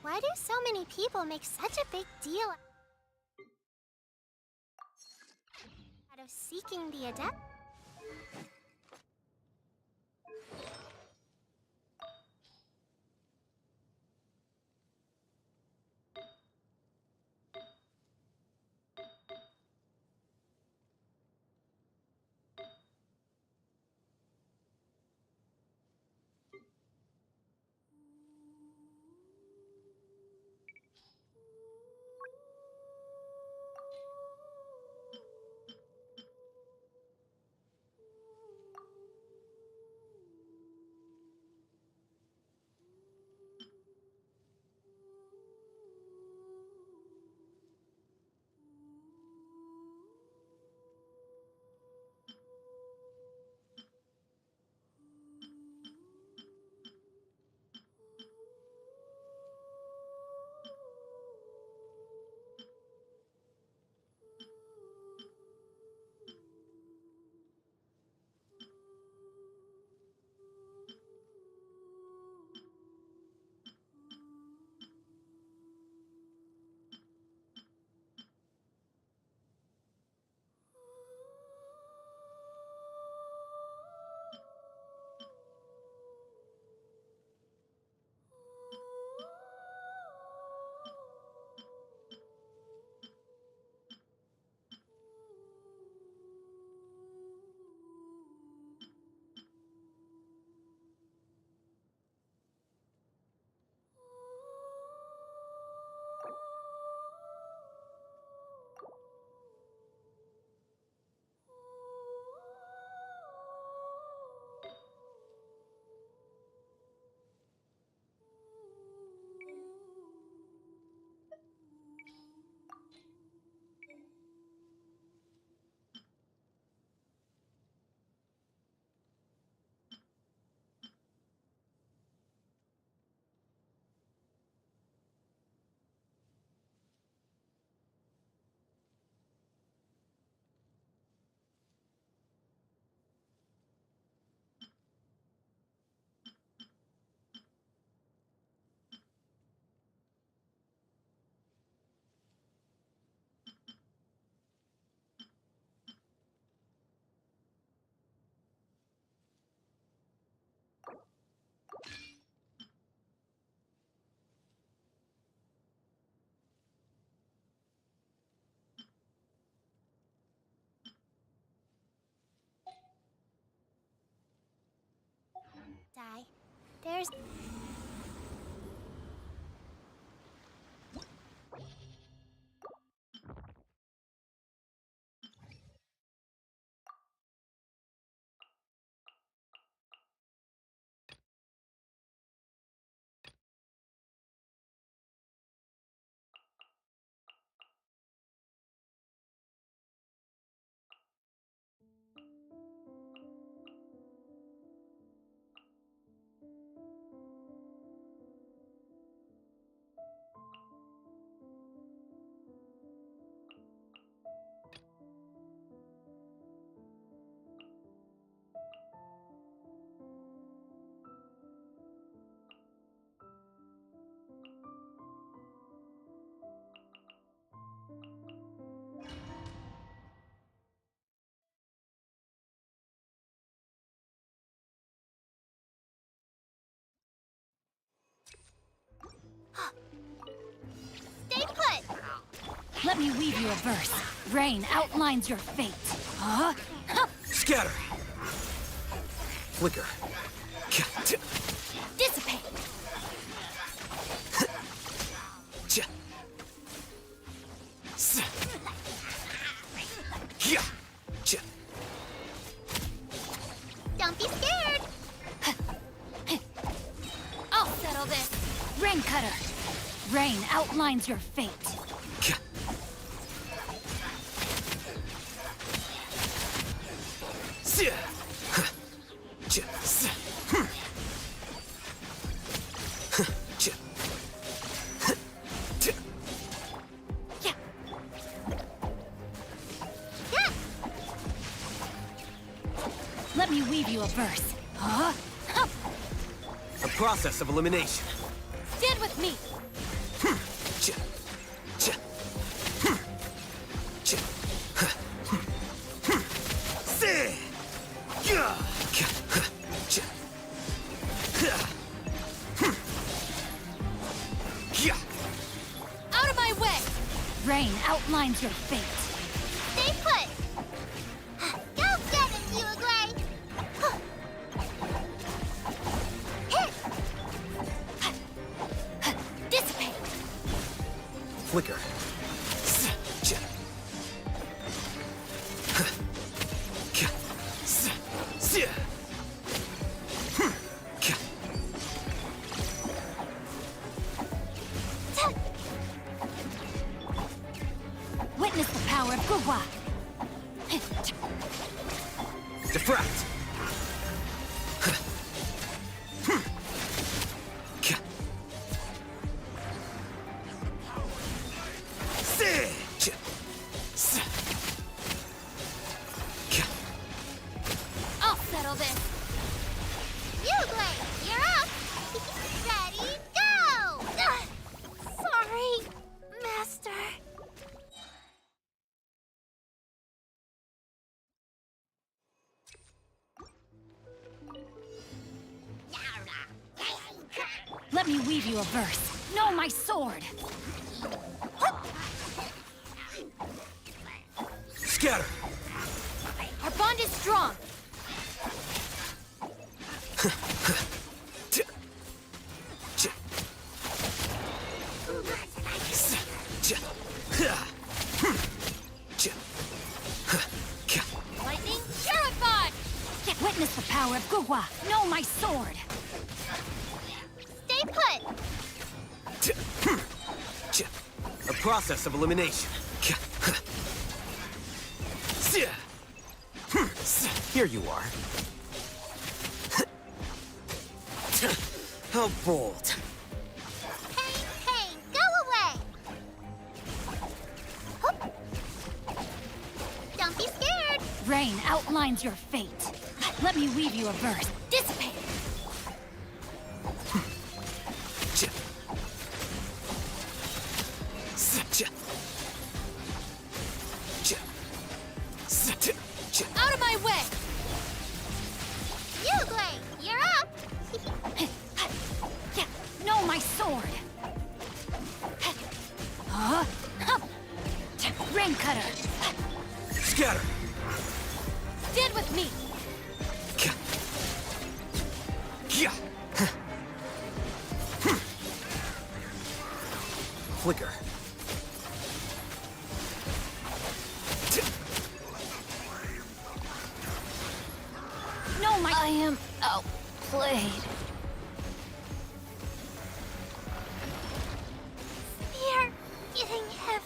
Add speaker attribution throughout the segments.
Speaker 1: Why do so many people make such a big deal out of seeking the adept? There's... Stay put!
Speaker 2: Let me weave you a verse. Rain outlines your fate. Huh?
Speaker 3: Scatter! Flicker.
Speaker 2: Dissipate!
Speaker 1: Don't be scared!
Speaker 2: I'll settle this. Rain cutter. Rain outlines your fate. you a verse. Huh? Hup.
Speaker 3: A process of elimination.
Speaker 2: Stand with me.
Speaker 3: Ch- ch- ch- Si! Yeah! Ch- Yeah!
Speaker 2: Out of my way! Rain outlines your fate.
Speaker 1: Stay put. Go get him, you Gray. Hit.
Speaker 2: Dissipate.
Speaker 3: Flicker. Ch- Si!
Speaker 2: Witness the power of Gugwa.
Speaker 3: Diffract!
Speaker 2: I'll settle this.
Speaker 1: You Gray, you're up. Ready, go. Sorry, Master.
Speaker 2: Let me weave you a verse. Know my sword.
Speaker 3: Scatter!
Speaker 2: Our bond is strong.
Speaker 3: Ch- ch- ch- ch-
Speaker 2: Lightning purified. Witness the power of Gugwa. Know my sword.
Speaker 1: Stay put.
Speaker 3: A process of elimination. Here you are. How bold.
Speaker 1: Pain, pain, go away. Hup. Don't be scared.
Speaker 2: Rain outlines your fate. Let me weave you a verse. Dissipate. Out of my way.
Speaker 1: You Gray, you're up.
Speaker 2: Know my sword. Rain cutter.
Speaker 3: Scatter!
Speaker 2: Stand with me.
Speaker 3: Flicker.
Speaker 2: Know my. I am outplayed.
Speaker 1: We're getting heavy.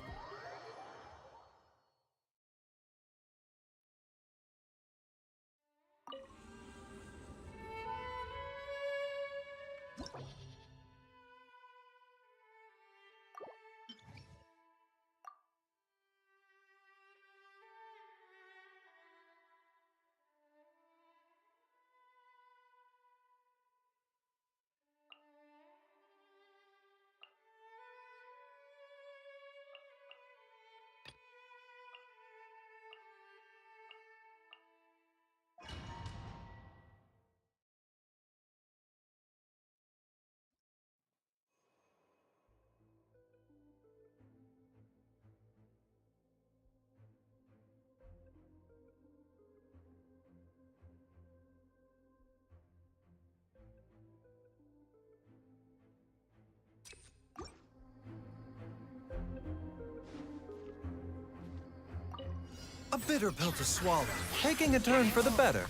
Speaker 4: A bitter pill to swallow, taking a turn for the better.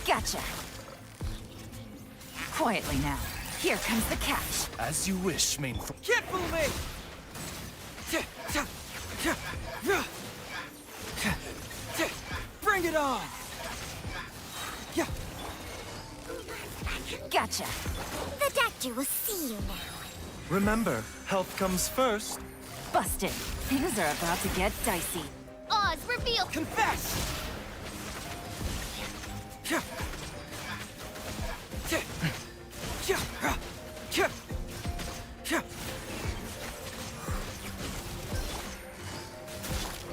Speaker 5: Gotcha. Quietly now. Here comes the catch.
Speaker 4: As you wish, main.
Speaker 3: Can't fool me! Bring it on!
Speaker 5: Gotcha.
Speaker 1: The doctor will see you now.
Speaker 4: Remember, health comes first.
Speaker 5: Busted. Things are about to get dicey.
Speaker 1: Oz, reveal.
Speaker 3: Confess!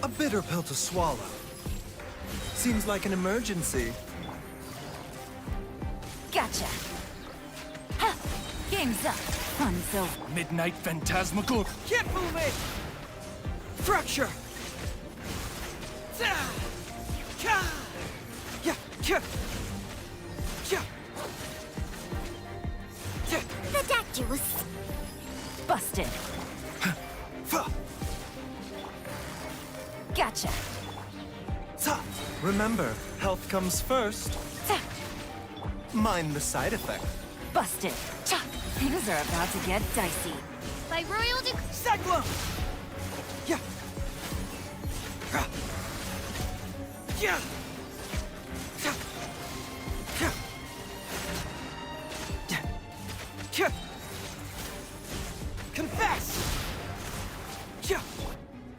Speaker 4: A bitter pill to swallow. Seems like an emergency.
Speaker 5: Gotcha. Ha! Game's up. Fun's over.
Speaker 3: Midnight Phantasmagoria.
Speaker 6: Can't fool me! Fracture!
Speaker 1: The Dactylus.
Speaker 5: Busted. Gotcha.
Speaker 4: Remember, health comes first.
Speaker 5: Ta.
Speaker 4: Mind the side effect.
Speaker 5: Busted. Cha. Things are about to get dicey.
Speaker 1: By royal decree.
Speaker 6: Cyclone! Yeah! Yeah! Confess! Yeah!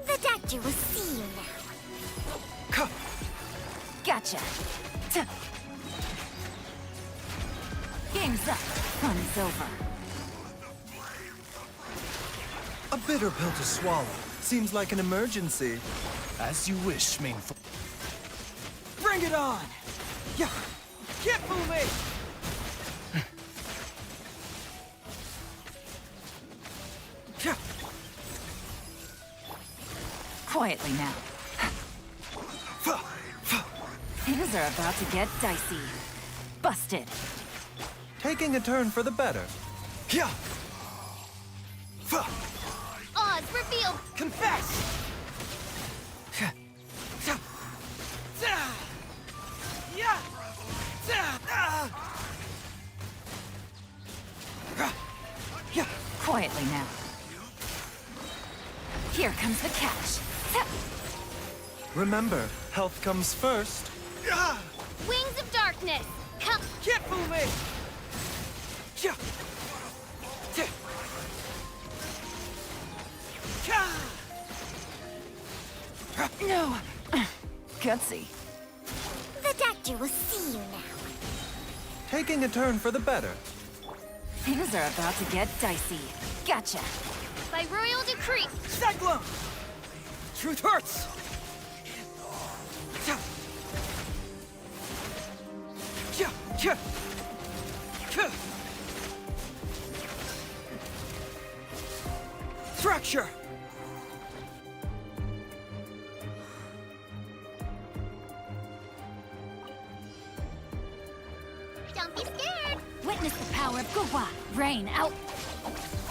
Speaker 1: The Dactylus see you now.
Speaker 5: Gotcha. Ta. Game's up. Fun's over.
Speaker 4: A bitter pill to swallow. Seems like an emergency.
Speaker 3: As you wish, main.
Speaker 6: Bring it on! Yeah! Can't fool me!
Speaker 5: Quietly now. Things are about to get dicey. Busted.
Speaker 4: Taking a turn for the better.
Speaker 6: Yeah!
Speaker 1: Odds revealed.
Speaker 6: Confess!
Speaker 5: Quietly now. Here comes the catch. Ta.
Speaker 4: Remember, health comes first.
Speaker 1: Wings of darkness. Come.
Speaker 6: Can't fool me!
Speaker 5: No. Gutsy.
Speaker 1: The Dactylus see you now.
Speaker 4: Taking a turn for the better.
Speaker 5: Things are about to get dicey. Gotcha.
Speaker 1: By royal decree.
Speaker 6: Cyclone! Truth hurts! Fracture!
Speaker 1: Don't be scared.
Speaker 2: Witness the power of Gua. Rain out.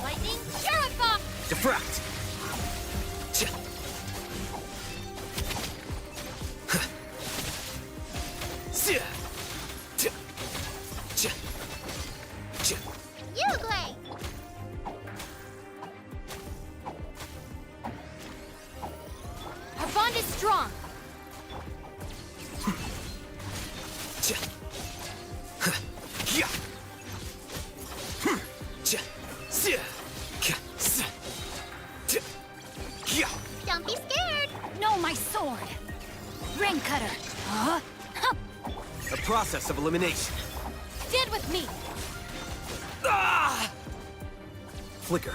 Speaker 1: Lightning. Sheriff.
Speaker 3: Diffract.
Speaker 1: Uglay.
Speaker 2: Our bond is strong.
Speaker 1: Don't be scared.
Speaker 2: No, my sword. Rain cutter. Huh?
Speaker 3: A process of elimination.
Speaker 2: Dead with me.
Speaker 3: Ah! Flicker.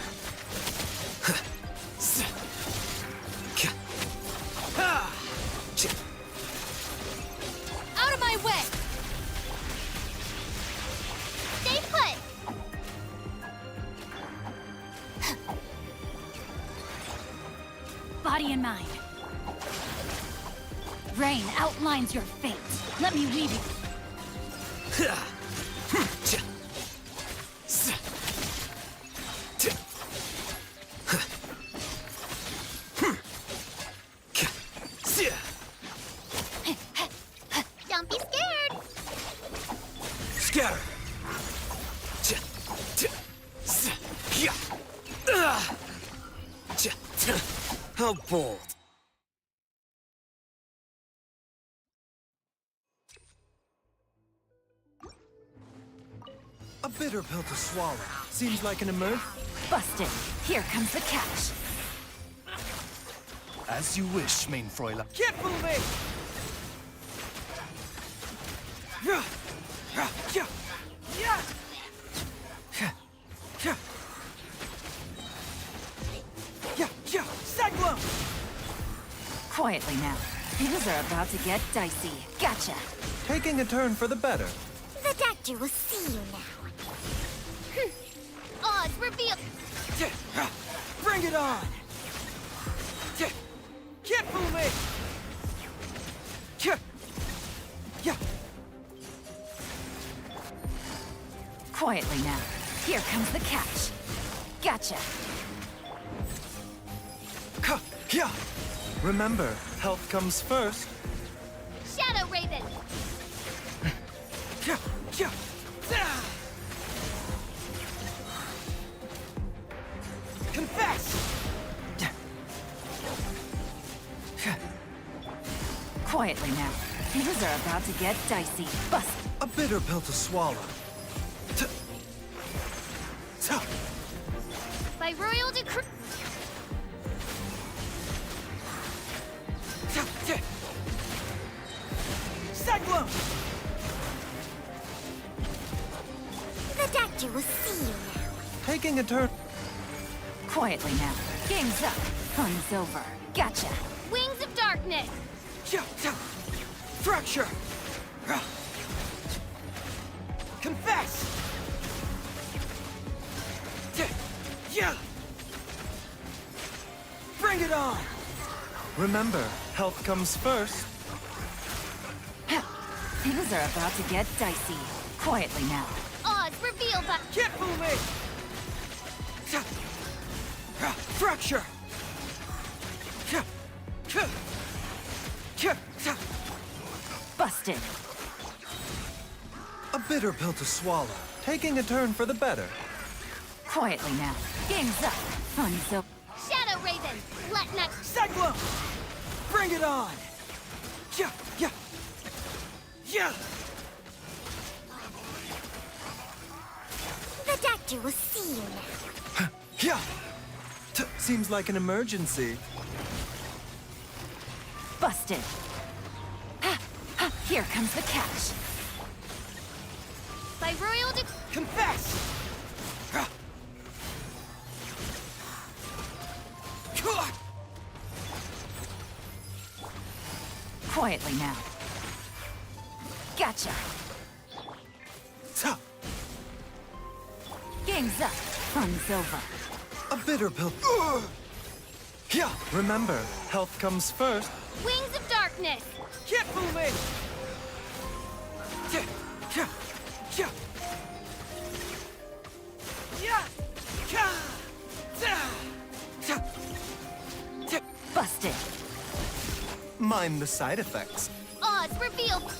Speaker 2: Out of my way.
Speaker 1: Stay put.
Speaker 2: Body and mind. Rain outlines your fate. Let me weave you.
Speaker 1: Don't be scared.
Speaker 3: Scatter. How bold.
Speaker 4: A bitter pill to swallow. Seems like an emergency.
Speaker 5: Busted. Here comes the catch.
Speaker 3: As you wish, main Fräulein.
Speaker 6: Can't fool me! Cyclone!
Speaker 5: Quietly now. Things are about to get dicey. Gotcha.
Speaker 4: Taking a turn for the better.
Speaker 1: The doctor will see you now. Odds reveal.
Speaker 6: Bring it on! Can't fool me! Yeah.
Speaker 5: Quietly now. Here comes the catch. Gotcha.
Speaker 4: Yeah. Remember, health comes first.
Speaker 1: Shadow Raven.
Speaker 6: Confess!
Speaker 5: Quietly now. Things are about to get dicey. Bust.
Speaker 4: A bitter pill to swallow.
Speaker 1: By royal decree.
Speaker 6: Cyclone!
Speaker 1: The doctor will see you now.
Speaker 4: Taking a turn.
Speaker 5: Quietly now. Game's up. Fun's over. Gotcha.
Speaker 1: Wings of darkness.
Speaker 6: Fracture! Confess! Bring it on!
Speaker 4: Remember, health comes first.
Speaker 5: Things are about to get dicey. Quietly now.
Speaker 1: Odds revealed by.
Speaker 6: Can't fool me! Fracture!
Speaker 5: Busted.
Speaker 4: A bitter pill to swallow. Taking a turn for the better.
Speaker 5: Quietly now. Game's up. Fun's over.
Speaker 1: Shadow Raven. Let not.
Speaker 6: Cyclone! Bring it on! Yeah!
Speaker 1: The doctor will see you now.
Speaker 4: Yeah. Seems like an emergency.
Speaker 5: Busted. Here comes the catch.
Speaker 1: By royal decree.
Speaker 6: Confess!
Speaker 5: Quietly now. Gotcha. Game's up. Fun's over.
Speaker 4: A bitter pill. Yeah. Remember, health comes first.
Speaker 1: Wings of darkness.
Speaker 6: Can't fool me!
Speaker 5: Busted.
Speaker 4: Mind the side effects.
Speaker 1: Odds revealed.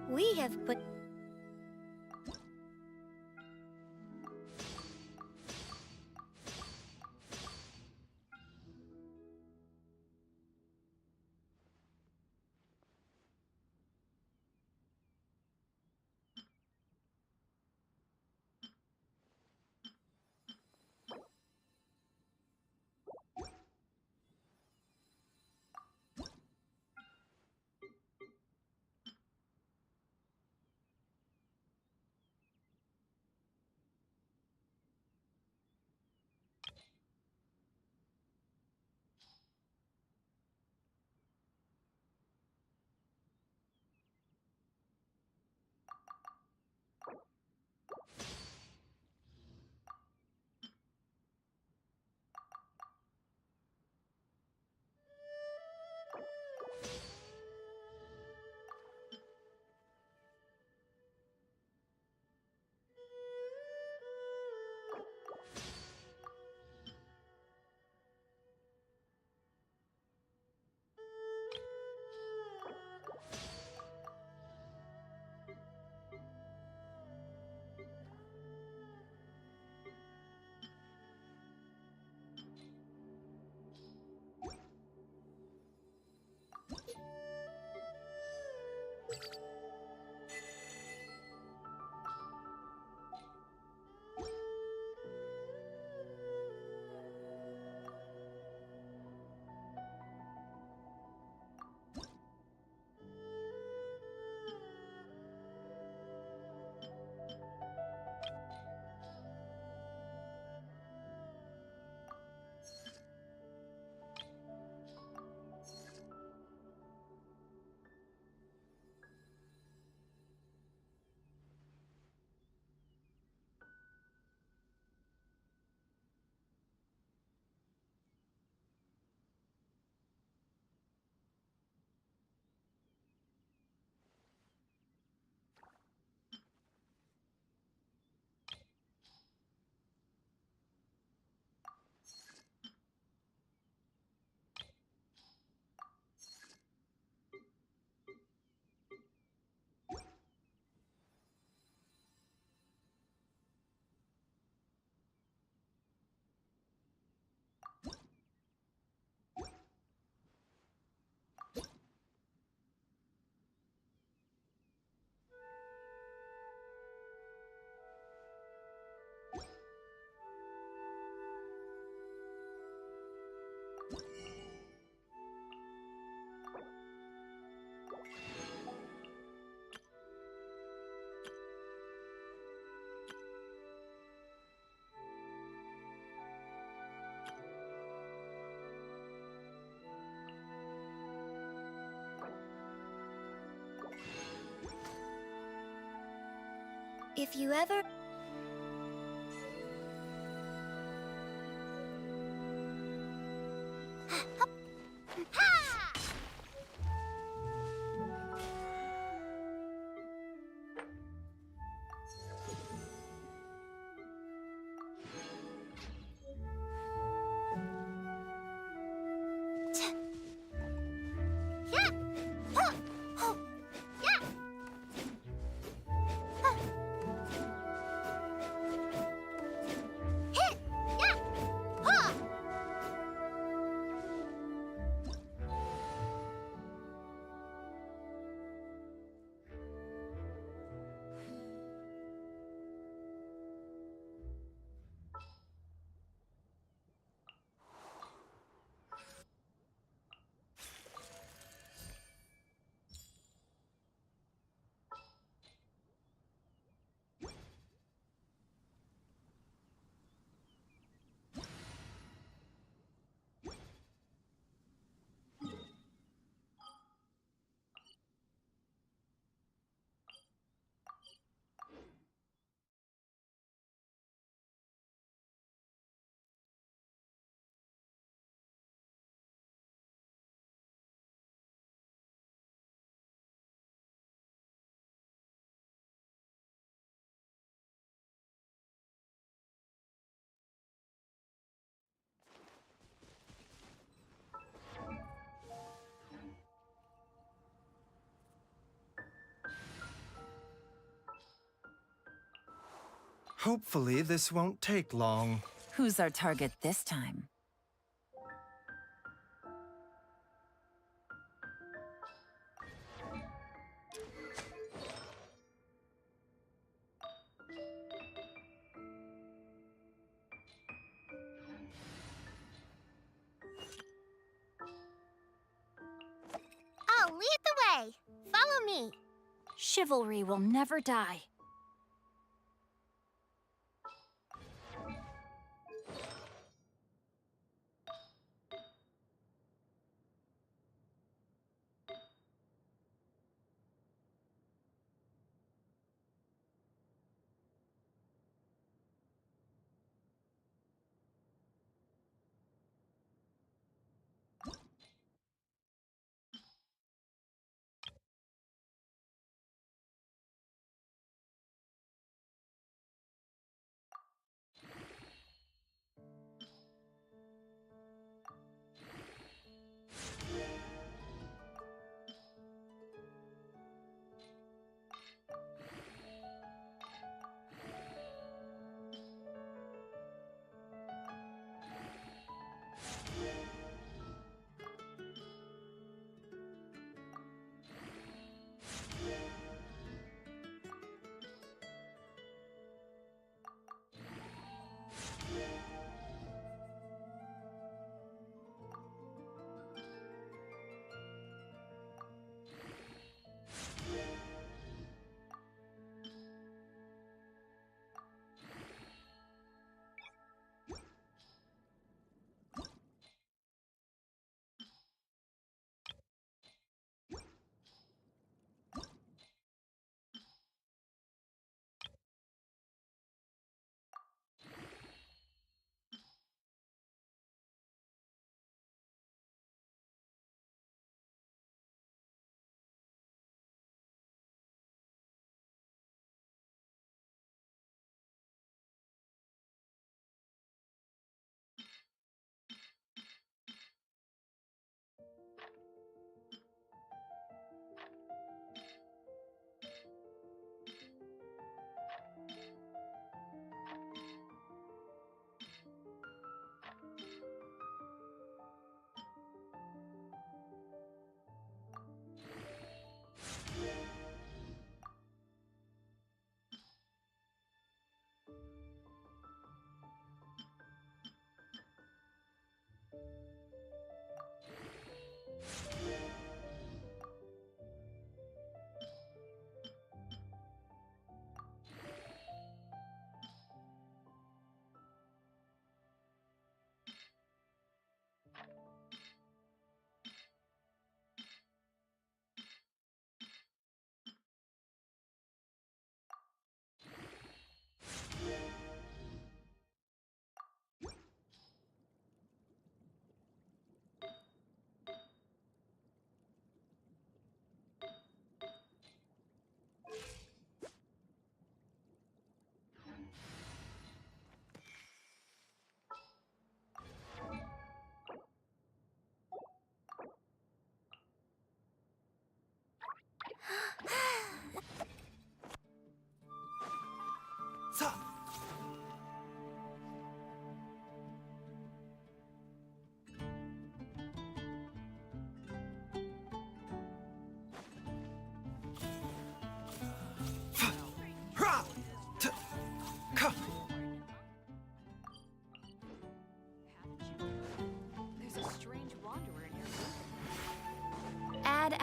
Speaker 1: We have put. If you ever... Ha! Yeah! Huh! Huh! Yeah! Huh! Hit! Yeah! Huh!
Speaker 4: Hopefully, this won't take long.
Speaker 5: Who's our target this time?
Speaker 1: I'll lead the way. Follow me.
Speaker 2: Chivalry will never die.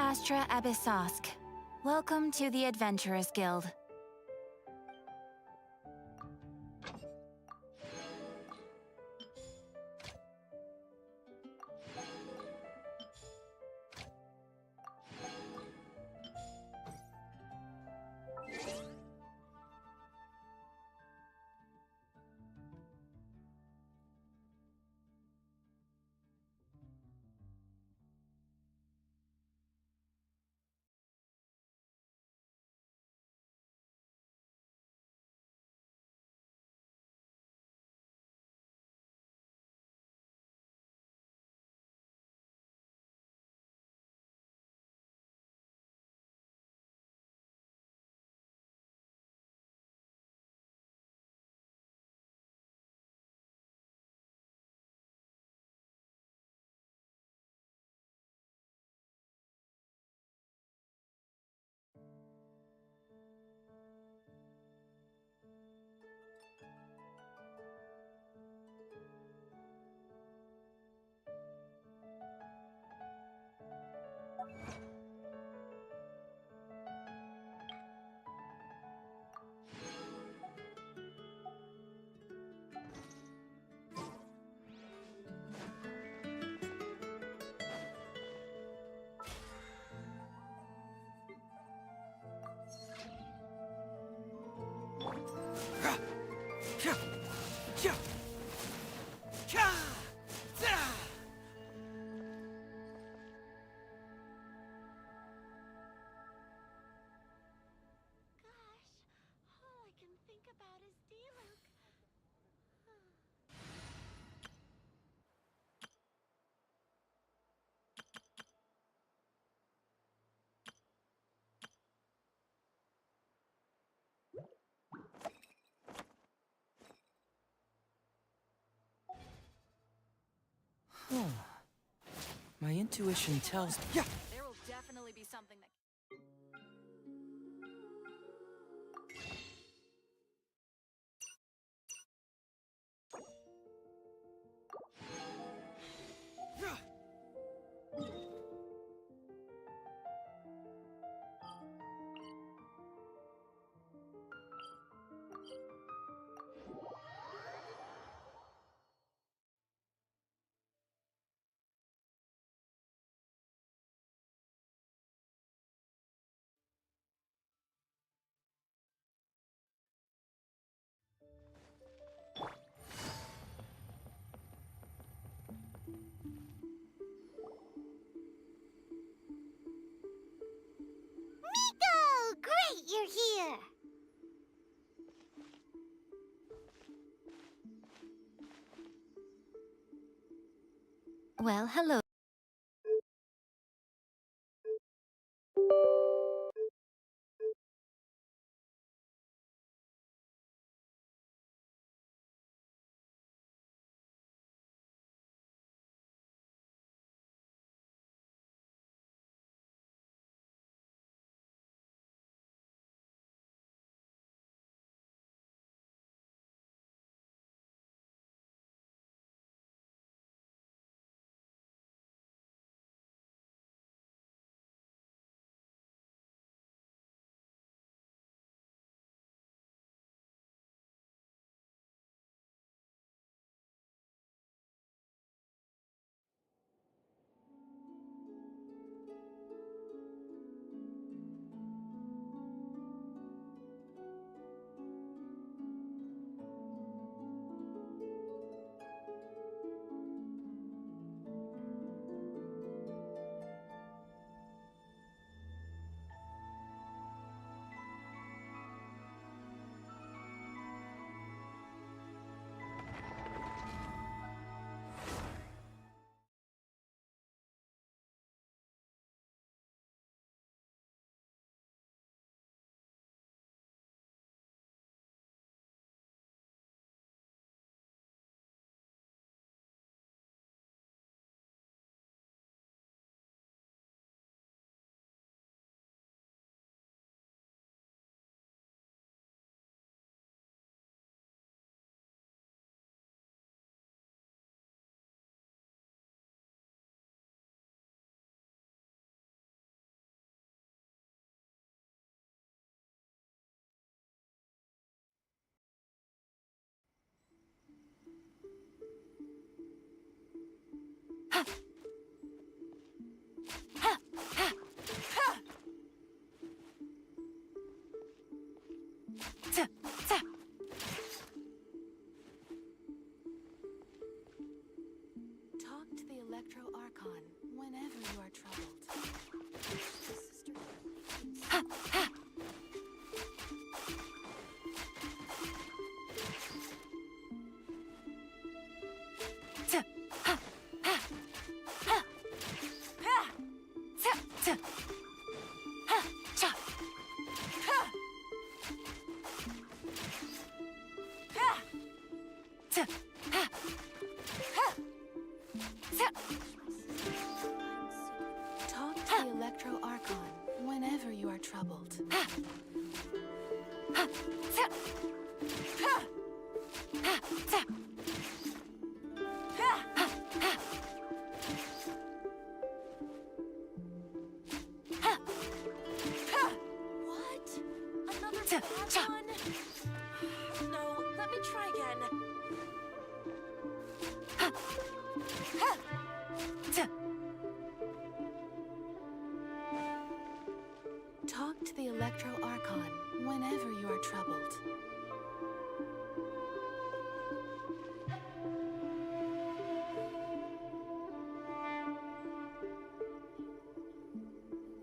Speaker 2: Astra Abyssosk. Welcome to the Adventurers Guild.
Speaker 1: Gosh, all I can think about is D-Luke.
Speaker 6: My intuition tells me. Yeah!
Speaker 5: There will definitely be something that...
Speaker 1: Miko! Great, you're here!
Speaker 2: Well, hello.
Speaker 5: Electro Archon whenever you are troubled. Talk to the Electro Archon whenever you are troubled.
Speaker 2: What? Another bad one? No, let me try again.
Speaker 5: Talk to the Electro Archon whenever you are troubled.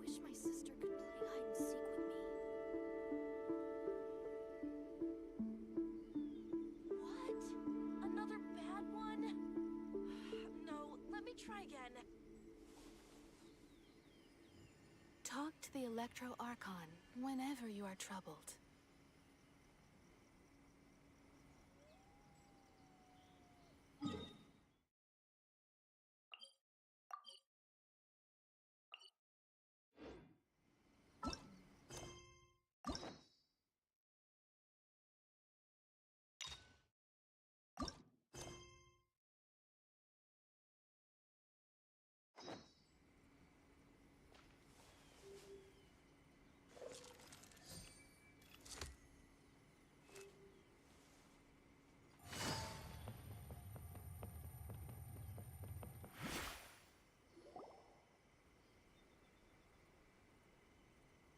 Speaker 2: Wish my sister could play hide and seek with me. What? Another bad one? No, let me try again.
Speaker 5: Talk to the Electro Archon whenever you are troubled.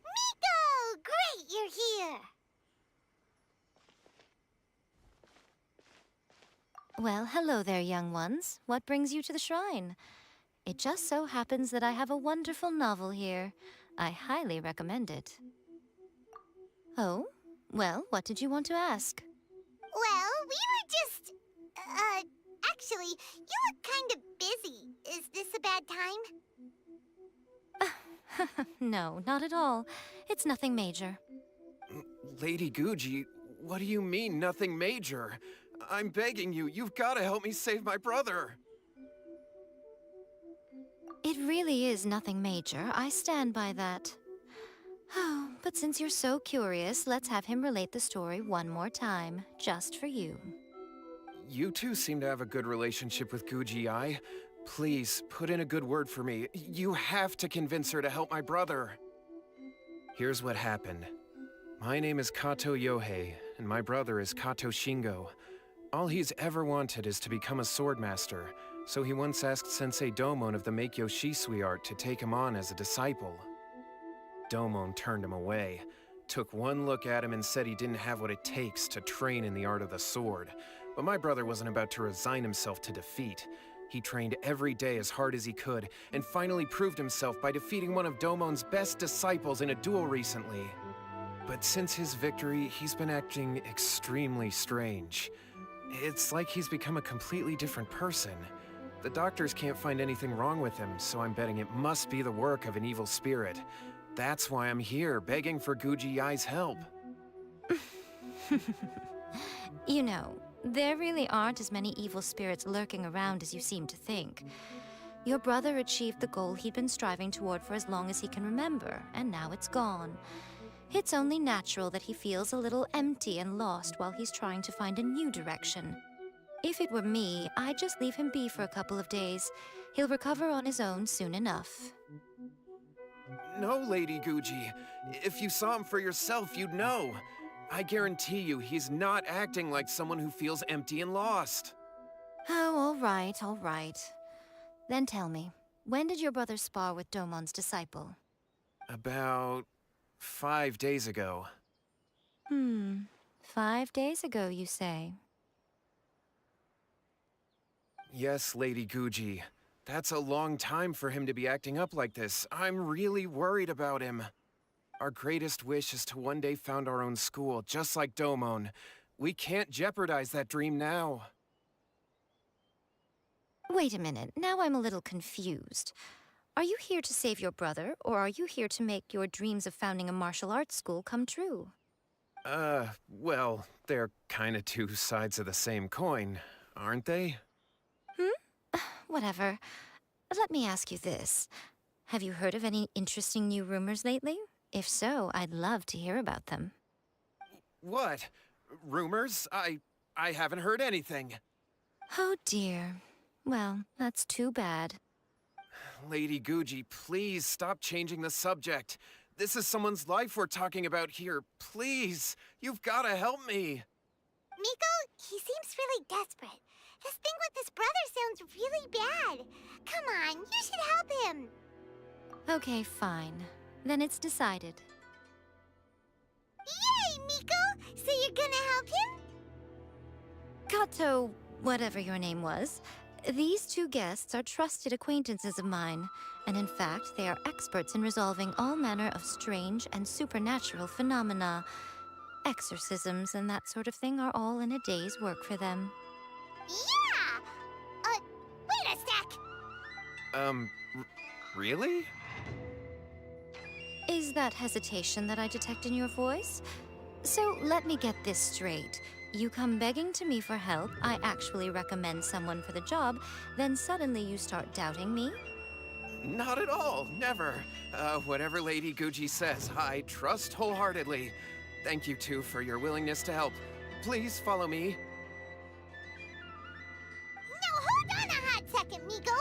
Speaker 1: Miko! Great, you're here!
Speaker 7: Well, hello there, young ones. What brings you to the shrine? It just so happens that I have a wonderful novel here. I highly recommend it. Oh? Well, what did you want to ask?
Speaker 1: Well, we were just... actually, you look kind of busy. Is this a bad time?
Speaker 7: No, not at all. It's nothing major.
Speaker 4: Lady Guji, what do you mean, nothing major? I'm begging you, you've got to help me save my brother.
Speaker 7: It really is nothing major. I stand by that. Oh, but since you're so curious, let's have him relate the story one more time, just for you.
Speaker 4: You two seem to have a good relationship with Guji-ai. Please, put in a good word for me. You have to convince her to help my brother. Here's what happened. My name is Kato Yohei, and my brother is Kato Shingo. All he's ever wanted is to become a swordmaster, so he once asked Sensei Domon of the Meikyo Shisui art to take him on as a disciple. Domon turned him away, took one look at him and said he didn't have what it takes to train in the art of the sword. But my brother wasn't about to resign himself to defeat. He trained every day as hard as he could, and finally proved himself by defeating one of Domon's best disciples in a duel recently. But since his victory, he's been acting extremely strange. It's like he's become a completely different person. The doctors can't find anything wrong with him, so I'm betting it must be the work of an evil spirit. That's why I'm here, begging for Guji-ai's help.
Speaker 7: You know, there really aren't as many evil spirits lurking around as you seem to think. Your brother achieved the goal he'd been striving toward for as long as he can remember, and now it's gone. It's only natural that he feels a little empty and lost while he's trying to find a new direction. If it were me, I'd just leave him be for a couple of days. He'll recover on his own soon enough.
Speaker 4: No, Lady Guji. If you saw him for yourself, you'd know. I guarantee you, he's not acting like someone who feels empty and lost.
Speaker 7: Oh, all right. Then tell me, when did your brother spar with Domon's disciple?
Speaker 4: About 5 days ago.
Speaker 7: 5 days ago, you say?
Speaker 4: Yes, Lady Guji. That's a long time for him to be acting up like this. I'm really worried about him. Our greatest wish is to one day found our own school, just like Domon. We can't jeopardize that dream now.
Speaker 7: Wait a minute, now I'm a little confused. Are you here to save your brother, or are you here to make your dreams of founding a martial arts school come true?
Speaker 4: Well, they're kinda two sides of the same coin, aren't they?
Speaker 7: Whatever. Let me ask you this. Have you heard of any interesting new rumors lately? If so, I'd love to hear about them.
Speaker 4: What? Rumors? I haven't heard anything.
Speaker 7: Oh dear. Well, that's too bad.
Speaker 4: Lady Guji, please stop changing the subject. This is someone's life we're talking about here. Please, you've gotta help me.
Speaker 1: Miko, he seems really desperate. His thing with his brother sounds really bad. Come on, you should help him.
Speaker 7: Okay, fine. Then it's decided.
Speaker 1: Yay, Miko! So you're gonna help him?
Speaker 7: Kato, whatever your name was, these two guests are trusted acquaintances of mine, and in fact, they are experts in resolving all manner of strange and supernatural phenomena. Exorcisms and that sort of thing are all in a day's work for them.
Speaker 1: Yeah! Wait a sec!
Speaker 4: Really?
Speaker 7: Is that hesitation that I detect in your voice? So let me get this straight. You come begging to me for help, I actually recommend someone for the job, then suddenly you start doubting me?
Speaker 4: Not at all, never. Whatever Lady Guji says, I trust wholeheartedly. Thank you two for your willingness to help. Please follow me.
Speaker 1: No, hold on a hot second, Miko.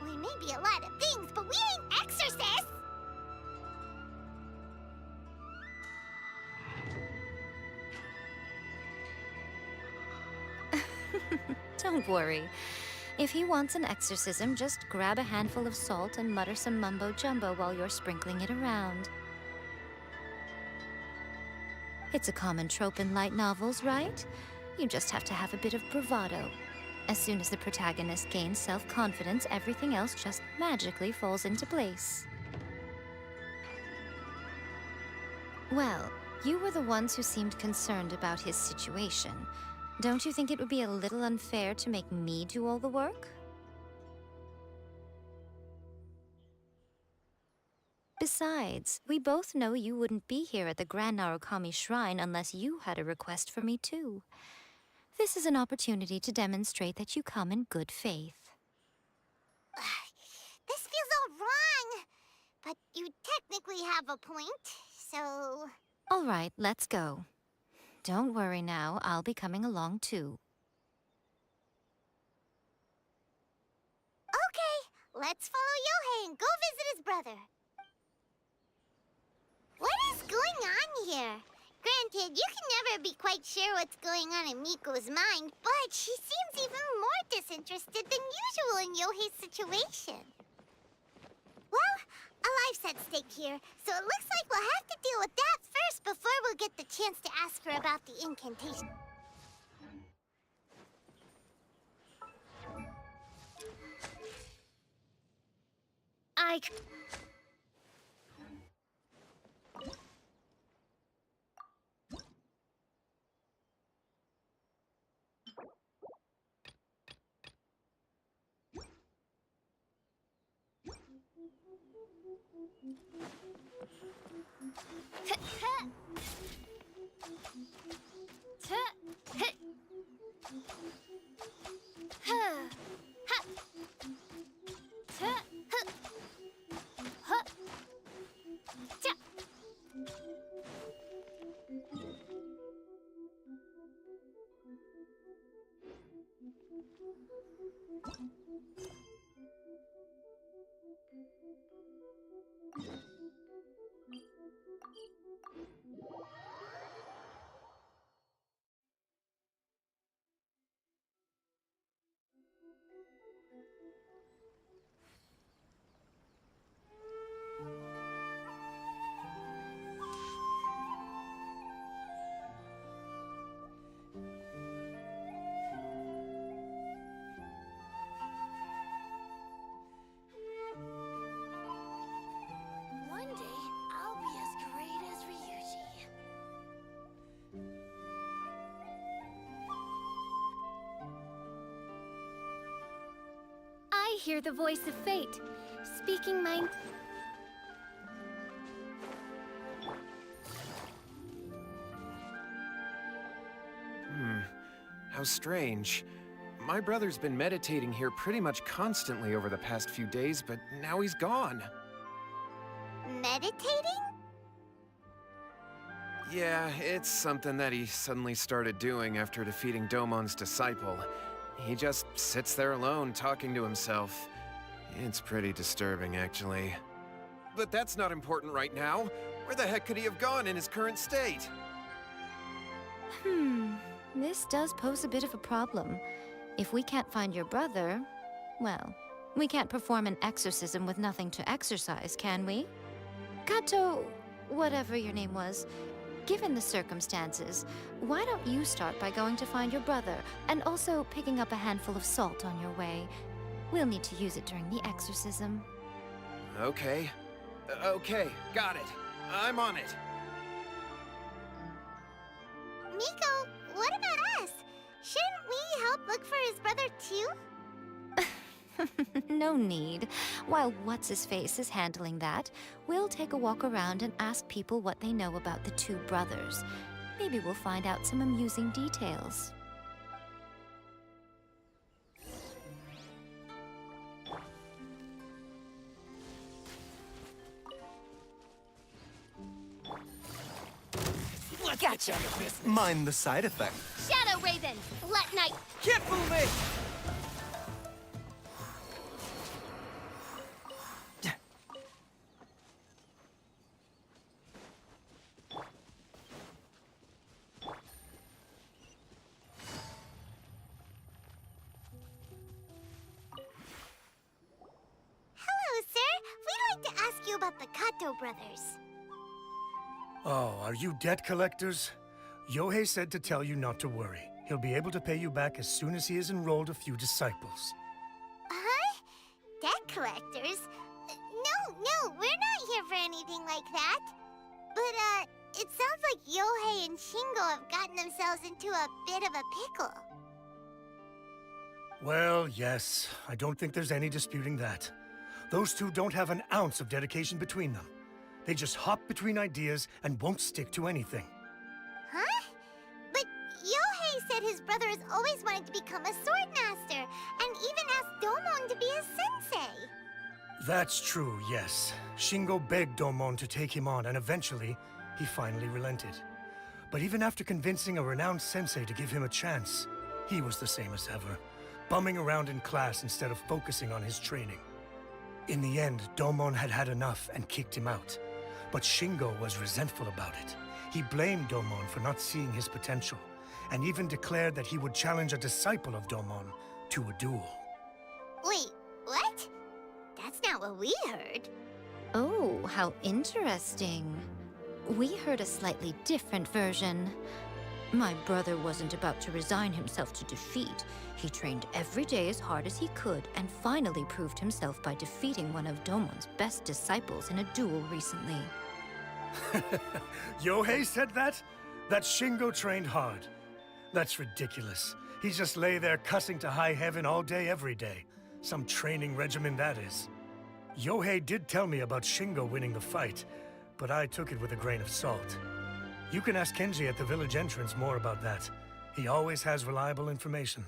Speaker 1: We may be a lot of things, but we ain't exorcists!
Speaker 7: Don't worry. If he wants an exorcism, just grab a handful of salt and mutter some mumbo-jumbo while you're sprinkling it around. It's a common trope in light novels, right? You just have to have a bit of bravado. As soon as the protagonist gains self-confidence, everything else just magically falls into place. Well, you were the ones who seemed concerned about his situation. Don't you think it would be a little unfair to make me do all the work? Besides, we both know you wouldn't be here at the Grand Narukami Shrine unless you had a request for me too. This is an opportunity to demonstrate that you come in good faith.
Speaker 1: This feels all wrong. But you technically have a point, so...
Speaker 7: All right, let's go. Don't worry now, I'll be coming along too.
Speaker 1: Okay, let's follow Yohei and go visit his brother. What is going on here? Granted, you can never be quite sure what's going on in Miko's mind, but she seems even more disinterested than usual in Yohei's situation. Well, a life's at stake here, so it looks like we'll have to deal with that first before we'll get the chance to ask her about the incantation.
Speaker 8: hear the voice of fate, speaking my...
Speaker 4: How strange. My brother's been meditating here pretty much constantly over the past few days, but now he's gone.
Speaker 1: Meditating?
Speaker 4: Yeah, it's something that he suddenly started doing after defeating Domon's disciple. He just sits there alone, talking to himself. It's pretty disturbing, actually. But that's not important right now. Where the heck could he have gone in his current state?
Speaker 7: This does pose a bit of a problem. If we can't find your brother, well, we can't perform an exorcism with nothing to exorcise, can we? Kato, whatever your name was, given the circumstances, why don't you start by going to find your brother, and also picking up a handful of salt on your way? We'll need to use it during the exorcism.
Speaker 4: Okay. Okay, got it. I'm on it.
Speaker 1: Miko, what about us? Shouldn't we help look for his brother too?
Speaker 7: No need. While What's-His-Face is handling that, we'll take a walk around and ask people what they know about the two brothers. Maybe we'll find out some amusing details.
Speaker 5: Gotcha!
Speaker 3: Mind the side effect.
Speaker 8: Shadow Raven! Let night...
Speaker 6: Can't fool me!
Speaker 1: Hello, sir. We'd like to ask you about the Kato brothers.
Speaker 9: Oh, are you debt collectors? Yohei said to tell you not to worry. He'll be able to pay you back as soon as he has enrolled a few disciples.
Speaker 1: Huh? Debt collectors? No, we're not here for anything like that. But, it sounds like Yohei and Shingo have gotten themselves into a bit of a pickle.
Speaker 9: Well, yes. I don't think there's any disputing that. Those two don't have an ounce of dedication between them. They just hop between ideas and won't stick to anything.
Speaker 1: Huh? But Yohei said his brother has always wanted to become a sword master, and even asked Domon to be his sensei.
Speaker 9: That's true, yes. Shingo begged Domon to take him on, and eventually, he finally relented. But even after convincing a renowned sensei to give him a chance, he was the same as ever, bumming around in class instead of focusing on his training. In the end, Domon had had enough and kicked him out. But Shingo was resentful about it. He blamed Domon for not seeing his potential, and even declared that he would challenge a disciple of Domon to a duel.
Speaker 1: Wait, what? That's not what we heard.
Speaker 7: Oh, how interesting. We heard a slightly different version. My brother wasn't about to resign himself to defeat. He trained every day as hard as he could and finally proved himself by defeating one of Domon's best disciples in a duel recently.
Speaker 9: Yohei said that? That Shingo trained hard. That's ridiculous. He just lay there cussing to high heaven all day, every day. Some training regimen, that is. Yohei did tell me about Shingo winning the fight, but I took it with a grain of salt. You can ask Kenji at the village entrance more about that. He always has reliable information.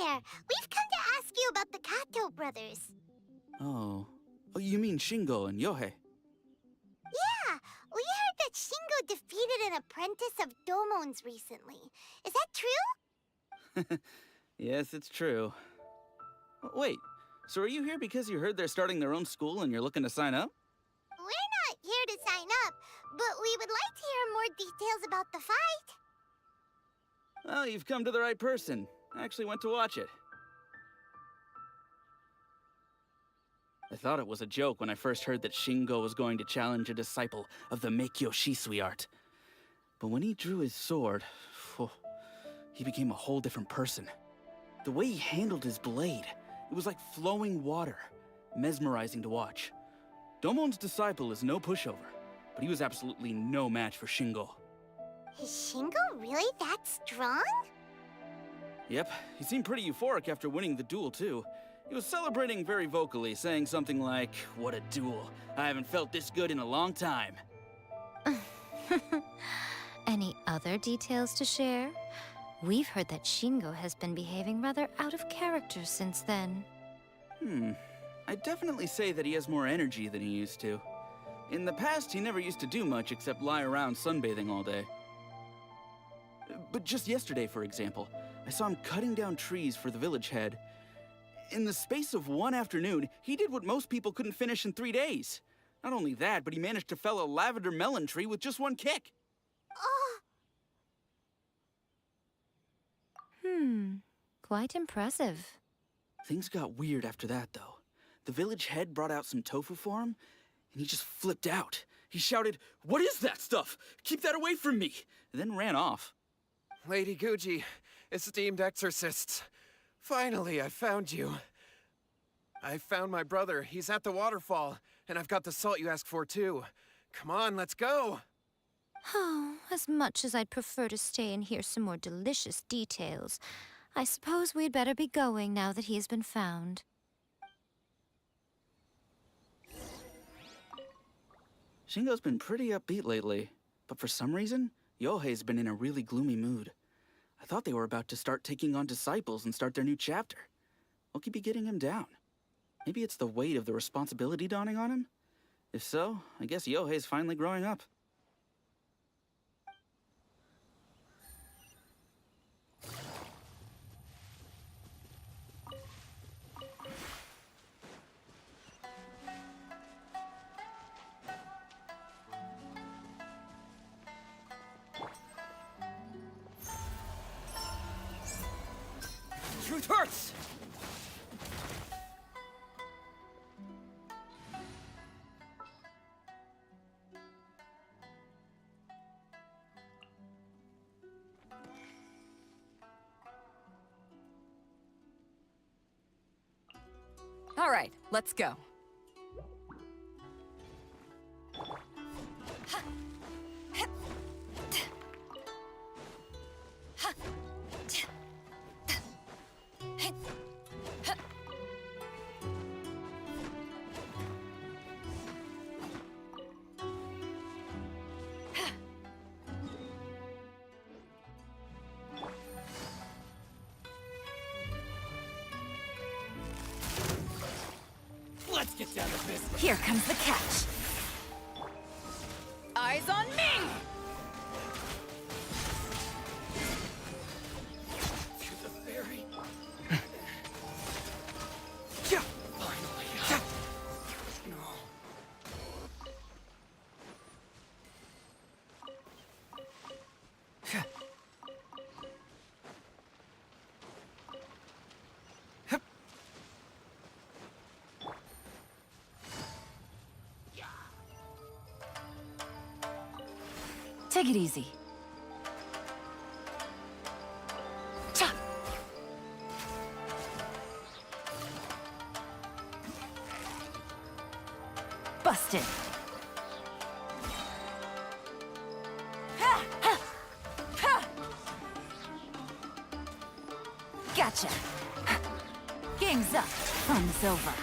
Speaker 1: We've come to ask you about the Kato brothers.
Speaker 10: Oh, you mean Shingo and Yohei?
Speaker 1: Yeah, we heard that Shingo defeated an apprentice of Domon's recently. Is that true?
Speaker 10: Yes, it's true. Wait, so are you here because you heard they're starting their own school and you're looking to sign up?
Speaker 1: We're not here to sign up, but we would like to hear more details about the fight.
Speaker 10: Well, you've come to the right person. I actually went to watch it. I thought it was a joke when I first heard that Shingo was going to challenge a disciple of the Meikyo Shisui art. But when he drew his sword, he became a whole different person. The way he handled his blade, it was like flowing water, mesmerizing to watch. Domon's disciple is no pushover, but he was absolutely no match for Shingo.
Speaker 1: Is Shingo really that strong?
Speaker 10: Yep, he seemed pretty euphoric after winning the duel, too. He was celebrating very vocally, saying something like, "What a duel. I haven't felt this good in a long time."
Speaker 7: Any other details to share? We've heard that Shingo has been behaving rather out of character since then.
Speaker 10: I'd definitely say that he has more energy than he used to. In the past, he never used to do much except lie around sunbathing all day. But just yesterday, for example, I saw him cutting down trees for the village head. In the space of one afternoon, he did what most people couldn't finish in 3 days. Not only that, but he managed to fell a lavender melon tree with just one kick.
Speaker 7: Quite impressive.
Speaker 10: Things got weird after that, though. The village head brought out some tofu for him, and he just flipped out. He shouted, "What is that stuff? Keep that away from me!" and then ran off.
Speaker 4: Lady Guji, esteemed exorcists. Finally, I found you. I found my brother. He's at the waterfall, and I've got the salt you asked for, too. Come on, let's go!
Speaker 7: Oh, as much as I'd prefer to stay and hear some more delicious details, I suppose we'd better be going now that he has been found.
Speaker 10: Shingo's been pretty upbeat lately, but for some reason, Yohei's been in a really gloomy mood. I thought they were about to start taking on disciples and start their new chapter. What could be getting him down? Maybe it's the weight of the responsibility dawning on him? If so, I guess Yohei's finally growing up.
Speaker 6: Truth hurts!
Speaker 5: All right, let's go.
Speaker 6: Let's get down to business.
Speaker 5: Here comes the catch. Eyes on me!
Speaker 6: To the ferry. Yeah, finally. Yeah. No.
Speaker 5: Take it easy. Cha! Busted. Ha! Ha! Ha! Gotcha. Game's up. Fun's over.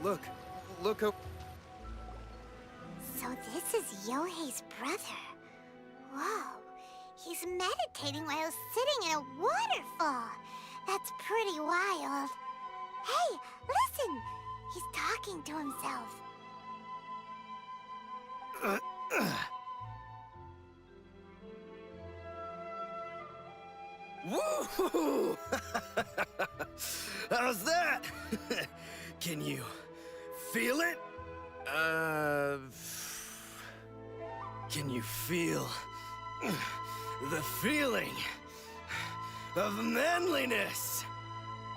Speaker 4: Look, look up.
Speaker 1: So this is Yohei's brother. Whoa. He's meditating while sitting in a waterfall. That's pretty wild. Hey, listen! He's talking to himself.
Speaker 6: Woo! How's that? Can you feel it? Can you feel the feeling of manliness?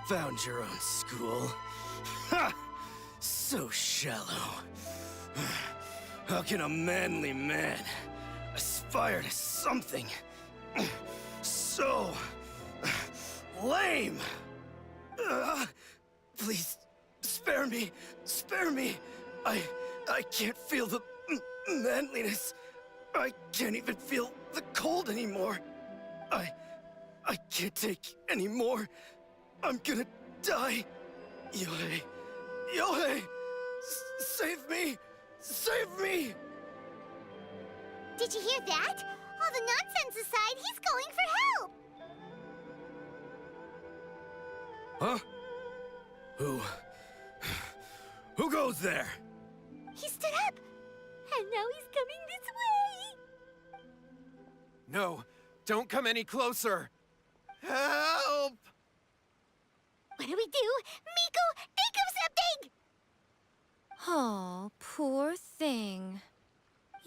Speaker 6: Found your own school? Ha! So shallow. How can a manly man aspire to something so lame? Please, spare me. Spare me. I can't feel the manliness. I can't even feel the cold anymore. I can't take any more. I'm gonna die. Yohei. Yohei! Save me! Save me!
Speaker 1: Did you hear that? All the nonsense aside, he's going for help!
Speaker 6: Huh? Who goes there?
Speaker 1: He stood up! And now he's coming this way!
Speaker 4: No, don't come any closer. Help!
Speaker 1: What do we do? Miko, think of something!
Speaker 7: Oh, poor thing.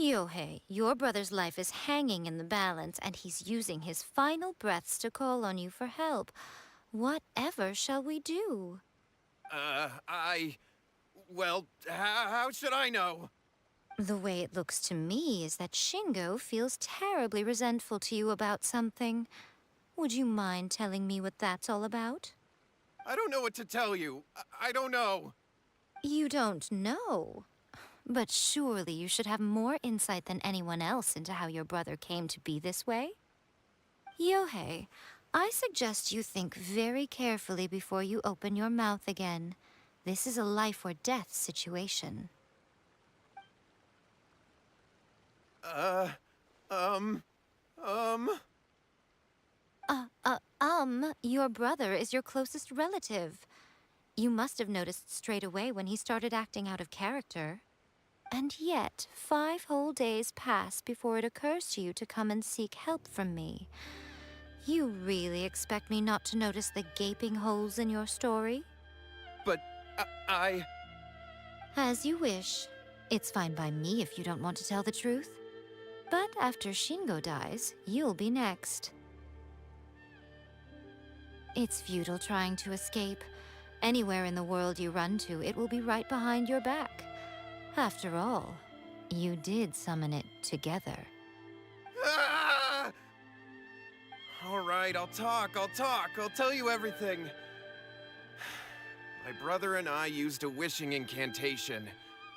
Speaker 7: Yohei, your brother's life is hanging in the balance, and he's using his final breaths to call on you for help. Whatever shall we do?
Speaker 4: Well, how should I know?
Speaker 7: The way it looks to me is that Shingo feels terribly resentful to you about something. Would you mind telling me what that's all about?
Speaker 4: I don't know what to tell you. I don't know.
Speaker 7: You don't know? But surely you should have more insight than anyone else into how your brother came to be this way? Yohei, I suggest you think very carefully before you open your mouth again. This is a life or death situation. Your brother is your closest relative. You must have noticed straight away when he started acting out of character. And yet, 5 whole days pass before it occurs to you to come and seek help from me. You really expect me not to notice the gaping holes in your story?
Speaker 4: But I...
Speaker 7: As you wish. It's fine by me if you don't want to tell the truth. But after Shingo dies, you'll be next. It's futile trying to escape. Anywhere in the world you run to, it will be right behind your back. After all, you did summon it together.
Speaker 4: Ah! All right, I'll talk. I'll tell you everything. My brother and I used a wishing incantation.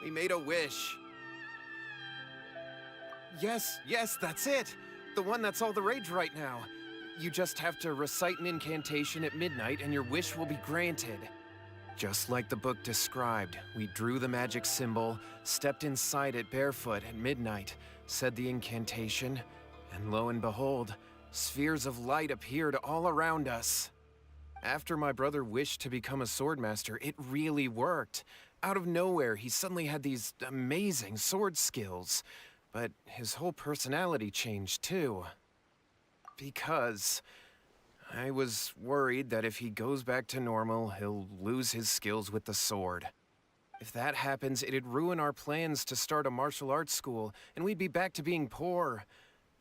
Speaker 4: We made a wish. Yes, that's it. The one that's all the rage right now. You just have to recite an incantation at midnight and your wish will be granted. Just like the book described, we drew the magic symbol, stepped inside it barefoot at midnight, said the incantation, and lo and behold, spheres of light appeared all around us. After my brother wished to become a swordmaster, it really worked. Out of nowhere, he suddenly had these amazing sword skills. But his whole personality changed too. Because I was worried that if he goes back to normal, he'll lose his skills with the sword. If that happens, it'd ruin our plans to start a martial arts school, and we'd be back to being poor.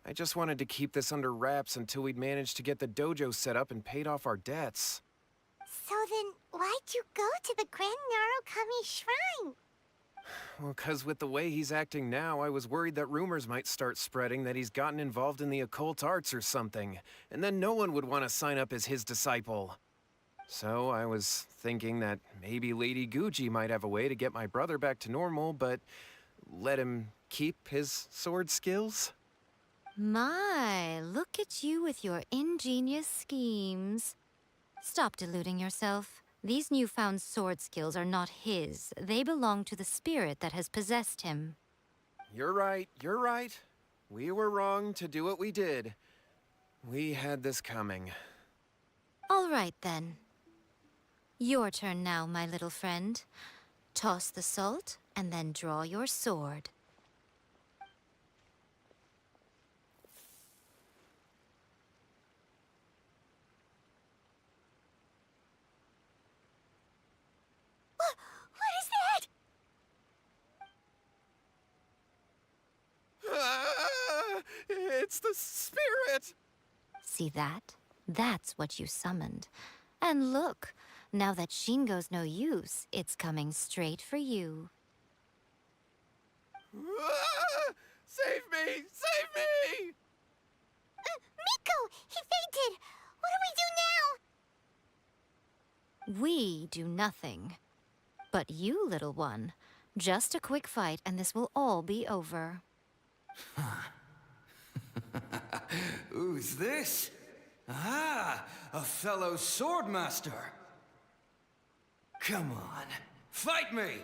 Speaker 4: I just wanted to keep this under wraps until we'd managed to get the dojo set up and paid off our debts.
Speaker 1: So then, why'd you go to the Grand Narukami Shrine?
Speaker 4: Well, 'cause with the way he's acting now, I was worried that rumors might start spreading that he's gotten involved in the occult arts or something, and then no one would want to sign up as his disciple. So I was thinking that maybe Lady Guji might have a way to get my brother back to normal, but let him keep his sword skills?
Speaker 7: My, look at you with your ingenious schemes. Stop deluding yourself. These newfound sword skills are not his. They belong to the spirit that has possessed him.
Speaker 4: You're right, you're right. We were wrong to do what we did. We had this coming.
Speaker 7: All right, then. Your turn now, my little friend. Toss the salt, and then draw your sword.
Speaker 1: What is that?
Speaker 4: Ah, it's the spirit!
Speaker 7: See that? That's what you summoned. And look, now that Shingo's no use, it's coming straight for you.
Speaker 4: Ah, save me! Save me!
Speaker 1: Miko! He fainted! What do we do now?
Speaker 7: We do nothing. But you, little one, just a quick fight and this will all be over.
Speaker 11: Who's this? Ah, a fellow swordmaster. Come on, fight me!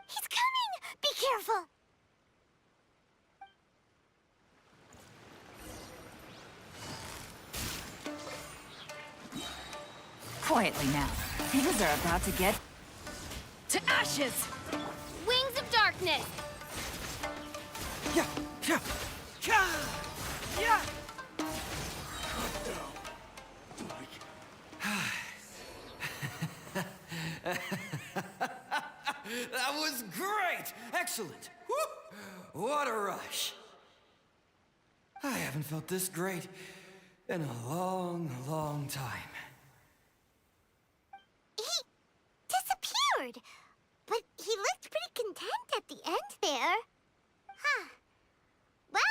Speaker 1: He's coming! Be careful!
Speaker 5: Quietly now. Things are about to get to ashes!
Speaker 8: Wings of darkness!
Speaker 11: Yeah, yeah, yeah, yeah! That was great! Excellent! Woo! What a rush! I haven't felt this great in a long, long time.
Speaker 1: He disappeared! But he looked pretty content at the end there. Huh. Well,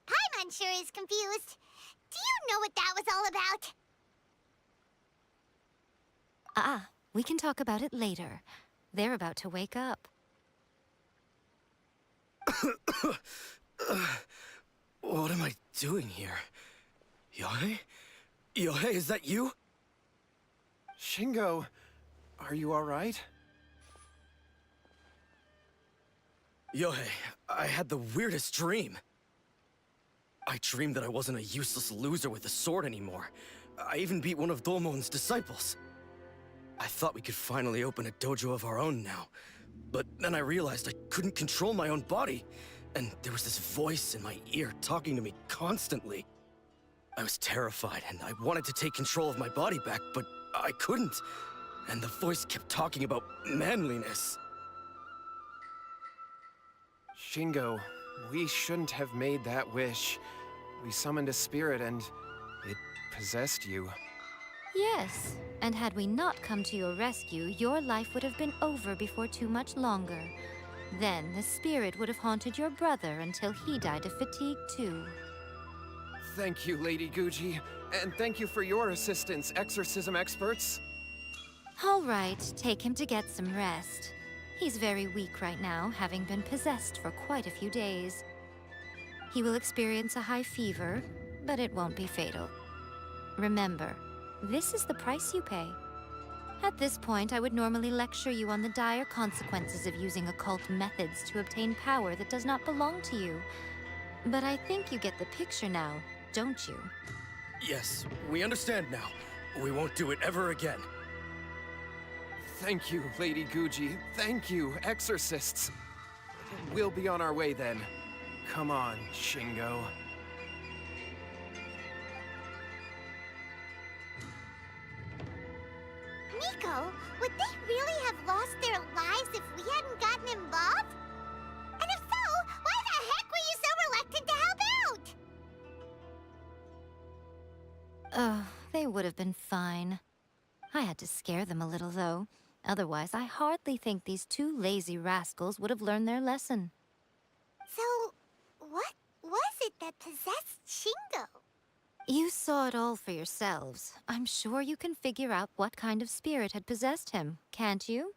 Speaker 1: Paimon sure is confused. Do you know what that was all about?
Speaker 7: Ah, we can talk about it later. They're about to wake up.
Speaker 6: What am I doing here? Yohei? Yohei, is that you?
Speaker 4: Shingo, are you alright?
Speaker 6: Yohei, I had the weirdest dream. I dreamed that I wasn't a useless loser with a sword anymore. I even beat one of Domon's disciples. I thought we could finally open a dojo of our own now. But then I realized I couldn't control my own body. And there was this voice in my ear talking to me constantly. I was terrified and I wanted to take control of my body back, but I couldn't. And the voice kept talking about manliness.
Speaker 4: Shingo, we shouldn't have made that wish. We summoned a spirit and it possessed you.
Speaker 7: Yes, and had we not come to your rescue, your life would have been over before too much longer. Then the spirit would have haunted your brother until he died of fatigue too.
Speaker 4: Thank you, Lady Guji, and thank you for your assistance, exorcism experts.
Speaker 7: All right, take him to get some rest. He's very weak right now, having been possessed for quite a few days. He will experience a high fever, but it won't be fatal. Remember, this is the price you pay. At this point, I would normally lecture you on the dire consequences of using occult methods to obtain power that does not belong to you. But I think you get the picture now, don't you?
Speaker 6: Yes, we understand now. We won't do it ever again.
Speaker 4: Thank you, Lady Guji. Thank you, exorcists. We'll be on our way then. Come on, Shingo.
Speaker 1: Miko, would they really have lost their lives if we hadn't gotten involved? And if so, why the heck were you so reluctant to help out?
Speaker 7: Oh, they would have been fine. I had to scare them a little, though. Otherwise, I hardly think these two lazy rascals would have learned their lesson.
Speaker 1: So, what was it that possessed Shingo?
Speaker 7: You saw it all for yourselves. I'm sure you can figure out what kind of spirit had possessed him, can't you?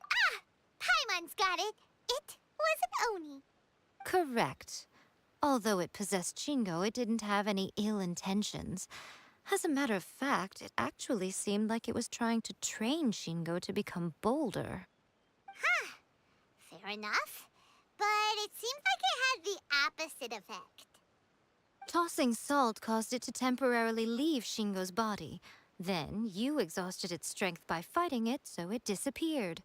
Speaker 1: Ah! Paimon's got it. It was an Oni.
Speaker 7: Correct. Although it possessed Shingo, it didn't have any ill intentions. As a matter of fact, it actually seemed like it was trying to train Shingo to become bolder.
Speaker 1: Fair enough. But it seems like it had the opposite effect.
Speaker 7: Tossing salt caused it to temporarily leave Shingo's body. Then, you exhausted its strength by fighting it, so it disappeared.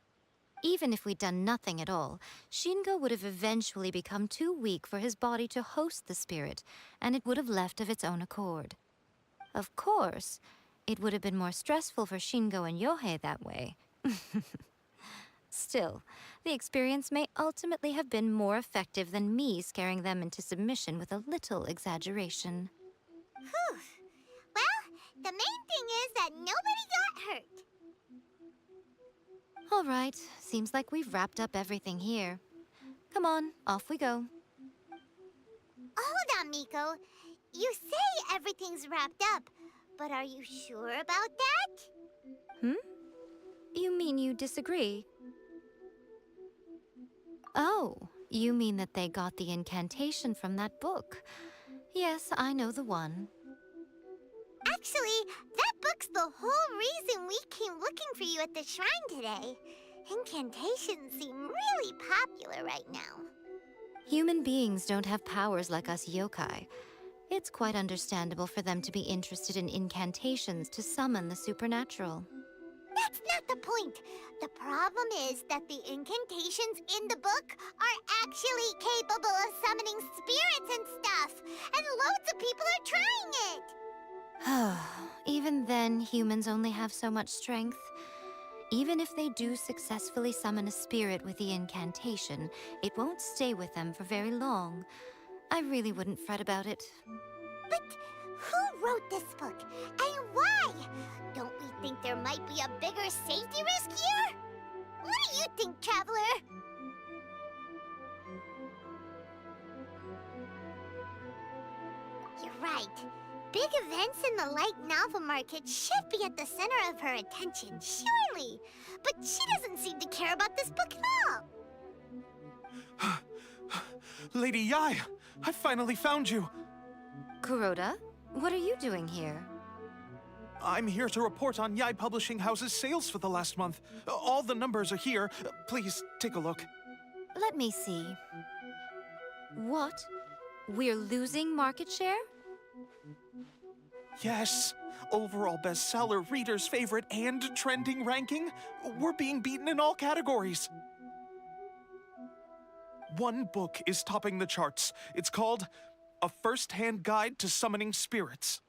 Speaker 7: Even if we'd done nothing at all, Shingo would have eventually become too weak for his body to host the spirit, and it would have left of its own accord. Of course, it would have been more stressful for Shingo and Yohei that way. Still, the experience may ultimately have been more effective than me scaring them into submission with a little exaggeration.
Speaker 1: Whew. Well, the main thing is that nobody got hurt.
Speaker 7: All right, seems like we've wrapped up everything here. Come on, off we go.
Speaker 1: Hold on, Miko. You say everything's wrapped up, but are you sure about that?
Speaker 7: You mean you disagree? Oh, you mean that they got the incantation from that book. Yes, I know the one.
Speaker 1: Actually, that book's the whole reason we came looking for you at the shrine today. Incantations seem really popular right now.
Speaker 7: Human beings don't have powers like us yokai. It's quite understandable for them to be interested in incantations to summon the supernatural.
Speaker 1: That's not the point. The problem is that the incantations in the book are actually capable of summoning spirits and stuff, and loads of people are trying it.
Speaker 7: Even then, humans only have so much strength. Even if they do successfully summon a spirit with the incantation, it won't stay with them for very long. I really wouldn't fret about it.
Speaker 1: But who wrote this book, and why? Don't we think there might be a bigger safety risk here? What do you think, Traveler? You're right. Big events in the light novel market should be at the center of her attention, surely. But she doesn't seem to care about this book at all.
Speaker 3: Lady Yai, I finally found you.
Speaker 7: Kuroda, what are you doing here?
Speaker 3: I'm here to report on Yai Publishing House's sales for the last month. All the numbers are here. Please take a look.
Speaker 7: Let me see. What? We're losing market share?
Speaker 3: Yes. Overall bestseller, reader's favorite, and trending ranking. We're being beaten in all categories. One book is topping the charts. It's called A First-Hand Guide to Summoning Spirits.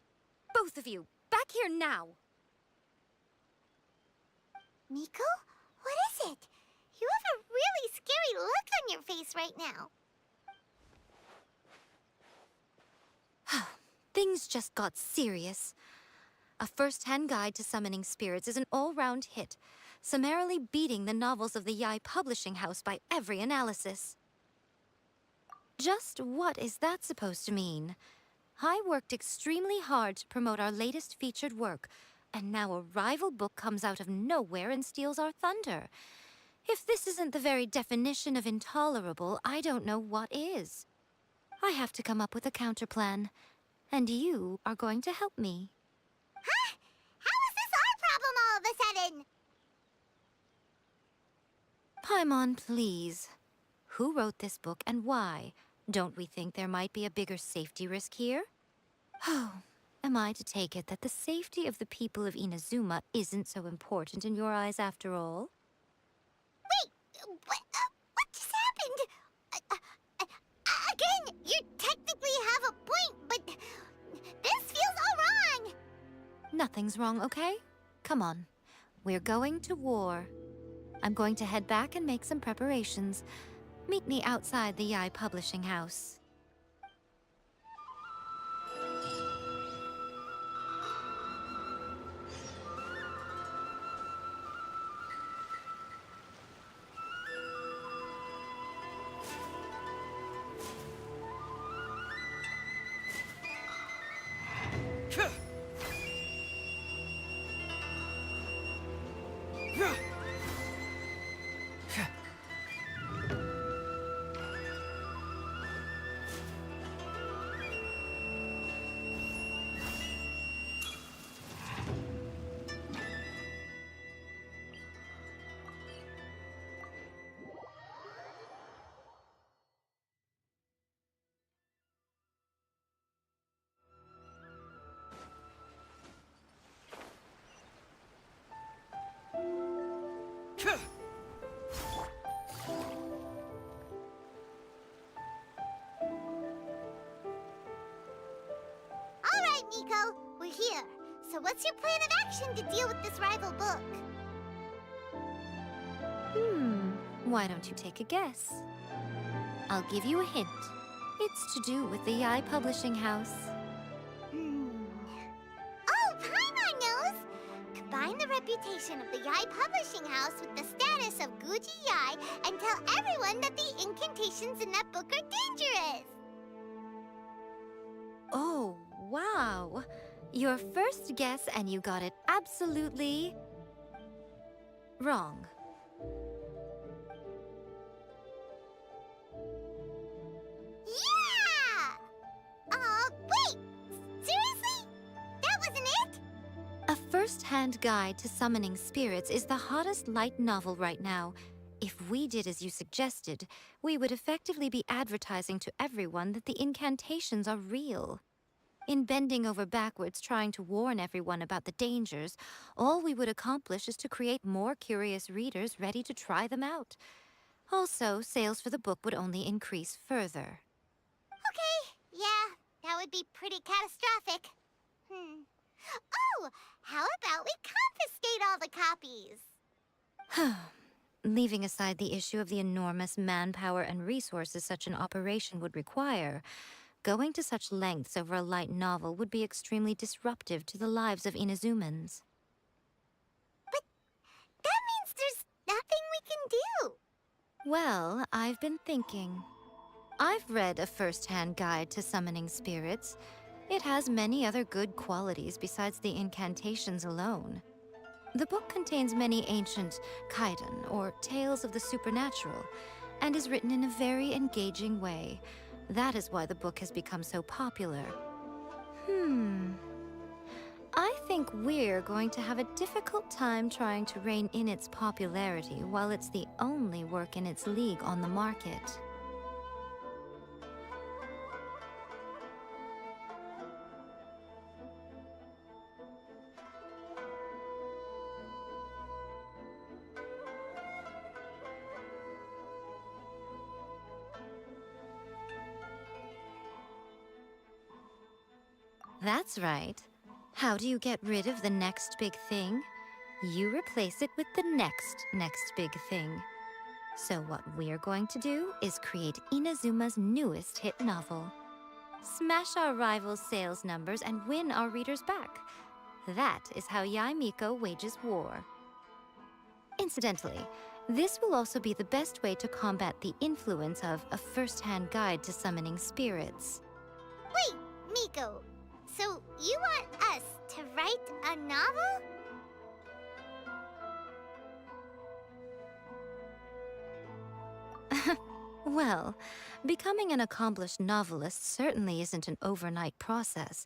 Speaker 7: Both of you, back here now!
Speaker 1: Miko? What is it? You have a really scary look on your face right now.
Speaker 7: Things just got serious. A First-Hand Guide to Summoning Spirits is an all-round hit, summarily beating the novels of the Yai Publishing House by every analysis. Just what is that supposed to mean? I worked extremely hard to promote our latest featured work, and now a rival book comes out of nowhere and steals our thunder. If this isn't the very definition of intolerable, I don't know what is. I have to come up with a counterplan, and you are going to help me.
Speaker 1: Huh? How is this our problem all of a sudden?
Speaker 7: Paimon, please. Who wrote this book and why? Don't we think there might be a bigger safety risk here? Oh, am I to take it that the safety of the people of Inazuma isn't so important in your eyes after all?
Speaker 1: Wait, what just happened? Again, you technically have a point, but this feels all wrong.
Speaker 7: Nothing's wrong, okay? Come on. We're going to war. I'm going to head back and make some preparations. Meet me outside the Yai Publishing House.
Speaker 1: All right, Miko, we're here. So what's your plan of action to deal with this rival book?
Speaker 7: Why don't you take a guess? I'll give you a hint. It's to do with the Yai Publishing House.
Speaker 1: Oh, Paimon knows! Combine the reputation of the Yai Publishing House with the status of Guji Yai and tell everyone that the incantations in that book are dangerous!
Speaker 7: Oh, wow. Your first guess, and you got it absolutely wrong.
Speaker 1: Yeah! Wait! Seriously? That wasn't it?
Speaker 7: A first-hand guide to summoning spirits is the hottest light novel right now. If we did as you suggested, we would effectively be advertising to everyone that the incantations are real. In bending over backwards trying to warn everyone about the dangers, all we would accomplish is to create more curious readers ready to try them out. Also, sales for the book would only increase further.
Speaker 1: Okay, yeah, that would be pretty catastrophic. Oh, how about we confiscate all the copies?
Speaker 7: Leaving aside the issue of the enormous manpower and resources such an operation would require, going to such lengths over a light novel would be extremely disruptive to the lives of Inazumans.
Speaker 1: But that means there's nothing we can do.
Speaker 7: Well, I've been thinking. I've read a first-hand guide to summoning spirits. It has many other good qualities besides the incantations alone. The book contains many ancient kaiden, or tales of the supernatural, and is written in a very engaging way. That is why the book has become so popular. I think we're going to have a difficult time trying to rein in its popularity while it's the only work in its league on the market. That's right. How do you get rid of the next big thing? You replace it with the next big thing. So what we're going to do is create Inazuma's newest hit novel. Smash our rival's sales numbers and win our readers back. That is how Yae Miko wages war. Incidentally, this will also be the best way to combat the influence of a first-hand guide to summoning spirits.
Speaker 1: Wait, Miko. So you want us to write a novel?
Speaker 7: Well, becoming an accomplished novelist certainly isn't an overnight process.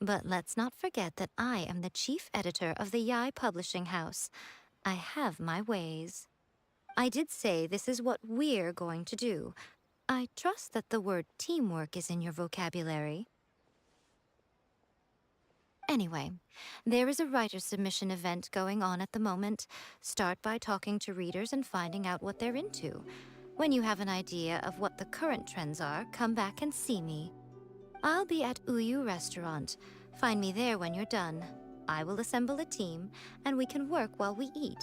Speaker 7: But let's not forget that I am the chief editor of the Yae Publishing House. I have my ways. I did say this is what we're going to do. I trust that the word teamwork is in your vocabulary. Anyway, there is a writer's submission event going on at the moment. Start by talking to readers and finding out what they're into. When you have an idea of what the current trends are, come back and see me. I'll be at Uyu Restaurant. Find me there when you're done. I will assemble a team, and we can work while we eat.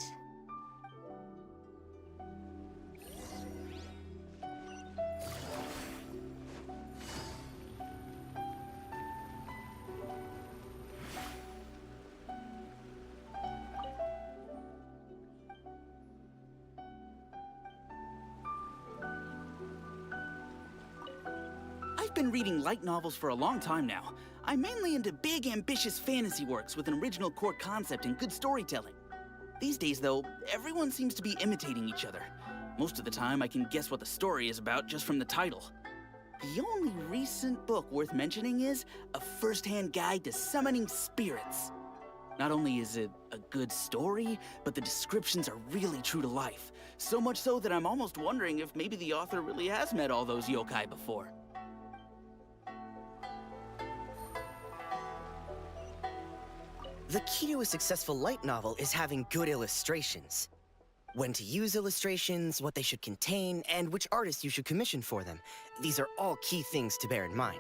Speaker 10: I've been reading light novels for a long time now. I'm mainly into big, ambitious fantasy works with an original core concept and good storytelling. These days, though, everyone seems to be imitating each other. Most of the time, I can guess what the story is about just from the title. The only recent book worth mentioning is A First-Hand Guide to Summoning Spirits. Not only is it a good story, but the descriptions are really true to life. So much so that I'm almost wondering if maybe the author really has met all those yokai before.
Speaker 12: The key to a successful light novel is having good illustrations.
Speaker 6: When to use illustrations, what they should contain, and which artists you should commission for them. These are all key things to bear in mind.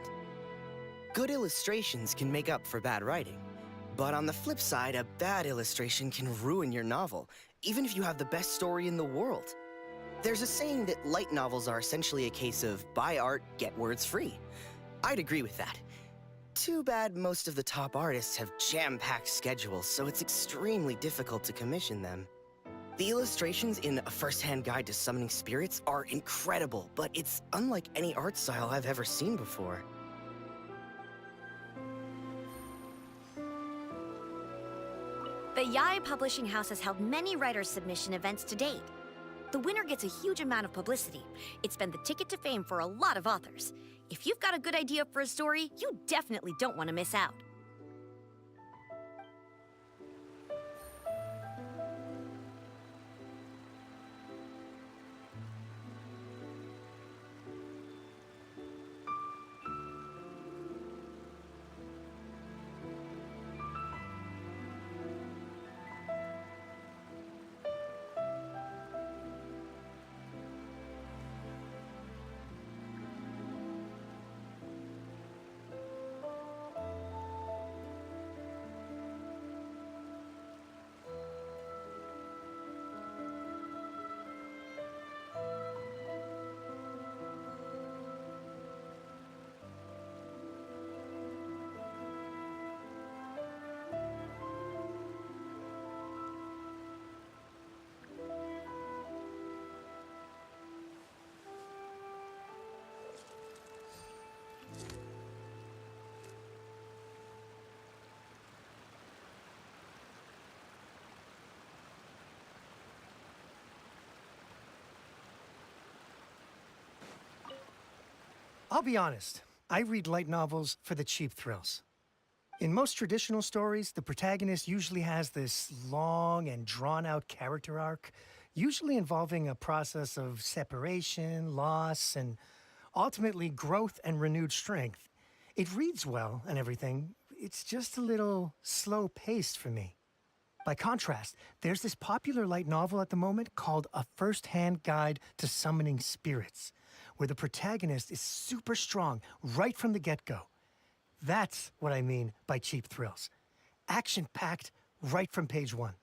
Speaker 6: Good illustrations can make up for bad writing. But on the flip side, a bad illustration can ruin your novel, even if you have the best story in the world. There's a saying that light novels are essentially a case of buy art, get words free. I'd agree with that. Too bad most of the top artists have jam-packed schedules, so it's extremely difficult to commission them. The illustrations in A First-Hand Guide to Summoning Spirits are incredible, but it's unlike any art style I've ever seen before.
Speaker 12: The Yai Publishing House has held many writers' submission events to date. The winner gets a huge amount of publicity. It's been the ticket to fame for a lot of authors. If you've got a good idea for a story, you definitely don't want to miss out.
Speaker 9: I'll be honest, I read light novels for the cheap thrills. In most traditional stories, the protagonist usually has this long and drawn-out character arc, usually involving a process of separation, loss, and ultimately growth and renewed strength. It reads well and everything, it's just a little slow-paced for me. By contrast, there's this popular light novel at the moment called A First-Hand Guide to Summoning Spirits, where the protagonist is super strong right from the get-go. That's what I mean by cheap thrills. Action-packed right from page one.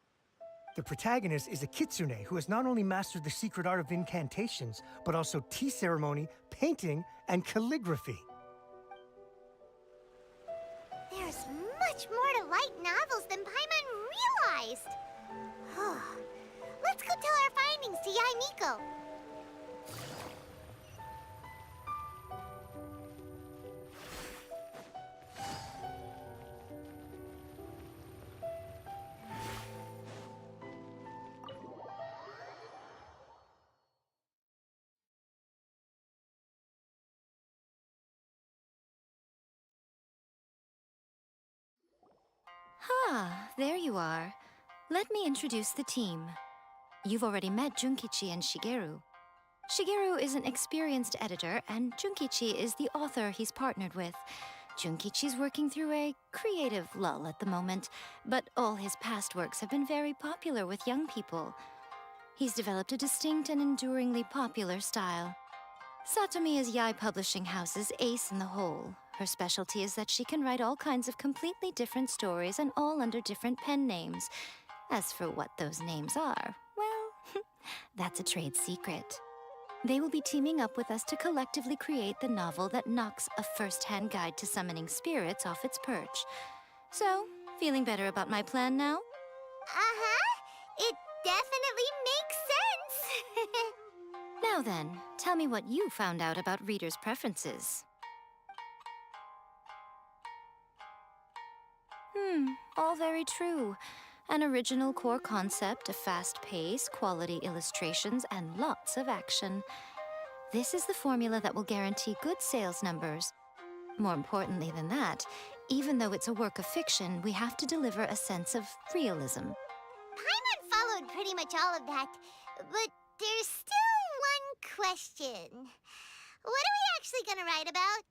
Speaker 9: The protagonist is a kitsune who has not only mastered the secret art of incantations, but also tea ceremony, painting, and calligraphy.
Speaker 1: There's much more to light novels than Paimon realized. Let's go tell our findings to Yai Miko.
Speaker 7: Ah, there you are. Let me introduce the team. You've already met Junkichi and Shigeru. Shigeru is an experienced editor, and Junkichi is the author he's partnered with. Junkichi's working through a creative lull at the moment, but all his past works have been very popular with young people. He's developed a distinct and enduringly popular style. Satomi is Yai Publishing House's ace in the hole. Her specialty is that she can write all kinds of completely different stories and all under different pen names. As for what those names are, well, that's a trade secret. They will be teaming up with us to collectively create the novel that knocks A First-Hand Guide to Summoning Spirits off its perch. So, feeling better about my plan now?
Speaker 1: It definitely makes sense.
Speaker 7: Now then, tell me what you found out about readers' preferences. All very true. An original core concept, a fast pace, quality illustrations, and lots of action. This is the formula that will guarantee good sales numbers. More importantly than that, even though it's a work of fiction, we have to deliver a sense of realism.
Speaker 1: Paimon followed pretty much all of that, but there's still one question. What are we actually gonna write about?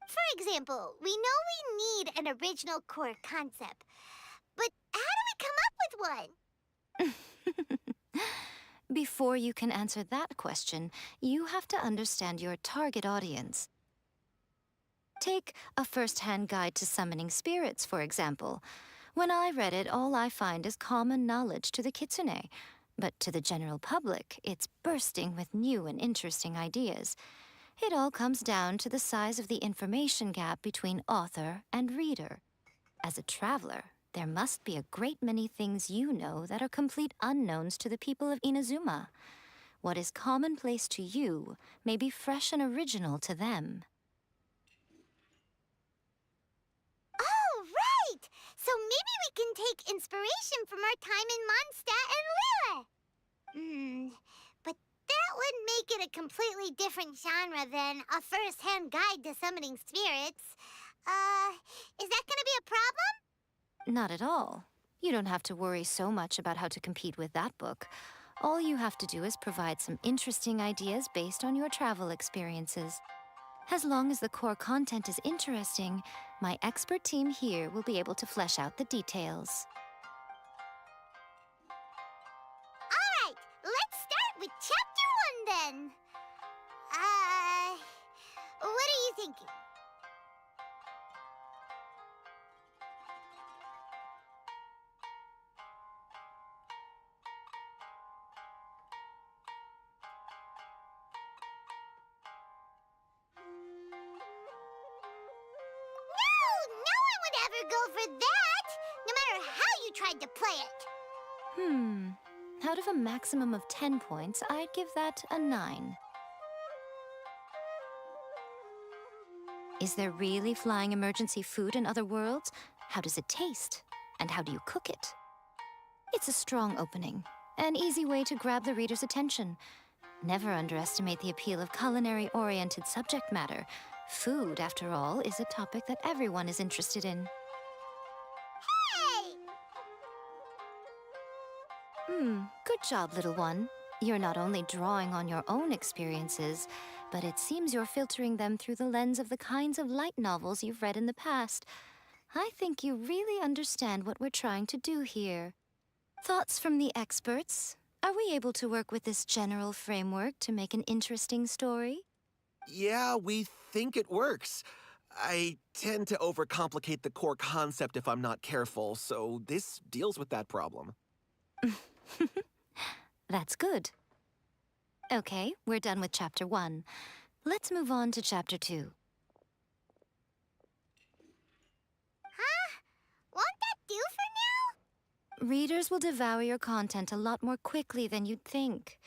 Speaker 1: For example, we know we need an original core concept, but how do we come up with one?
Speaker 7: before you can answer that question, you have to understand your target audience. Take a first-hand guide to summoning spirits, for example. When I read it, all I find is common knowledge to the kitsune. But to the general public, it's bursting with new and interesting ideas. It all comes down to the size of the information gap between author and reader. As a traveler, there must be a great many things you know that are complete unknowns to the people of Inazuma. What is commonplace to you may be fresh and original to them.
Speaker 1: Oh, right! So maybe we can take inspiration from our time in Mondstadt and Liyue. But that would make it a completely different genre than a first-hand guide to summoning spirits. Is that gonna be a problem?
Speaker 7: Not at all. You don't have to worry so much about how to compete with that book. All you have to do is provide some interesting ideas based on your travel experiences. As long as the core content is interesting, my expert team here will be able to flesh out the details.
Speaker 1: All right, let's start with Chapter 1 then. What are you thinking? Go for that, no matter how you tried to play it.
Speaker 7: Out of a maximum of 10 points, I'd give that a 9. Is there really flying emergency food in other worlds? How does it taste? And how do you cook it? It's a strong opening, an easy way to grab the reader's attention. Never underestimate the appeal of culinary-oriented subject matter. Food, after all, is a topic that everyone is interested in. Good job, little one. You're not only drawing on your own experiences, but it seems you're filtering them through the lens of the kinds of light novels you've read in the past. I think you really understand what we're trying to do here. Thoughts from the experts? Are we able to work with this general framework to make an interesting story?
Speaker 13: Yeah, we think it works. I tend to overcomplicate the core concept if I'm not careful, so this deals with that problem.
Speaker 7: That's good. Okay, we're done with Chapter 1. Let's move on to Chapter 2.
Speaker 1: Huh? Won't that do for now?
Speaker 7: Readers will devour your content a lot more quickly than you'd think.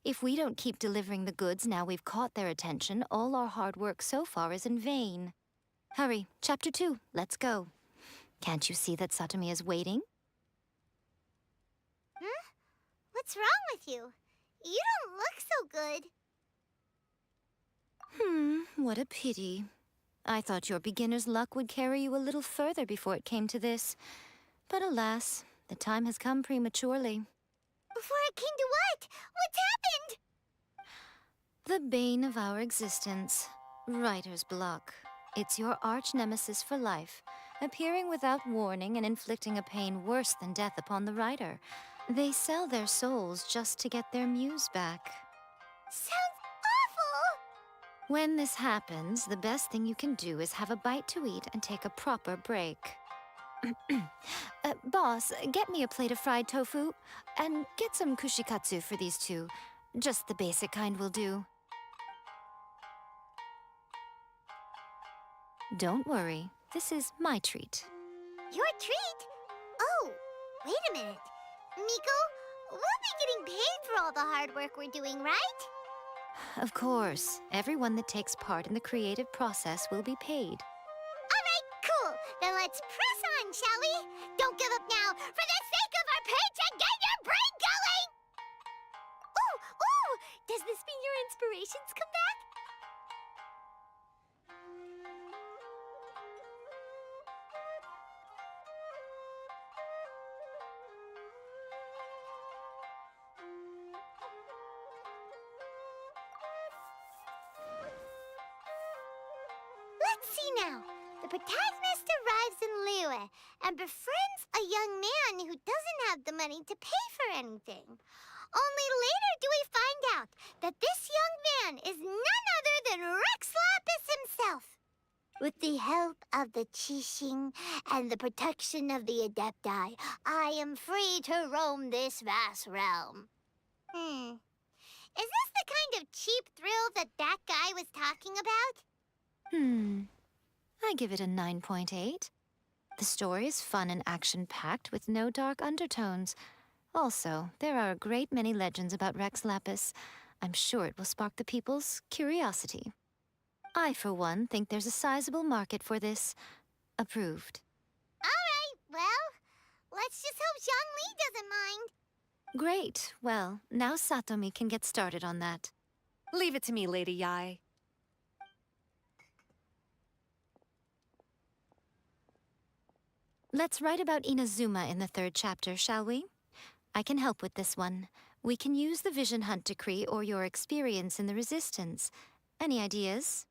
Speaker 7: If we don't keep delivering the goods now we've caught their attention, all our hard work so far is in vain. Hurry, Chapter 2, let's go. Can't you see that Satomi is waiting?
Speaker 1: Huh? What's wrong with you? You don't look so good.
Speaker 7: What a pity. I thought your beginner's luck would carry you a little further before it came to this. But alas, the time has come prematurely.
Speaker 1: Before it came to what? What's happened?
Speaker 7: The bane of our existence, writer's block. It's your arch-nemesis for life, appearing without warning and inflicting a pain worse than death upon the writer. They sell their souls just to get their muse back.
Speaker 1: Sounds awful!
Speaker 7: When this happens, the best thing you can do is have a bite to eat and take a proper break. Boss, get me a plate of fried tofu, and get some kushikatsu for these two. Just the basic kind will do. Don't worry, this is my treat.
Speaker 1: Your treat? Oh, wait a minute. Miko, we'll be getting paid for all the hard work we're doing, right?
Speaker 7: Of course, everyone that takes part in the creative process will be paid.
Speaker 1: All right, cool. Then let's press on, shall we? Don't give up now, for the sake of our paycheck, get your brain going! Ooh, does this mean your inspirations come back? Let's see now. The protagonist arrives in Liyue and befriends a young man who doesn't have the money to pay for anything. Only later do we find out that this young man is none other than Rex Lapis himself. With the help of the Qixing and the protection of the Adepti, I am free to roam this vast realm. Is this the kind of cheap thrill that guy was talking about?
Speaker 7: I give it a 9.8. The story is fun and action-packed with no dark undertones. Also, there are a great many legends about Rex Lapis. I'm sure it will spark the people's curiosity. I, for one, think there's a sizable market for this. Approved.
Speaker 1: All right, well, let's just hope Zhongli doesn't mind.
Speaker 7: Great. Well, now Satomi can get started on that.
Speaker 8: Leave it to me, Lady Yai.
Speaker 7: Let's write about Inazuma in the 3rd chapter, shall we? I can help with this one. We can use the Vision Hunt decree or your experience in the Resistance. Any ideas?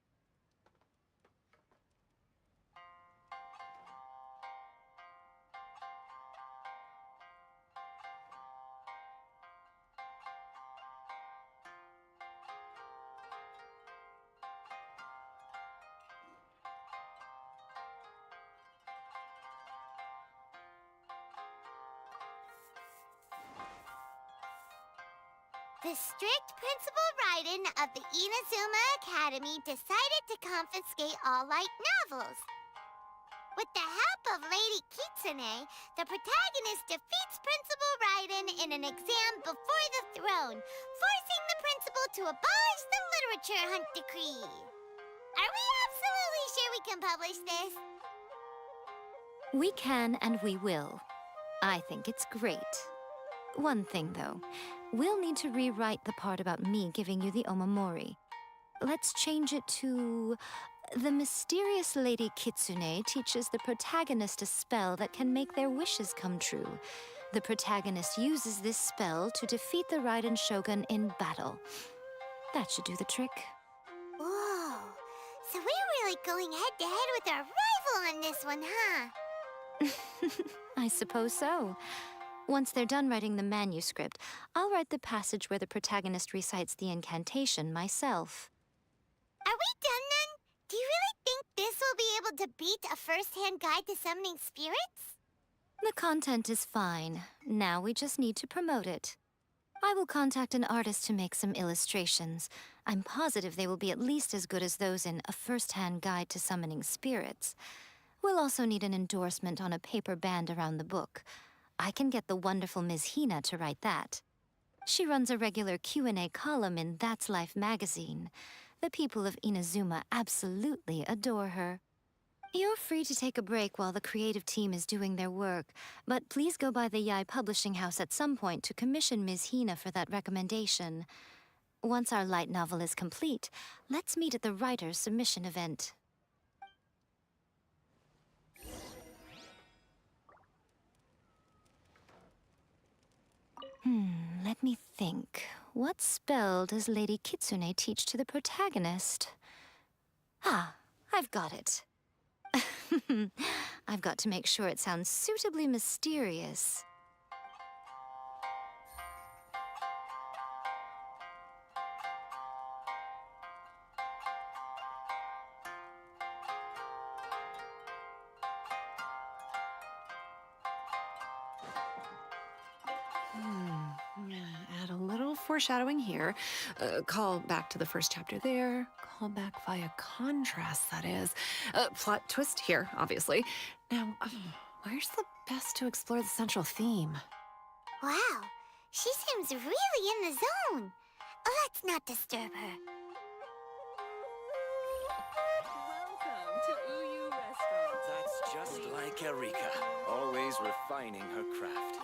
Speaker 1: The strict Principal Raiden of the Inazuma Academy decided to confiscate all light novels. With the help of Lady Kitsune, the protagonist defeats Principal Raiden in an exam before the throne, forcing the principal to abolish the literature hunt decree. Are we absolutely sure we can publish this?
Speaker 7: We can and we will. I think it's great. One thing, though. We'll need to rewrite the part about me giving you the Omamori. Let's change it to... The mysterious Lady Kitsune teaches the protagonist a spell that can make their wishes come true. The protagonist uses this spell to defeat the Raiden Shogun in battle. That should do the trick.
Speaker 1: Whoa, so we're really going head-to-head with our rival on this one, huh?
Speaker 7: I suppose so. Once they're done writing the manuscript, I'll write the passage where the protagonist recites the incantation myself.
Speaker 1: Are we done then? Do you really think this will be able to beat a first-hand guide to summoning spirits?
Speaker 7: The content is fine. Now we just need to promote it. I will contact an artist to make some illustrations. I'm positive they will be at least as good as those in A First-Hand Guide to Summoning Spirits. We'll also need an endorsement on a paper band around the book. I can get the wonderful Ms. Hina to write that. She runs a regular Q&A column in That's Life magazine. The people of Inazuma absolutely adore her. You're free to take a break while the creative team is doing their work, but please go by the Yai Publishing House at some point to commission Ms. Hina for that recommendation. Once our light novel is complete, let's meet at the writer's submission event. Let me think. What spell does Lady Kitsune teach to the protagonist? Ah, I've got it. I've got to make sure it sounds suitably mysterious.
Speaker 14: Add a little foreshadowing here. Call back to the first chapter there. Call back via contrast, that is. Plot twist here, obviously. Now, where's the best to explore the central theme?
Speaker 1: Wow, she seems really in the zone. Let's not disturb her.
Speaker 15: Welcome to Uyu Restaurant.
Speaker 13: That's just like Erika, always refining her craft.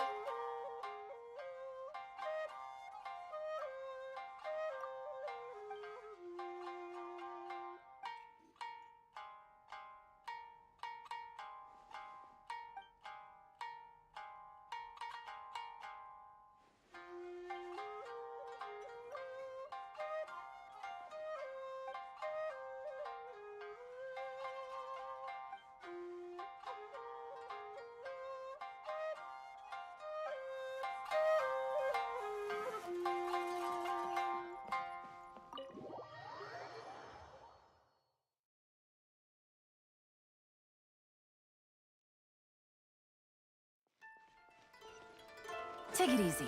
Speaker 5: Take it easy.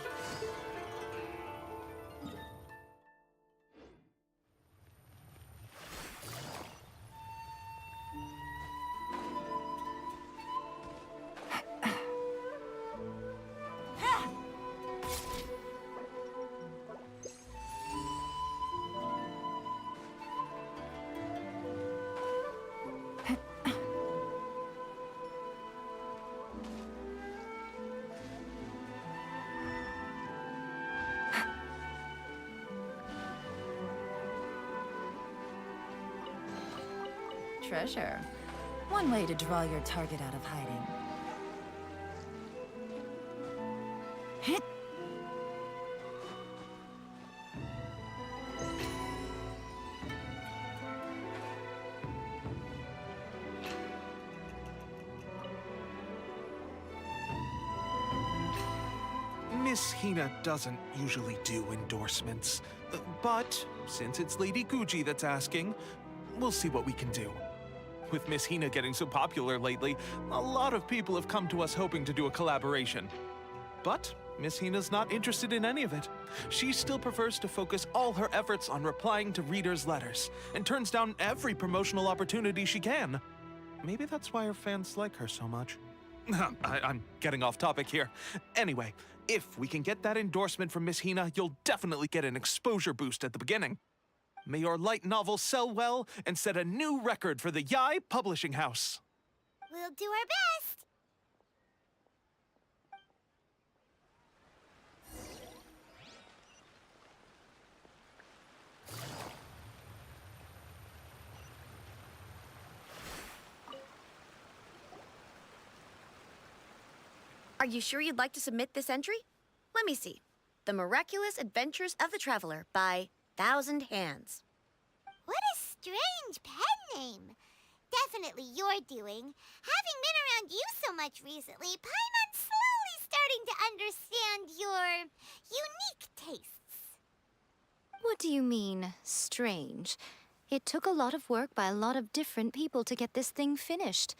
Speaker 5: Treasure. One way to draw your target out of hiding.
Speaker 3: Miss Hina doesn't usually do endorsements. But since it's Lady Guji that's asking, we'll see what we can do. With Miss Hina getting so popular lately, a lot of people have come to us hoping to do a collaboration. But Miss Hina's not interested in any of it. She still prefers to focus all her efforts on replying to readers' letters, and turns down every promotional opportunity she can. Maybe that's why her fans like her so much. I'm getting off topic here. Anyway, if we can get that endorsement from Miss Hina, you'll definitely get an exposure boost at the beginning. May your light novel sell well and set a new record for the Yai Publishing House.
Speaker 1: We'll do our best.
Speaker 12: Are you sure you'd like to submit this entry? Let me see. The Miraculous Adventures of the Traveler by Thousand Hands.
Speaker 1: What a strange pen name. Definitely your doing. Having been around you so much recently, Paimon's slowly starting to understand your unique tastes.
Speaker 7: What do you mean, strange? It took a lot of work by a lot of different people to get this thing finished.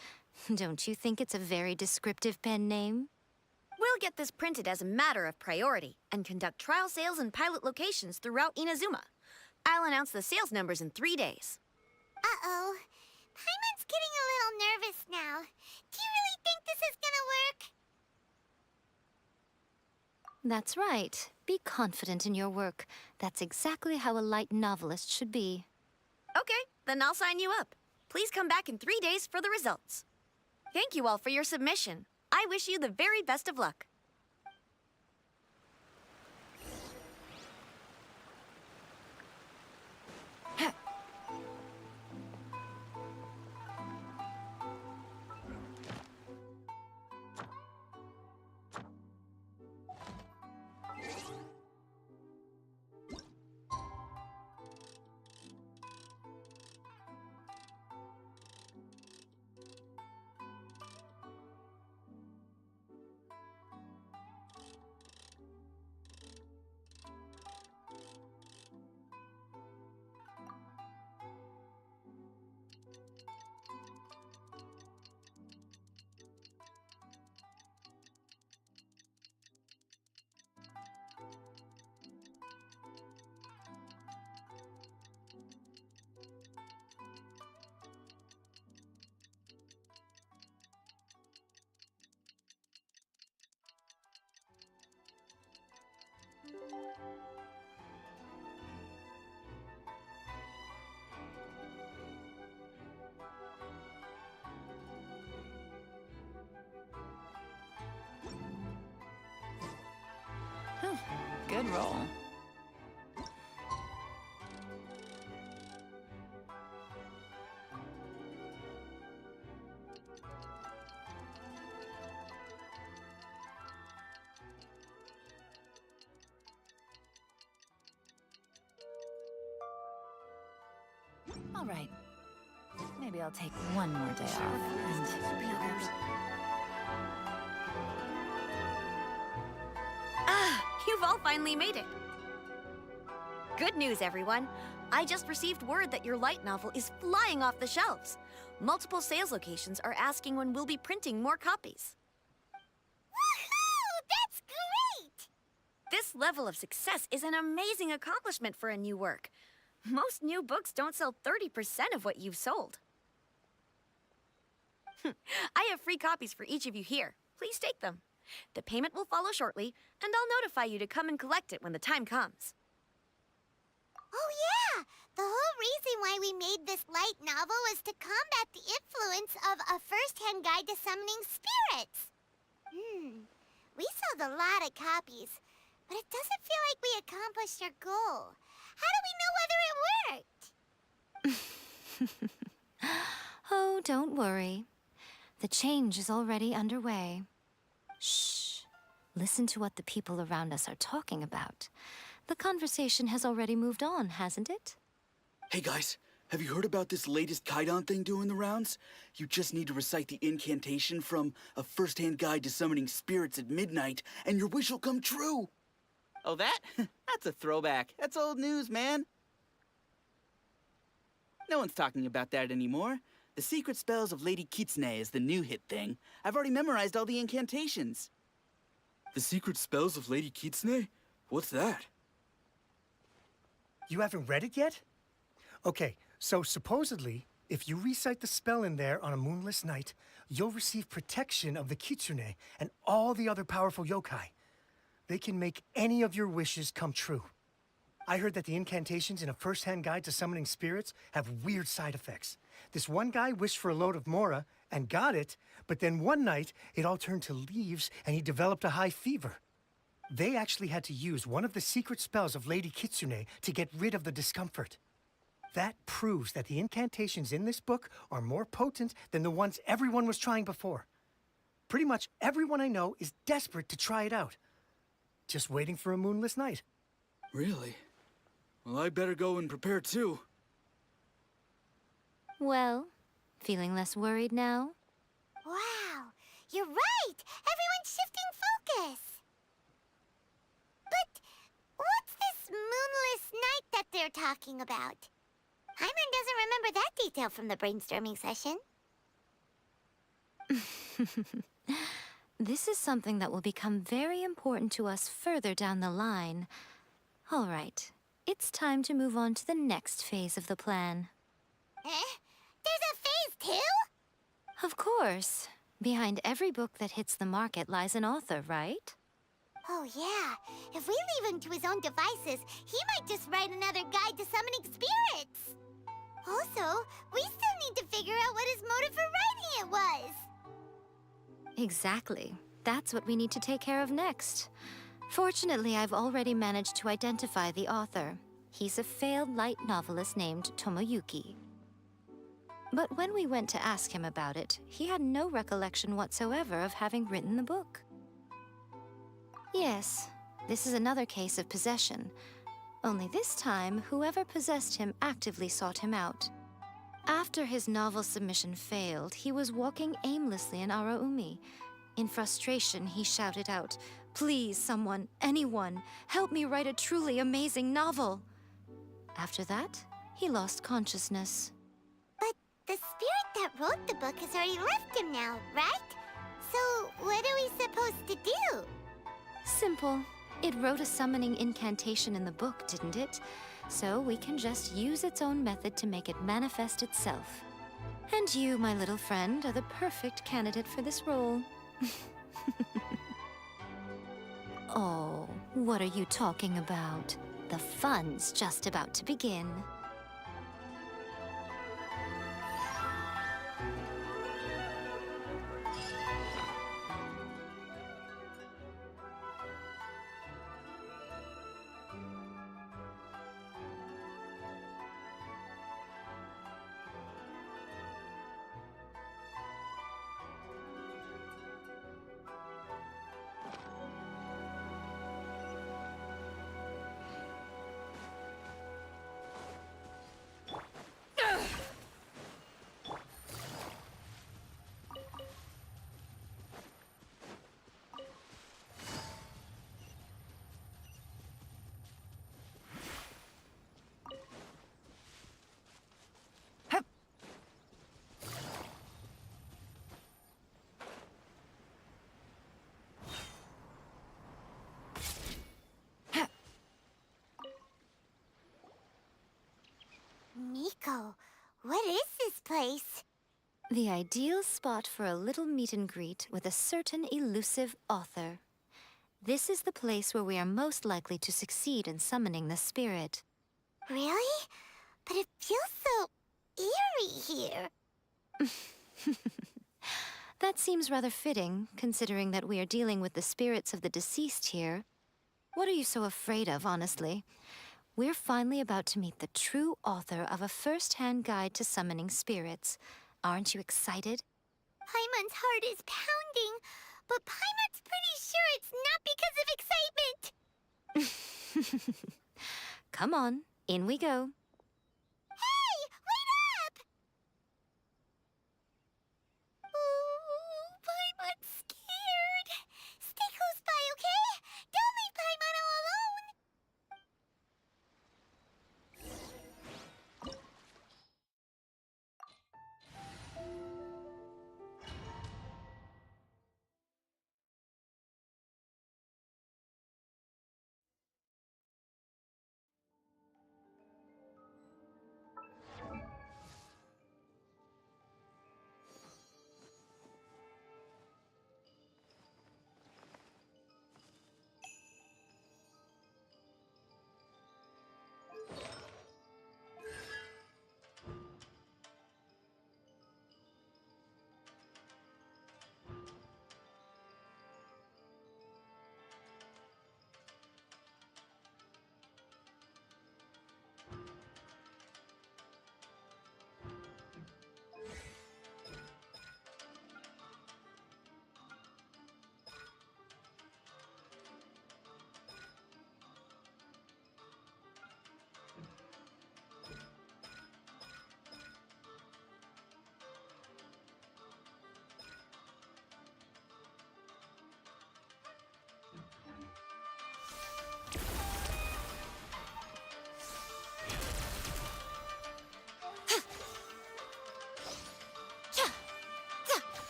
Speaker 7: Don't you think it's a very descriptive pen name?
Speaker 12: We'll get this printed as a matter of priority and conduct trial sales in pilot locations throughout Inazuma. I'll announce the sales numbers in 3 days.
Speaker 1: Uh-oh. Paimon's getting a little nervous now. Do you really think this is gonna work?
Speaker 7: That's right. Be confident in your work. That's exactly how a light novelist should be.
Speaker 12: Okay, then I'll sign you up. Please come back in 3 days for the results. Thank you all for your submission. I wish you the very best of luck.
Speaker 5: Good roll. All right. Maybe I'll take one more day off and
Speaker 12: You've all finally made it. Good news, everyone. I just received word that your light novel is flying off the shelves. Multiple sales locations are asking when we'll be printing more copies.
Speaker 1: Woohoo! That's great!
Speaker 12: This level of success is an amazing accomplishment for a new work. Most new books don't sell 30% of what you've sold. I have free copies for each of you here. Please take them. The payment will follow shortly, and I'll notify you to come and collect it when the time comes.
Speaker 1: Oh yeah! The whole reason why we made this light novel was to combat the influence of a first-hand guide to summoning spirits. We sold a lot of copies, but it doesn't feel like we accomplished our goal. How do we know whether it worked?
Speaker 7: Oh, don't worry. The change is already underway. Shh. Listen to what the people around us are talking about. The conversation has already moved on, hasn't it?
Speaker 10: Hey guys, have you heard about this latest Kaidan thing doing the rounds? You just need to recite the incantation from A First-Hand Guide to Summoning Spirits at midnight, and your wish will come true! Oh, that? That's a throwback. That's old news, man. No one's talking about that anymore. The Secret Spells of Lady Kitsune is the new hit thing. I've already memorized all the incantations. The Secret Spells of Lady Kitsune? What's that?
Speaker 9: You haven't read it yet? Okay, so supposedly, if you recite the spell in there on a moonless night, you'll receive protection of the Kitsune and all the other powerful yokai. They can make any of your wishes come true. I heard that the incantations in A First-Hand Guide to Summoning Spirits have weird side effects. This one guy wished for a load of mora and got it, but then one night it all turned to leaves and he developed a high fever. They actually had to use one of the secret spells of Lady Kitsune to get rid of the discomfort. That proves that the incantations in this book are more potent than the ones everyone was trying before. Pretty much everyone I know is desperate to try it out. Just waiting for a moonless night.
Speaker 10: Really? Well, I better go and prepare too.
Speaker 7: Well, feeling less worried now?
Speaker 1: Wow, you're right! Everyone's shifting focus! But what's this moonless night that they're talking about? Hyman doesn't remember that detail from the brainstorming session.
Speaker 7: This is something that will become very important to us further down the line. All right, it's time to move on to the next phase of the plan.
Speaker 1: Eh? There's a phase 2?
Speaker 7: Of course. Behind every book that hits the market lies an author, right?
Speaker 1: Oh yeah, if we leave him to his own devices, he might just write another guide to summoning spirits. Also, we still need to figure out what his motive for writing it was.
Speaker 7: Exactly. That's what we need to take care of next. Fortunately, I've already managed to identify the author. He's a failed light novelist named Tomoyuki. But when we went to ask him about it, he had no recollection whatsoever of having written the book. Yes, this is another case of possession. Only this time, whoever possessed him actively sought him out. After his novel submission failed, he was walking aimlessly in Araumi. In frustration, he shouted out, "Please, someone, anyone, help me write a truly amazing novel." After that, he lost consciousness.
Speaker 1: But the spirit that wrote the book has already left him now, right? So what are we supposed to do?
Speaker 7: Simple. It wrote a summoning incantation in the book, didn't it? So we can just use its own method to make it manifest itself. And you, my little friend, are the perfect candidate for this role. Oh, what are you talking about? The fun's just about to begin. The ideal spot for a little meet and greet with a certain elusive author. This is the place where we are most likely to succeed in summoning the spirit.
Speaker 1: Really? But it feels so eerie here.
Speaker 7: That seems rather fitting, considering that we are dealing with the spirits of the deceased here. What are you so afraid of, honestly? We're finally about to meet the true author of a first-hand guide to summoning spirits. Aren't you excited?
Speaker 1: Paimon's heart is pounding, but Paimon's pretty sure it's not because of excitement.
Speaker 7: Come on, in we go.
Speaker 1: Hey, wait up! Ooh, Paimon's scared. Stay close by, okay? Don't leave Paimon all alone.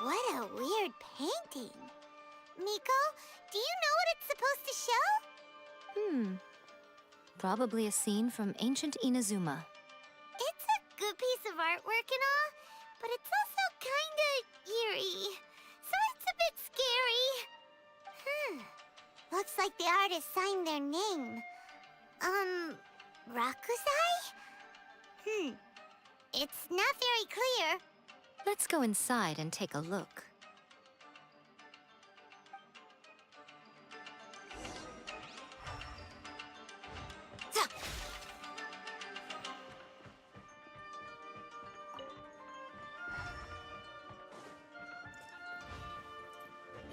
Speaker 1: What a weird painting. Miko, do you know what it's supposed to show?
Speaker 7: Probably a scene from ancient Inazuma.
Speaker 1: It's a good piece of artwork and all, but it's also kinda eerie. So it's a bit scary. Looks like the artist signed their name. Rakusai? It's not very clear.
Speaker 7: Let's go inside and take a look.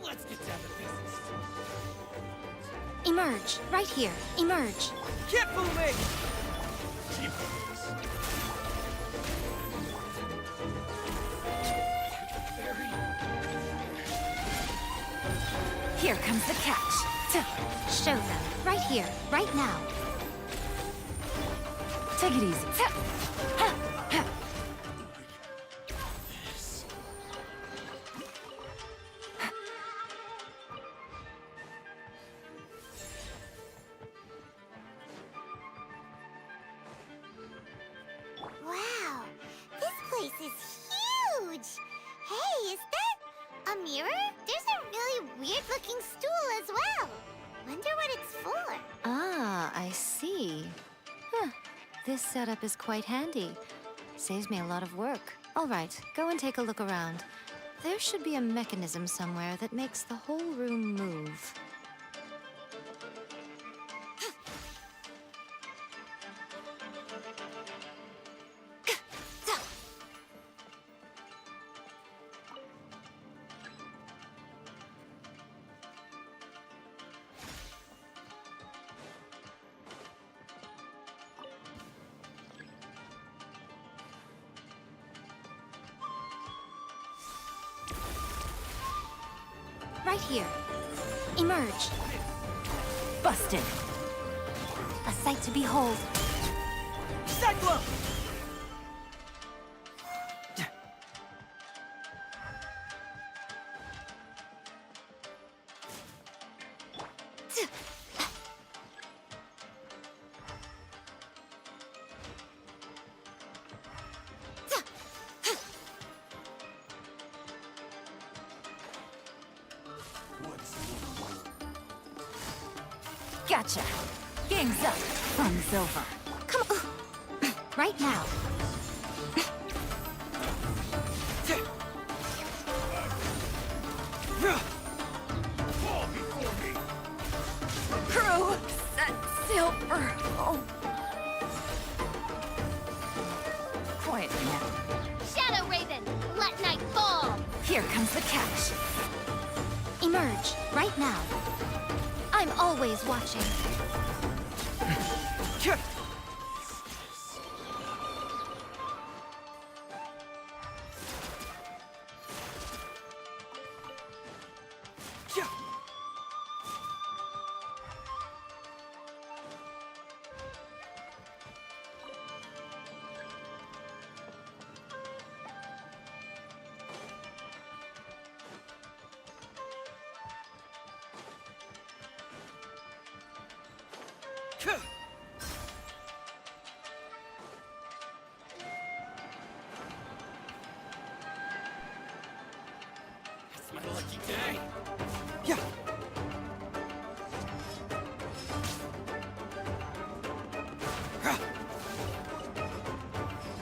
Speaker 11: Let's get down to business.
Speaker 7: Emerge! Right here! Emerge!
Speaker 11: Can't fool me!
Speaker 7: Here comes the catch. Show them. Right here. Right now. Take it easy.
Speaker 1: Wow, this place is huge. Hey, is that a mirror? There's a really weird-looking stool as well. Wonder what it's for.
Speaker 7: Ah, I see. This setup is quite handy. Saves me a lot of work. All right, go and take a look around. There should be a mechanism somewhere that makes the whole room move. Right here. Emerge. Busted. A sight to behold.
Speaker 11: Cyclone!
Speaker 5: Gotcha. Game's up. Fun's over.
Speaker 7: Come on. Right now.
Speaker 14: Crew, set sail for home.
Speaker 5: Quietly now.
Speaker 1: Shadow Raven, let night fall!
Speaker 5: Here comes the catch.
Speaker 7: Emerge. Right now. I'm always watching.
Speaker 11: It's my lucky day. Yeah.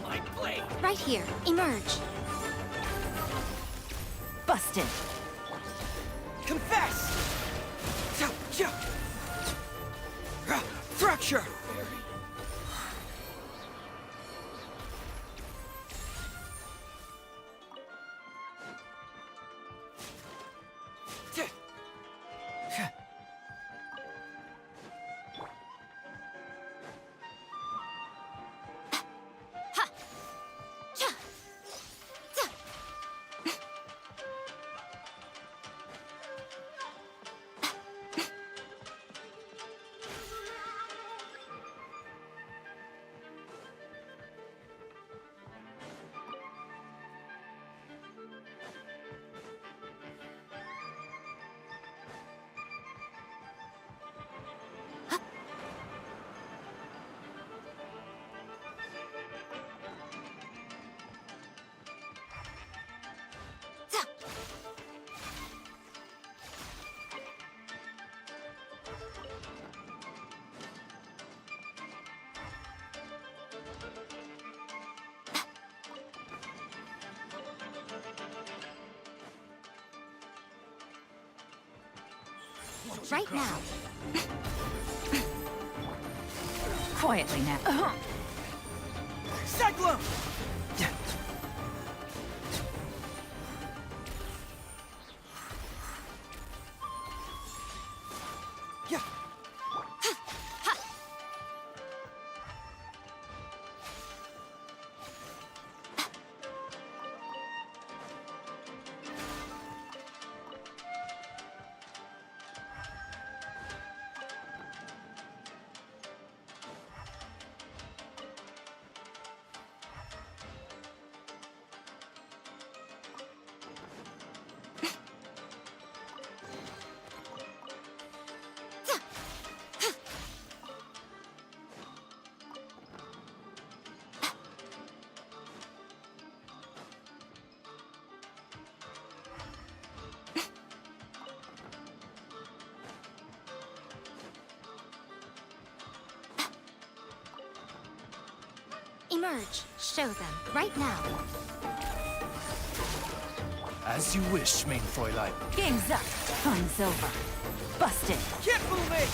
Speaker 11: My blade.
Speaker 7: Right here. Emerge.
Speaker 5: Busted.
Speaker 11: Confess. Fracture.
Speaker 7: Right now.
Speaker 5: Quietly now.
Speaker 11: Cyclone. Yeah.
Speaker 7: Emerge. Show them. Right now.
Speaker 9: As you wish, main Fräulein.
Speaker 5: Game's up. Fun's over. Busted.
Speaker 11: Keep moving.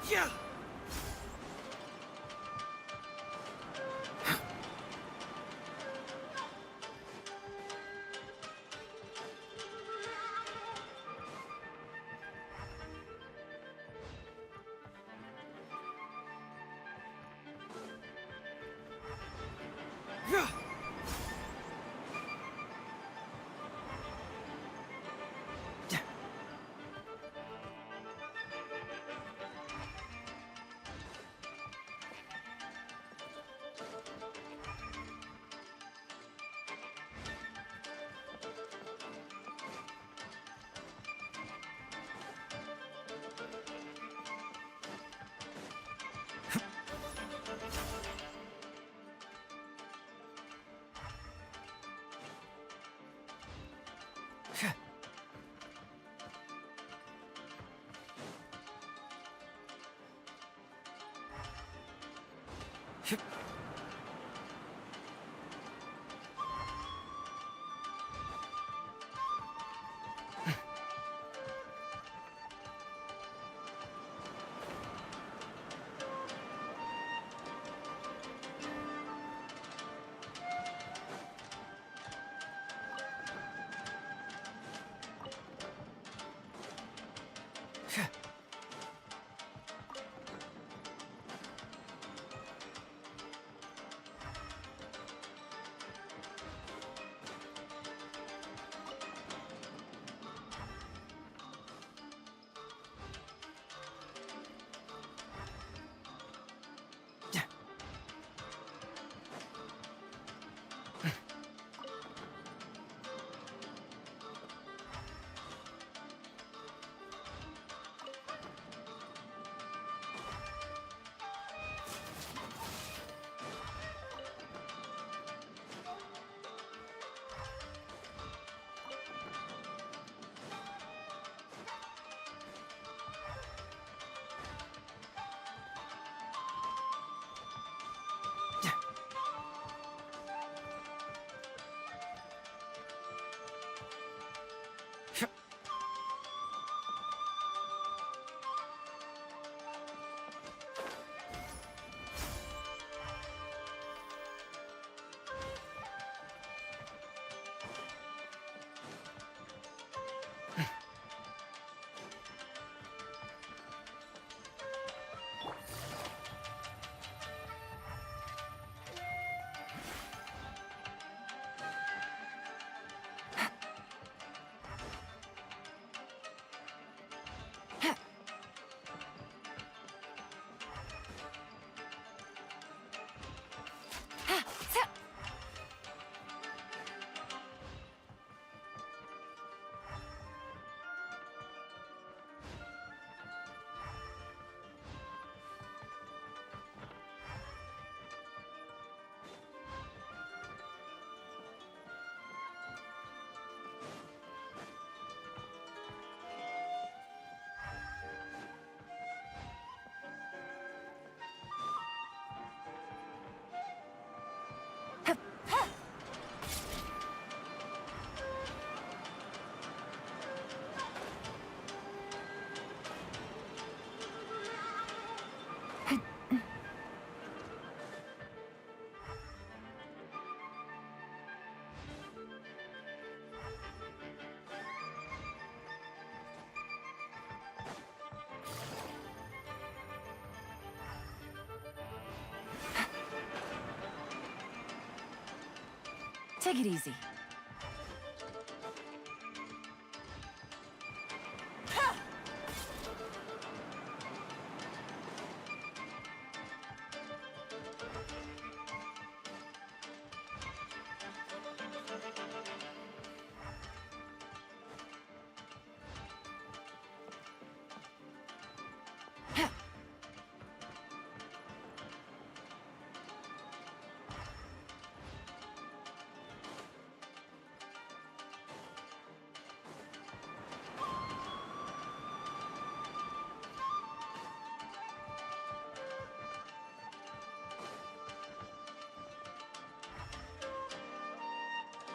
Speaker 6: Yeah! Yeah!
Speaker 5: Take it easy.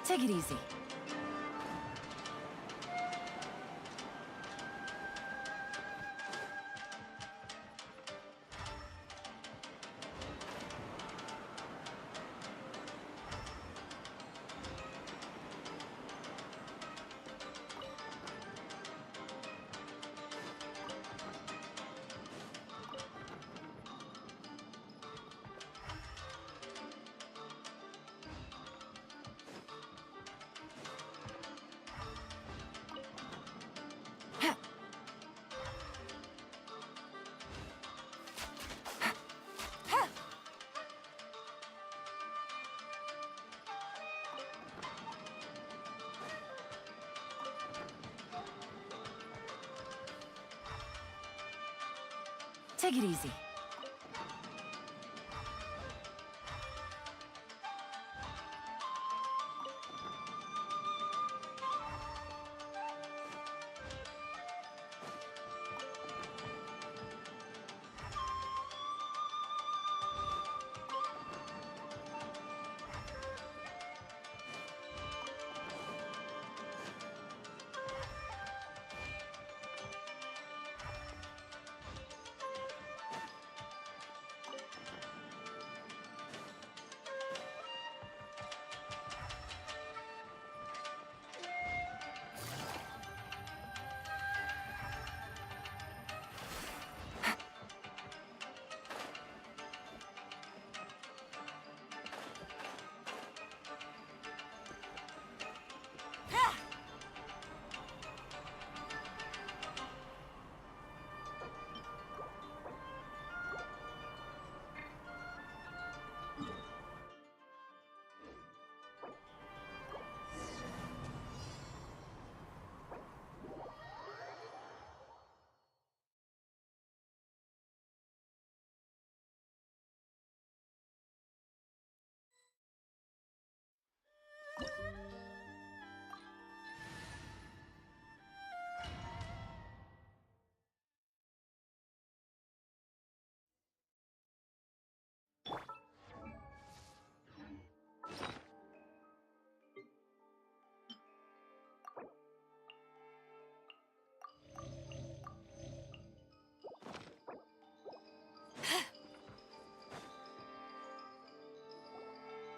Speaker 5: Take it easy. Take it easy.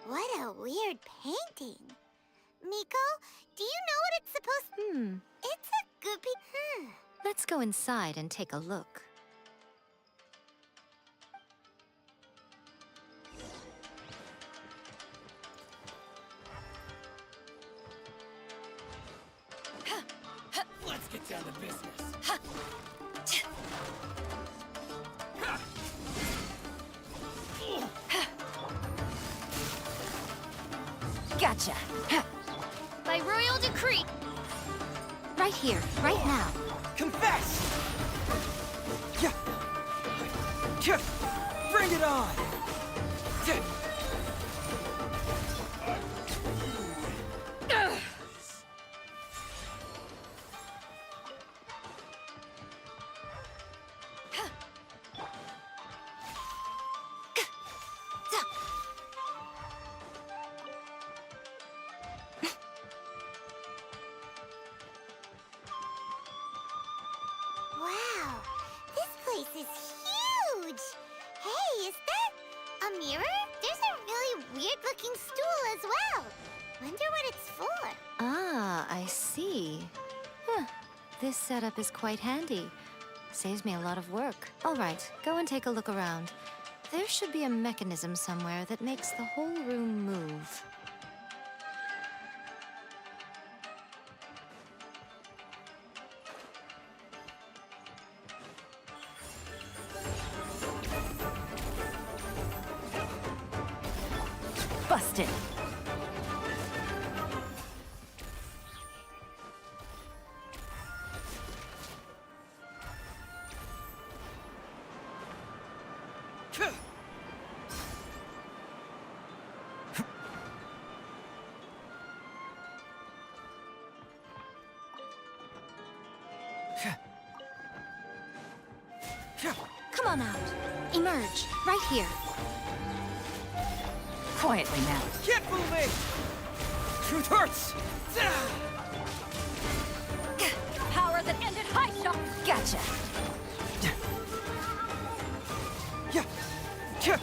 Speaker 1: What a weird painting. Miko, do you know what it's supposed to... It's a good
Speaker 7: Let's go inside and take a look.
Speaker 6: Let's get down to business.
Speaker 7: Gotcha.
Speaker 1: By royal decree.
Speaker 7: Right here, right now.
Speaker 11: Confess! Yeah. Yeah. Bring it on! Yeah.
Speaker 1: Wow, this place is huge. Hey, is that a mirror? There's a really weird-looking stool as well. Wonder what it's for.
Speaker 7: Ah, I see. Huh. This setup is quite handy. Saves me a lot of work. All right, go and take a look around. There should be a mechanism somewhere that makes the whole room move.
Speaker 5: Busted.
Speaker 7: Come on out. Emerge, right here.
Speaker 5: Quietly now.
Speaker 11: Keep moving! Truth hurts!
Speaker 5: Power that ended Heizo. Gotcha.
Speaker 11: Yeah. Yeah.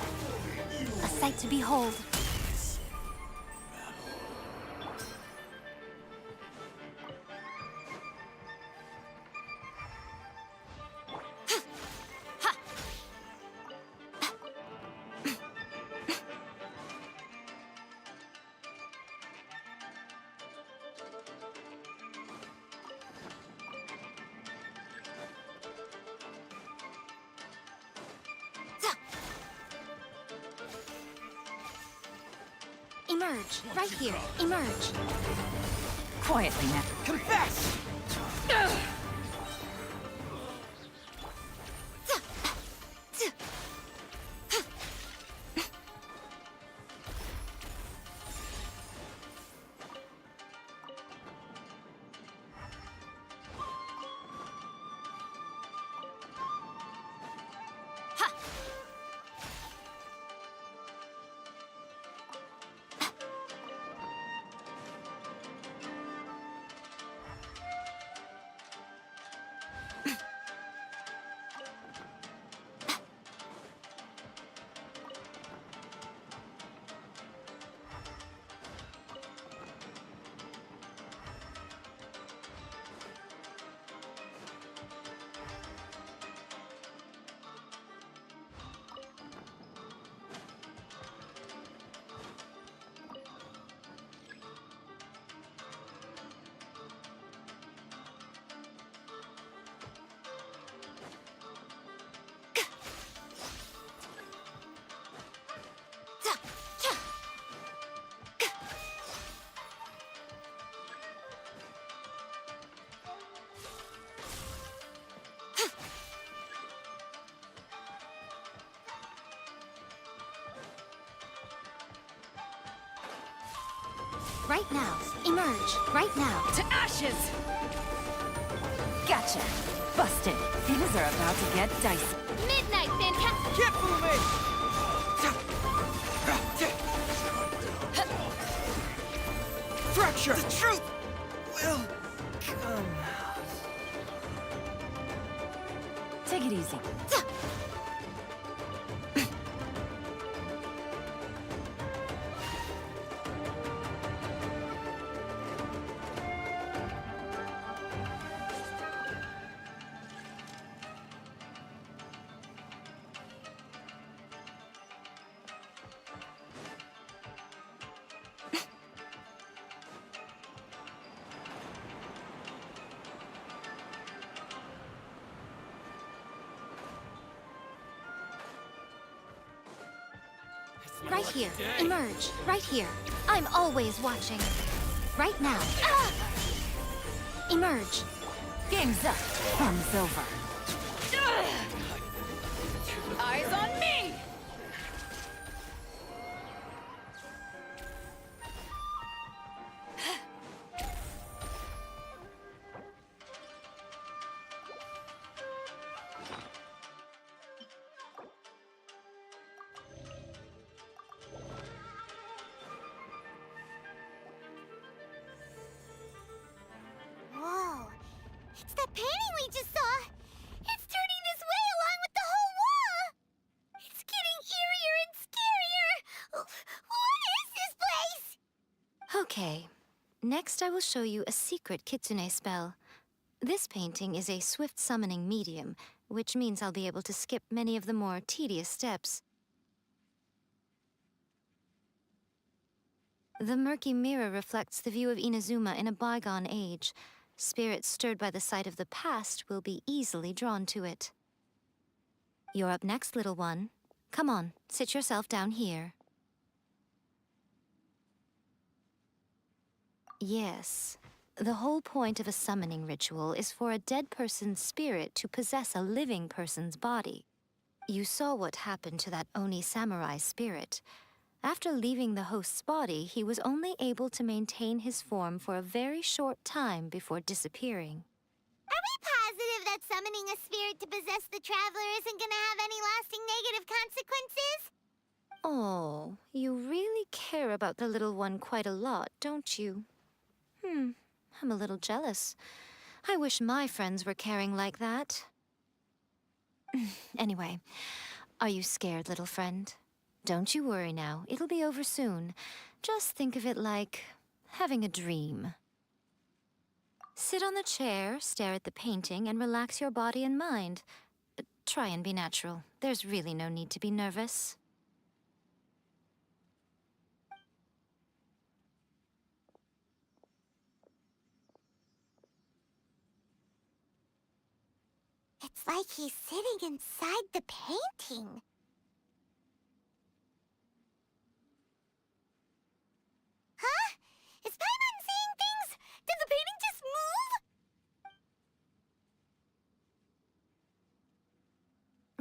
Speaker 7: A sight to behold. Emerge, right here. Emerge.
Speaker 5: Quietly now.
Speaker 11: Confess!
Speaker 7: right now. Emerge, right now.
Speaker 8: To ashes!
Speaker 5: Gotcha. Busted. Things are about to get dicey.
Speaker 8: Midnight, fantastic!
Speaker 11: Can't fool me! Fracture! The truth will come out.
Speaker 5: Take it easy.
Speaker 7: Right here. Emerge, right here. I'm always watching. Right now. Ah! Emerge.
Speaker 5: Game's up. Fun's over.
Speaker 8: Eyes on me!
Speaker 1: Whoa. It's that painting we just saw. It's turning this way along with the whole wall. It's getting eerier and scarier. What is this place?
Speaker 7: Okay. Next, I will show you a secret kitsune spell. This painting is a swift summoning medium, which means I'll be able to skip many of the more tedious steps. The murky mirror reflects the view of Inazuma in a bygone age. Spirits stirred by the sight of the past will be easily drawn to it. You're up next, little one. Come on, sit yourself down here. Yes. The whole point of a summoning ritual is for a dead person's spirit to possess a living person's body. You saw what happened to that Oni samurai spirit. After leaving the host's body, he was only able to maintain his form for a very short time before disappearing.
Speaker 1: Are we positive that summoning a spirit to possess the traveler isn't gonna have any lasting negative consequences?
Speaker 7: Oh, you really care about the little one quite a lot, don't you? I'm a little jealous. I wish my friends were caring like that. Anyway, are you scared, little friend? Don't you worry now, it'll be over soon. Just think of it like having a dream. Sit on the chair, stare at the painting, and relax your body and mind. Try and be natural. There's really no need to be nervous.
Speaker 1: It's like he's sitting inside the painting. Huh? Is Paimon seeing things? Did the painting just move?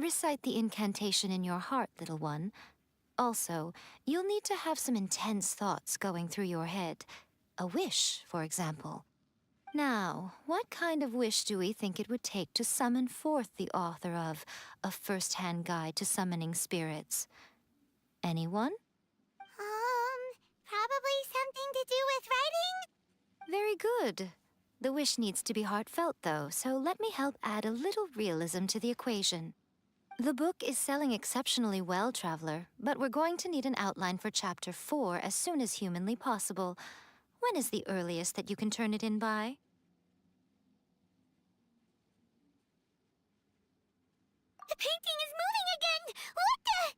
Speaker 7: Recite the incantation in your heart, little one. Also, you'll need to have some intense thoughts going through your head. A wish, for example. Now, what kind of wish do we think it would take to summon forth the author of A First-Hand Guide to Summoning Spirits? Anyone?
Speaker 1: Probably something to do with writing?
Speaker 7: Very good. The wish needs to be heartfelt, though, so let me help add a little realism to the equation. The book is selling exceptionally well, Traveler, but we're going to need an outline for Chapter 4 as soon as humanly possible. When is the earliest that you can turn it in by?
Speaker 1: The painting is moving again! What the?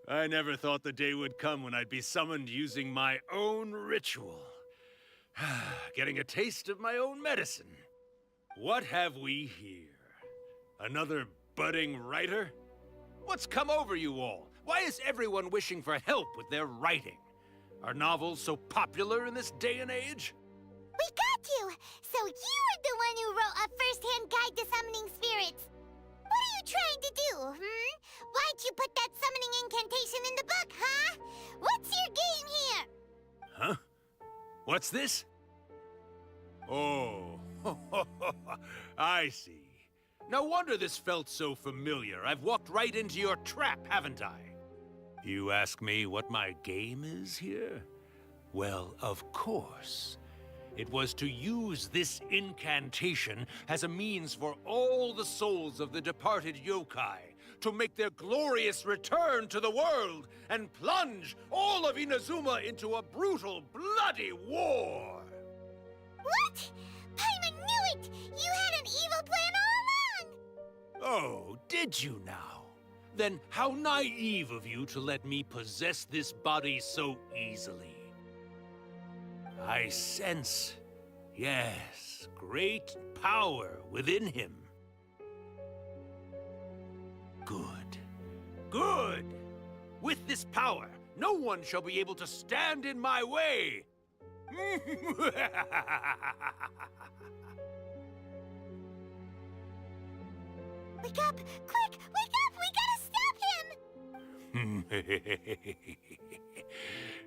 Speaker 16: I never thought the day would come when I'd be summoned using my own ritual. Getting a taste of my own medicine. What have we here? Another budding writer? What's come over you all? Why is everyone wishing for help with their writing? Are novels so popular in this day and age?
Speaker 1: We got you! So you were the one who wrote a first-hand guide to summoning spirits. What are you trying to do, Why'd you put that summoning incantation in the book, huh? What's your game here?
Speaker 16: Huh? What's this? Oh, I see. No wonder this felt so familiar. I've walked right into your trap, haven't I? You ask me what my game is here? Well, of course. It was to use this incantation as a means for all the souls of the departed yokai to make their glorious return to the world and plunge all of Inazuma into a brutal, bloody war!
Speaker 1: What? Paimon knew it! You had an evil plan all along!
Speaker 16: Oh, did you now? Then how naive of you to let me possess this body so easily. I sense, yes, great power within him. Good. Good! With this power, no one shall be able to stand in my way!
Speaker 1: Wake up! Quick! Wake up! We gotta stop him!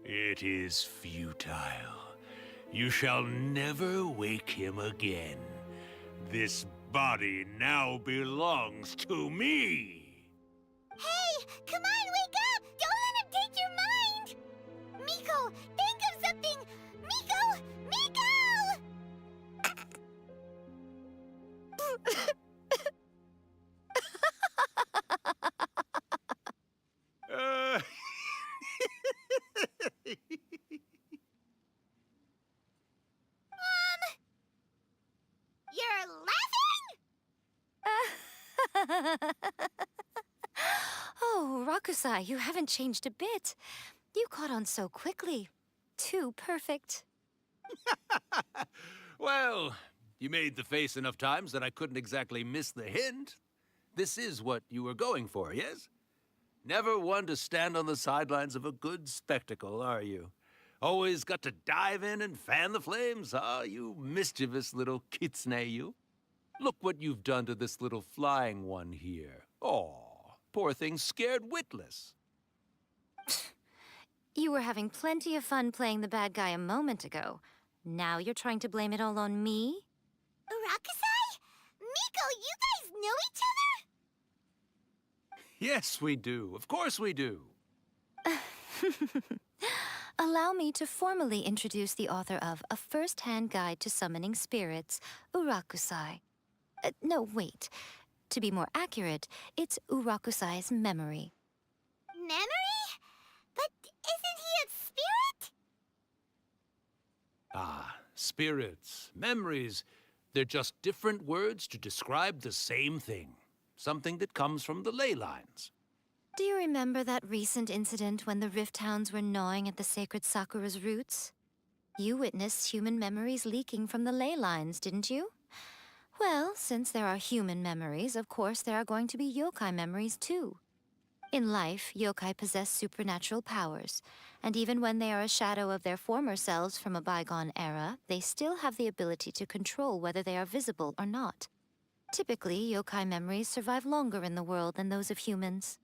Speaker 16: It is futile. You shall never wake him again. This body now belongs to me!
Speaker 1: Hey! Come on, wake up! Don't let him take your mind! Miko, think of something! Miko! Miko! You're laughing?
Speaker 7: Oh, Rakusai, you haven't changed a bit. You caught on so quickly. Too perfect.
Speaker 16: Well, you made the face enough times that I couldn't exactly miss the hint. This is what you were going for, yes? Never one to stand on the sidelines of a good spectacle, are you? Always got to dive in and fan the flames, huh? You mischievous little kitsune, you. Look what you've done to this little flying one here. Aw, poor thing scared witless.
Speaker 7: You were having plenty of fun playing the bad guy a moment ago. Now you're trying to blame it all on me?
Speaker 1: Rakusai? Miko, you guys know each other?
Speaker 16: Yes, we do. Of course we do.
Speaker 7: Allow me to formally introduce the author of A First-Hand Guide to Summoning Spirits, Urakusai. No, wait. To be more accurate, it's Urakusai's memory.
Speaker 1: Memory? But isn't he a spirit?
Speaker 16: Ah, spirits, memories. They're just different words to describe the same thing. Something that comes from the ley lines.
Speaker 7: Do you remember that recent incident when the Rift Hounds were gnawing at the sacred Sakura's roots? You witnessed human memories leaking from the ley lines, didn't you? Well, since there are human memories, of course there are going to be yokai memories too. In life, yokai possess supernatural powers, and even when they are a shadow of their former selves from a bygone era, they still have the ability to control whether they are visible or not. Typically, yokai memories survive longer in the world than those of humans.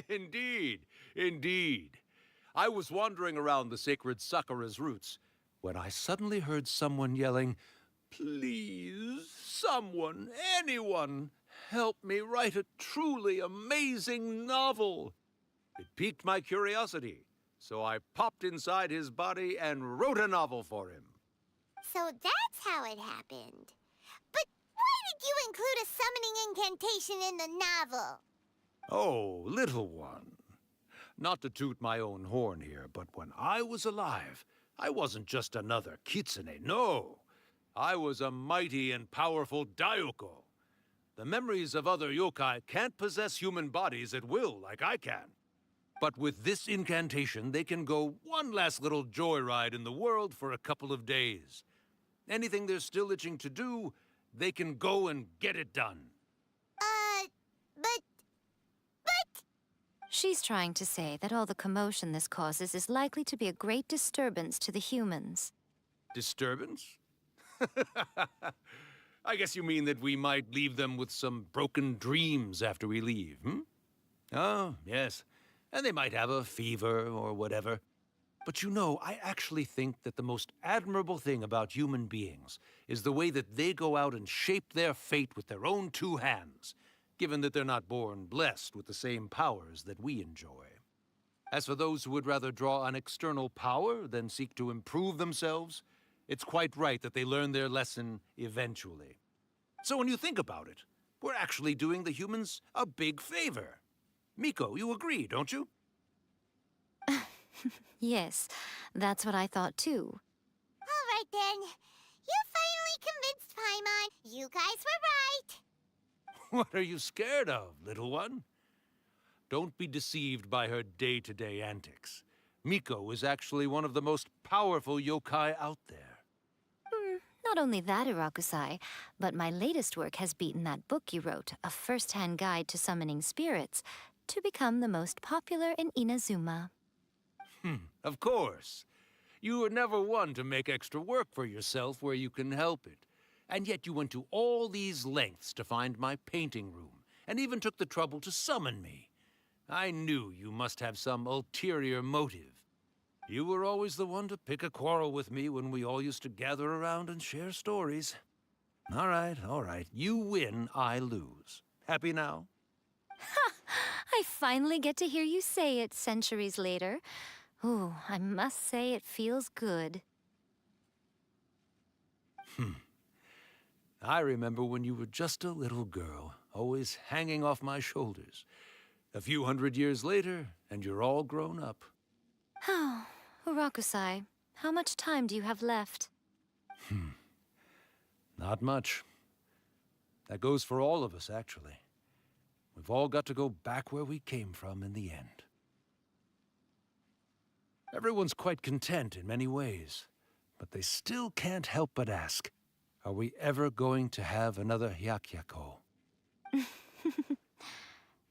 Speaker 16: Indeed, indeed. I was wandering around the sacred Sakura's roots when I suddenly heard someone yelling, "Please, someone, anyone, help me write a truly amazing novel." It piqued my curiosity, so I popped inside his body and wrote a novel for him.
Speaker 1: So that's how it happened. But why did you include a summoning incantation in the novel?
Speaker 16: Oh, little one. Not to toot my own horn here, but when I was alive, I wasn't just another kitsune, no. I was a mighty and powerful Daiyoko. The memories of other yokai can't possess human bodies at will like I can. But with this incantation, they can go one last little joyride in the world for a couple of days. Anything they're still itching to do, they can go and get it done.
Speaker 1: But...
Speaker 7: She's trying to say that all the commotion this causes is likely to be a great disturbance to the humans.
Speaker 16: Disturbance? I guess you mean that we might leave them with some broken dreams after we leave, hmm? Oh, yes. And they might have a fever or whatever. But you know, I actually think that the most admirable thing about human beings is the way that they go out and shape their fate with their own two hands, given that they're not born blessed with the same powers that we enjoy. As for those who would rather draw on external power than seek to improve themselves, it's quite right that they learn their lesson eventually. So when you think about it, we're actually doing the humans a big favor. Miko, you agree, don't you?
Speaker 7: Yes, that's what I thought too.
Speaker 1: All right, then. You finally convinced Paimon. You guys were right.
Speaker 16: What are you scared of, little one? Don't be deceived by her day-to-day antics. Miko is actually one of the most powerful yokai out there.
Speaker 7: Not only that, Irakusai, but my latest work has beaten that book you wrote, A First-Hand Guide to Summoning Spirits, to become the most popular in Inazuma.
Speaker 16: Of course. You were never one to make extra work for yourself where you can help it. And yet you went to all these lengths to find my painting room, and even took the trouble to summon me. I knew you must have some ulterior motive. You were always the one to pick a quarrel with me when we all used to gather around and share stories. All right. You win, I lose. Happy now?
Speaker 7: Ha! I finally get to hear you say it centuries later. Ooh, I must say it feels good.
Speaker 16: I remember when you were just a little girl, always hanging off my shoulders. A few hundred years later, and you're all grown up.
Speaker 7: Oh, Urakusai, how much time do you have left?
Speaker 16: Not much. That goes for all of us, actually. We've all got to go back where we came from in the end. Everyone's quite content in many ways, but they still can't help but ask, are we ever going to have another Hyakyako?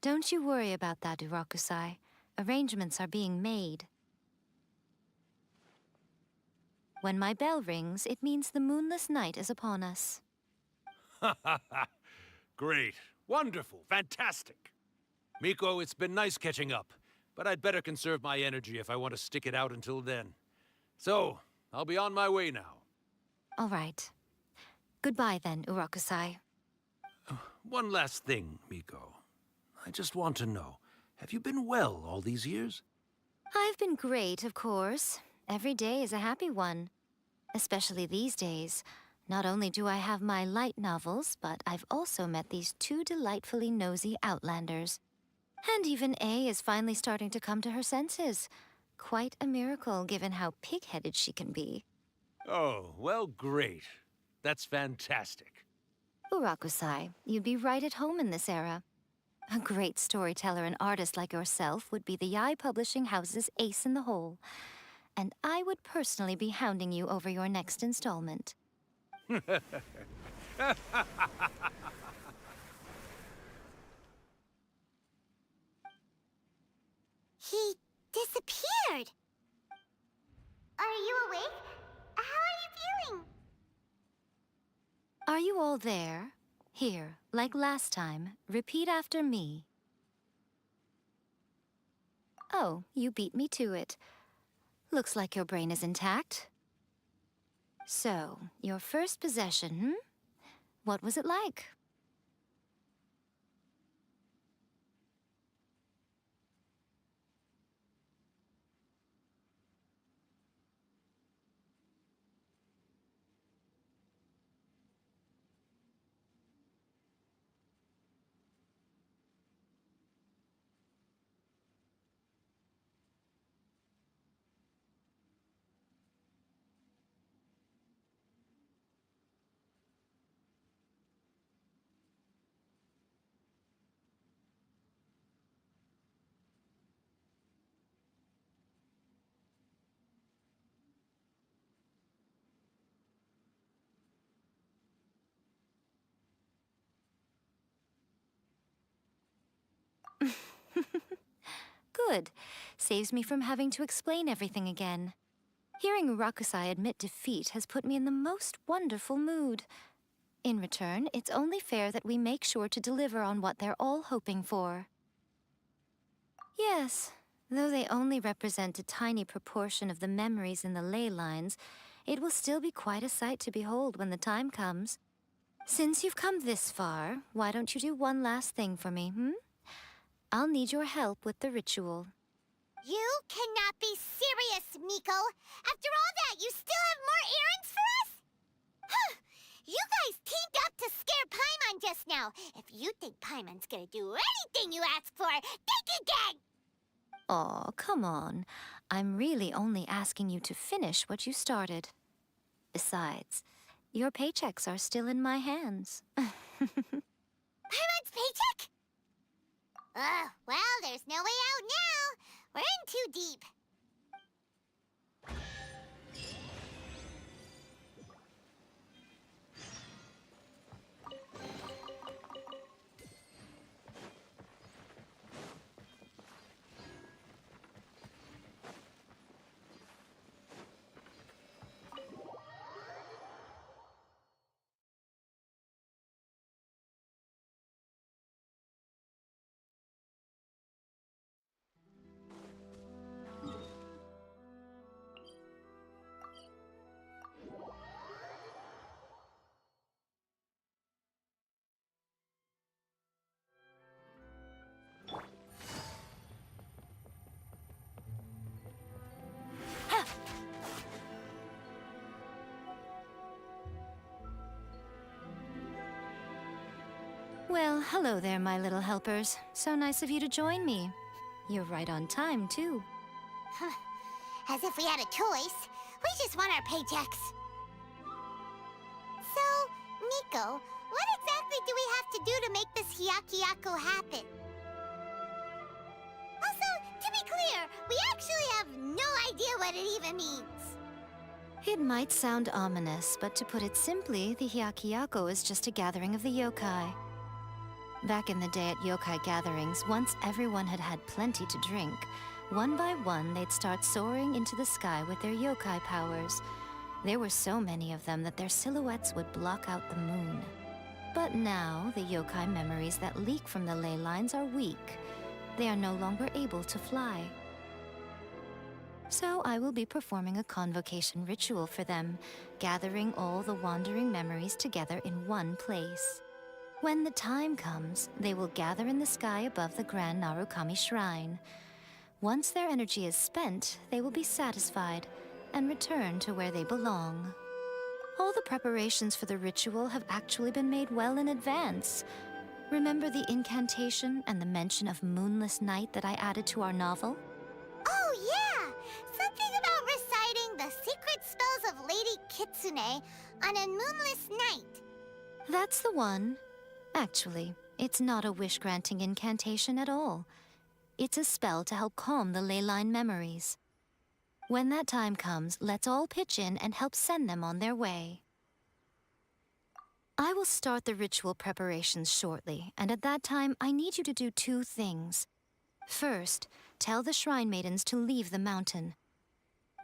Speaker 7: Don't you worry about that, Urakusai. Arrangements are being made. When my bell rings, it means the moonless night is upon us.
Speaker 16: Great. Wonderful. Fantastic. Miko, it's been nice catching up, but I'd better conserve my energy if I want to stick it out until then. So, I'll be on my way now.
Speaker 7: All right. Goodbye then, Urakusai.
Speaker 16: One last thing, Miko. I just want to know, have you been well all these years?
Speaker 7: I've been great, of course. Every day is a happy one. Especially these days. Not only do I have my light novels, but I've also met these two delightfully nosy outlanders. And even A is finally starting to come to her senses. Quite a miracle, given how pig-headed she can be.
Speaker 16: Oh, well, great. That's fantastic.
Speaker 7: Urakusai, you'd be right at home in this era. A great storyteller and artist like yourself would be the Yae Publishing House's ace in the hole. And I would personally be hounding you over your next installment.
Speaker 1: He disappeared. Are you awake? How are you feeling?
Speaker 7: Are you all there? Here, like last time, repeat after me. Oh, you beat me to it. Looks like your brain is intact. So, your first possession, What was it like? Good. Saves me from having to explain everything again. Hearing Rakusai admit defeat has put me in the most wonderful mood. In return, it's only fair that we make sure to deliver on what they're all hoping for. Yes, though they only represent a tiny proportion of the memories in the ley lines, it will still be quite a sight to behold when the time comes. Since you've come this far, why don't you do one last thing for me, I'll need your help with the ritual.
Speaker 1: You cannot be serious, Miko. After all that, you still have more errands for us? Huh. You guys teamed up to scare Paimon just now. If you think Paimon's gonna do anything you ask for, think again!
Speaker 7: Aw, come on. I'm really only asking you to finish what you started. Besides, your paychecks are still in my hands.
Speaker 1: Paimon's paycheck? Well, there's no way out now. We're in too deep.
Speaker 7: Well, hello there, my little helpers. So nice of you to join me. You're right on time, too.
Speaker 1: As if we had a choice. We just want our paychecks. So, Miko, what exactly do we have to do to make this Hyakyako happen? Also, to be clear, we actually have no idea what it even means.
Speaker 7: It might sound ominous, but to put it simply, the Hyakyako is just a gathering of the yokai. Back in the day at yokai gatherings, once everyone had had plenty to drink, one by one they'd start soaring into the sky with their yokai powers. There were so many of them that their silhouettes would block out the moon. But now, the yokai memories that leak from the ley lines are weak. They are no longer able to fly. So I will be performing a convocation ritual for them, gathering all the wandering memories together in one place. When the time comes, they will gather in the sky above the Grand Narukami Shrine. Once their energy is spent, they will be satisfied and return to where they belong. All the preparations for the ritual have actually been made well in advance. Remember the incantation and the mention of moonless night that I added to our novel?
Speaker 1: Oh, yeah! Something about reciting the secret spells of Lady Kitsune on a moonless night.
Speaker 7: That's the one. Actually, it's not a wish-granting incantation at all. It's a spell to help calm the ley line memories. When that time comes, let's all pitch in and help send them on their way. I will start the ritual preparations shortly, and at that time, I need you to do two things. First, tell the Shrine Maidens to leave the mountain.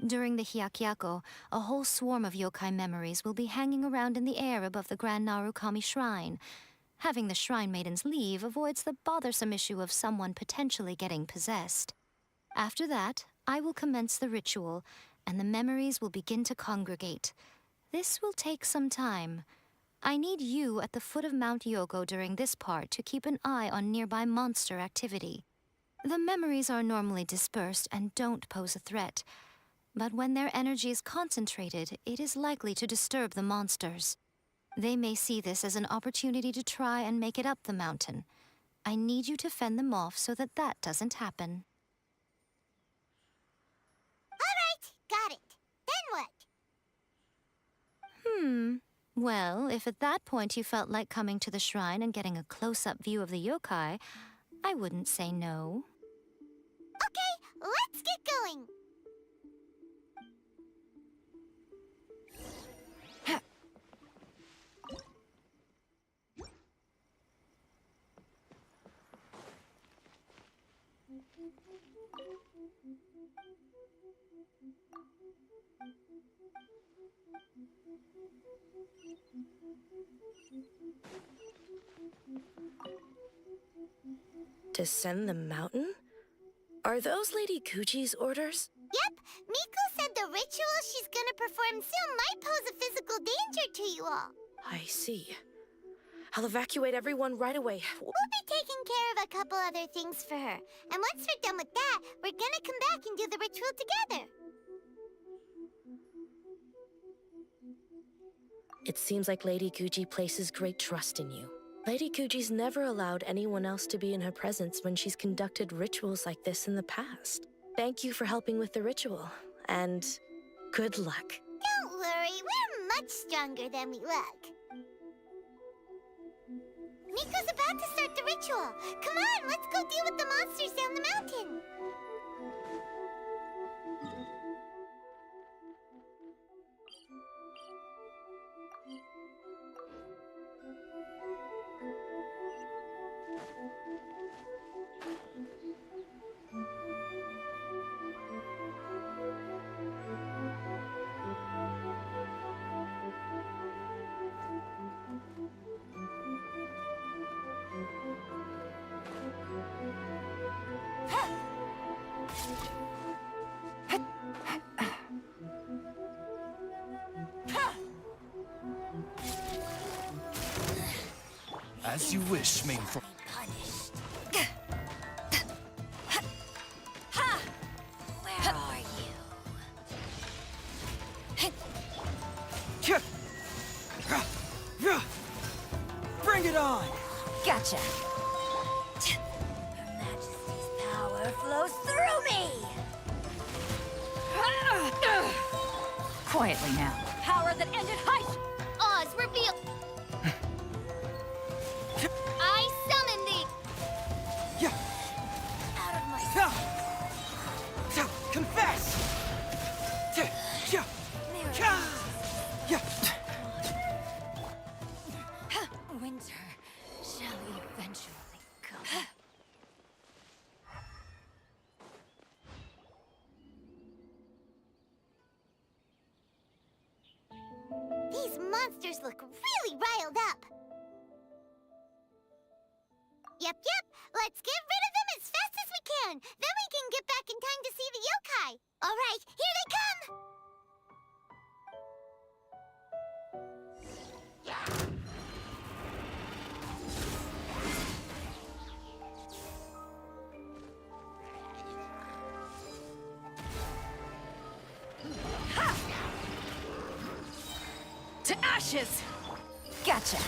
Speaker 7: During the Hyakyako, a whole swarm of yokai memories will be hanging around in the air above the Grand Narukami Shrine. Having the Shrine Maidens leave avoids the bothersome issue of someone potentially getting possessed. After that, I will commence the ritual, and the memories will begin to congregate. This will take some time. I need you at the foot of Mount Yogo during this part to keep an eye on nearby monster activity. The memories are normally dispersed and don't pose a threat, but when their energy is concentrated, it is likely to disturb the monsters. They may see this as an opportunity to try and make it up the mountain. I need you to fend them off so that that doesn't happen.
Speaker 1: All right, got it. Then what?
Speaker 7: Well, if at that point you felt like coming to the shrine and getting a close-up view of the yokai, I wouldn't say no.
Speaker 1: Okay, let's get going.
Speaker 12: Descend the mountain? Are those Lady Kuji's orders?
Speaker 1: Yep, Miko said the ritual she's gonna perform soon might pose a physical danger to you all.
Speaker 12: I see. I'll evacuate everyone right away.
Speaker 1: We'll be taking care of a couple other things for her. And once we're done with that, we're gonna come back and do the ritual together.
Speaker 12: It seems like Lady Kuji places great trust in you. Lady Kuji's never allowed anyone else to be in her presence when she's conducted rituals like this in the past. Thank you for helping with the ritual, and good luck.
Speaker 1: Don't worry, we're much stronger than we look. Miko's about to start the ritual. Come on, let's go deal with the monsters down the mountain.
Speaker 6: As you wish, main fro-
Speaker 1: Where are you?
Speaker 11: Bring it on!
Speaker 5: Gotcha.
Speaker 1: Her Majesty's power flows through me!
Speaker 5: Quietly now.
Speaker 8: Power that ended Heizo!
Speaker 1: Oz, reveal! I summon thee!
Speaker 11: Yeah.
Speaker 1: Out of my
Speaker 11: Confess!
Speaker 1: winter shall eventually come. These monsters look really riled up. Yep. Let's get rid of them as fast as we can. Then we can get back in time to see the yokai. All right, here they come.
Speaker 8: To ashes!
Speaker 5: Gotcha.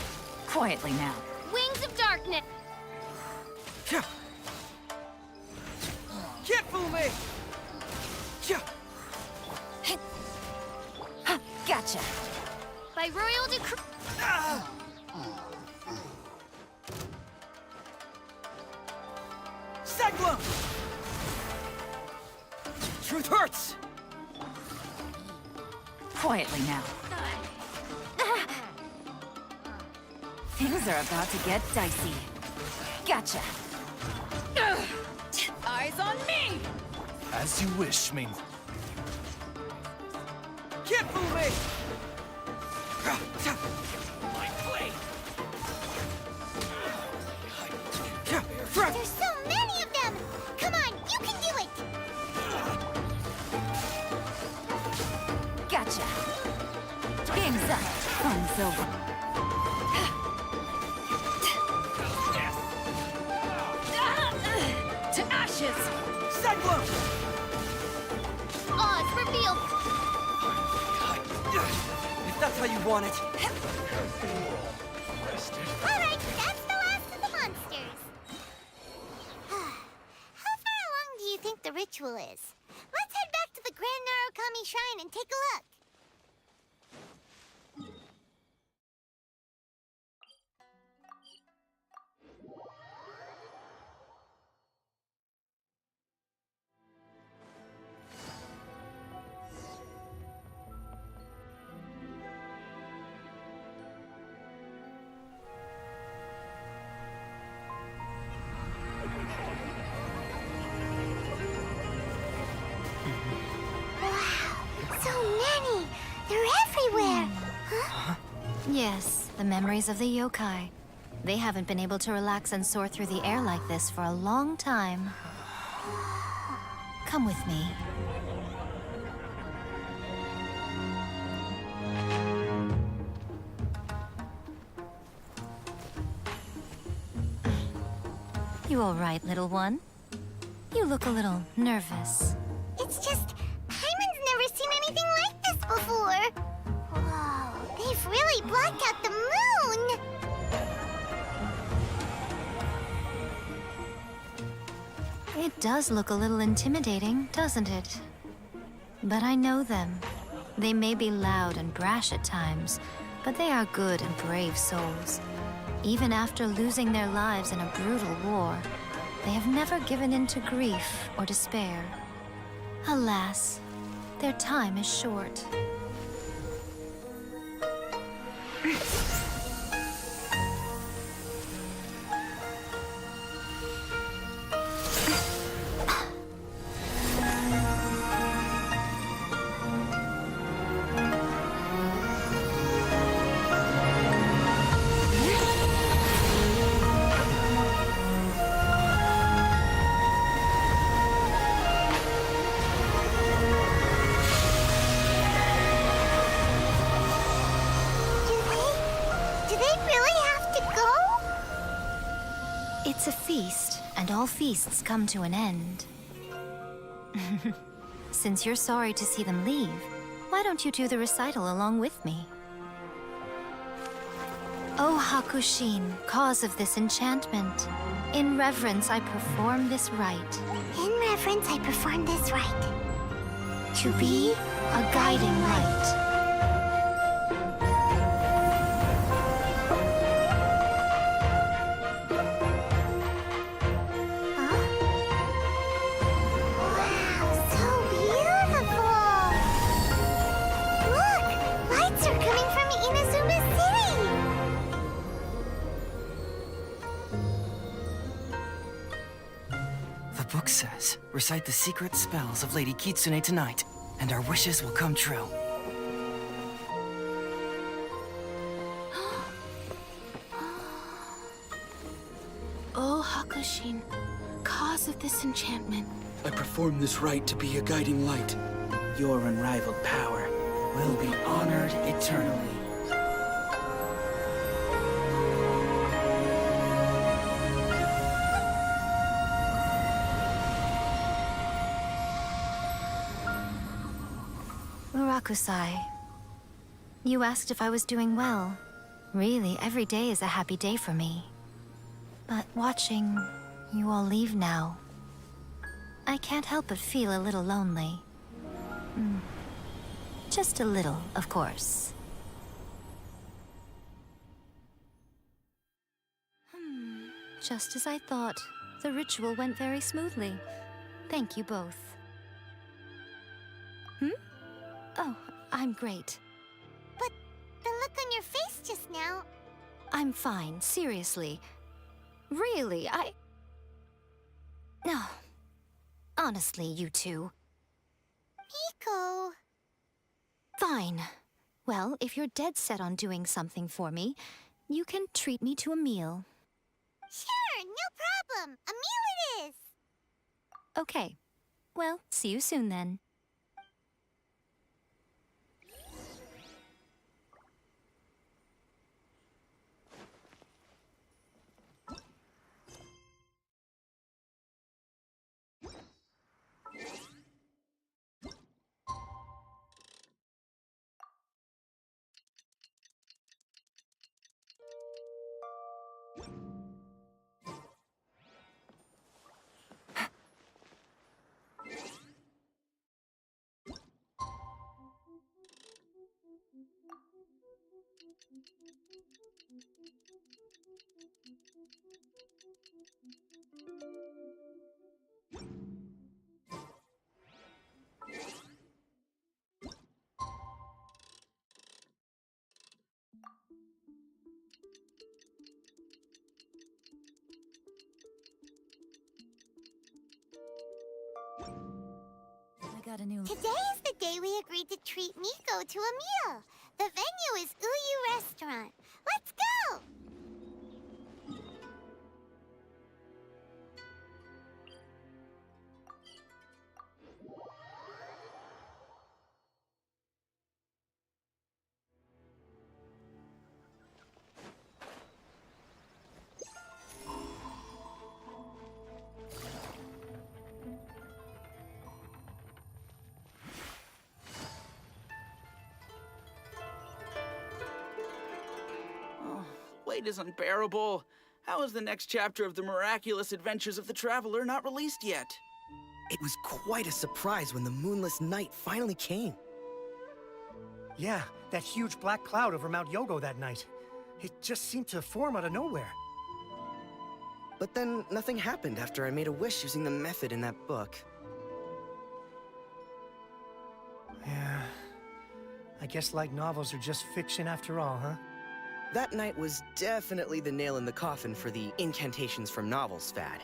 Speaker 5: Quietly now.
Speaker 1: Wings of darkness.
Speaker 11: Can't fool me!
Speaker 5: Gotcha.
Speaker 1: By royal decree.
Speaker 11: Cyclone! Truth hurts!
Speaker 5: Quietly now. Things are about to get dicey. Gotcha.
Speaker 8: Eyes on me!
Speaker 6: As you wish, main.
Speaker 11: Can't fool me! My blade!
Speaker 1: There's so many of them! Come on, you can do it!
Speaker 5: Gotcha. Game's up. Fun's over.
Speaker 8: To ashes!
Speaker 11: Cyclone!
Speaker 1: Oz, reveal!
Speaker 11: If that's how you want it.
Speaker 1: Alright, that's the last of the monsters. How far along do you think the ritual is? Let's head back to the Grand Narukami Shrine and take a look.
Speaker 7: Yes, the memories of the yokai. They haven't been able to relax and soar through the air like this for a long time. Come with me. You all right, little one? You look a little nervous.
Speaker 1: It's just, Hyman's never seen anything like this before. Whoa, they've really blocked out the moon!
Speaker 7: It does look a little intimidating, doesn't it? But I know them. They may be loud and brash at times, but they are good and brave souls. Even after losing their lives in a brutal war, they have never given in to grief or despair. Alas, their time is short.
Speaker 1: Do they really have to go?
Speaker 7: It's a feast, and all feasts come to an end. Since you're sorry to see them leave, why don't you do the recital along with me? O Hakushin, cause of this enchantment, in reverence I perform this rite.
Speaker 1: In reverence, I perform this rite.
Speaker 7: To be a guiding light.
Speaker 1: Wow, so beautiful! Look, lights are coming from Inazuma City!
Speaker 11: The book says, recite the secret spells of Lady Kitsune tonight, and our wishes will come true.
Speaker 14: Oh, Hakushin, cause of this enchantment.
Speaker 10: I perform this rite to be a guiding light. Your unrivaled power will be honored eternally.
Speaker 7: Murakusai, you asked if I was doing well. Really, every day is a happy day for me. But watching you all leave now, I can't help but feel a little lonely. Just a little, of course. Just as I thought, the ritual went very smoothly. Thank you both. Oh, I'm great.
Speaker 1: But the look on your face just now...
Speaker 7: I'm fine, seriously. Really, No. Honestly, you two.
Speaker 1: Miko...
Speaker 7: Fine. Well, if you're dead set on doing something for me, you can treat me to a meal.
Speaker 1: Sure, no problem. A meal it is.
Speaker 7: Okay. Well, see you soon then.
Speaker 5: Got a new...
Speaker 1: Today is the day we agreed to treat Miko to a meal. The venue is Uyu Restaurant. Let's go!
Speaker 10: light is unbearable. How is the next chapter of the miraculous adventures of the Traveler not released yet?
Speaker 6: It was quite a surprise when the moonless night finally came.
Speaker 9: Yeah, that huge black cloud over Mount Yogo that night. It just seemed to form out of nowhere.
Speaker 6: But then nothing happened after I made a wish using the method in that book.
Speaker 9: Yeah. I guess light novels are just fiction after all, huh?
Speaker 6: That night was definitely the nail in the coffin for the incantations from novels fad.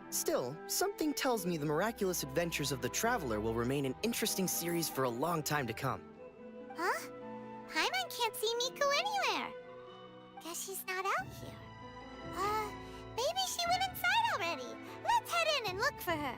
Speaker 6: Still, something tells me the miraculous adventures of the Traveler will remain an interesting series for a long time to come.
Speaker 1: Huh? Paimon can't see Miko anywhere. Guess she's not out here. Maybe she went inside already. Let's head in and look for her.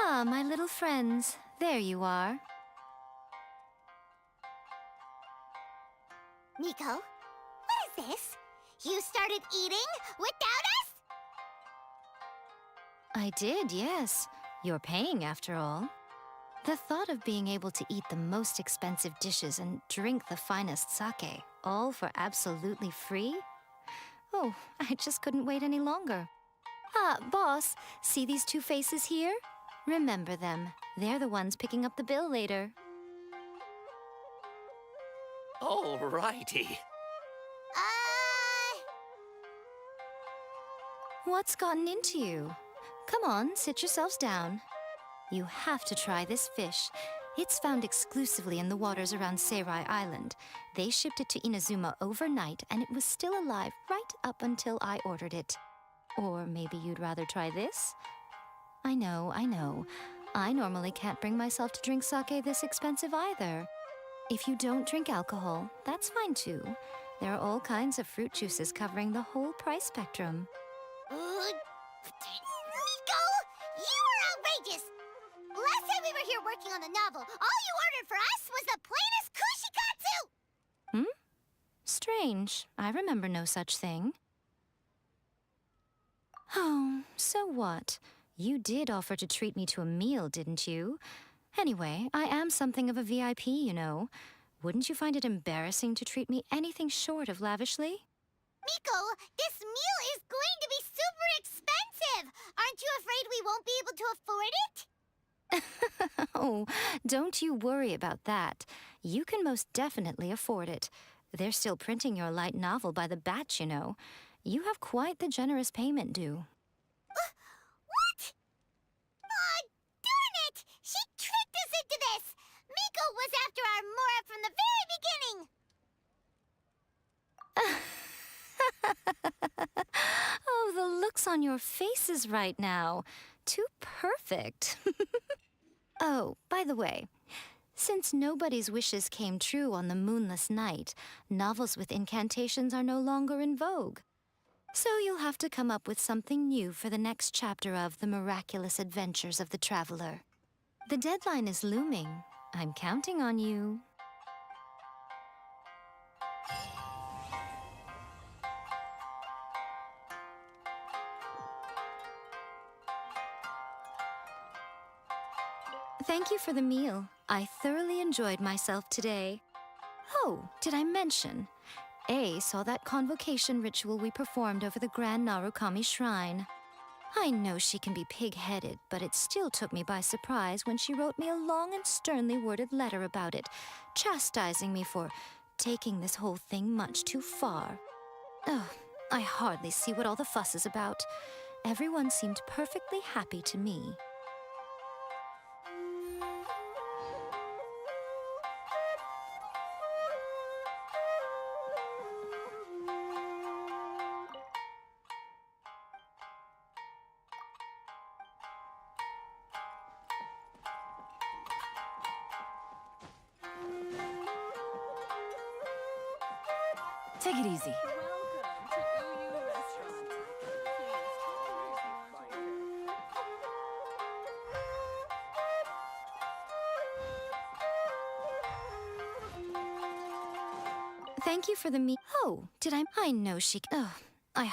Speaker 7: Ah, my little friends. There you are.
Speaker 1: Miko, what is this? You started eating without us?
Speaker 7: I did, yes. You're paying after all. The thought of being able to eat the most expensive dishes and drink the finest sake, all for absolutely free? Oh, I just couldn't wait any longer. Ah, boss, see these two faces here? Remember them. They're the ones picking up the bill later.
Speaker 11: Alrighty.
Speaker 7: What's gotten into you? Come on, sit yourselves down. You have to try this fish. It's found exclusively in the waters around Seirai Island. They shipped it to Inazuma overnight, and it was still alive right up until I ordered it. Or maybe you'd rather try this? I know. I normally can't bring myself to drink sake this expensive either. If you don't drink alcohol, that's fine too. There are all kinds of fruit juices covering the whole price spectrum.
Speaker 1: Miko, you are outrageous! Last time we were here working on the novel, all you ordered for us was the plainest kushikatsu!
Speaker 7: Strange. I remember no such thing. Oh, so what? You did offer to treat me to a meal, didn't you? Anyway, I am something of a VIP, you know. Wouldn't you find it embarrassing to treat me anything short of lavishly?
Speaker 1: Miko, this meal is going to be super expensive! Aren't you afraid we won't be able to afford it?
Speaker 7: Oh, don't you worry about that. You can most definitely afford it. They're still printing your light novel by the batch, you know. You have quite the generous payment due.
Speaker 1: What? Oh, darn it! She tricked us into this! Miko was after our Mora from the very beginning!
Speaker 7: Oh, the looks on your faces right now. Too perfect. Oh, by the way, since nobody's wishes came true on the moonless night, novels with incantations are no longer in vogue. So you'll have to come up with something new for the next chapter of The Miraculous Adventures of the Traveler. The deadline is looming. I'm counting on you. Thank you for the meal. I thoroughly enjoyed myself today. Oh, did I mention? A saw that convocation ritual we performed over the Grand Narukami Shrine. I know she can be pig-headed, but it still took me by surprise when she wrote me a long and sternly worded letter about it, chastising me for taking this whole thing much too far. Oh, I hardly see what all the fuss is about. Everyone seemed perfectly happy to me.
Speaker 8: Take it easy.
Speaker 7: Thank you for the meat. Oh, did I know she. Oh, I.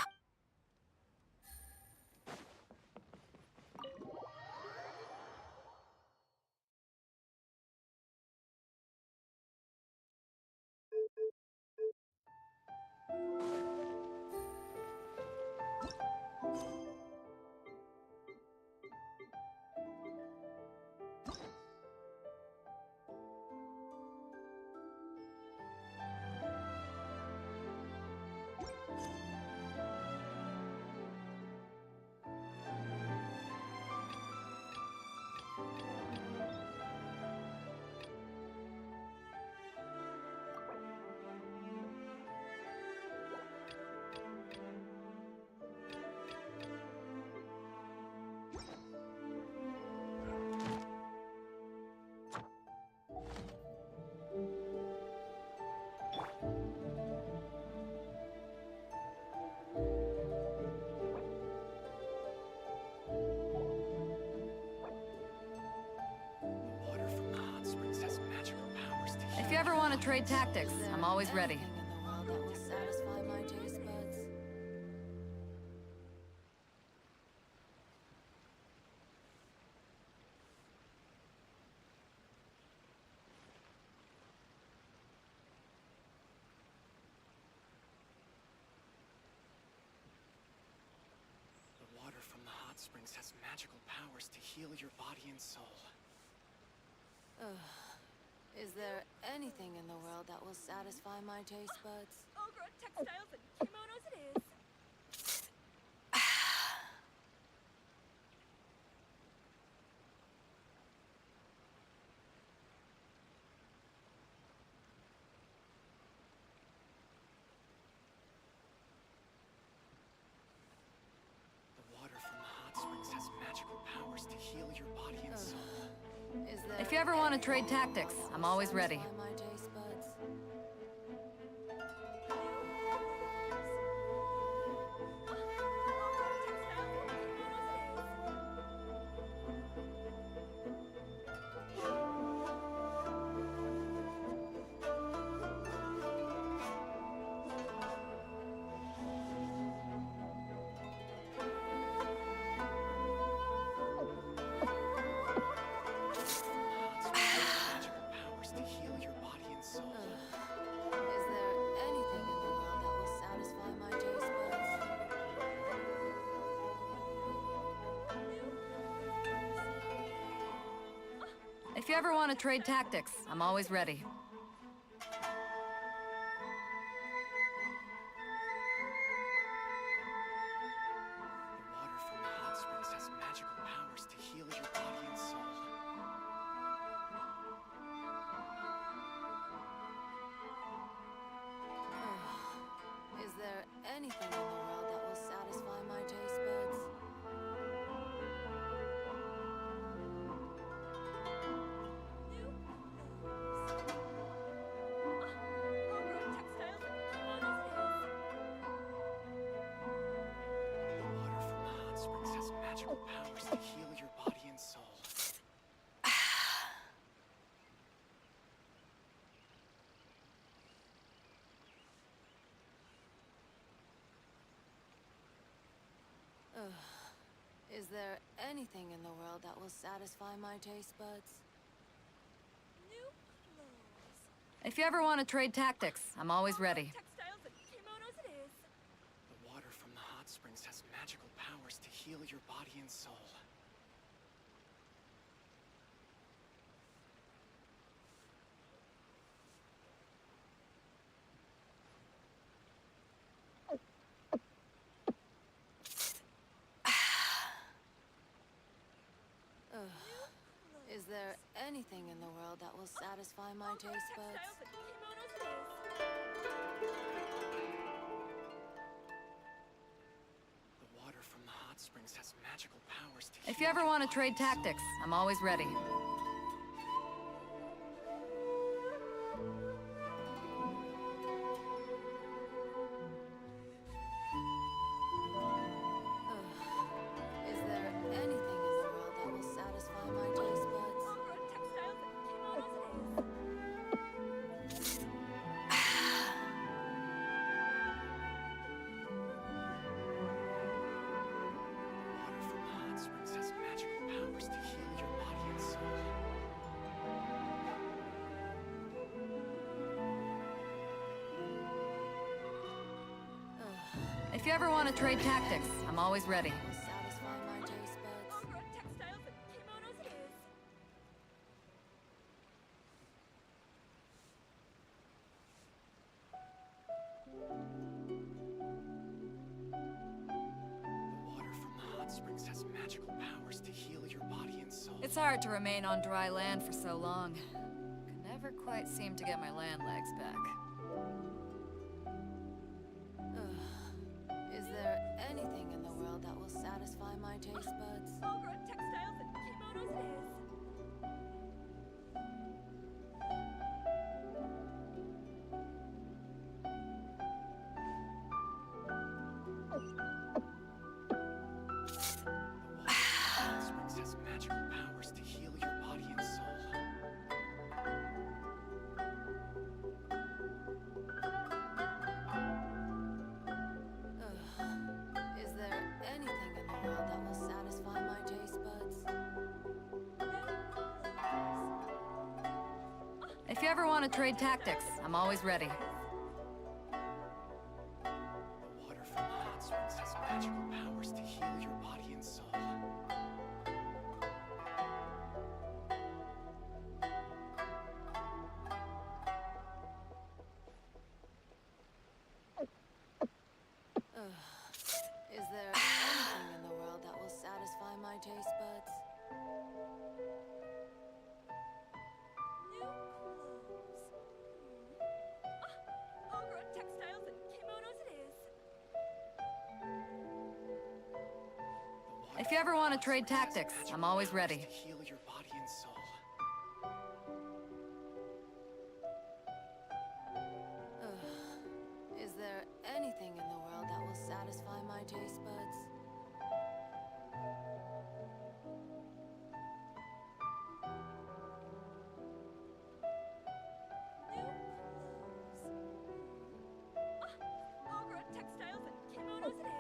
Speaker 8: If you ever want to trade tactics, I'm always ready.
Speaker 4: The water from the hot springs has magical powers to heal your body and soul.
Speaker 2: Is there anything in the world that will satisfy my taste buds? Ogre textiles and kimonos it is.
Speaker 4: The water from the hot springs has magical powers to heal your body and soul.
Speaker 8: If you ever want to trade tactics, I'm always ready.
Speaker 2: My taste buds.
Speaker 8: If you ever want to trade tactics, I'm always ready.
Speaker 4: The water from the hot springs has magical powers to heal your body and soul.
Speaker 2: Is there anything in the world that will satisfy my taste buds?
Speaker 4: Magical powers to heal your body and soul.
Speaker 2: Is there anything in the world that will satisfy my taste buds? New clothes.
Speaker 8: If you ever want to trade tactics, I'm always ready.
Speaker 2: Textiles and kimonos it is.
Speaker 4: The water from the hot springs has magical powers to heal your body and soul.
Speaker 2: Is there anything in the world that will satisfy my taste buds?
Speaker 4: The water from the hot springs has magical powers to
Speaker 8: If you ever want to trade tactics, I'm always ready.
Speaker 2: Is there anything in the world that will satisfy my taste buds?
Speaker 8: you ever want to trade tactics, I'm always ready.
Speaker 2: Satisfy my taste buds.
Speaker 15: Textiles and kimonos it is.
Speaker 4: The water from the hot springs has magical powers to heal your body and soul.
Speaker 8: It's hard to remain on dry land for so long. Could never quite seem to get my land legs back.
Speaker 2: Is there anything in the world that will satisfy my taste buds?
Speaker 15: Textiles and kimonos it is.
Speaker 4: Hot springs has magical powers to heal your body and soul.
Speaker 2: Is there anything in the world that will satisfy my taste buds?
Speaker 8: If you ever want to trade tactics, I'm always ready.
Speaker 4: The water from the hot springs has magical powers to heal your body and soul.
Speaker 2: Is there anything in the world that will satisfy my taste buds?
Speaker 15: Textiles and kimonos it is.
Speaker 8: If you ever want to trade tactics, I'm always ready.
Speaker 4: To heal your body and soul.
Speaker 2: Is there anything in the world that will satisfy my taste buds?
Speaker 15: Textiles and kimonos it is.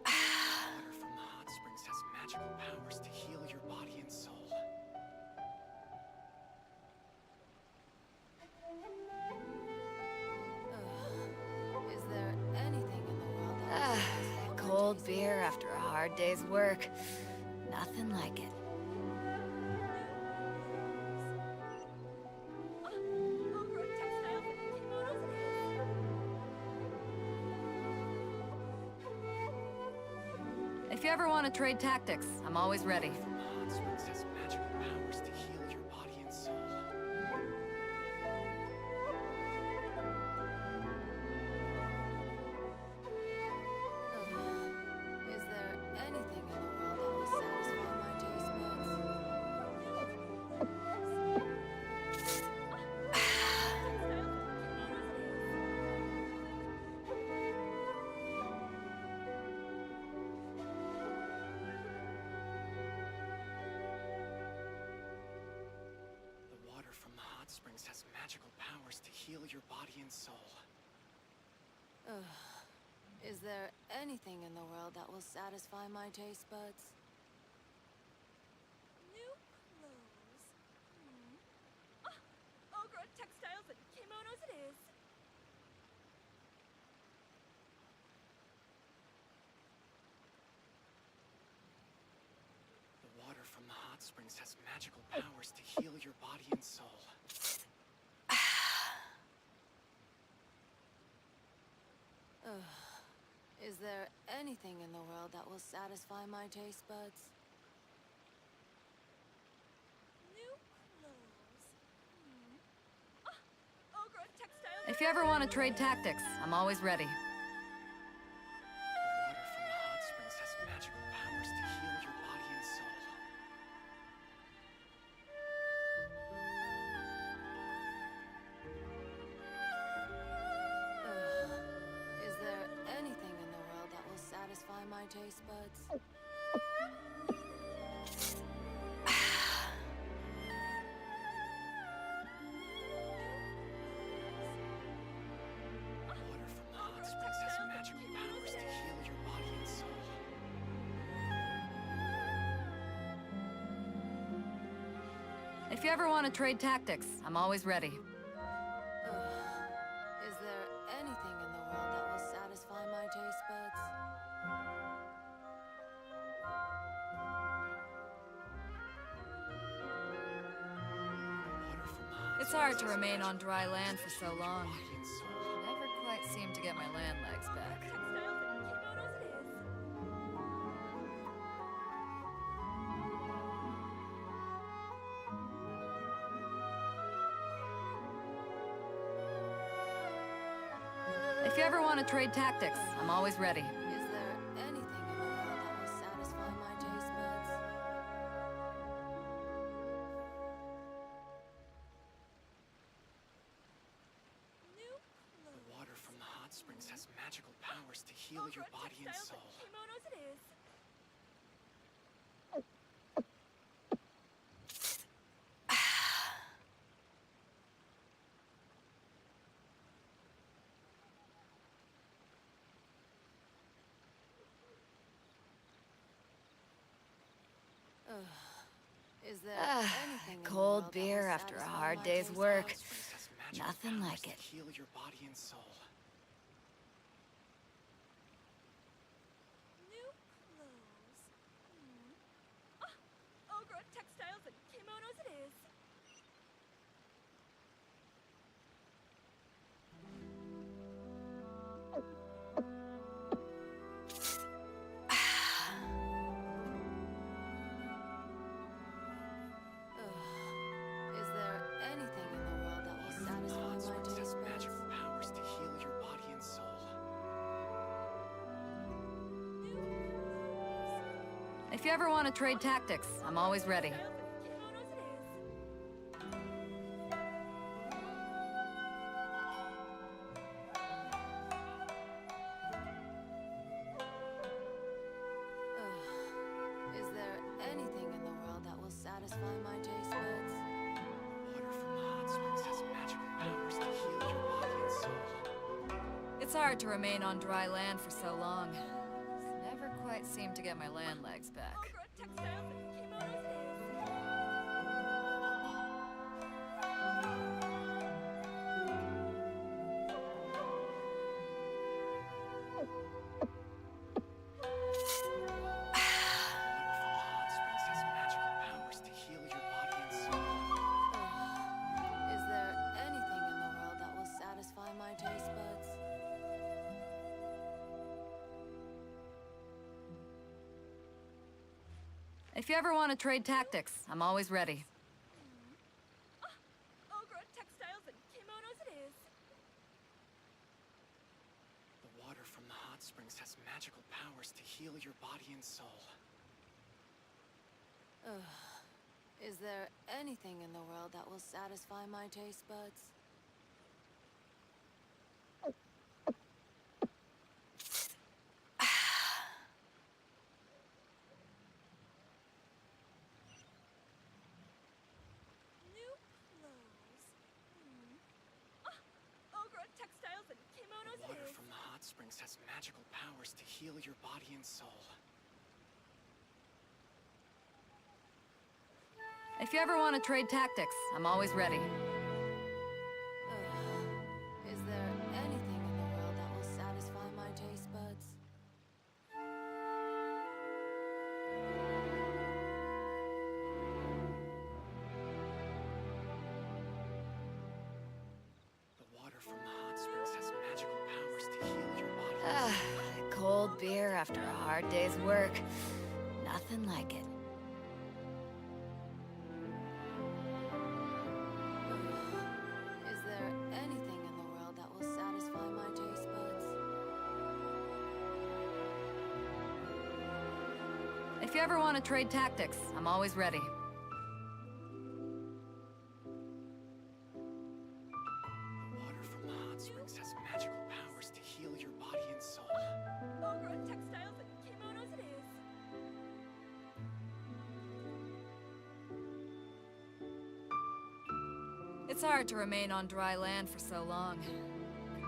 Speaker 4: Water from the hot springs has magical powers to heal your body and soul.
Speaker 2: Is there anything in the world that will satisfy my
Speaker 5: Cold
Speaker 2: taste
Speaker 5: beer after a hard day's work. Nothing like it.
Speaker 15: Textiles and kimonos it is.
Speaker 8: If you ever want to trade tactics, I'm always ready.
Speaker 4: From the hot springs has magical powers to heal your body and soul.
Speaker 2: Is there anything in the world that will satisfy my taste buds?
Speaker 4: The water from the hot springs has magical powers to heal your body and soul.
Speaker 2: Is there anything in the world that will satisfy my taste buds?
Speaker 15: New clothes. Textiles and kimonos it is.
Speaker 4: The water from the hot springs has magical powers to heal your body and soul.
Speaker 2: Is there anything in the world that will satisfy my taste buds?
Speaker 15: New clothes. Textiles.
Speaker 8: If you ever want to trade tactics, I'm always ready.
Speaker 4: The water from the hot springs has magical powers to heal your body and soul.
Speaker 2: Is there anything in the world that will satisfy my taste buds?
Speaker 4: Water from the hot springs has magical powers to heal your body and soul.
Speaker 8: If you ever want to trade tactics, I'm always ready.
Speaker 2: Is there anything in the world
Speaker 8: It's hard to remain on dry land for so long. Never quite seem to get my land legs back. If you ever want to trade tactics, I'm always ready.
Speaker 2: Is there anything in the world that will satisfy my taste buds?
Speaker 4: The water from the hot springs has magical powers to heal your body and soul.
Speaker 2: Is there anything in the
Speaker 5: Cold
Speaker 2: world
Speaker 5: beer
Speaker 2: that will
Speaker 5: after a
Speaker 2: satisfy
Speaker 5: hard
Speaker 2: my
Speaker 5: day's
Speaker 2: taste
Speaker 5: work.
Speaker 2: buds?
Speaker 5: Nothing like it.
Speaker 4: Heal your body and soul.
Speaker 15: New clothes. Ogre textiles and kimonos it is.
Speaker 2: Is there anything in the world that will satisfy my taste buds?
Speaker 4: Magical powers to heal your body and soul.
Speaker 8: If you ever want to trade tactics, I'm always ready.
Speaker 2: Is there anything in the world that will satisfy my taste buds?
Speaker 4: Water from the hot springs has magical powers to heal your body and soul.
Speaker 8: It's hard to remain on dry land for so long. Never quite seem to get my land legs back.
Speaker 15: Textiles and kimonos it is.
Speaker 4: Hot springs has magical powers to heal your body and soul.
Speaker 2: Is there anything in the world that will satisfy my taste buds?
Speaker 8: If you ever want to trade tactics, I'm always ready.
Speaker 15: Ogre textiles and kimonos it is.
Speaker 4: The water from the hot springs has magical powers to heal your body and soul.
Speaker 2: Is there anything in the world that will satisfy my taste buds?
Speaker 15: New clothes. Ogre textiles and kimonos
Speaker 4: The water
Speaker 15: it is.
Speaker 4: from the hot springs has magical powers to heal your body and soul.
Speaker 8: If you ever want to trade tactics, I'm always ready.
Speaker 2: Is there anything in the world that will satisfy my taste buds?
Speaker 4: The water from the hot springs has magical powers to heal your body and soul.
Speaker 5: Cold beer after a hard day's work. Nothing like it.
Speaker 2: Is there anything in the world that will satisfy my taste buds?
Speaker 8: If you ever want to trade tactics, I'm always ready.
Speaker 4: The water from the hot springs has magical powers to heal your body and soul.
Speaker 15: Ogre textiles and kimonos it is.
Speaker 8: It's hard to remain on dry land for so long.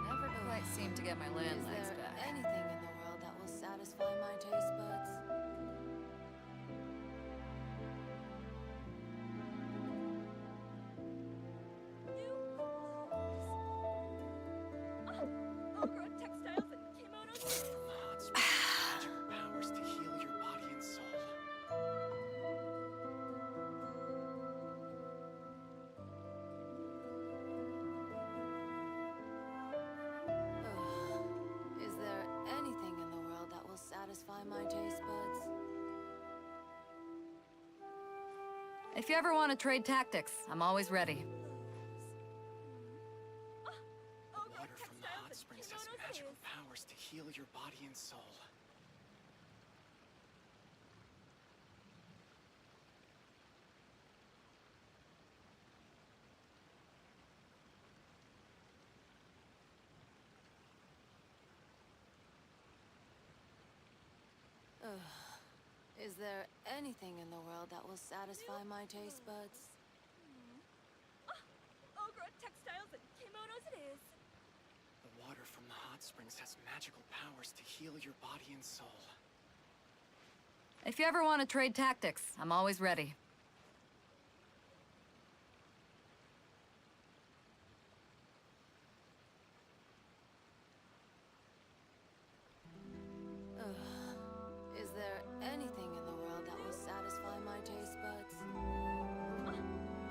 Speaker 8: Never quite seem to get my land
Speaker 2: Is
Speaker 8: legs
Speaker 2: there
Speaker 8: back.
Speaker 2: anything in the world that will satisfy my taste buds?
Speaker 15: Ogre textiles and kimonos it is.
Speaker 4: From the hot springs has magical powers to heal your body and soul.
Speaker 2: satisfy my taste buds.
Speaker 8: If you ever want to trade tactics, I'm always ready.
Speaker 4: Water from the hot springs has magical powers to heal your body and soul.
Speaker 2: Is there anything in the world that will satisfy my taste buds?
Speaker 15: Ogre textiles and kimonos it is.
Speaker 4: The water from the hot springs has magical powers to heal your body and soul.
Speaker 8: If you ever want to trade tactics, I'm always ready.
Speaker 2: Is there anything in the world that will satisfy my taste buds?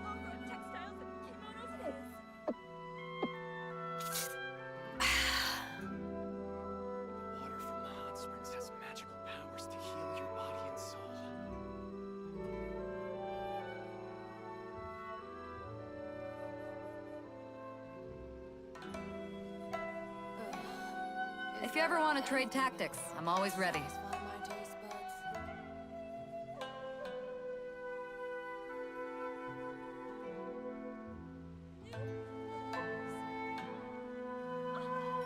Speaker 15: Ogre textiles and kimonos it is.
Speaker 4: The water from the hot springs has magical powers to heal your body and soul.
Speaker 8: If you ever want to trade tactics, I'm always ready.
Speaker 2: Satisfy my taste buds?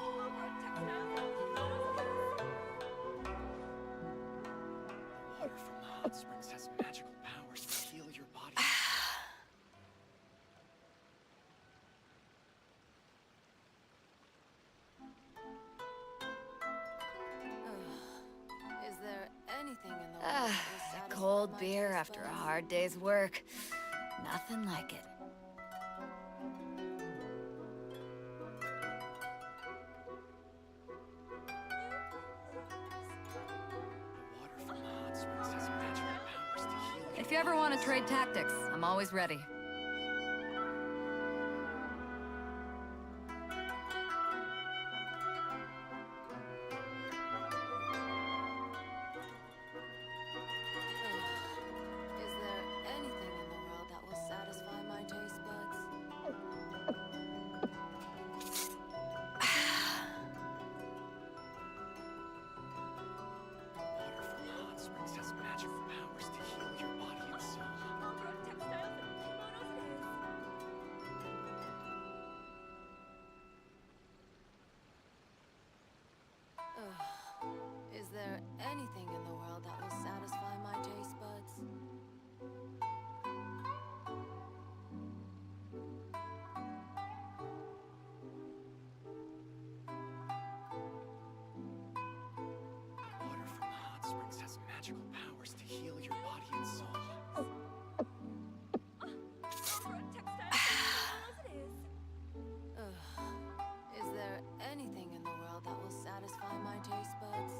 Speaker 15: Ogre textiles and kimonos it is.
Speaker 4: The water from the hot springs has magical powers to heal your body.
Speaker 2: Is there anything in the world that will satisfy
Speaker 5: Cold
Speaker 2: my
Speaker 5: beer
Speaker 2: taste
Speaker 5: after a
Speaker 2: buds?
Speaker 5: hard day's work. Nothing like it.
Speaker 4: The water from the hot springs has magical powers to heal your
Speaker 8: If you ever want to trade tactics, I'm always ready.
Speaker 2: Is there anything in the world that will satisfy my taste buds?
Speaker 4: water from the hot springs has magical powers to heal your body and soul.
Speaker 15: Ogre textiles and kimonos it is.
Speaker 2: Is there anything in the world that will satisfy my taste buds?
Speaker 4: Water from the hot springs has magical powers to heal your body and soul.
Speaker 15: Ogre textiles and kimonos it is.
Speaker 2: Is there anything in the world that will satisfy my taste buds?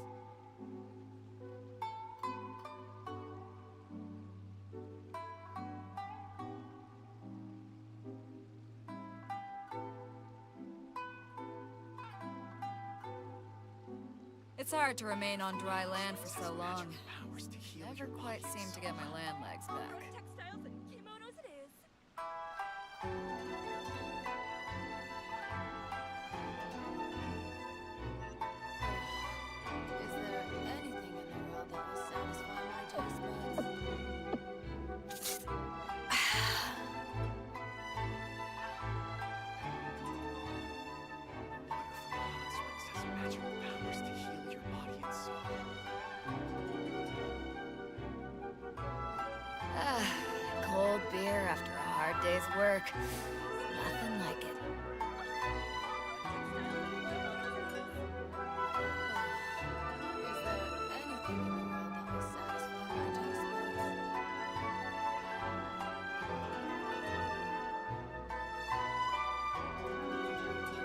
Speaker 8: It's hard to remain on dry land for so long.
Speaker 4: Powers to heal
Speaker 8: Never
Speaker 4: your
Speaker 8: quite
Speaker 4: body and
Speaker 8: seem to
Speaker 4: soul.
Speaker 8: get my land legs
Speaker 15: Ogre
Speaker 8: back.
Speaker 15: textiles and kimonos it is.
Speaker 2: Is there anything in the world that will satisfy my taste buds?
Speaker 4: Water from the hot springs has magical powers to heal your body and soul.
Speaker 5: Cold beer after a hard day's work. Nothing like it.
Speaker 2: Is there anything in the world that will satisfy my taste buds?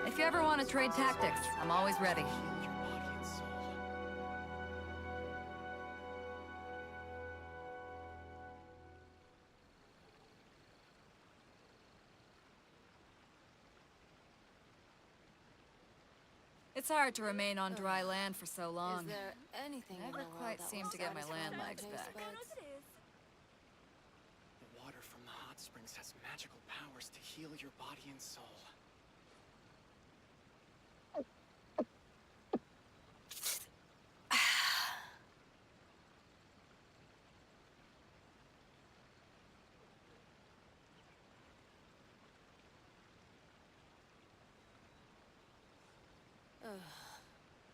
Speaker 8: If you ever want to trade tactics, I'm always ready.
Speaker 4: Heal your body and soul.
Speaker 8: It's hard to remain on dry land for so long.
Speaker 2: Is there anything in
Speaker 8: Never
Speaker 2: the world
Speaker 8: quite
Speaker 2: that
Speaker 8: seem
Speaker 2: will
Speaker 8: to get my
Speaker 2: satisfy
Speaker 8: land
Speaker 2: my
Speaker 8: legs
Speaker 2: taste
Speaker 8: back.
Speaker 2: buds?
Speaker 4: The water from the hot springs has magical powers to heal your body and soul.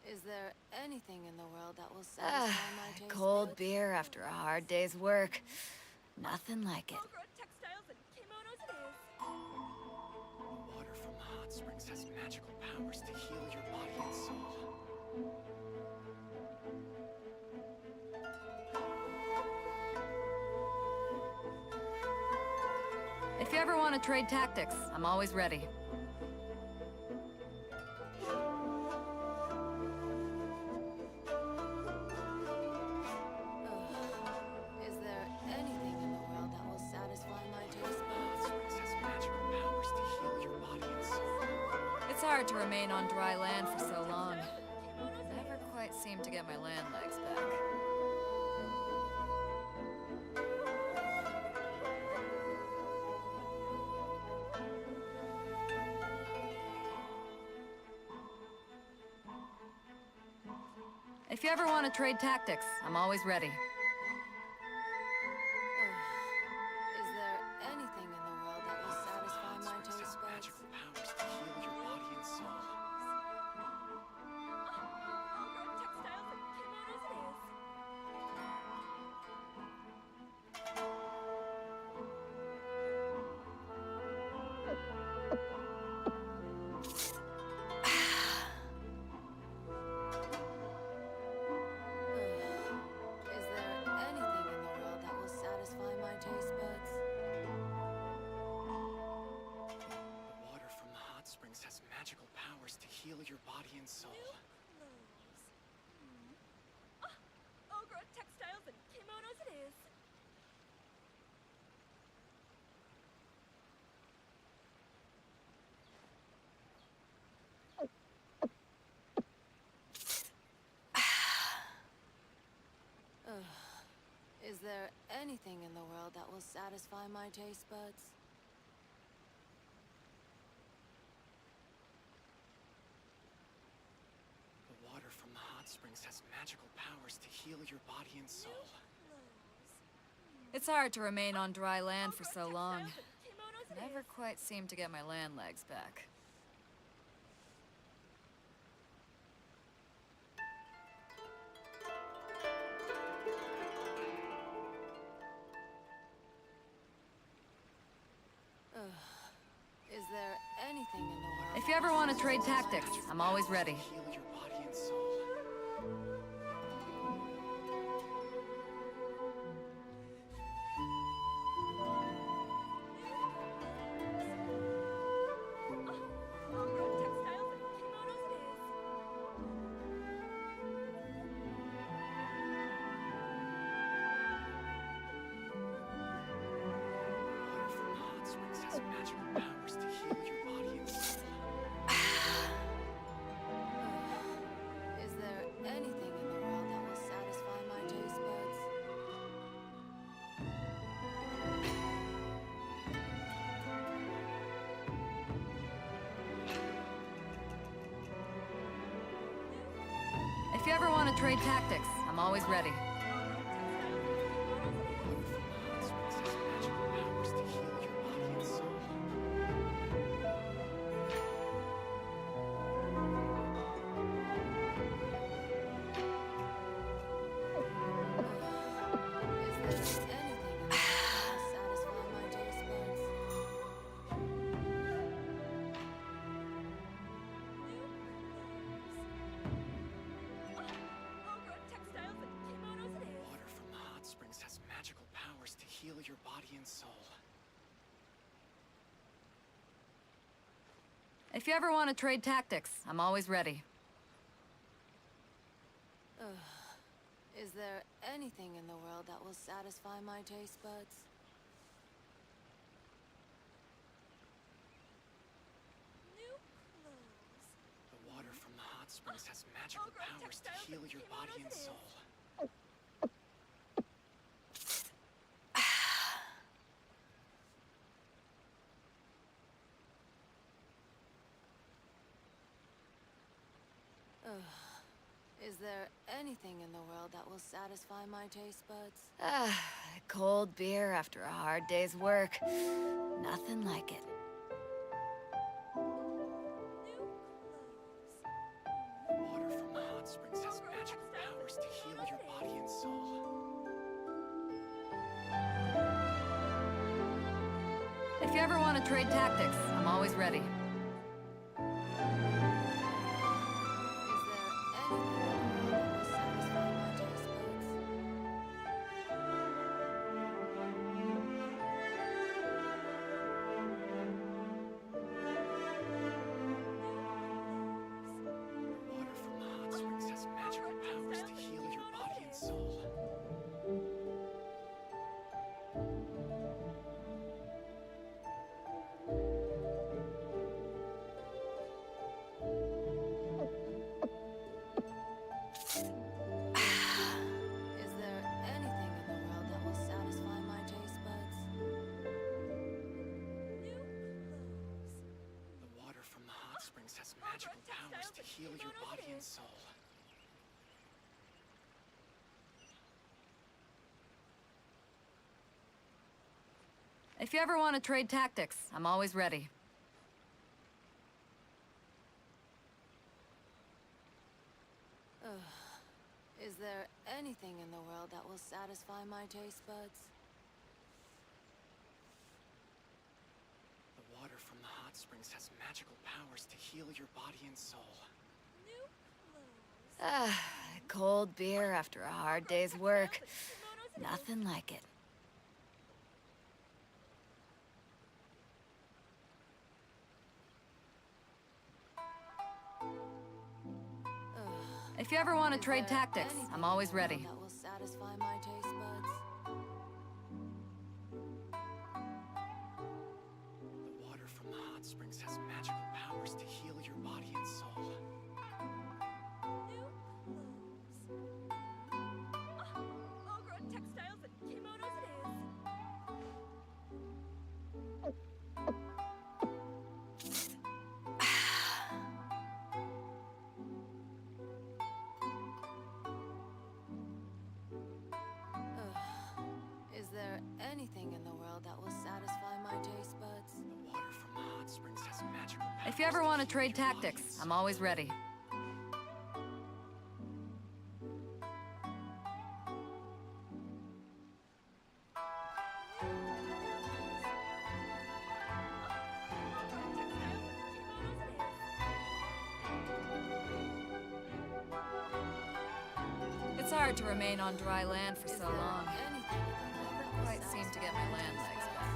Speaker 2: Is there anything in the world that will satisfy my taste
Speaker 5: Cold
Speaker 2: buds?
Speaker 5: beer after a hard day's work. Nothing like it.
Speaker 15: Textiles and kimonos it is.
Speaker 4: The water from the hot springs has magical powers to heal your body and soul.
Speaker 8: If you ever want to trade tactics, I'm always ready.
Speaker 2: Is there anything in the world that will satisfy my taste buds?
Speaker 4: Has magical powers to heal your body and soul.
Speaker 8: It's hard to remain on dry land for so long. Never quite seem to get my land legs back. If you ever want to trade tactics, I'm always ready.
Speaker 2: Is there anything in the world that will satisfy my taste buds?
Speaker 4: Magical powers to heal your body and soul.
Speaker 15: Textiles and kimonos it is.
Speaker 2: Is there anything in the world that will satisfy my taste buds?
Speaker 4: The water from the hot springs has magical powers to heal your body and soul.
Speaker 15: Ogre textiles and kimonos it is.
Speaker 2: Is there anything in the world that will satisfy my taste buds?
Speaker 4: The water from the hot springs has magical powers to heal your body and soul.
Speaker 8: It's hard to remain on dry land for so long. Never quite seem to get my land legs back.
Speaker 2: Is there anything in the world?
Speaker 8: If you ever want to trade tactics, I'm always ready.
Speaker 4: Heal your body and soul.
Speaker 15: Ogre textiles and kimonos it is.
Speaker 4: Water from the hot springs has magical powers to heal your body and soul.
Speaker 2: Is there anything in the world that will satisfy my taste buds?
Speaker 8: If you ever want to trade tactics, I'm always ready.
Speaker 2: Is there anything in the world that will satisfy my taste buds?
Speaker 15: Ogre textiles and kimonos it is.
Speaker 4: Water from the hot springs has magical powers to heal your body and soul.
Speaker 8: If you ever want to trade tactics, I'm always ready.
Speaker 2: Is there anything in the world that will satisfy my taste buds?
Speaker 15: New clothes.
Speaker 4: The water from the hot springs powers to heal your body and soul.
Speaker 2: Is there anything in the world that will satisfy my taste buds?
Speaker 5: Cold beer after a hard day's work. Nothing like it.
Speaker 4: Water from the hot springs has magical powers to heal your body and soul.
Speaker 8: If you ever want to trade tactics, I'm always ready.
Speaker 4: Water from the hot springs has magical powers to heal your body and soul.
Speaker 2: Is there anything in the world that will satisfy my taste buds?
Speaker 4: The water from the hot springs has magical powers to heal your body and soul.
Speaker 8: If you ever want to trade tactics, I'm always ready.
Speaker 2: Is there anything in the world that will satisfy my taste buds?
Speaker 4: The water from the hot springs has magical powers to heal your body and soul.
Speaker 5: Cold beer after a hard day's work. Nothing like it.
Speaker 8: If you ever want to trade tactics, I'm always ready.
Speaker 2: That will satisfy my taste buds.
Speaker 4: The water from the hot springs has magical powers to heal your body and soul.
Speaker 15: All-grown textiles and kimonos it is.
Speaker 2: Is there anything in the world that will satisfy my taste buds?
Speaker 4: The water from the hot springs has magical powers.
Speaker 8: If you ever want to trade tactics, I'm always ready. It's hard to remain on dry land for so long. Never quite seem to get my land legs back.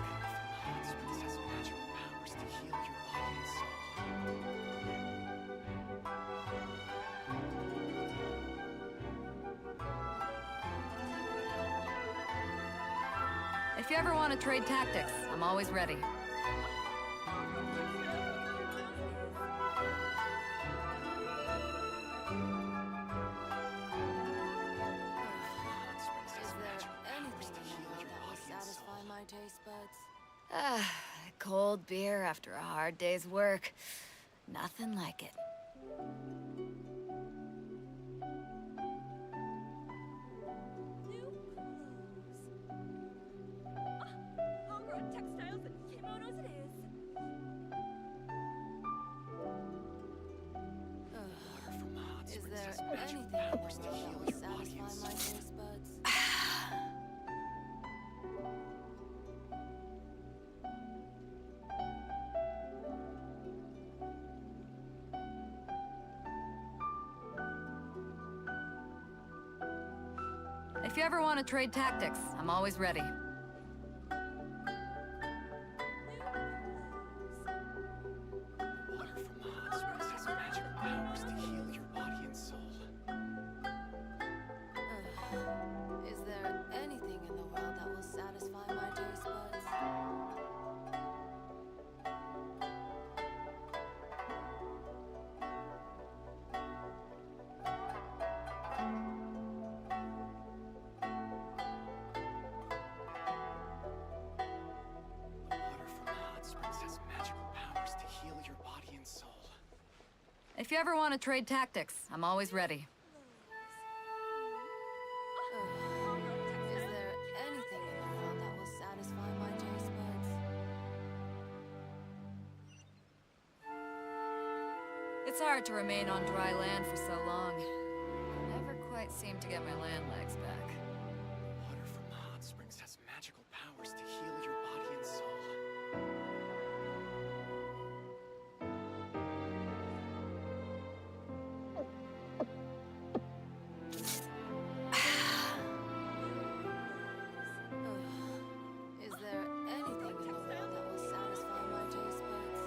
Speaker 4: Hot springs has magical powers to heal your body and soul.
Speaker 8: If you ever want to trade tactics, I'm always ready.
Speaker 2: Is there anything in the world that will satisfy my taste buds?
Speaker 5: Cold beer after a hard day's work. Nothing like it.
Speaker 15: All-grown textiles and kimonos it is.
Speaker 4: Water from the hot
Speaker 2: Is
Speaker 4: springs
Speaker 2: there
Speaker 4: has magical
Speaker 2: anything in the
Speaker 4: powers to
Speaker 2: world
Speaker 4: heal
Speaker 2: that will
Speaker 4: your body
Speaker 2: satisfy
Speaker 4: and
Speaker 2: my
Speaker 4: soul.
Speaker 2: taste buds?
Speaker 8: If you ever want to trade tactics, I'm always ready.
Speaker 4: Water from the hot springs has magical powers to heal your body and soul.
Speaker 2: Is there anything in the world that will satisfy my taste buds?
Speaker 8: If you ever want to trade tactics, I'm always ready.
Speaker 2: Is there anything in the world that will satisfy my taste buds?
Speaker 8: It's hard to remain on dry land for so long. I never quite seem to get my land legs back.
Speaker 4: Water from the hot springs has magical powers to heal your body and soul.
Speaker 2: Is there anything in the world that will satisfy my taste buds?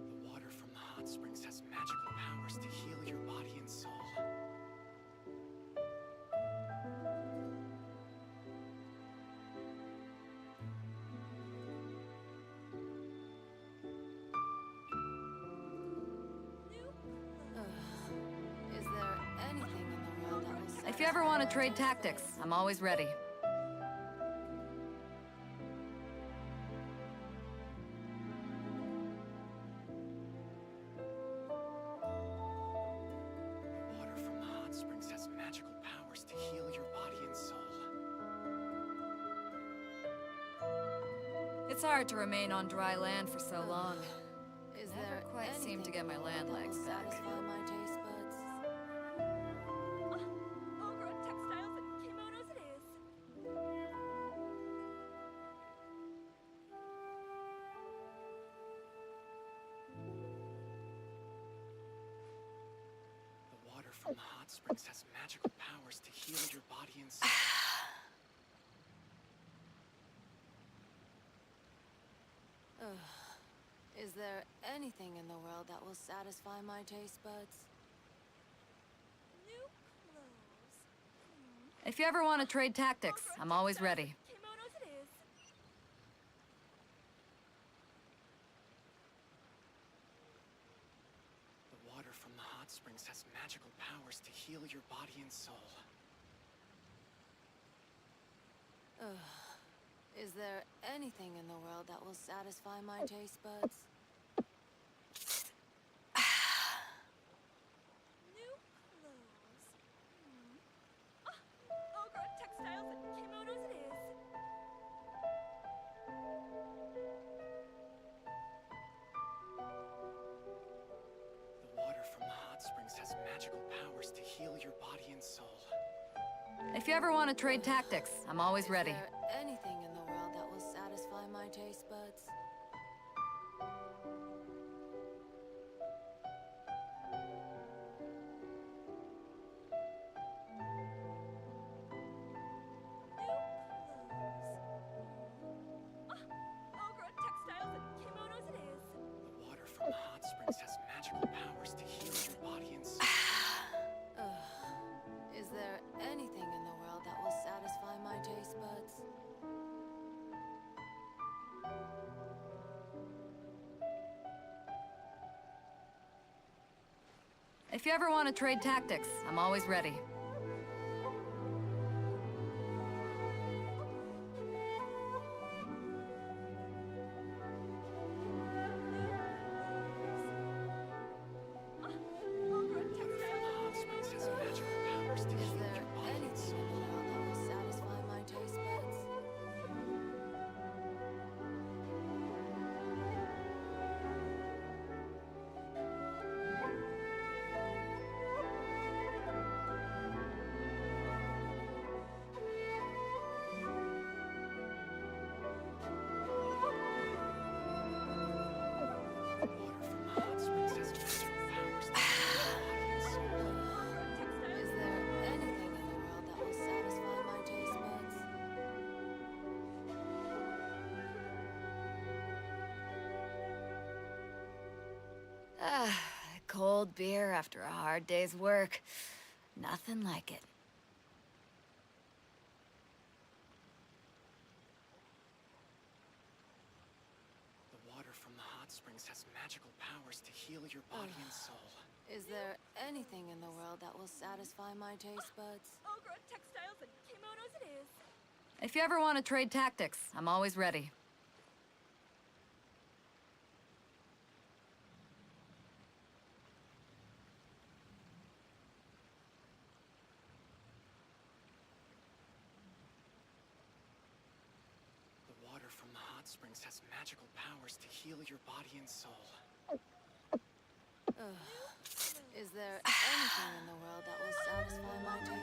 Speaker 4: The water from the hot springs has magical powers to heal your body and soul.
Speaker 2: Is there anything in the world that will satisfy
Speaker 8: If you ever want to trade tactics, I'm always ready.
Speaker 4: Water from the hot springs has magical powers to heal your body and soul.
Speaker 8: It's hard to remain on dry land for so long.
Speaker 2: Is
Speaker 8: Never
Speaker 2: there
Speaker 8: quite seem to
Speaker 2: anything
Speaker 8: get my
Speaker 2: in the
Speaker 8: land
Speaker 2: world that
Speaker 8: legs
Speaker 2: will
Speaker 8: back.
Speaker 2: satisfy my taste buds?
Speaker 15: Ogre textiles and kimonos it is.
Speaker 4: The water from the hot springs has magical powers to heal your body and soul.
Speaker 2: Is there anything in the world that will satisfy my taste buds?
Speaker 15: New clothes.
Speaker 8: If you ever want to trade tactics, I'm always ready.
Speaker 15: Kimonos it is.
Speaker 4: The water from the hot springs has magical powers to heal your body and soul.
Speaker 2: Is there anything in the world that will satisfy my taste buds?
Speaker 15: New clothes. Ogre textiles and kimonos it is.
Speaker 4: The water from the hot springs has magical powers to heal your body and soul.
Speaker 8: If you ever want to trade tactics, I'm always ready.
Speaker 2: Is there anything in the world that will satisfy my taste buds?
Speaker 15: Ogre textiles and kimonos it is.
Speaker 4: The water from the hot springs has magical powers to heal your body and soul.
Speaker 2: Is there anything in the world that will satisfy my taste buds?
Speaker 8: If you ever want to trade tactics, I'm always ready.
Speaker 15: Ogre textiles and
Speaker 4: Springs has magical powers to
Speaker 2: Is
Speaker 4: heal
Speaker 2: there
Speaker 4: your body and
Speaker 2: anything
Speaker 4: soul.
Speaker 2: in the world that will satisfy my taste buds?
Speaker 4: The water from the hot springs has magical powers to heal your body and soul.
Speaker 2: Is there anything in the world that will satisfy my taste buds?
Speaker 5: Cold beer after a hard day's work. Nothing like it.
Speaker 4: The water from the hot springs has magical powers to heal your body and soul.
Speaker 2: Is there anything in the world that will satisfy my taste buds?
Speaker 15: Ogre textiles and kimonos it is.
Speaker 8: If you ever want to trade tactics, I'm always ready.
Speaker 4: The water from the hot springs has magical powers to heal your body and soul.
Speaker 2: Ugh. Is there anything in the world that will satisfy my taste buds?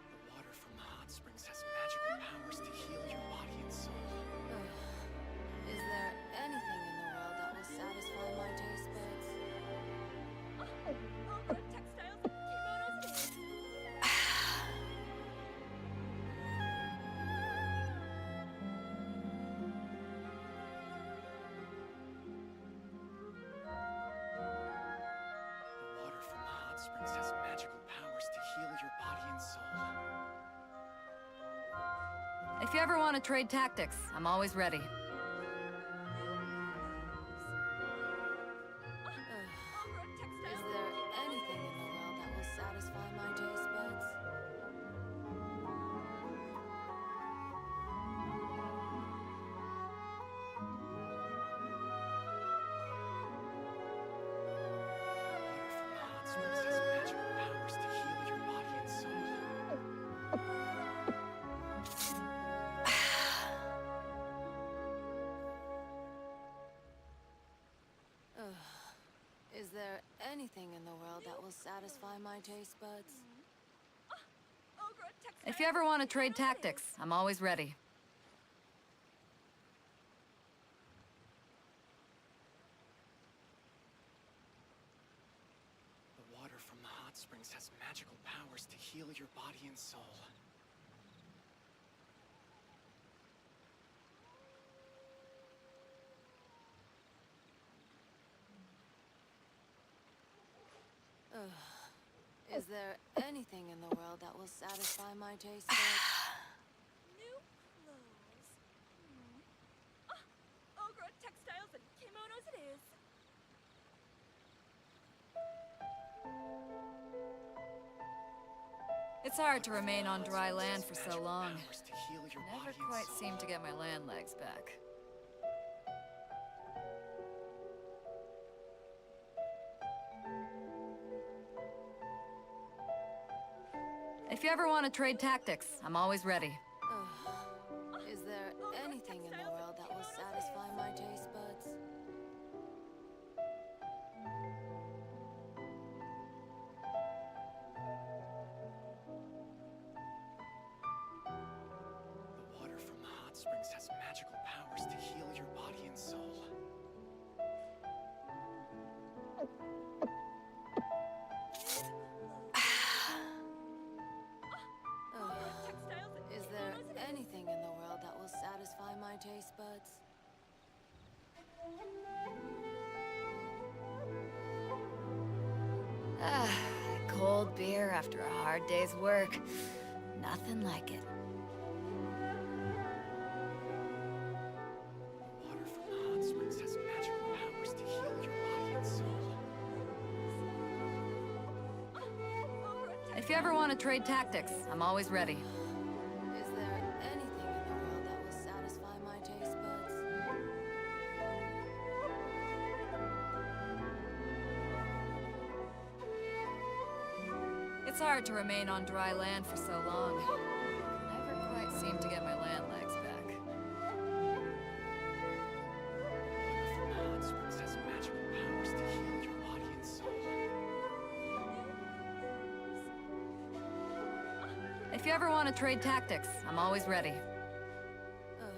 Speaker 4: The water from the hot springs has magical powers to heal your body and soul.
Speaker 2: Ugh. Is there anything in the world that will satisfy my taste buds?
Speaker 15: Textiles and kimonos it is.
Speaker 4: The water from the hot springs has magical powers to heal your body and soul.
Speaker 8: If you ever want to trade tactics, I'm always ready.
Speaker 2: Is there anything in the world that will satisfy my taste buds?
Speaker 4: Water from the hot springs has magical powers to heal your body and soul.
Speaker 2: Ugh. Is there anything in the world that will satisfy my taste buds?
Speaker 8: If you ever want to trade tactics, I'm always ready.
Speaker 4: The water from the hot springs has magical powers to heal your body and soul.
Speaker 2: Ugh. Is there anything in the world that will satisfy my taste buds?
Speaker 15: New clothes. Ogre textiles and kimonos it is.
Speaker 8: It's hard to remain on dry land for so long.
Speaker 4: Powers to heal your
Speaker 8: Never
Speaker 4: body and
Speaker 8: quite
Speaker 4: soul.
Speaker 8: seem to get my land legs back. If you ever want to trade tactics, I'm always ready.
Speaker 2: Ugh. Is there anything in the world that will satisfy my taste buds?
Speaker 4: The water from the hot springs has magical powers to heal your body and soul.
Speaker 2: Ugh. Is there anything in the world that will satisfy my taste buds?
Speaker 5: Ah, cold beer after a hard day's work. Nothing like it.
Speaker 4: The water from the hot springs has magical powers to heal your body and soul.
Speaker 8: If you ever want to trade tactics, I'm always ready.
Speaker 2: Is there anything in the world that will satisfy my taste buds?
Speaker 8: It's hard to remain on dry land for so long. Never quite seem to get my land legs back.
Speaker 4: Water from the hot springs has magical powers to heal your body and soul.
Speaker 8: If you ever want to trade tactics, I'm always ready.
Speaker 2: Ugh.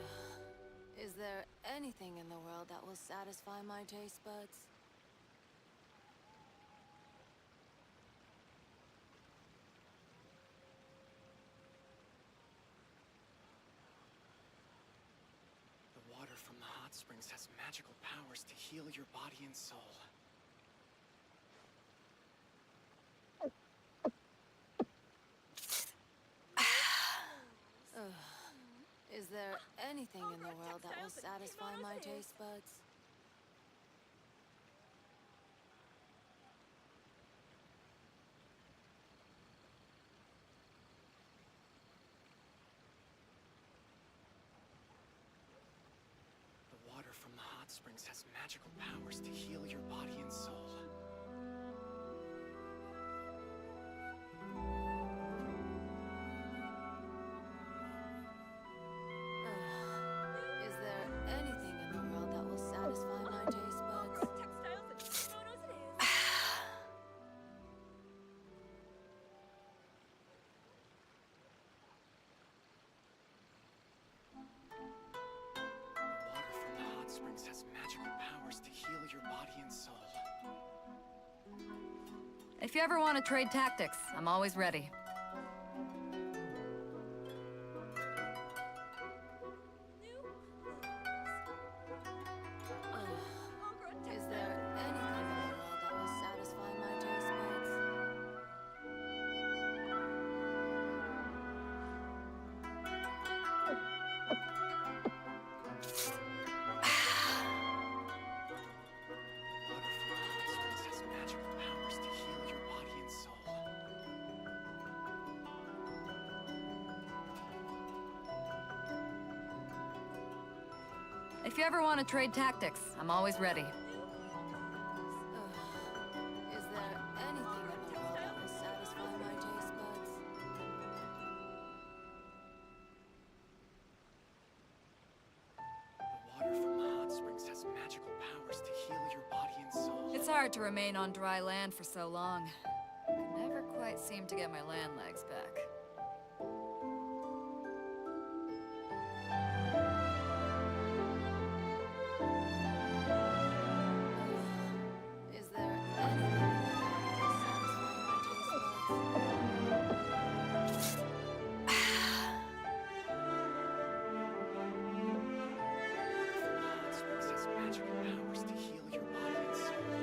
Speaker 2: Is there anything in the world that will satisfy my taste buds?
Speaker 4: The water from the hot springs has magical powers to heal your body and soul.
Speaker 2: anything in the world that will satisfy my taste buds?
Speaker 4: The water from the hot springs has magical powers to heal your body and soul.
Speaker 2: Is there anything in the world that will satisfy my taste buds?
Speaker 15: Textiles and kimonos it is.
Speaker 4: The water from the hot springs has magical powers to heal your body and soul.
Speaker 8: If you ever want to trade tactics, I'm always ready.
Speaker 2: Is there anything in the world that will satisfy my taste buds?
Speaker 4: Water from the hot springs has magical powers to heal your body and soul.
Speaker 8: If you ever want to trade tactics, I'm always ready.
Speaker 2: Is there anything in the world that will satisfy my taste buds?
Speaker 4: The water from the hot springs has magical powers to heal your body and soul.
Speaker 8: It's hard to remain on dry land for so long. I never quite seem to get my land legs back.
Speaker 2: Is there anything in the world that will satisfy my taste buds?
Speaker 4: The hot springs has magical powers to heal your body and soul.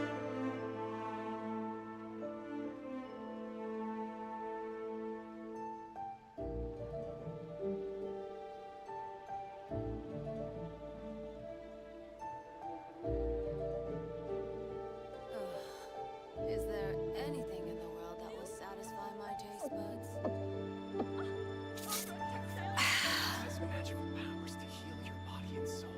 Speaker 2: Is there anything in the world that will satisfy my taste buds?
Speaker 4: Has magical powers to heal your body and soul.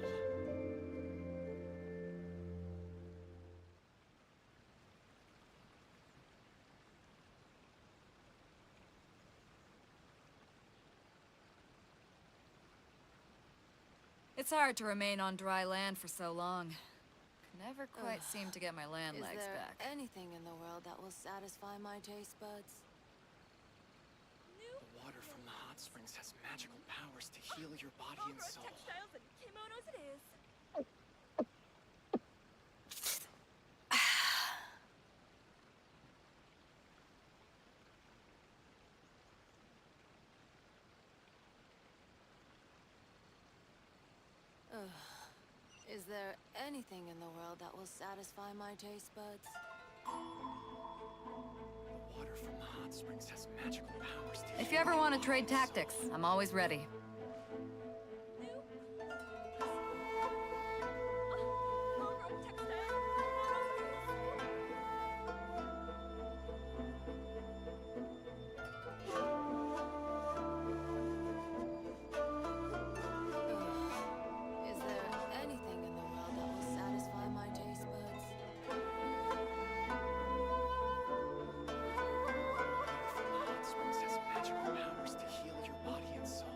Speaker 8: It's hard to remain on dry land for so long. Never quite seem to get my land
Speaker 2: Is
Speaker 8: legs
Speaker 2: there
Speaker 8: back.
Speaker 2: anything in the world that will satisfy my taste buds?
Speaker 4: The water from the hot springs has magical powers to heal your body and soul.
Speaker 15: Textiles and kimonos it is.
Speaker 2: Is there anything in the world that will satisfy my taste buds?
Speaker 4: The water from the hot springs has magical powers to
Speaker 8: If you ever want to trade tactics, I'm always ready.
Speaker 2: Is there anything in the world that will satisfy my taste buds?
Speaker 4: from the hot springs has magical powers to heal your body and soul.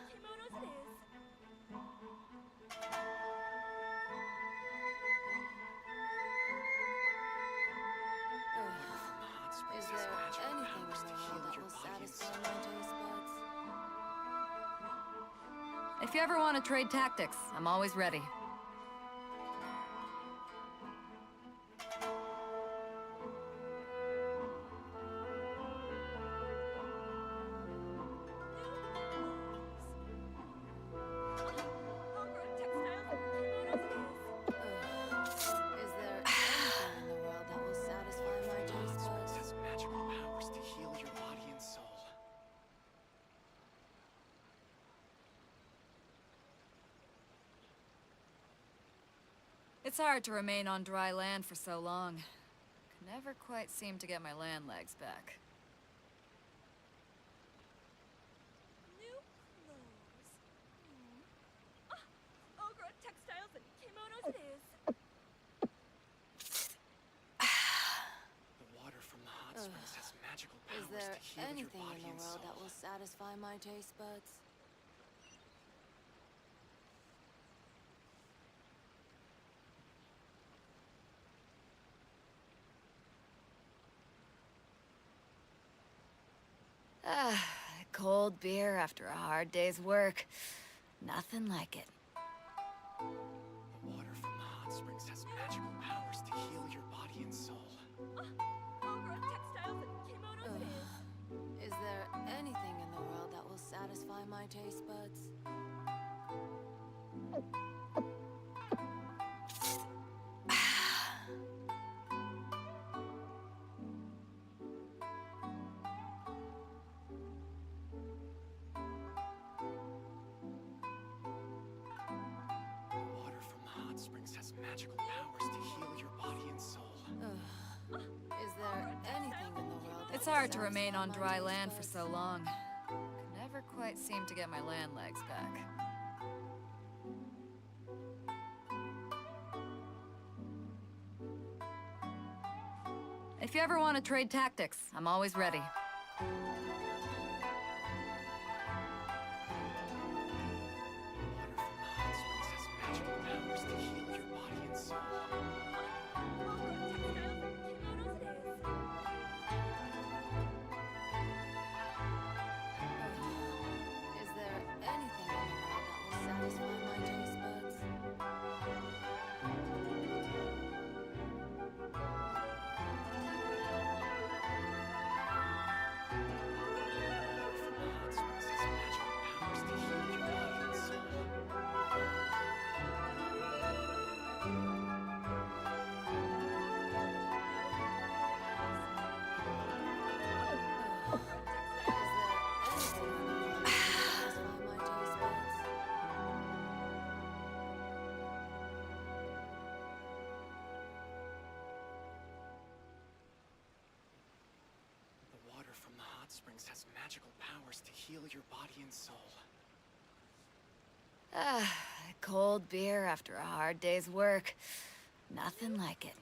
Speaker 15: Kimonos it is.
Speaker 2: Is there anything in the world that will satisfy my taste buds?
Speaker 8: If you ever want to trade tactics, I'm always ready.
Speaker 15: Textiles and kimonos it is.
Speaker 8: It's hard to remain on dry land for so long. Can never quite seem to get my land legs back.
Speaker 15: New clothes. Ogre textiles and kimonos it is.
Speaker 4: The water from the hot springs has magical powers
Speaker 2: Is there
Speaker 4: to heal your
Speaker 2: anything
Speaker 4: body
Speaker 2: in the
Speaker 4: and
Speaker 2: world
Speaker 4: soul.
Speaker 2: that will satisfy my taste buds?
Speaker 8: Cold beer after a hard day's work. Nothing like it.
Speaker 4: The water from the hot springs has magical powers to heal your body and soul.
Speaker 15: Ogre textiles and kimonos it is.
Speaker 2: Is there anything in the world that will satisfy my taste buds?
Speaker 4: The water from the hot springs has magical powers to heal your body and soul.
Speaker 2: Is there anything in the world that
Speaker 8: It's
Speaker 2: will
Speaker 8: hard to remain
Speaker 2: satisfy
Speaker 8: on
Speaker 2: my
Speaker 8: dry
Speaker 2: taste
Speaker 8: land for
Speaker 2: buds?
Speaker 8: so long. Can never quite seem to get my land legs back. If you ever want to trade tactics, I'm always ready.
Speaker 4: The water from the hot springs has magical powers to heal your body and soul.
Speaker 2: Is there anything in the world that will satisfy my taste buds?
Speaker 4: The water from the hot springs has magical powers to heal your body and soul. The water from the hot springs has magical powers to heal your body and soul.
Speaker 8: Cold beer after a hard day's work. Nothing like it.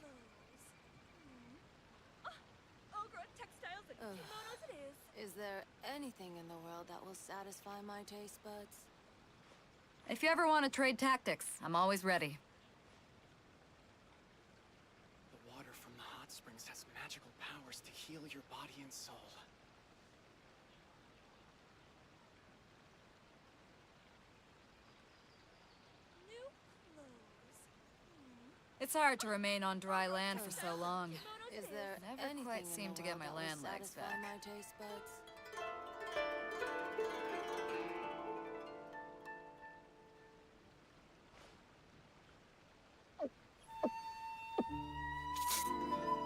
Speaker 15: Ogre textiles and kimonos it is.
Speaker 2: Is there anything in the world that will satisfy my taste buds?
Speaker 8: If you ever want to trade tactics, I'm always ready.
Speaker 4: The water from the hot springs has magical powers to heal your body and soul.
Speaker 15: New clothes.
Speaker 8: It's hard to remain on dry land for so long.
Speaker 2: Is there
Speaker 8: Never
Speaker 2: anything
Speaker 8: quite
Speaker 2: in
Speaker 8: seem
Speaker 2: the
Speaker 8: to get
Speaker 2: world
Speaker 8: my
Speaker 2: that
Speaker 8: land
Speaker 2: will
Speaker 8: legs
Speaker 2: satisfy
Speaker 8: back.
Speaker 2: my taste buds?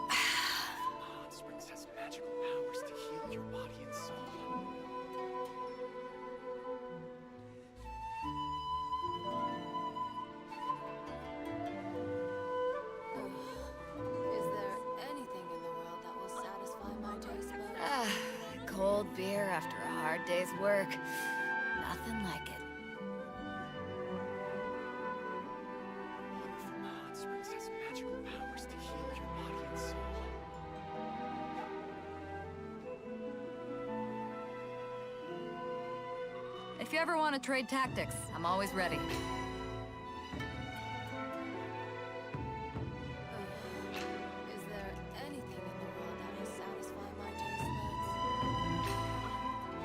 Speaker 4: The hot springs has magical powers to heal your body and soul.
Speaker 2: Is there anything in the world that will satisfy my taste buds?
Speaker 8: Cold beer after a hard day's work. Nothing like it.
Speaker 4: The water from the hot springs has magical powers to heal your body and soul.
Speaker 8: If you ever want to trade tactics, I'm always ready.
Speaker 2: Is there anything in the world that will satisfy my taste buds?
Speaker 4: The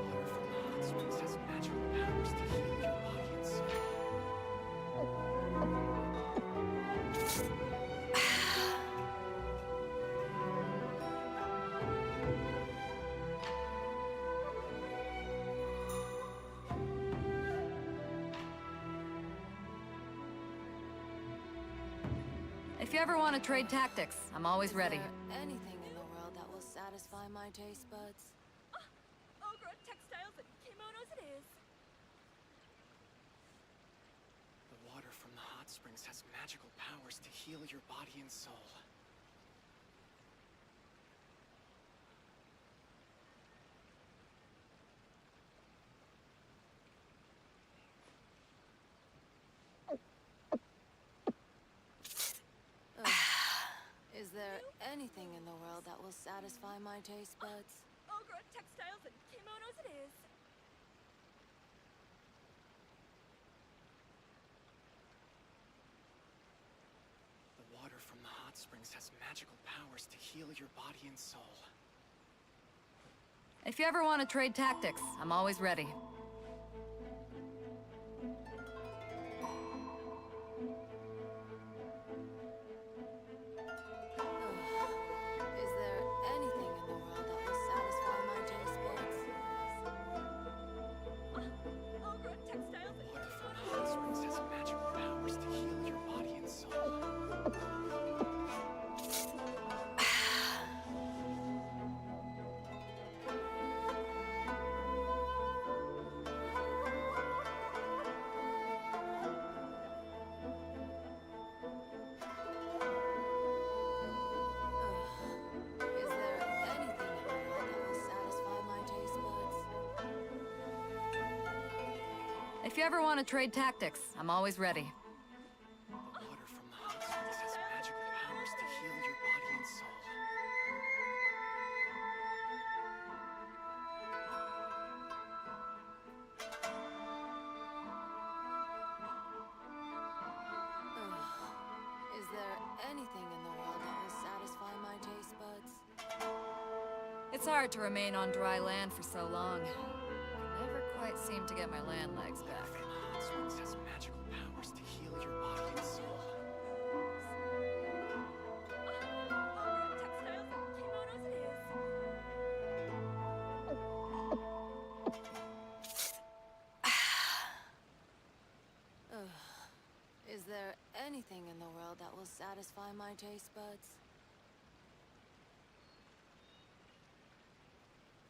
Speaker 4: water from the hot springs has magical powers to heal your body and soul.
Speaker 8: If you ever want to trade tactics, I'm always ready.
Speaker 2: Is there anything in the world that will satisfy my taste buds?
Speaker 15: Ogre textiles and kimonos it is.
Speaker 4: Springs has magical powers to heal your body and soul.
Speaker 2: Is there anything in the world that will satisfy my taste buds?
Speaker 15: Ogre textiles and kimonos it is.
Speaker 4: The water from the hot springs has magical powers to heal your body and soul.
Speaker 8: If you ever want to trade tactics, I'm always ready.
Speaker 2: Is there anything in the world that will satisfy my taste buds?
Speaker 15: Ogre textiles and
Speaker 4: Water from the hot springs has magical powers to heal your body and soul.
Speaker 2: Is there anything in the world that will satisfy my taste buds?
Speaker 8: If you ever want to trade tactics, I'm always ready.
Speaker 4: The water from the hot springs has magical powers to heal your body and soul.
Speaker 2: Is there anything in the world that will satisfy my taste buds?
Speaker 8: It's hard to remain on dry land for so long. I never quite seem to get my land legs back.
Speaker 4: The hot springs has magical powers to heal your body and soul.
Speaker 15: ogre textiles and kimonos it is.
Speaker 2: Is there anything in the world that will satisfy my taste buds?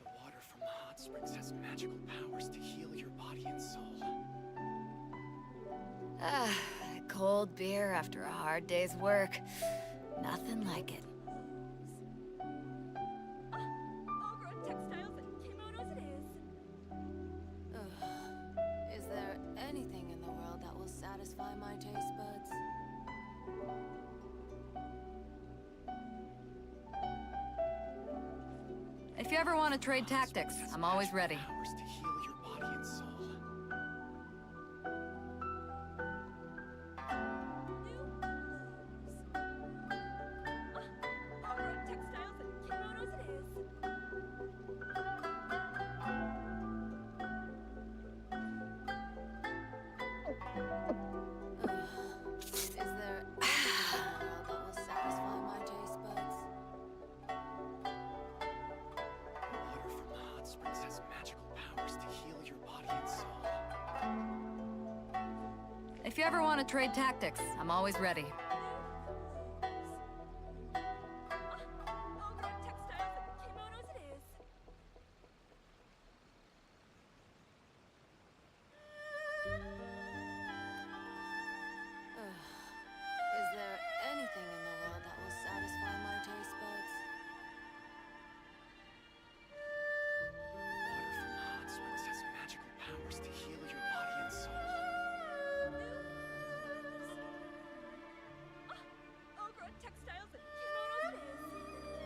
Speaker 4: The water from the hot springs has magical powers to heal your body and soul.
Speaker 5: Cold beer after a hard day's work. Nothing like it.
Speaker 15: Ogre textiles and kimonos it is.
Speaker 2: Is there anything in the world that will satisfy my taste buds?
Speaker 8: If you ever want to trade tactics, I'm always ready.
Speaker 4: Powers to heal your body and soul.
Speaker 15: Ogre textiles and kimonos it is.
Speaker 2: Is there anything in the world that will satisfy my taste buds?
Speaker 4: The water from the hot springs has magical powers to heal your body and soul.
Speaker 8: If you ever want to trade tactics, I'm always ready.
Speaker 15: Ogre textiles and kimonos it is.
Speaker 2: Is there anything in the world that will satisfy my taste buds?
Speaker 4: Water from the hot springs has magical powers to heal your body and soul.
Speaker 15: Ogre textiles and kimonos it is.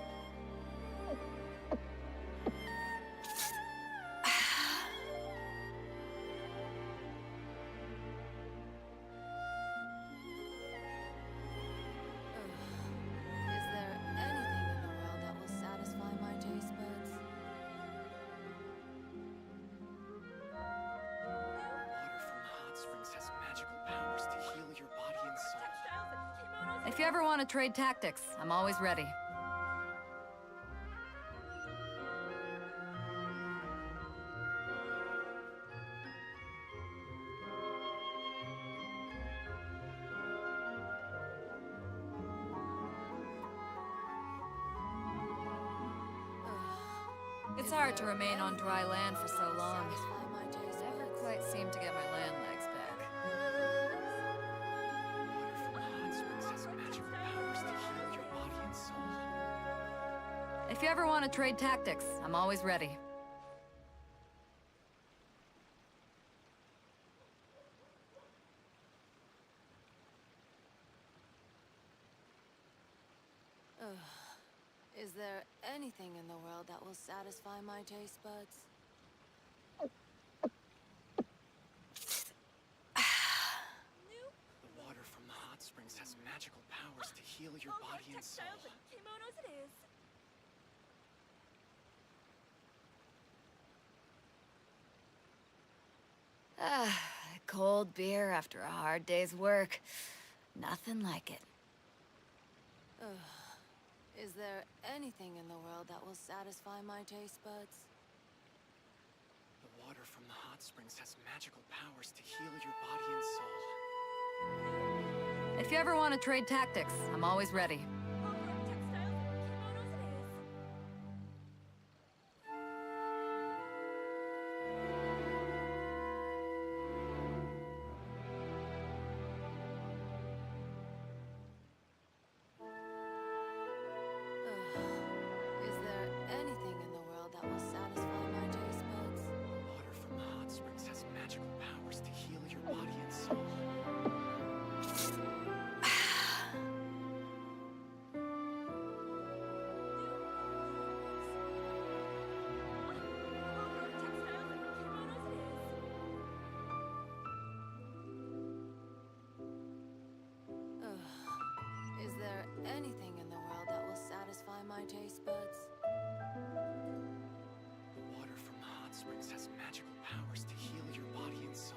Speaker 2: Is there anything in the world that will satisfy my taste buds?
Speaker 4: Water from the hot springs has magical powers to heal your body and soul.
Speaker 15: Textiles and kimonos
Speaker 8: If you ever want to trade tactics, I'm always ready. It's hard to remain on dry land for so long.
Speaker 2: Satisfy my taste
Speaker 8: Never
Speaker 2: buds.
Speaker 8: quite seem to get my land legs back. If you ever want to trade tactics, I'm always ready.
Speaker 2: Is there anything in the world that will satisfy my taste buds?
Speaker 4: The water from the hot springs has magical powers to heal your body and soul.
Speaker 15: Textiles and kimonos it is.
Speaker 8: Cold beer after a hard day's work. Nothing like it.
Speaker 2: Is there anything in the world that will satisfy my taste buds?
Speaker 4: The water from the hot springs has magical powers to heal your body and soul.
Speaker 8: If you ever want to trade tactics, I'm always ready.
Speaker 2: Is there anything in the world that will satisfy my taste buds?
Speaker 4: The water from the hot springs has magical powers to heal your body and soul.
Speaker 2: Is there anything in the world that will satisfy my taste buds?
Speaker 4: The water from the hot springs has magical powers to heal your body and soul.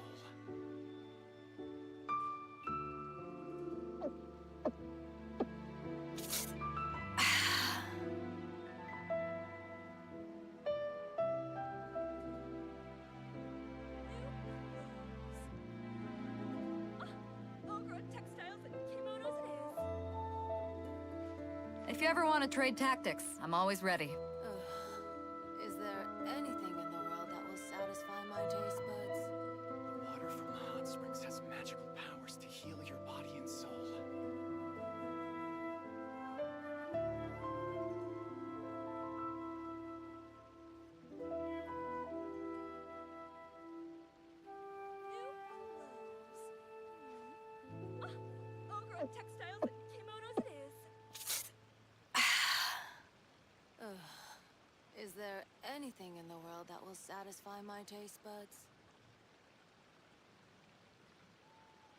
Speaker 15: Textiles and kimonos it is.
Speaker 8: If you ever want to trade tactics, I'm always ready.
Speaker 2: Is there anything in the world that will satisfy my taste buds?
Speaker 4: The water from the hot springs has magical powers to heal your body and soul.
Speaker 15: Textiles and kimonos it is.
Speaker 2: Is there anything in the world that will satisfy my taste buds?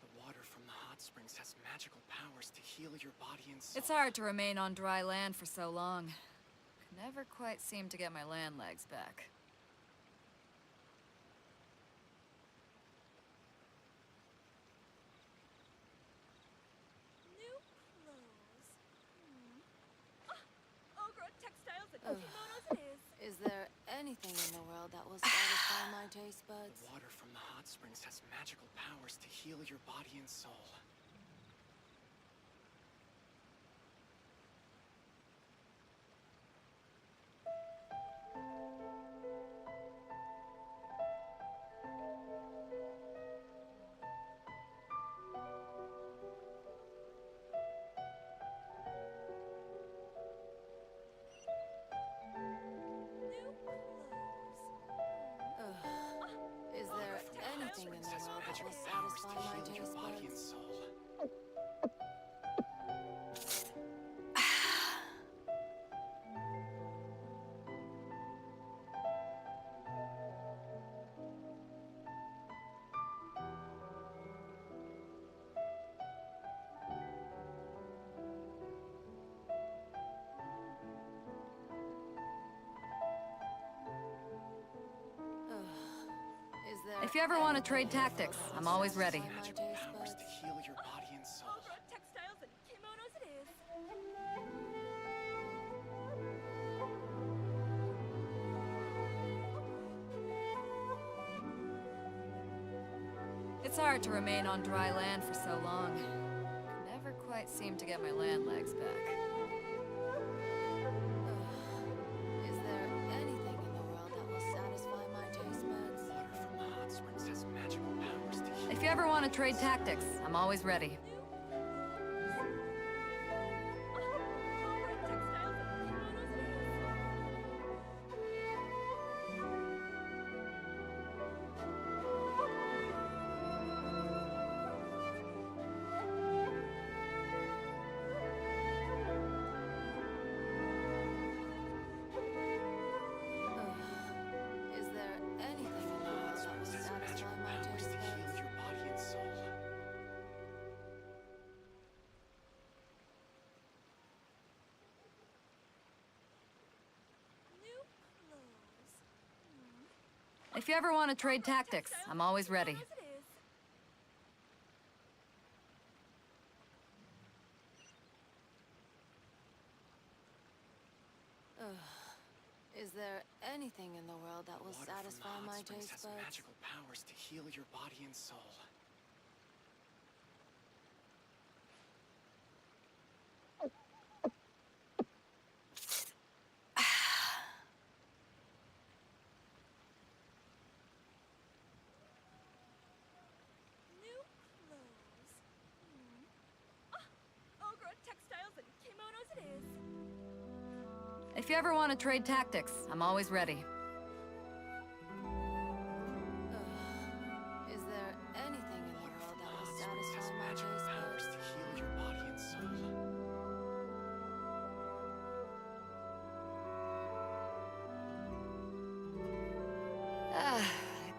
Speaker 4: The water from the hot springs has magical powers to heal your body and soul.
Speaker 8: It's hard to remain on dry land for so long. Could never quite seem to get my land legs back.
Speaker 15: New clothes. Textiles and kimonos it is.
Speaker 2: Is there anything in the world that will satisfy my taste buds?
Speaker 4: The water from the hot springs has magical powers to heal your body and soul.
Speaker 2: Is there anything in the world that will satisfy my taste buds?
Speaker 8: If you ever want to trade tactics, I'm always ready.
Speaker 4: Magical powers to heal your body and soul.
Speaker 15: Textiles and kimonos it is.
Speaker 8: It's hard to remain on dry land for so long. Could never quite seem to get my land legs back.
Speaker 2: Is there anything in the world that will satisfy my taste buds?
Speaker 4: Water from the hot springs has magical powers to heal.
Speaker 8: If you ever want to trade tactics, I'm always ready.
Speaker 15: Textiles and kimonos it is.
Speaker 8: If you ever want to trade tactics, I'm always ready.
Speaker 2: Is there anything in the world that will satisfy my taste buds?
Speaker 4: magical powers to heal your body and soul.
Speaker 15: New clothes. Ogre textiles and kimonos it is.
Speaker 8: If you ever want to trade tactics, I'm always ready.
Speaker 2: Is there anything in the world that will satisfy my taste buds?
Speaker 4: To heal your body and soul.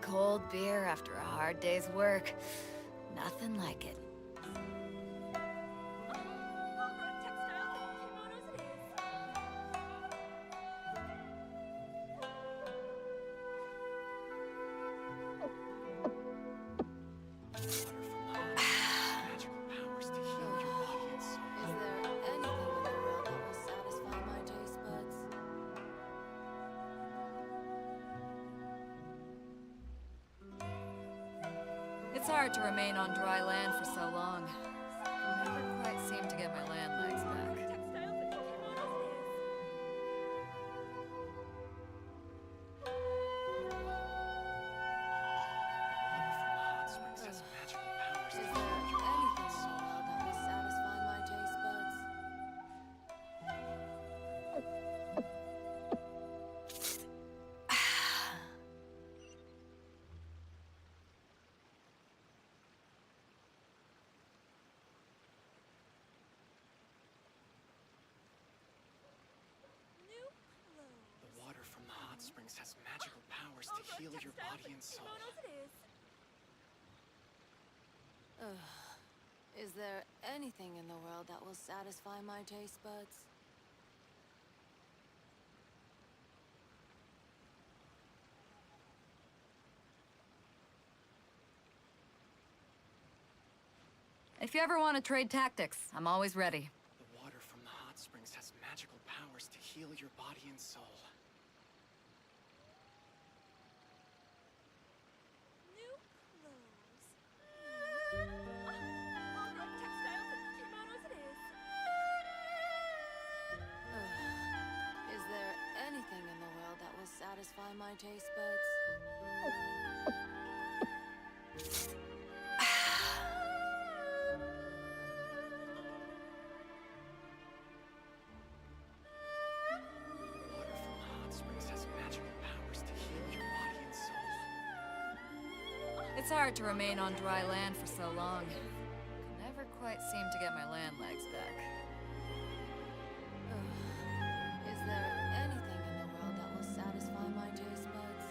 Speaker 5: Cold beer after a hard day's work. Nothing like it.
Speaker 15: Ogre textiles and kimonos it is.
Speaker 4: Magical powers to heal your body and soul.
Speaker 2: Is there anything in the world that will satisfy my taste buds?
Speaker 8: It's hard to remain on dry land for so long. I never quite seem to get my land legs back.
Speaker 15: Textiles and kimonos it is.
Speaker 4: Has magical powers
Speaker 2: Is
Speaker 4: to
Speaker 2: there
Speaker 4: heal
Speaker 2: anything in
Speaker 4: your
Speaker 2: the
Speaker 4: body and
Speaker 2: world
Speaker 4: soul.
Speaker 2: that will satisfy my taste buds?
Speaker 15: New clothes.
Speaker 4: The water from the hot springs has magical powers to
Speaker 15: Ogre
Speaker 4: heal your
Speaker 15: textiles
Speaker 4: body and soul.
Speaker 15: kimonos it is.
Speaker 2: Is there anything in the world that will satisfy my taste buds?
Speaker 8: If you ever want to trade tactics, I'm always ready.
Speaker 4: The water from the hot springs has magical powers to heal your body and soul.
Speaker 15: New clothes. Ogre textiles and kimonos it is.
Speaker 2: Is there anything in the world that will satisfy my taste buds?
Speaker 4: Water from the hot springs has magical powers to heal your body and soul.
Speaker 8: It's hard to remain on dry land for so long. Never quite seem to get my land legs back.
Speaker 2: Is there anything in the world that will satisfy my taste buds?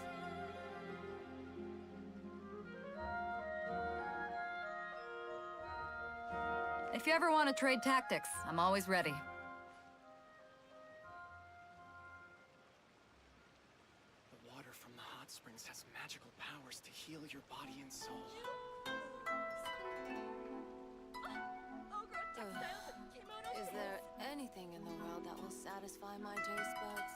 Speaker 8: If you ever want to trade tactics, I'm always ready.
Speaker 4: The water from the hot springs has magical powers to heal your body and soul.
Speaker 15: Ogre textiles and kimonos
Speaker 2: Is
Speaker 15: it
Speaker 2: there anything in the world that will satisfy my taste buds?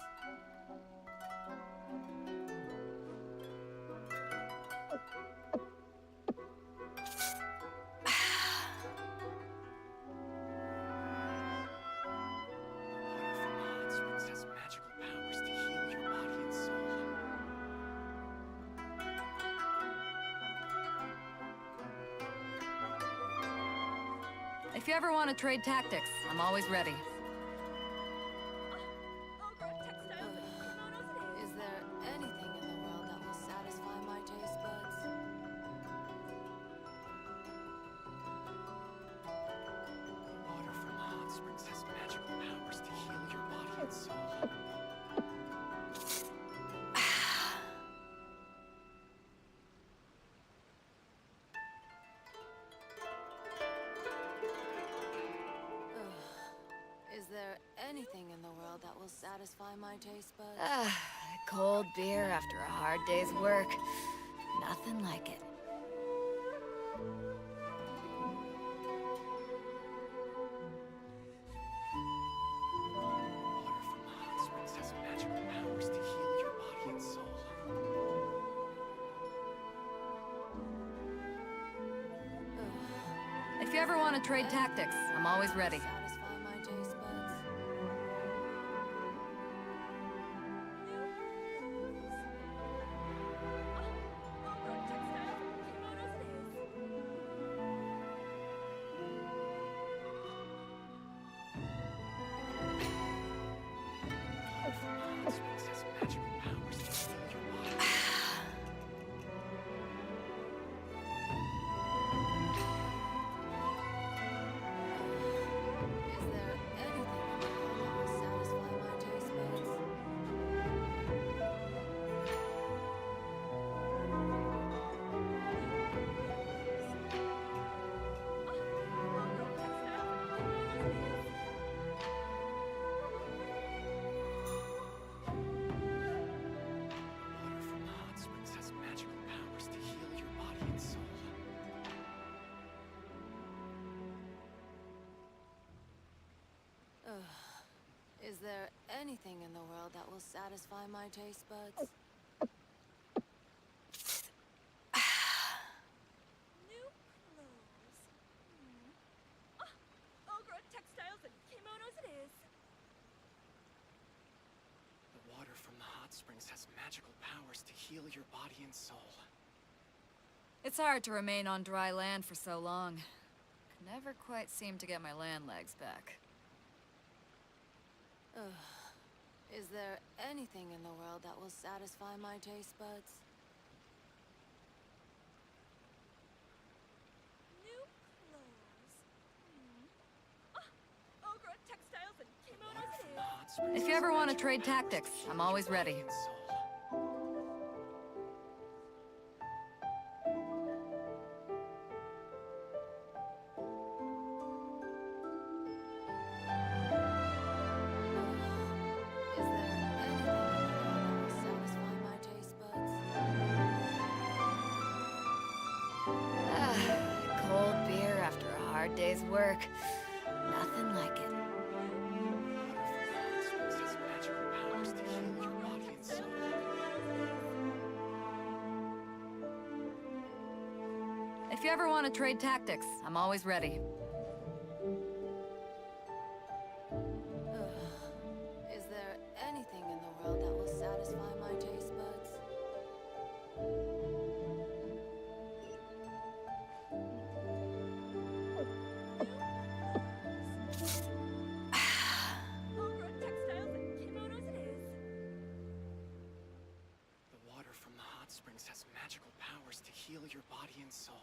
Speaker 4: Water from the hot springs has magical powers to heal your body and soul.
Speaker 8: If you ever want to trade tactics, I'm always ready.
Speaker 15: Ogre textiles and kimonos it is.
Speaker 2: Is there anything in the world that will satisfy my taste buds?
Speaker 4: Water from the hot springs has magical powers to heal your body and soul.
Speaker 2: Is there anything in the world that will satisfy my taste buds?
Speaker 5: cold beer after a hard day's work. Nothing like it.
Speaker 4: Water from the hot springs has magical powers to heal your body and soul.
Speaker 8: If you ever want to trade tactics, I'm always ready.
Speaker 2: Satisfy my taste buds.
Speaker 4: Hot springs has magical powers to heal your body.
Speaker 2: Is there anything in the world that will satisfy my taste buds?
Speaker 4: Water from the hot springs has magical powers to heal your body and soul.
Speaker 2: Is there anything in the world that will satisfy my taste buds?
Speaker 15: New clothes. Ogre textiles and kimonos it is.
Speaker 4: The water from the hot springs has magical powers to heal your body and soul.
Speaker 8: It's hard to remain on dry land for so long. Could never quite seem to get my land legs back.
Speaker 2: Is there anything in the world that will satisfy my taste buds?
Speaker 15: New clothes. Ogre textiles and kimonos it is.
Speaker 4: Hot springs
Speaker 8: If you
Speaker 4: has
Speaker 8: ever want to
Speaker 4: magical
Speaker 8: trade
Speaker 4: powers
Speaker 8: tactics,
Speaker 4: heal
Speaker 8: I'm
Speaker 4: your
Speaker 8: always
Speaker 4: body
Speaker 8: ready.
Speaker 4: and soul.
Speaker 2: Is there anything in the world that will satisfy my taste buds?
Speaker 5: Cold beer after a hard day's work. Nothing like it.
Speaker 4: Water from the hot springs has magical powers to heal your body and soul.
Speaker 8: If you ever want to trade tactics, I'm always ready.
Speaker 2: Is there anything in the world that will satisfy my taste buds?
Speaker 15: Ogre textiles and kimonos it is.
Speaker 4: The water from the hot springs has magical powers to heal your body and soul.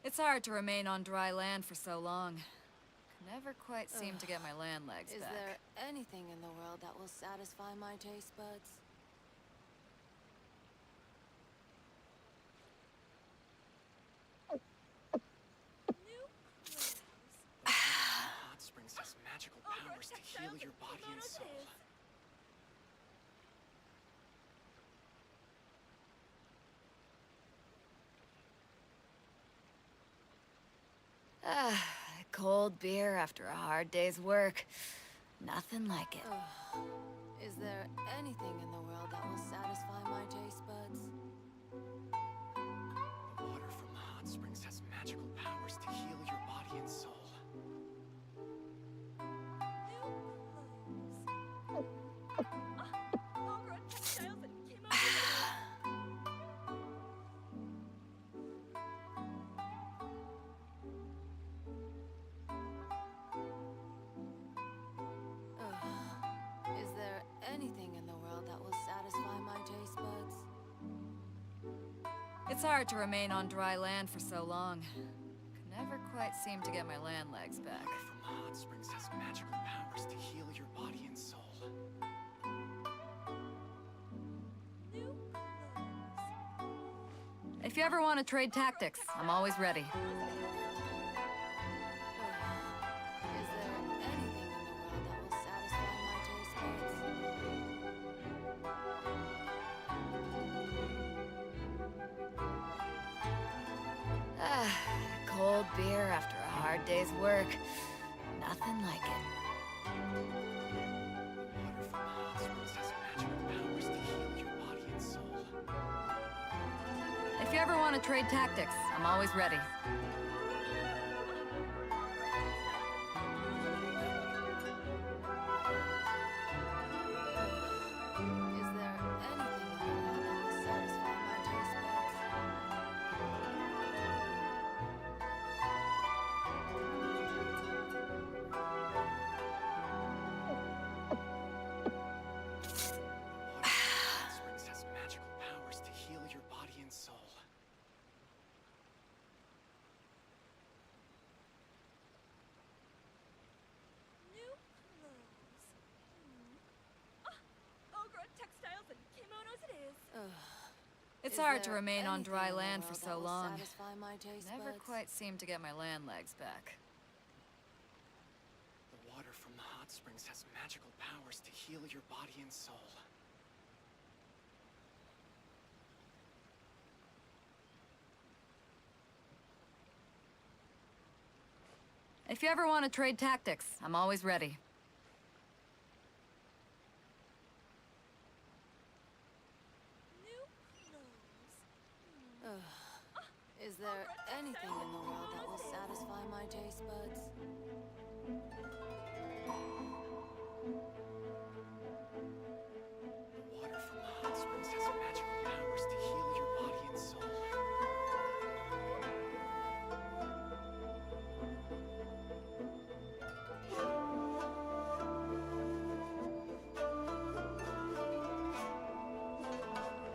Speaker 8: It's hard to remain on dry land for so long. Could never quite seem to get my land legs
Speaker 2: Is
Speaker 8: back.
Speaker 2: there anything in the world that will satisfy my taste buds?
Speaker 15: New clothes.
Speaker 4: Hot springs has magical powers to heal your body and soul.
Speaker 5: Cold beer after a hard day's work. Nothing like it.
Speaker 2: Is there anything in the world that will satisfy my taste buds?
Speaker 4: The water from the hot springs has magical powers to heal your body and soul.
Speaker 15: Ogre textiles and kimonos it is.
Speaker 2: Is there anything in the world that will satisfy my taste buds?
Speaker 8: It's hard to remain on dry land for so long. Could never quite seem to get my land legs back.
Speaker 4: Water from the hot springs has magical powers to heal your body and soul.
Speaker 15: New clothes.
Speaker 8: If you ever want to trade tactics, I'm always ready.
Speaker 2: Is there anything
Speaker 5: beer after a hard day's work. Nothing like it.
Speaker 8: If you ever want to trade tactics, I'm always ready.
Speaker 2: Is there anything in the world that will satisfy my taste buds?
Speaker 4: Springs has magical powers to heal your body and soul.
Speaker 15: New clothes. Ogre textiles and kimonos it is.
Speaker 8: It's
Speaker 2: Is
Speaker 8: hard to
Speaker 2: there
Speaker 8: remain on dry
Speaker 2: anything in the
Speaker 8: land for
Speaker 2: world
Speaker 8: so
Speaker 2: that will
Speaker 8: long.
Speaker 2: satisfy my taste
Speaker 8: Never
Speaker 2: buds?
Speaker 8: quite seem to get my land legs back.
Speaker 4: The water from the hot springs has magical powers to heal your body and soul.
Speaker 8: If you ever want to trade tactics, I'm always ready.
Speaker 15: New clothes.
Speaker 2: Is there anything in the world that will satisfy my taste buds?
Speaker 4: The water from the hot springs has magical powers to heal your body and soul.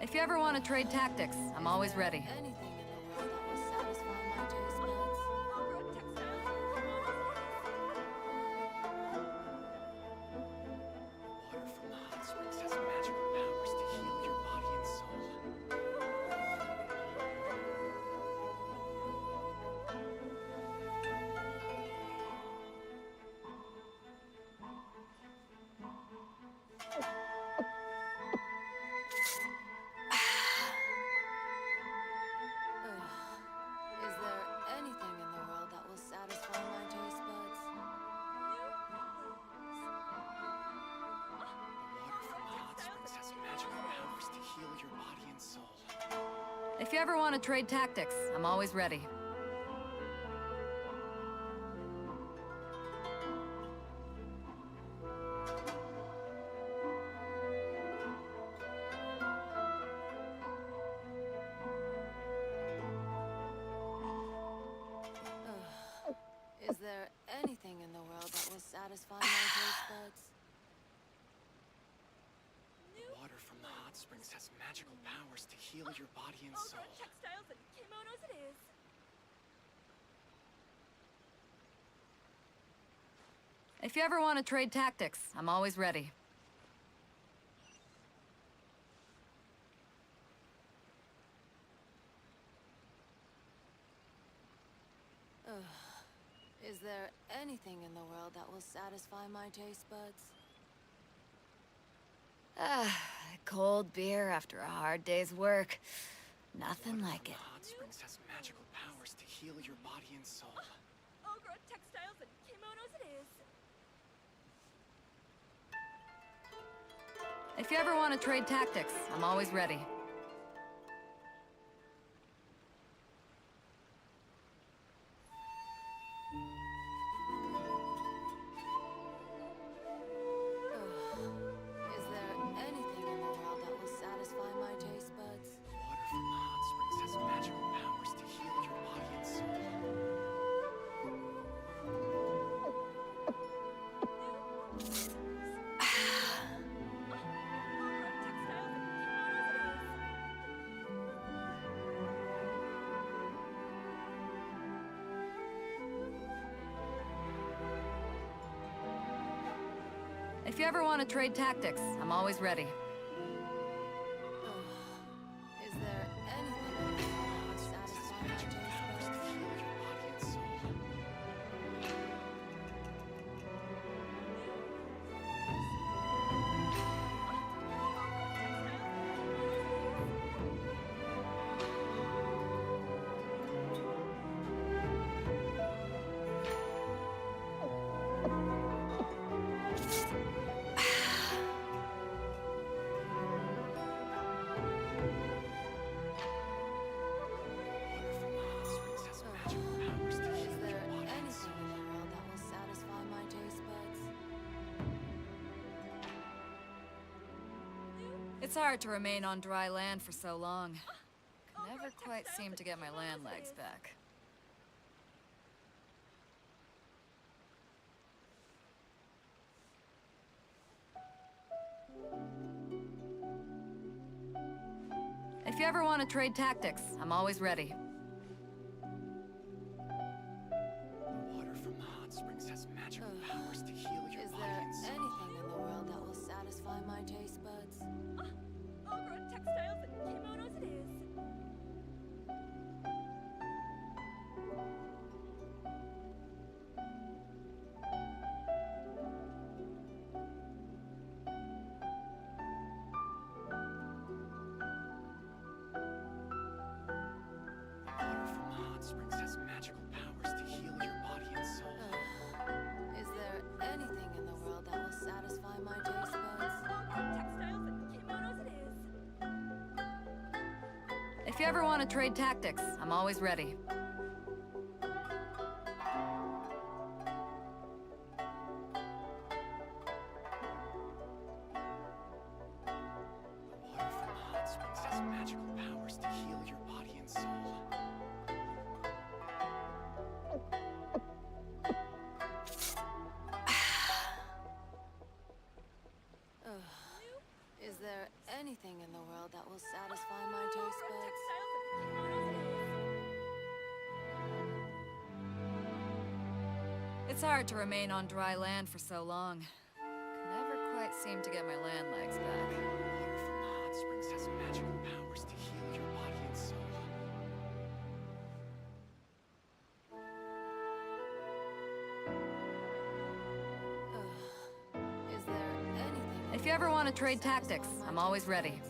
Speaker 8: If you ever want to trade tactics, I'm always ready.
Speaker 2: Anything in the world that will satisfy my taste buds?
Speaker 15: Ogre textiles and kimonos it is.
Speaker 4: Water from the hot springs has magical powers to heal your body and soul.
Speaker 2: Is there anything in the world that will satisfy my taste buds?
Speaker 4: The water from the hot springs has magical powers to heal your body and soul.
Speaker 8: If you ever want to trade tactics, I'm always ready.
Speaker 2: Is there anything in the world that will satisfy my taste buds?
Speaker 4: The water from the hot springs has magical powers to heal your body and soul.
Speaker 15: Ogre textiles and kimonos it is.
Speaker 8: If you ever want to trade tactics, I'm always ready.
Speaker 2: Is there anything in the world that will satisfy my taste buds?
Speaker 5: Cold beer after a hard day's work. Nothing like
Speaker 4: The
Speaker 5: it.
Speaker 4: hot springs has magical powers to heal your body and soul.
Speaker 15: Ogre textiles and kimonos it is.
Speaker 8: If you ever want to trade tactics, I'm always ready.
Speaker 2: Is there anything in the world that will satisfy my taste buds?
Speaker 4: Water from the hot springs has magical powers to heal your body and soul.
Speaker 8: If you ever want to trade tactics, I'm always ready.
Speaker 2: Is there anything in the world that will satisfy my taste buds?
Speaker 8: It's hard to remain on dry land for so long. Never quite seem to get my land legs back. If you ever want to trade tactics, I'm always ready.
Speaker 4: Water from the hot springs has magical powers to heal your
Speaker 2: Is
Speaker 4: body
Speaker 2: there
Speaker 4: and soul.
Speaker 2: anything in the world that will satisfy my taste buds?
Speaker 15: All grown textiles and kimonos it is.
Speaker 4: Water from the hot springs has magical powers to heal your body and soul.
Speaker 2: Is there anything in the world that will satisfy my taste buds?
Speaker 15: All grown textiles and kimonos it is.
Speaker 8: If you ever want to trade tactics, I'm always ready.
Speaker 4: Water from the hot springs has magical powers to heal your body and soul.
Speaker 2: Is there anything in the world that will satisfy my taste buds?
Speaker 15: Textiles and kimonos it is.
Speaker 8: It's hard to remain on dry land for so long. Never quite seem to get my land legs back.
Speaker 4: Water from the hot springs has magical powers to heal your body and soul.
Speaker 2: Is there anything?
Speaker 8: If you ever want to trade tactics, I'm always ready.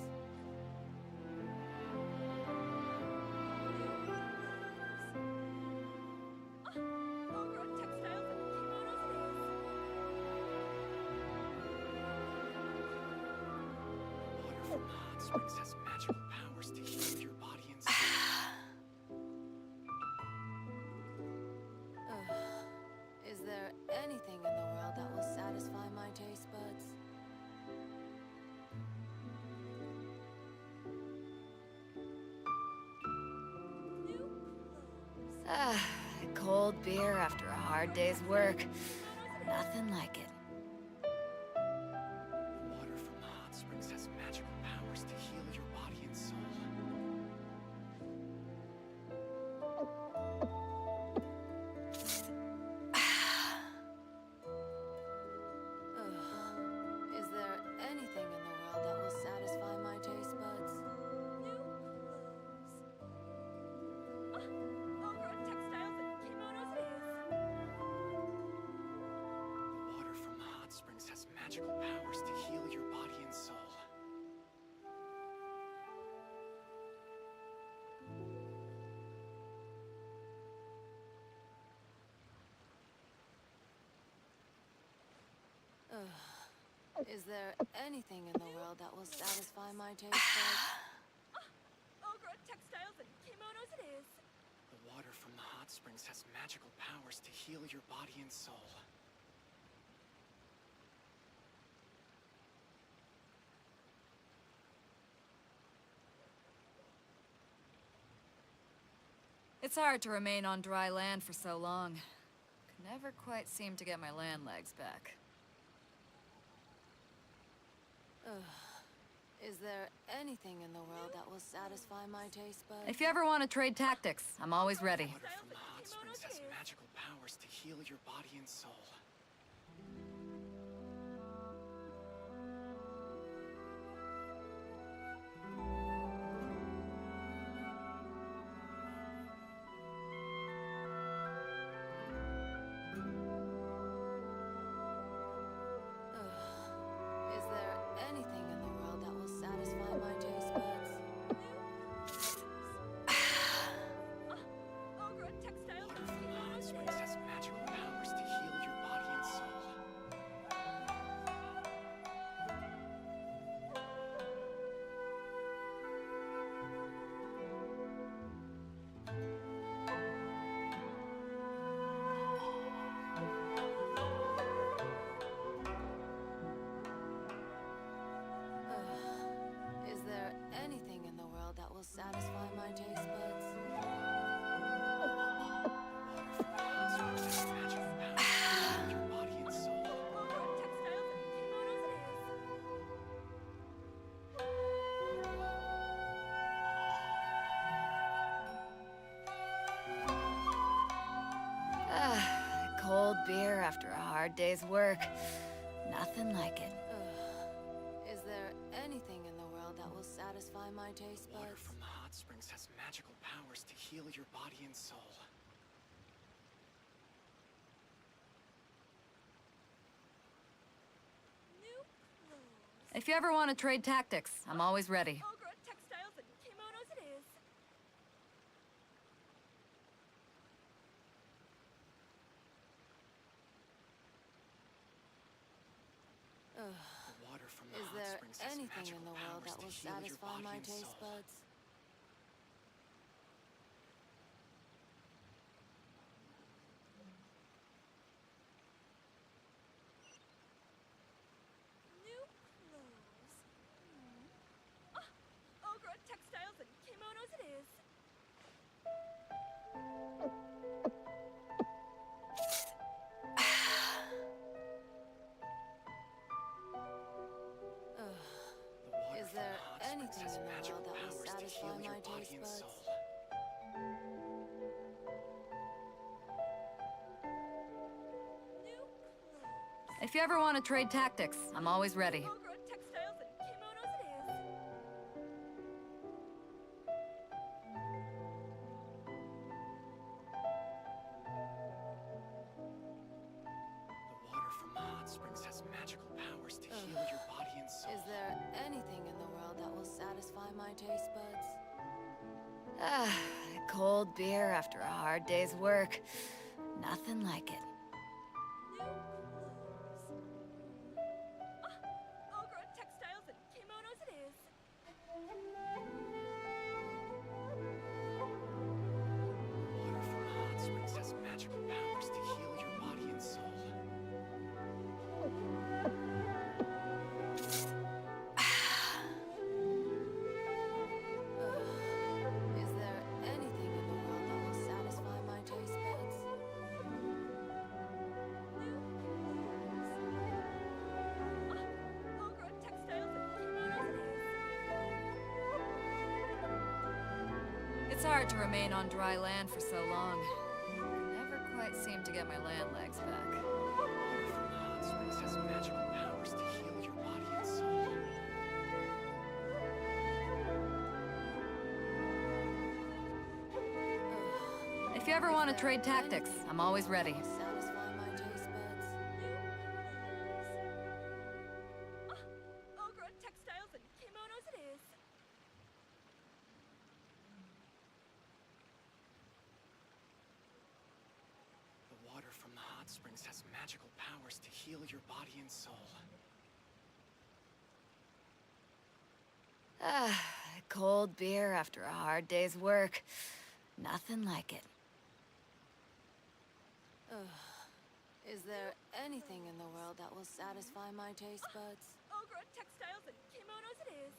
Speaker 15: All grown textiles and kimonos it is.
Speaker 4: Water from the hot springs has magical powers to heal your body and soul.
Speaker 2: Is there anything in the world that will satisfy my taste buds?
Speaker 5: Ah, cold beer after a hard day's work. Nothing like it.
Speaker 4: Water from the hot springs has magical powers to heal your body and soul.
Speaker 2: Is there anything in the world that will satisfy my taste buds?
Speaker 15: All grown textiles and kimonos it is.
Speaker 4: Water from the hot springs has magical powers to heal your body and soul.
Speaker 2: Is there anything in the world that will satisfy my taste buds?
Speaker 15: All grown textiles and kimonos it is.
Speaker 4: The water from the hot springs has magical powers to heal your body and soul.
Speaker 8: It's hard to remain on dry land for so long. Never quite seem to get my land legs back.
Speaker 2: Is there anything in the world that will satisfy my taste buds?
Speaker 8: If you ever want to trade tactics, I'm always ready.
Speaker 4: Water from the hot springs has magical powers to heal your body and soul.
Speaker 2: Is there anything in the world that will satisfy my taste buds?
Speaker 15: All grown textiles
Speaker 4: Water
Speaker 15: and
Speaker 4: from the hot
Speaker 15: kimonos it
Speaker 4: springs
Speaker 15: is.
Speaker 4: has magical powers to heal your body
Speaker 2: my taste buds.
Speaker 8: Cold beer after a hard day's work. Nothing like it.
Speaker 2: Is there anything in the world that will satisfy my taste buds?
Speaker 4: Water from the hot springs has magical powers to heal your body and soul.
Speaker 8: If you ever want to trade tactics, I'm always ready.
Speaker 15: Ogre textiles and kimonos it is.
Speaker 4: Water from the
Speaker 2: Is
Speaker 4: hot
Speaker 2: there
Speaker 4: springs has
Speaker 2: anything
Speaker 4: magical
Speaker 2: in the world
Speaker 4: powers
Speaker 2: that
Speaker 4: to
Speaker 2: will
Speaker 4: heal your
Speaker 2: satisfy
Speaker 4: body
Speaker 2: my
Speaker 4: and
Speaker 2: taste
Speaker 4: soul.
Speaker 2: buds?
Speaker 15: New clothes. Ogre textiles and kimonos it is.
Speaker 2: Is there anything in the world that will satisfy my taste buds?
Speaker 8: If you ever want to trade tactics, I'm always ready.
Speaker 15: Ogre textiles and kimonos it is.
Speaker 4: The water from the hot springs has magical powers to heal your body and soul.
Speaker 2: Is there anything in the world that will satisfy my taste buds?
Speaker 8: Cold beer after a hard day's work. Nothing like it.
Speaker 15: Ogre textiles and kimonos it is.
Speaker 4: Water from the hot springs has magical powers to heal your body and soul.
Speaker 2: Is there anything in the world that will satisfy my taste buds?
Speaker 15: Ogre textiles and kimonos it is.
Speaker 8: It's hard to remain on dry land for so long. Never quite seem to get my land legs back.
Speaker 4: Water from the hot springs has magical powers to heal your body and soul.
Speaker 8: If you ever want to trade tactics, I'm always ready.
Speaker 2: Satisfy my taste buds.
Speaker 15: Ogre textiles and kimonos it is.
Speaker 4: The water from the hot springs has magical powers to heal your body and soul.
Speaker 8: Cold beer after a hard day's work. Nothing like it.
Speaker 2: Is there anything in the world that will satisfy my taste buds?
Speaker 15: Ogre textiles and kimonos it is.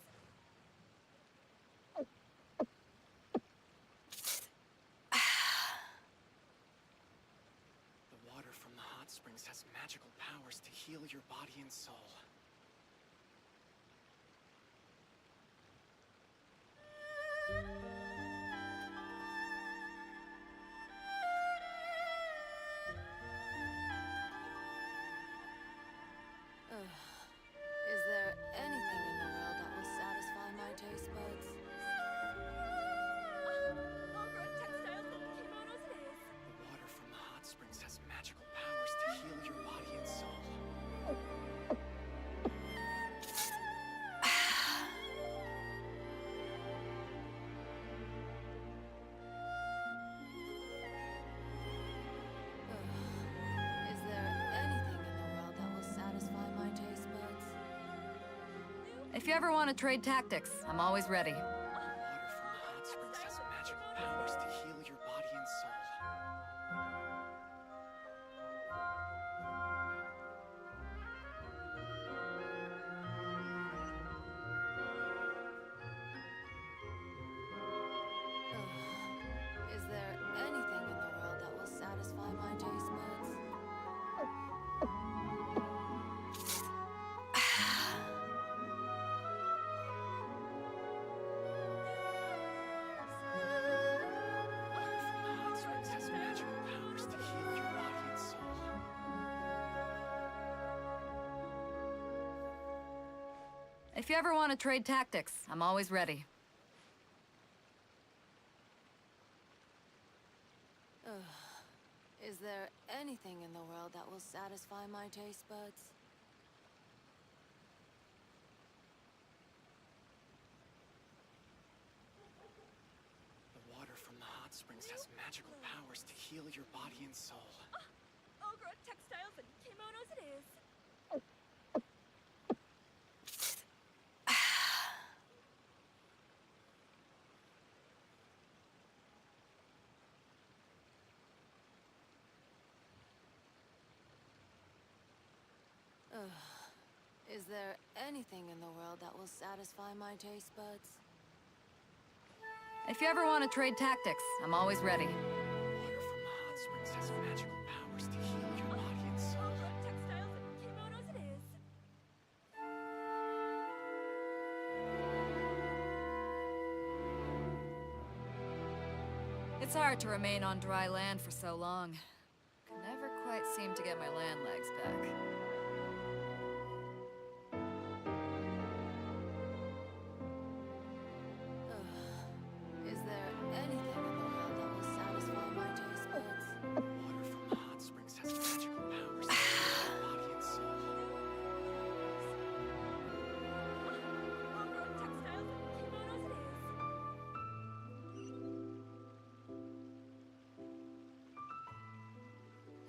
Speaker 4: The water from the hot springs has magical powers to heal your body and soul.
Speaker 2: Is there anything in the world that will satisfy my taste buds?
Speaker 15: Ogre textiles and kimonos it is.
Speaker 4: The water from the hot springs has magical powers to heal your body and soul.
Speaker 2: Is there anything in the world that will satisfy my taste buds?
Speaker 8: If you ever want to trade tactics, I'm always ready.
Speaker 4: Water from the hot springs has magical powers to heal your body and soul.
Speaker 8: If you ever want to trade tactics, I'm always ready.
Speaker 2: Is there anything in the world that will satisfy my taste buds?
Speaker 4: The water from the hot springs has magical powers to heal your body and soul.
Speaker 15: Ogre textiles and kimonos it is.
Speaker 2: Is there anything in the world that will satisfy my taste buds?
Speaker 8: If you ever want to trade tactics, I'm always ready.
Speaker 4: Water from the hot springs has magical powers to heal your body and soul.
Speaker 15: Ogre textiles and kimonos it is.
Speaker 8: It's hard to remain on dry land for so long. Can never quite seem to get my land legs back.
Speaker 2: Is there anything in the world that will satisfy my taste buds?
Speaker 4: Water from the hot springs has magical powers to heal your body and soul.
Speaker 15: Ogre textiles and kimonos it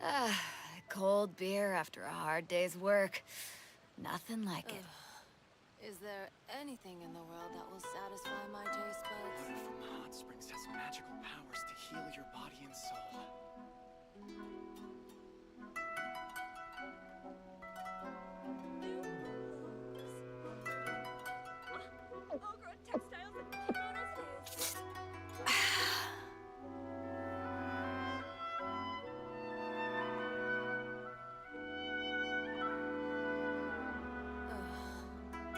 Speaker 15: is.
Speaker 5: Cold beer after a hard day's work. Nothing like it.
Speaker 2: Is there anything in the world that will satisfy my taste buds?
Speaker 4: Water from the hot springs has magical powers to heal your body and soul.
Speaker 15: Ogre textiles and kimonos it is.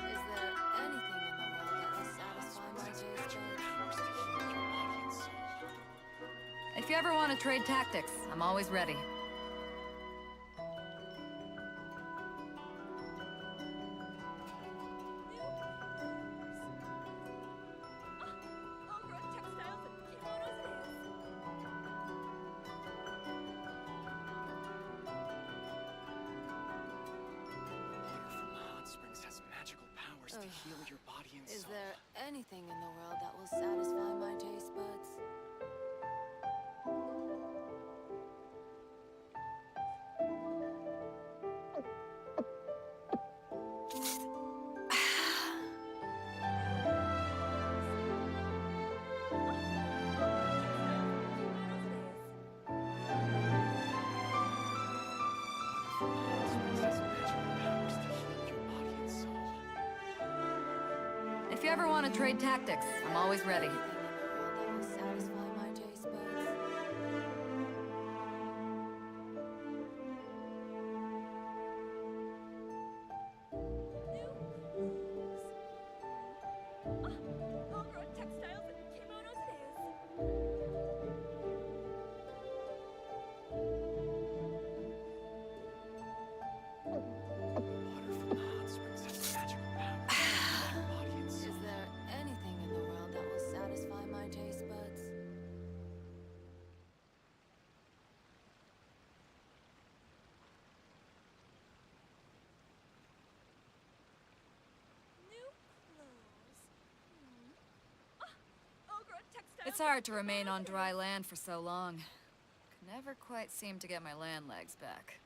Speaker 2: Is there anything in the world that will satisfy my taste buds?
Speaker 4: Powers to heal your body and soul.
Speaker 8: If you ever want to trade tactics, I'm always ready.
Speaker 15: Ogre textiles and kimonos it is.
Speaker 4: Water from the hot springs has magical powers to heal your body and
Speaker 2: Is
Speaker 4: soul.
Speaker 2: there anything in the world that will satisfy my taste buds?
Speaker 8: If you ever want to trade tactics, I'm always ready.
Speaker 2: That will satisfy my taste buds.
Speaker 15: Ogre textiles and kimonos it is.
Speaker 4: Water from the hot springs has magical powers to heal your body and soul.
Speaker 2: Is there anything in the world that will satisfy my taste buds?
Speaker 15: New clothes. Ogre textiles.
Speaker 8: It's hard to remain on dry land for so long. Can never quite seem to get my land legs back.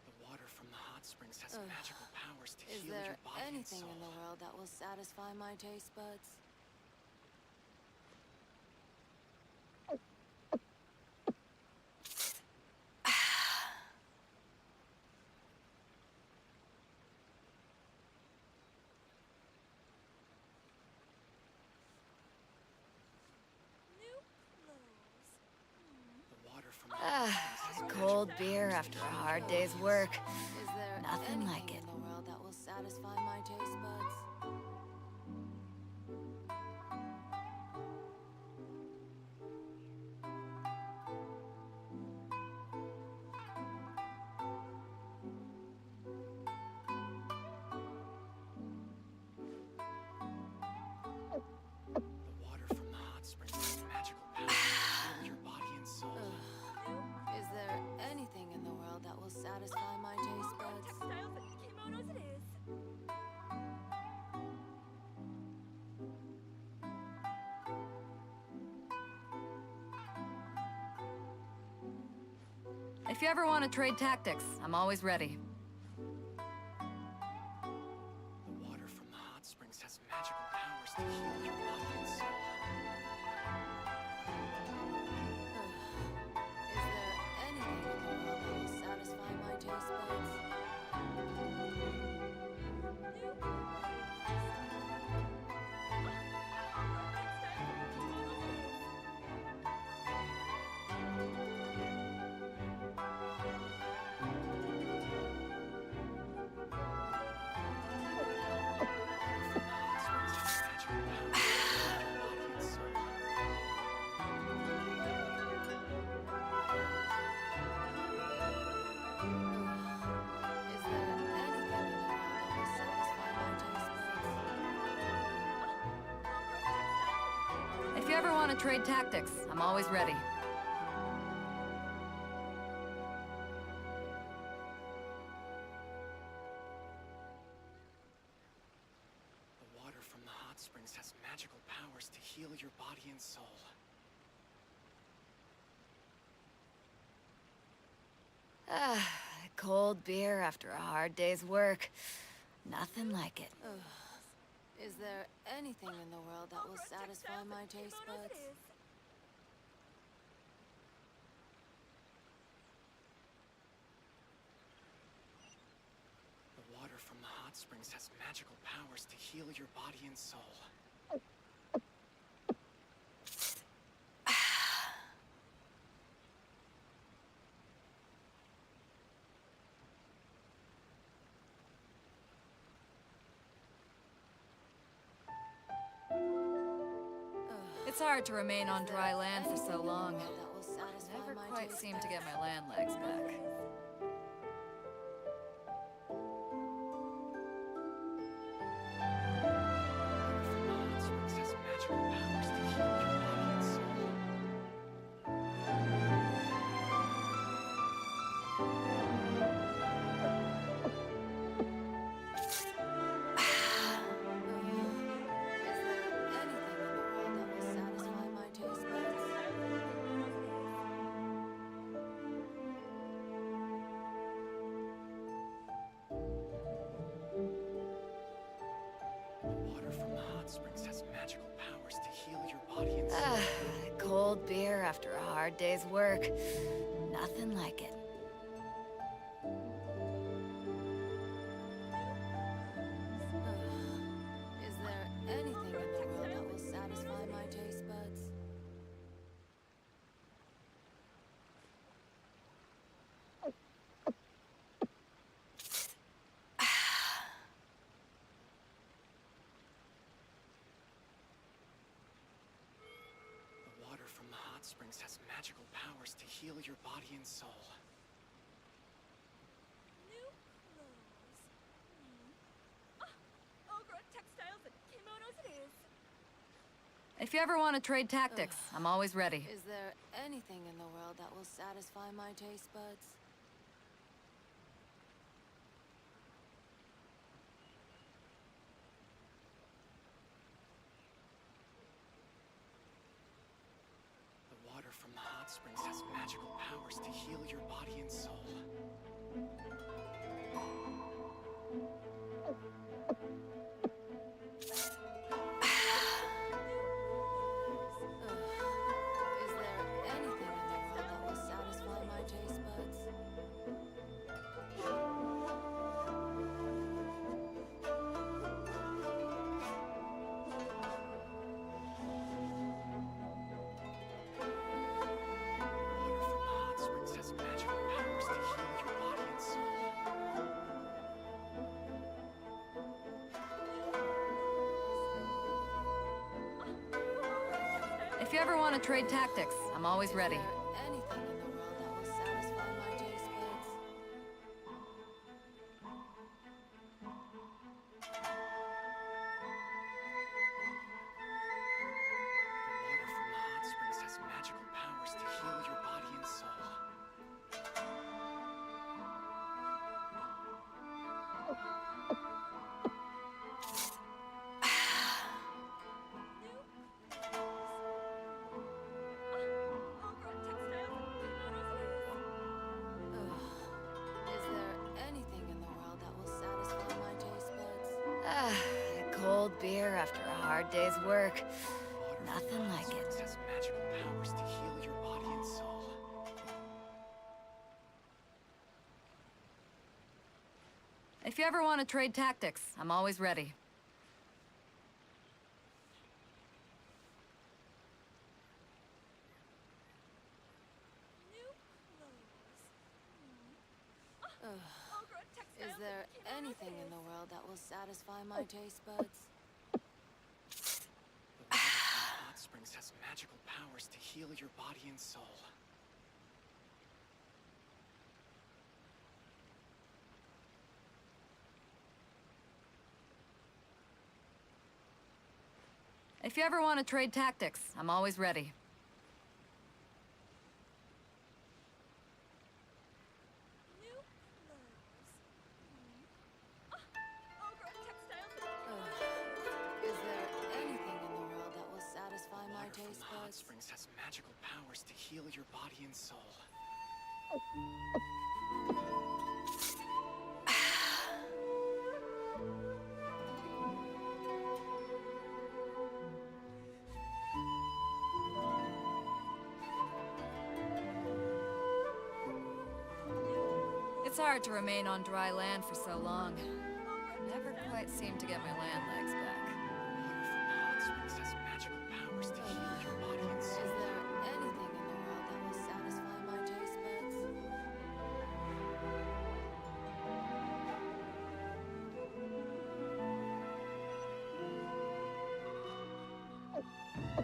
Speaker 4: The water from the hot springs has magical powers to
Speaker 2: Is
Speaker 4: heal
Speaker 2: there
Speaker 4: your body and
Speaker 2: anything
Speaker 4: soul.
Speaker 2: in the world that will satisfy my taste buds?
Speaker 15: New clothes.
Speaker 4: The water from the hot springs has
Speaker 5: Cold beer after a hard day's work.
Speaker 2: Is there
Speaker 5: Nothing
Speaker 2: anything
Speaker 5: like it.
Speaker 2: in the world that will satisfy my taste buds?
Speaker 8: If you ever want to trade tactics, I'm always ready.
Speaker 4: The water from the hot springs has magical powers to heal your body and soul.
Speaker 2: Is there anything in the world that will satisfy my taste buds? Is there anything in the world that will satisfy my taste buds?
Speaker 8: If you ever want to trade tactics, I'm always ready.
Speaker 4: The water from the hot springs has magical powers to heal your body and soul.
Speaker 5: Ah, cold beer after a hard day's work. Nothing like it.
Speaker 2: Is there anything in the world that will satisfy my taste buds?
Speaker 4: The water from the hot springs has magical powers to heal your body and soul.
Speaker 8: It's hard to remain on dry land for so long.
Speaker 2: That will satisfy
Speaker 8: Never
Speaker 2: my
Speaker 8: quite
Speaker 2: taste
Speaker 8: seem to get
Speaker 2: buds.
Speaker 8: my land legs back.
Speaker 5: Ah, cold beer after a hard day's work. Nothing like it.
Speaker 2: Is there anything in the world that will satisfy my taste buds?
Speaker 4: The water from the hot springs has magical powers to heal your body and soul.
Speaker 15: New clothes. Ogre textiles and kimonos it is.
Speaker 8: If you ever want to trade tactics, I'm always ready.
Speaker 2: Is there anything in the world that will satisfy my taste buds?
Speaker 4: The water from the hot springs has magical powers to heal your body and soul.
Speaker 2: Is there anything in the world that will satisfy my taste buds?
Speaker 4: Water from the hot springs has magical powers to heal your body and soul.
Speaker 8: If you ever want to trade tactics, I'm always ready.
Speaker 2: Is there anything in the world that will satisfy my taste buds?
Speaker 4: The water from the hot springs has magical powers to heal your body and soul.
Speaker 15: Ogre textiles and
Speaker 5: after a hard day's work. Nothing like it.
Speaker 4: Has magical powers to heal your body and soul.
Speaker 8: If you ever want to trade tactics, I'm always ready.
Speaker 2: Is there anything in the world that will satisfy my taste buds?
Speaker 4: The water from the hot springs has magical powers to heal your body and soul.
Speaker 8: If you ever want to trade tactics, I'm always ready.
Speaker 2: Is there anything in the world that will satisfy my
Speaker 4: Water from
Speaker 2: taste
Speaker 4: the hot
Speaker 2: buds?
Speaker 4: springs has magical powers to heal your body and soul.
Speaker 8: It's hard to remain on dry land for so long. Never quite seem to get my land legs back.
Speaker 4: Water from the hot springs has magical powers to heal your body and
Speaker 2: Is
Speaker 4: soul.
Speaker 2: there anything in the world that will satisfy my taste buds?
Speaker 4: Water from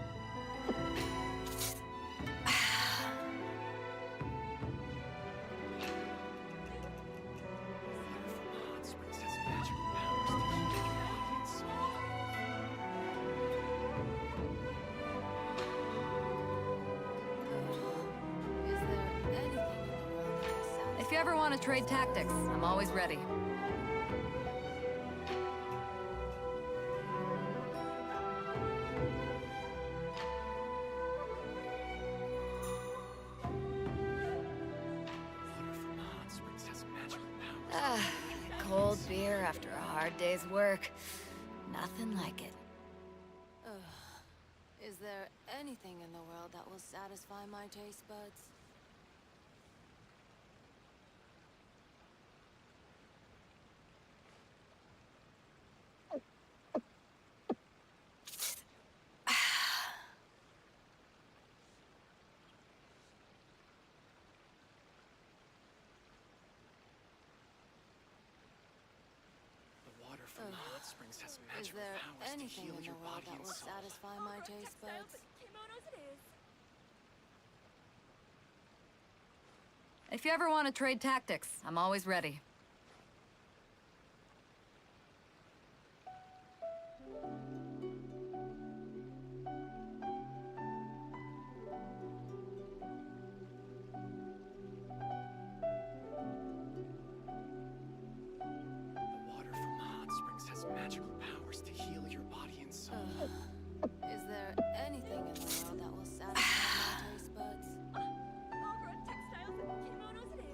Speaker 4: the hot springs has magical powers to heal your body and soul.
Speaker 2: Is there anything in the world that will satisfy?
Speaker 8: If you ever want to trade tactics, I'm always ready.
Speaker 4: Water from the hot springs has magical powers.
Speaker 5: Ah, cold beer after a hard day's work. Nothing like it.
Speaker 2: Is there anything in the world that will satisfy my taste buds?
Speaker 4: The water from the hot springs has
Speaker 2: Is
Speaker 4: magical
Speaker 2: there
Speaker 4: powers to
Speaker 2: anything
Speaker 4: heal
Speaker 2: in the
Speaker 4: your
Speaker 2: world
Speaker 4: body
Speaker 2: that
Speaker 4: and
Speaker 2: will
Speaker 4: soul.
Speaker 2: satisfy my taste buds?
Speaker 15: Kimonos it is.
Speaker 8: If you ever want to trade tactics, I'm always ready.
Speaker 4: The water from the hot springs has magical powers to heal your body and soul.
Speaker 2: Is there anything in the world that will satisfy my taste buds?
Speaker 15: All-grown textiles and kimonos it is.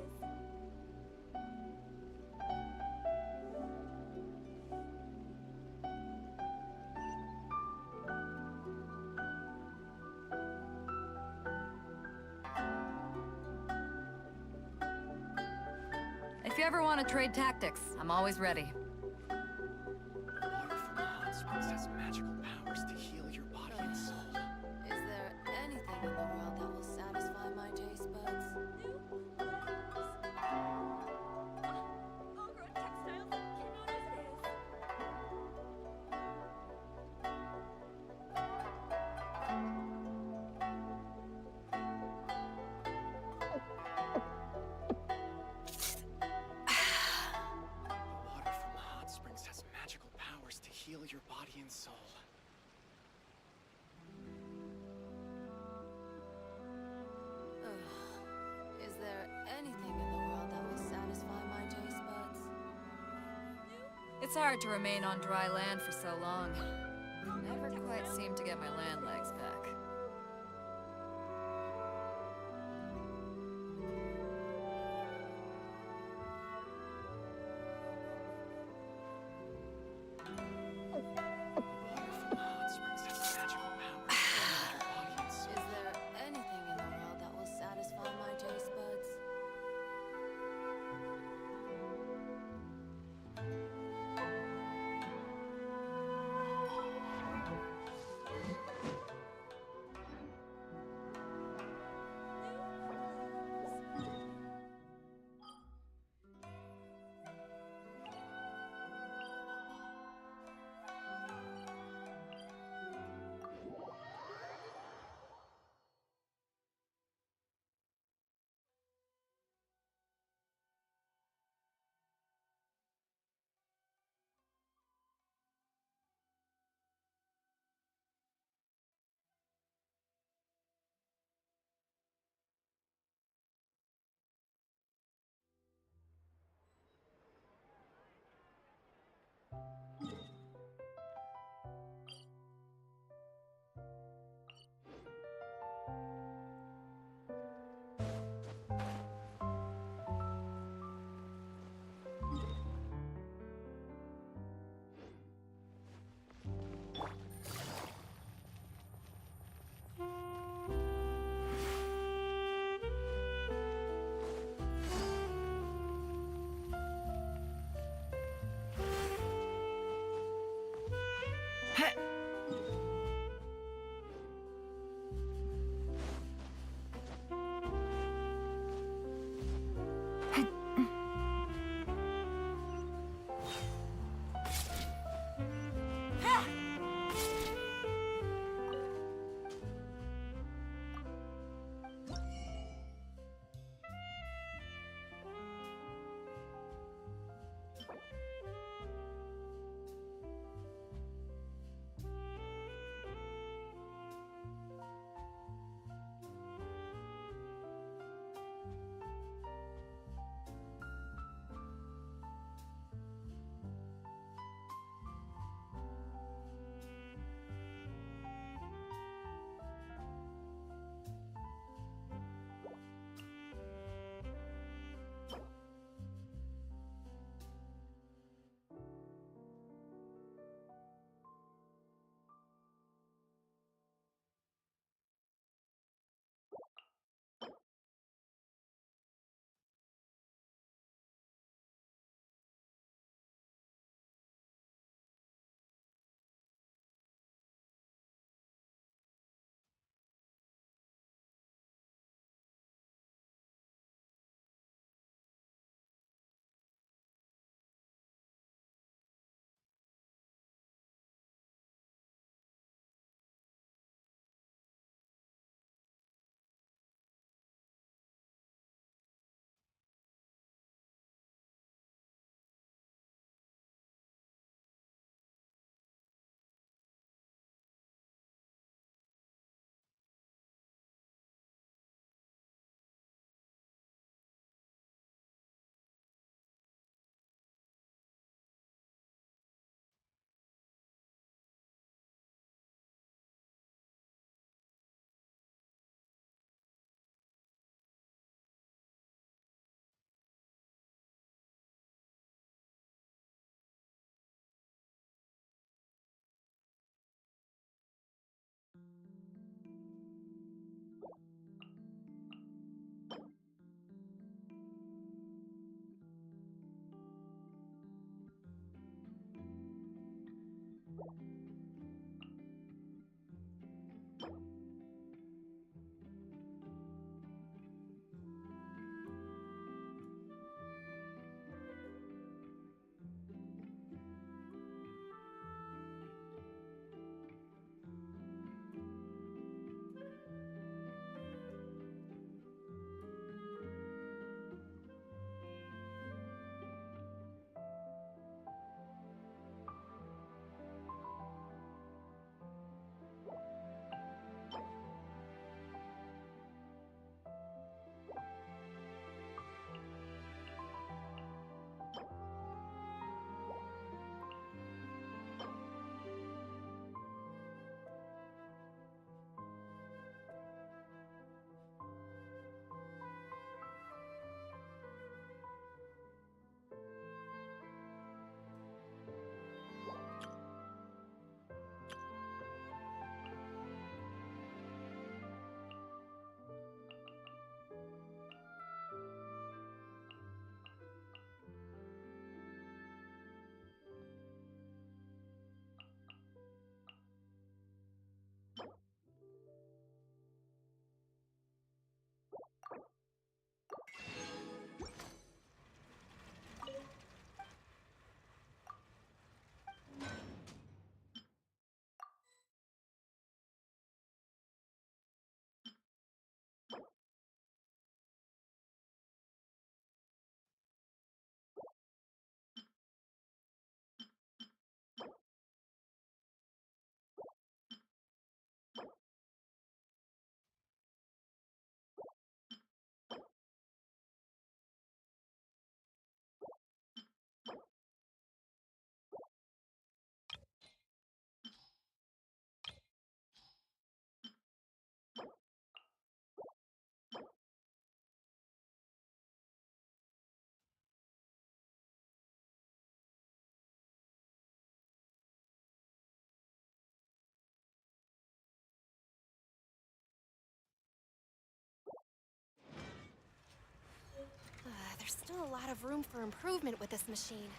Speaker 8: If you ever want to trade tactics, I'm always ready.
Speaker 4: The water from the hot springs has magical powers to heal your body and soul.
Speaker 2: Is there anything in the world that will satisfy my taste buds?
Speaker 15: All-grown textiles and kimonos it is.
Speaker 4: The water from the hot springs has magical powers to heal your body and soul.
Speaker 2: Is there anything in the world that will satisfy my taste buds?
Speaker 8: It's hard to remain on dry land for so long. Never quite seem to get my land legs back.
Speaker 4: The water
Speaker 15: There's still a lot of room for improvement with this machine.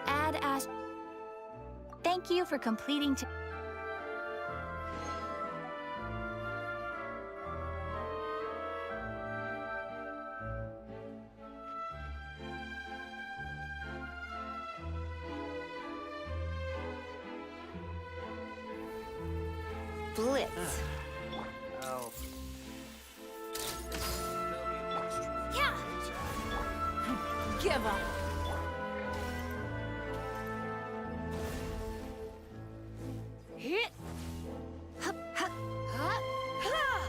Speaker 17: Ad Ash. Thank you for completing.
Speaker 12: Blitz.
Speaker 4: Oh.
Speaker 12: Yeah.
Speaker 5: Give up.
Speaker 12: Hit. Hup, hup, hup, ha.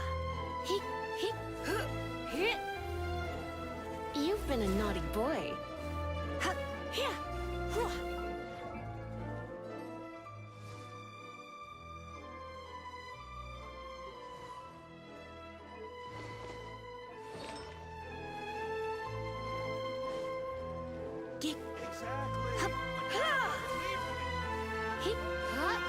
Speaker 12: Hit, hit, hup, hit. You've been a naughty boy. Hup, here. Hua. Get. Hup, ha. Hit, hut,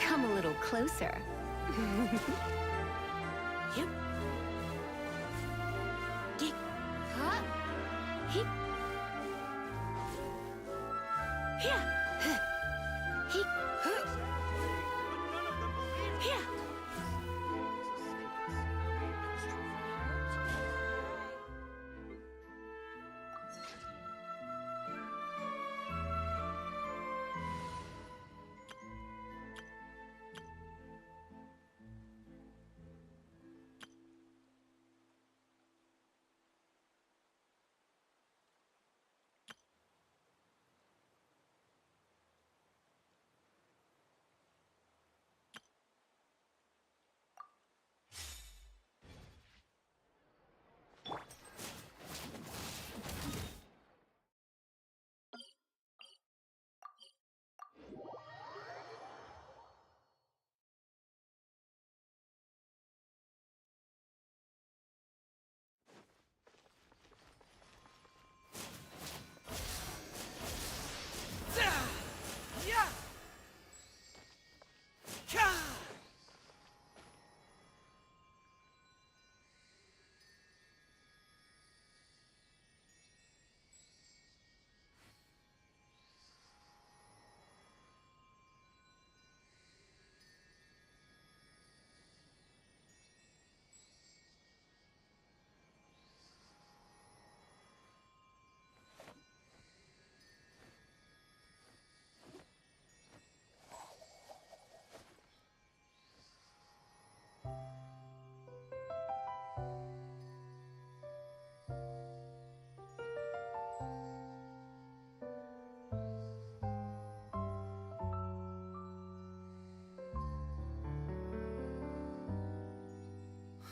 Speaker 17: Come a little closer.
Speaker 12: Yep. Get. Huh? Hip. Here. Hip. Here.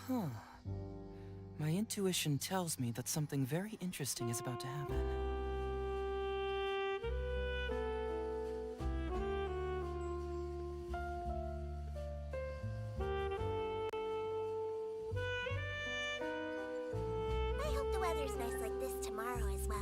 Speaker 11: Huh. My intuition tells me that something very interesting is about to happen.
Speaker 1: I hope the weather's nice like this tomorrow as well.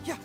Speaker 11: Yeah.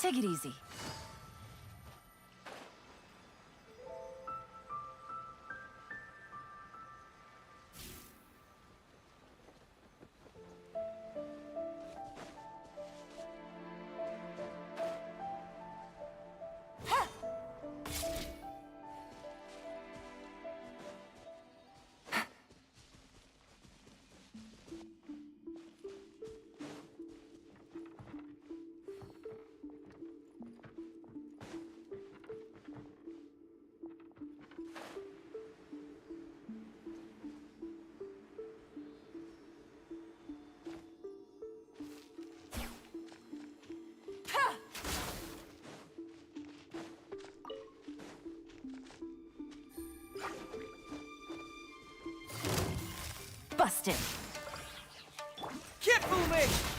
Speaker 8: Take it easy. Busted.
Speaker 11: Can't fool me!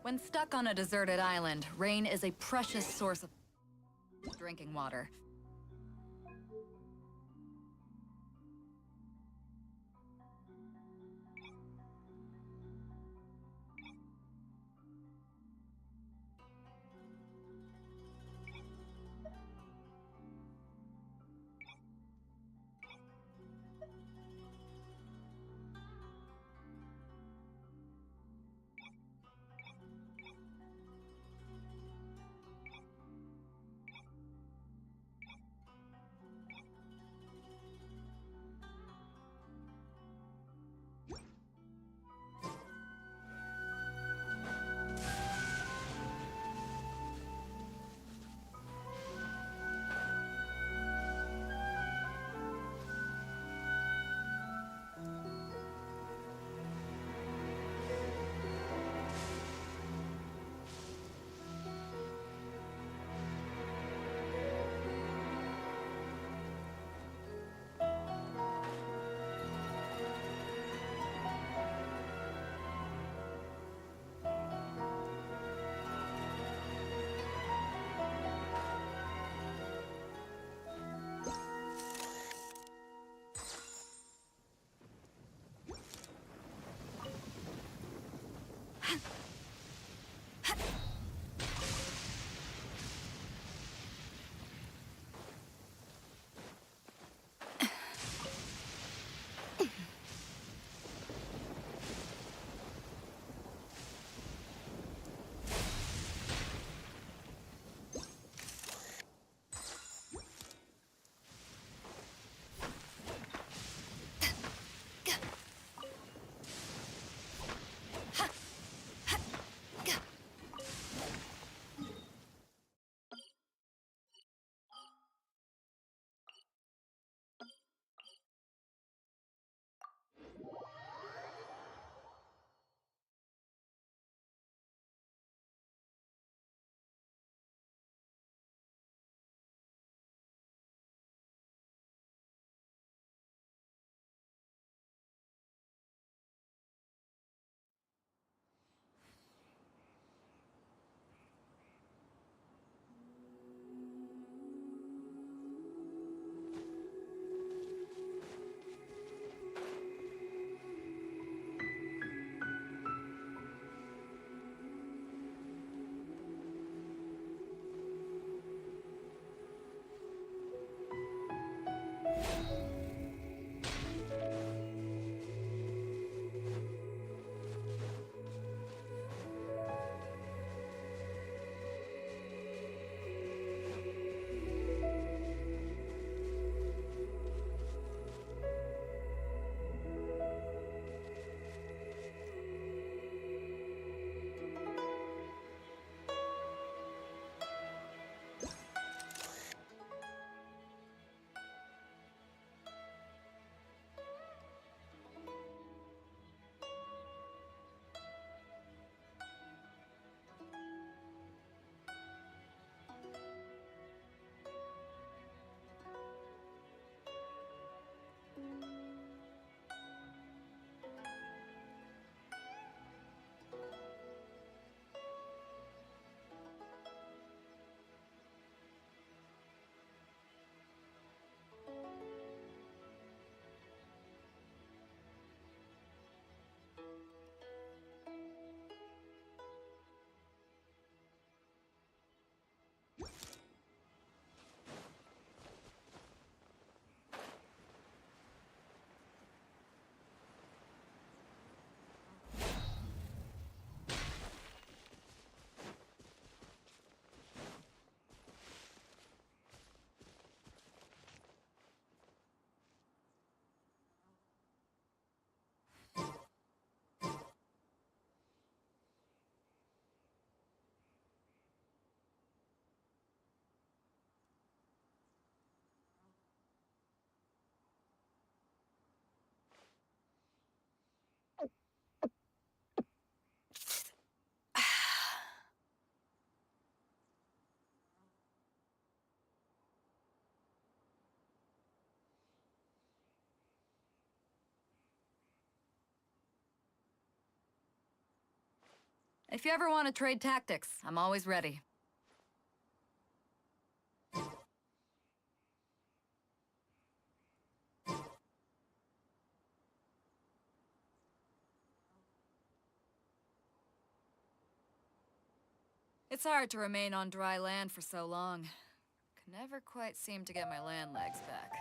Speaker 8: When stuck on a deserted island, rain is a precious source of drinking water. If you ever want to trade tactics, I'm always ready. It's hard to remain on dry land for so long. Can never quite seem to get my land legs back.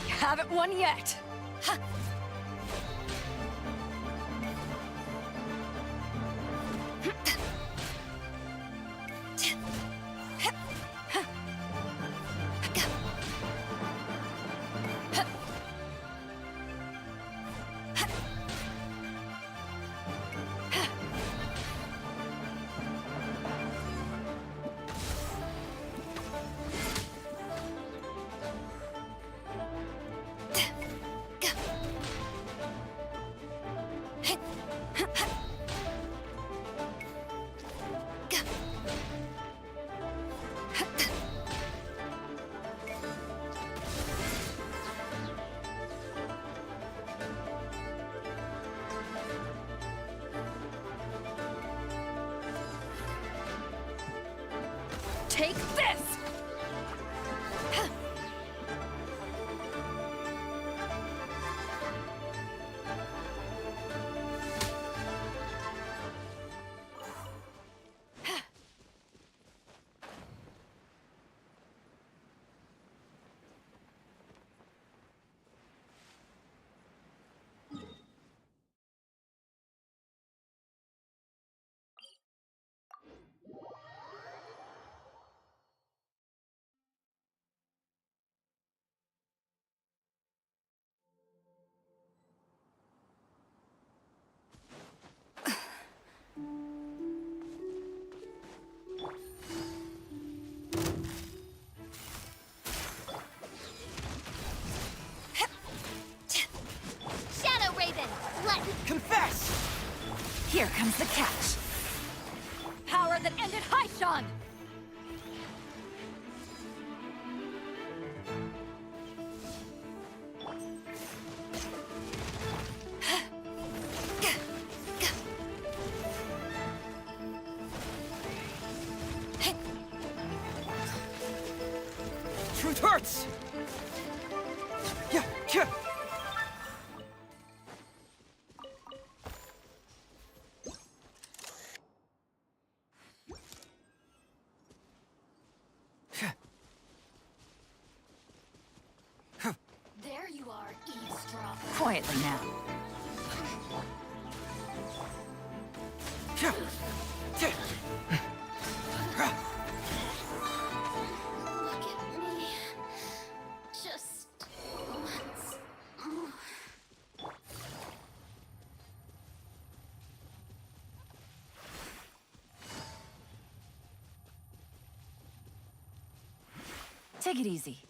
Speaker 8: You haven't won yet! Take this!
Speaker 1: Shadow Raven, let
Speaker 11: Confess!
Speaker 8: Here comes the catch. Power that ended Heizo!
Speaker 11: Truth hurts! Yeah, yeah.
Speaker 8: There you are, eavesdropper. Quietly now.
Speaker 11: Yeah. Yeah.
Speaker 1: look at me. Just once more.
Speaker 8: Take it easy.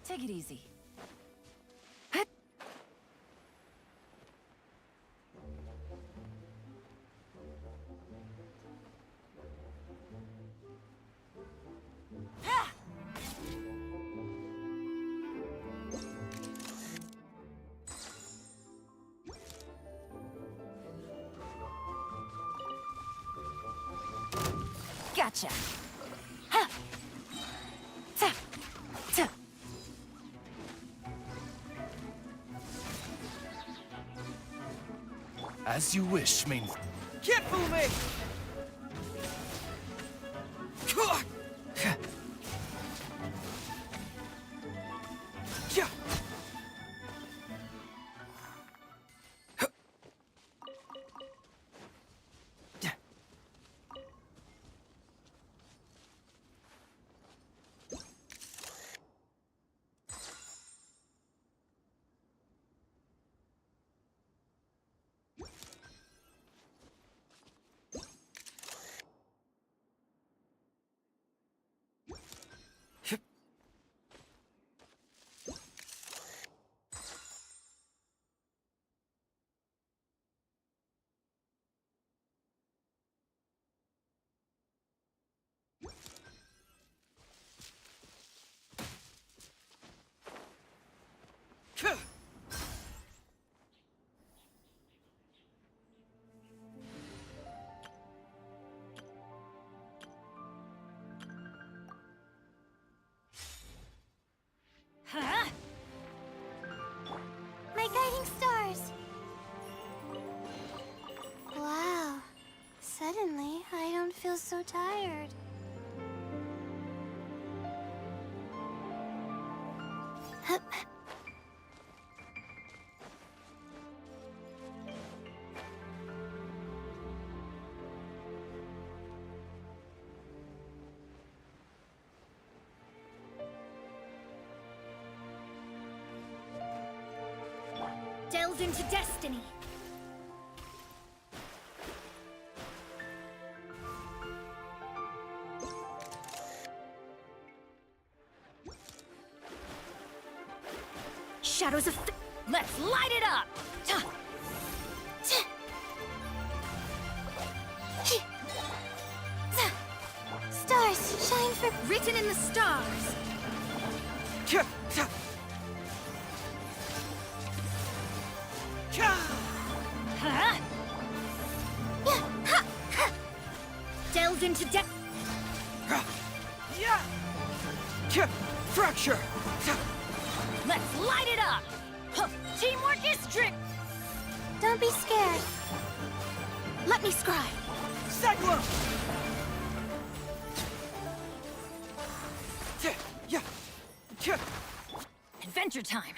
Speaker 8: Take it easy.
Speaker 5: Gotcha. Ha. Ta. Ta.
Speaker 6: As you wish, main.
Speaker 11: Can't fool me!
Speaker 5: Huh?
Speaker 1: My guiding stars. Wow. Suddenly, I don't feel so tired.
Speaker 12: Delve into destiny. Shadows of...
Speaker 5: Let's light it up! Ta.
Speaker 1: Stars, shine for...
Speaker 12: Written in the stars.
Speaker 5: Huh?
Speaker 12: Delve into depth.
Speaker 11: Fracture!
Speaker 5: Let's light it up! Huh. Teamwork is strict!
Speaker 1: Don't be scared.
Speaker 12: Let me scribe.
Speaker 11: Cyclone!
Speaker 5: Adventure time!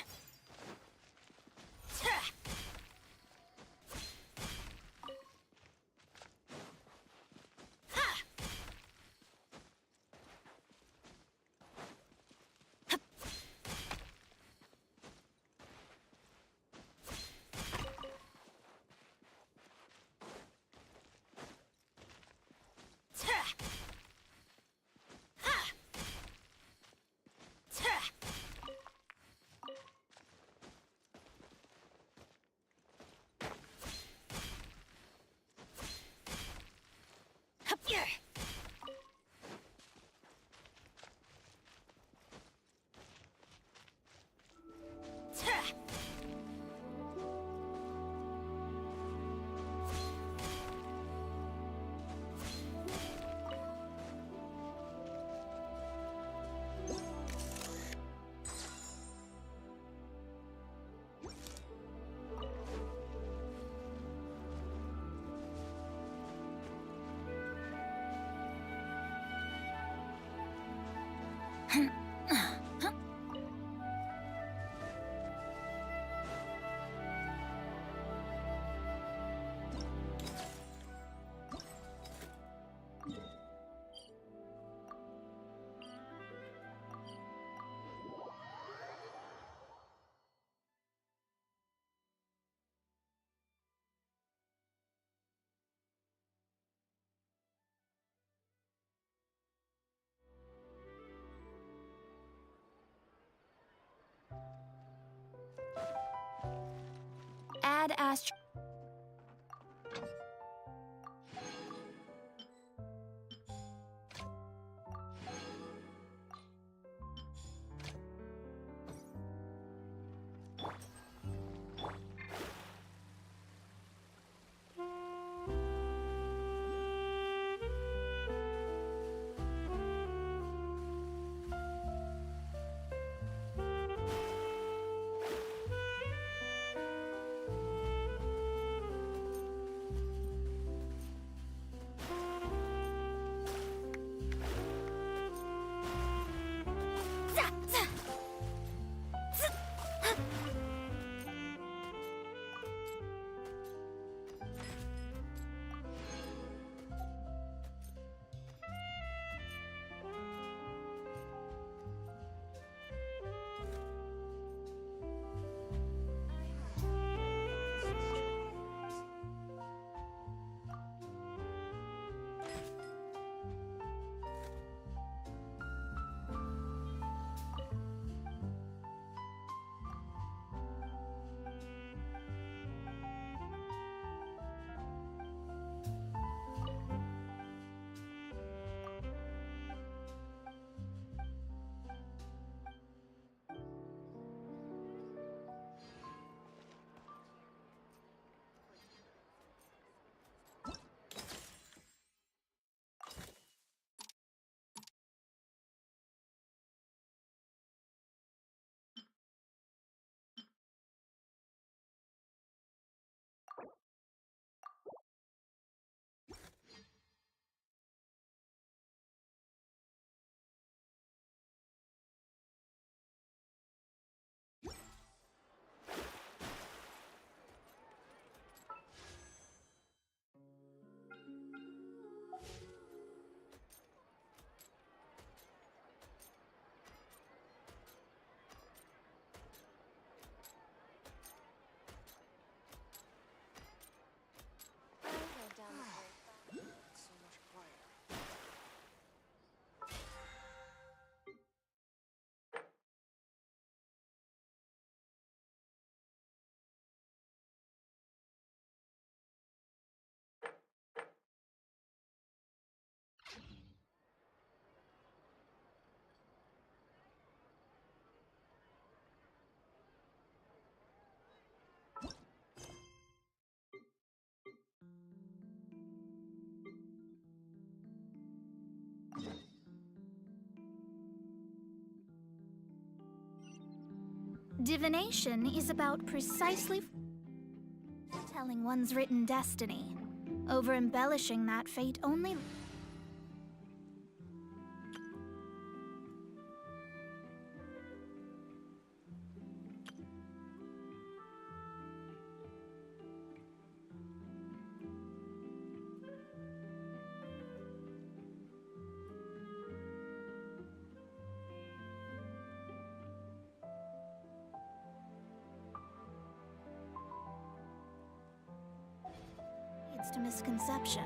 Speaker 18: Divination is about precisely telling one's written destiny. Over-embellishing that fate only... leads to misconception.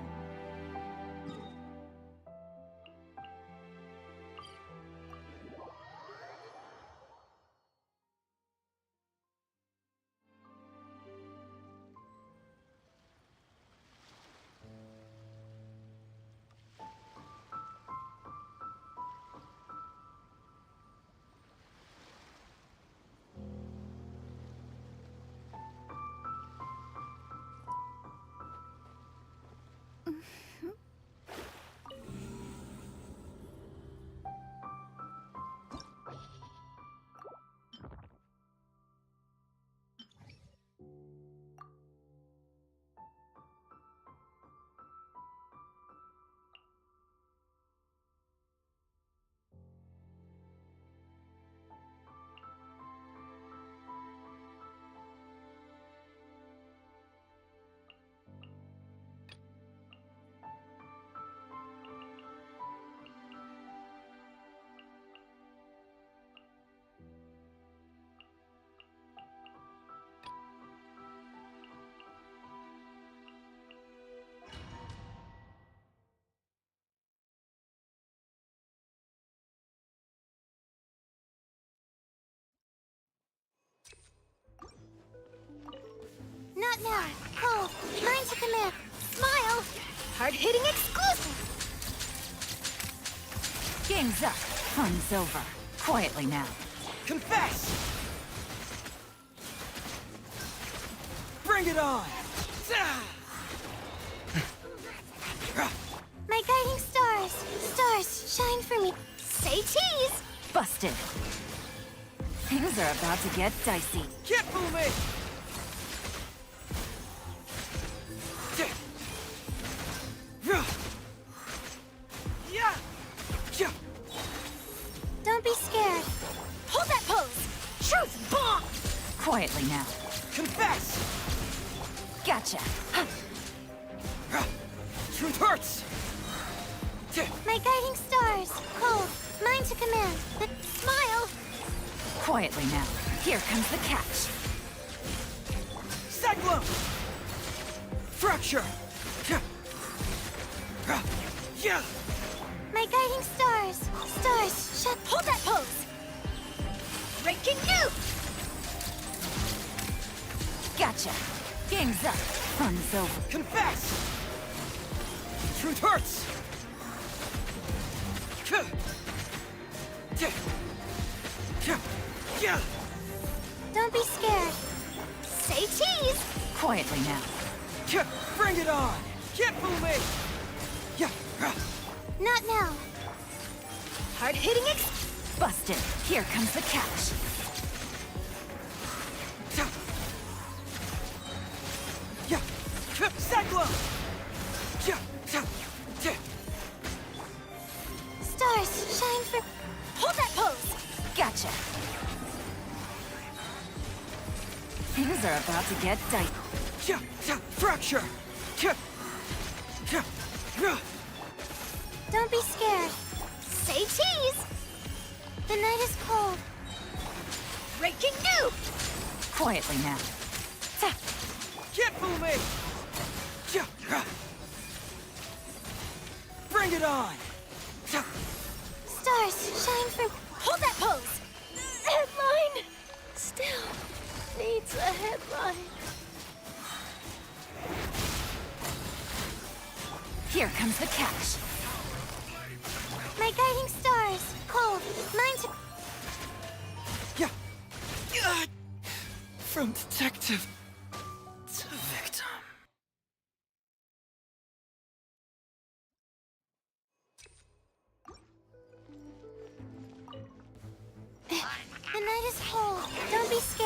Speaker 18: Not now. Cold. Mind to command. Smile. Hard-hitting exclusive.
Speaker 5: Game's up. Fun's over. Quietly now.
Speaker 11: Confess! Bring it on!
Speaker 18: My guiding stars. Stars, shine for me. Say cheese.
Speaker 5: Busted. Things are about to get dicey.
Speaker 11: Can't fool me!
Speaker 18: Don't be scared. Hold that pose. Truth bomb.
Speaker 5: Quietly now.
Speaker 11: Confess!
Speaker 5: Gotcha.
Speaker 11: Truth hurts!
Speaker 18: My guiding stars. Cold. Mind to command. But smile.
Speaker 5: Quietly now. Here comes the catch.
Speaker 11: Cyclone! Fracture! Yeah!
Speaker 18: My guiding stars. Stars, shut. Hold that pose. Breaking you.
Speaker 5: Gotcha. Game's up. Fun's over.
Speaker 11: Confess! Truth hurts!
Speaker 18: Don't be scared. Say cheese.
Speaker 5: Quietly now.
Speaker 11: Bring it on! Can't fool me!
Speaker 18: Not now. Hard-hitting
Speaker 5: Busted. Here comes the catch.
Speaker 11: Cyclone!
Speaker 18: Stars, shine for... Hold that pose.
Speaker 5: Gotcha. Things are about to get dicey.
Speaker 11: Fracture!
Speaker 18: Don't be scared. Say cheese. The night is cold. Breaking new.
Speaker 5: Quietly now.
Speaker 11: Can't fool me! Bring it on!
Speaker 18: Stars, shine for... Hold that pose. Headline. Still needs a headline.
Speaker 5: Here comes the catch.
Speaker 18: My guiding stars. Cold. Mind to...
Speaker 11: From detective to victim.
Speaker 18: The night is cold. Don't be scared.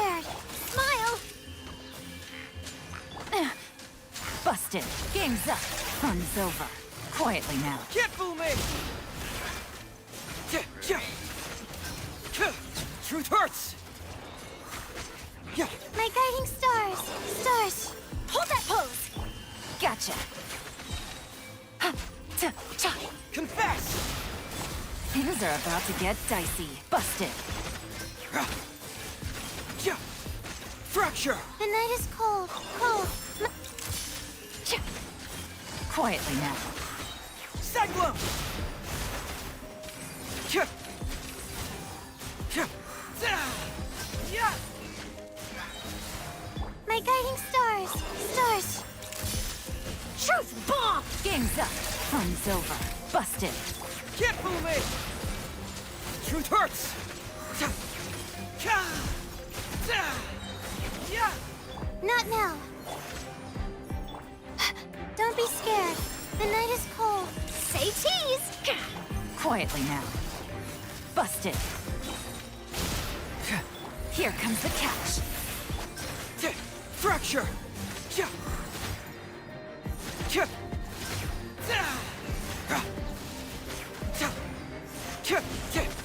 Speaker 5: Busted. Game's up. Fun's over. Quietly now.
Speaker 11: Can't fool me! Truth hurts!
Speaker 1: My guiding stars! Stars!
Speaker 5: Hold that pose! Gotcha.
Speaker 11: Confess!
Speaker 5: Things are about to get dicey. Busted.
Speaker 11: Fracture!
Speaker 1: The night is cold. Cold.
Speaker 5: Quietly now.
Speaker 11: Cyclone!
Speaker 1: My guiding stars! Stars!
Speaker 5: Truth bomb! Game's up. Fun's over. Busted.
Speaker 11: Can't fool me! Truth hurts!
Speaker 1: Not now. Don't be scared. The night is cold. Say cheese!
Speaker 5: Quietly now. Busted. Here comes the catch.
Speaker 11: Fracture!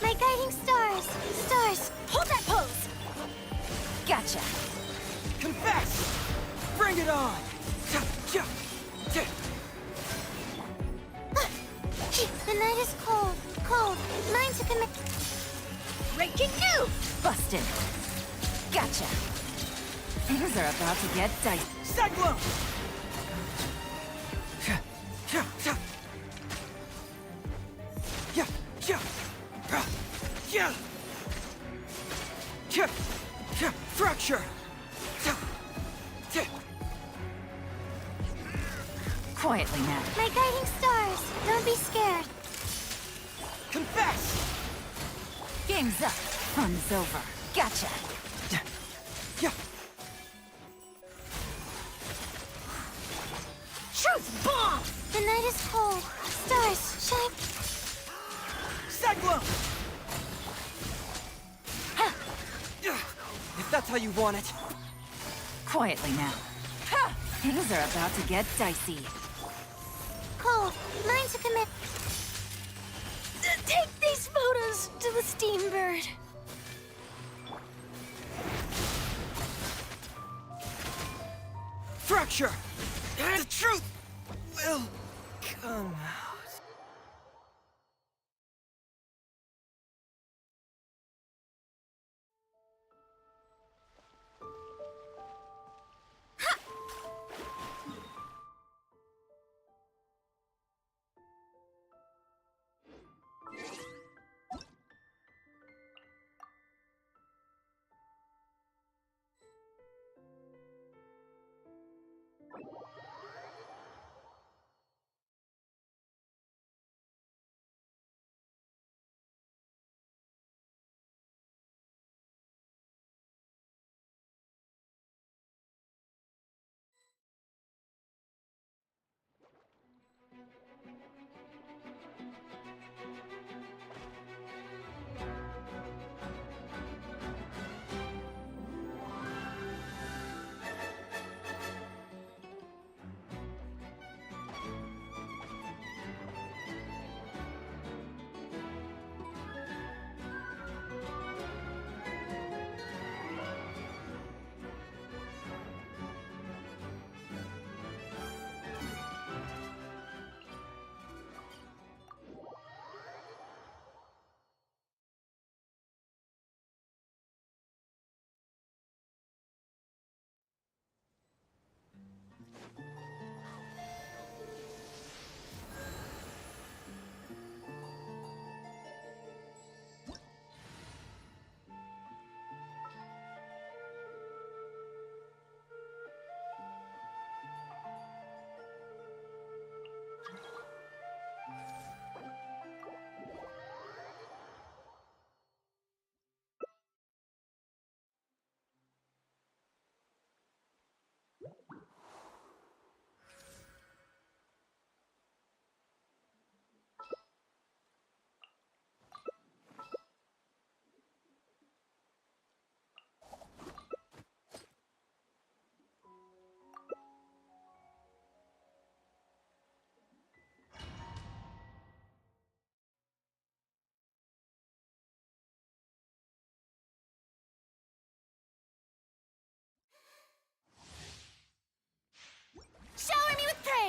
Speaker 1: My guiding stars! Stars!
Speaker 5: Hold that pose! Gotcha.
Speaker 11: Confess! Bring it on!
Speaker 1: The night is cold. Cold. Mine to commit.
Speaker 5: Breaking new! Busted. Gotcha. Things are about to get dicey.
Speaker 11: Cyclone! Fracture!
Speaker 5: Quietly now.
Speaker 1: My guiding stars! Don't be scared.
Speaker 11: Confess!
Speaker 5: Game's up. Fun's over. Gotcha. Truth bomb!
Speaker 1: The night is cold. Stars, shine.
Speaker 11: Cyclone! If that's how you want it.
Speaker 5: Quietly now. Things are about to get dicey.
Speaker 1: Cold. Mine to commit. Take these photos to the Steambird.
Speaker 11: Fracture! The truth will come out.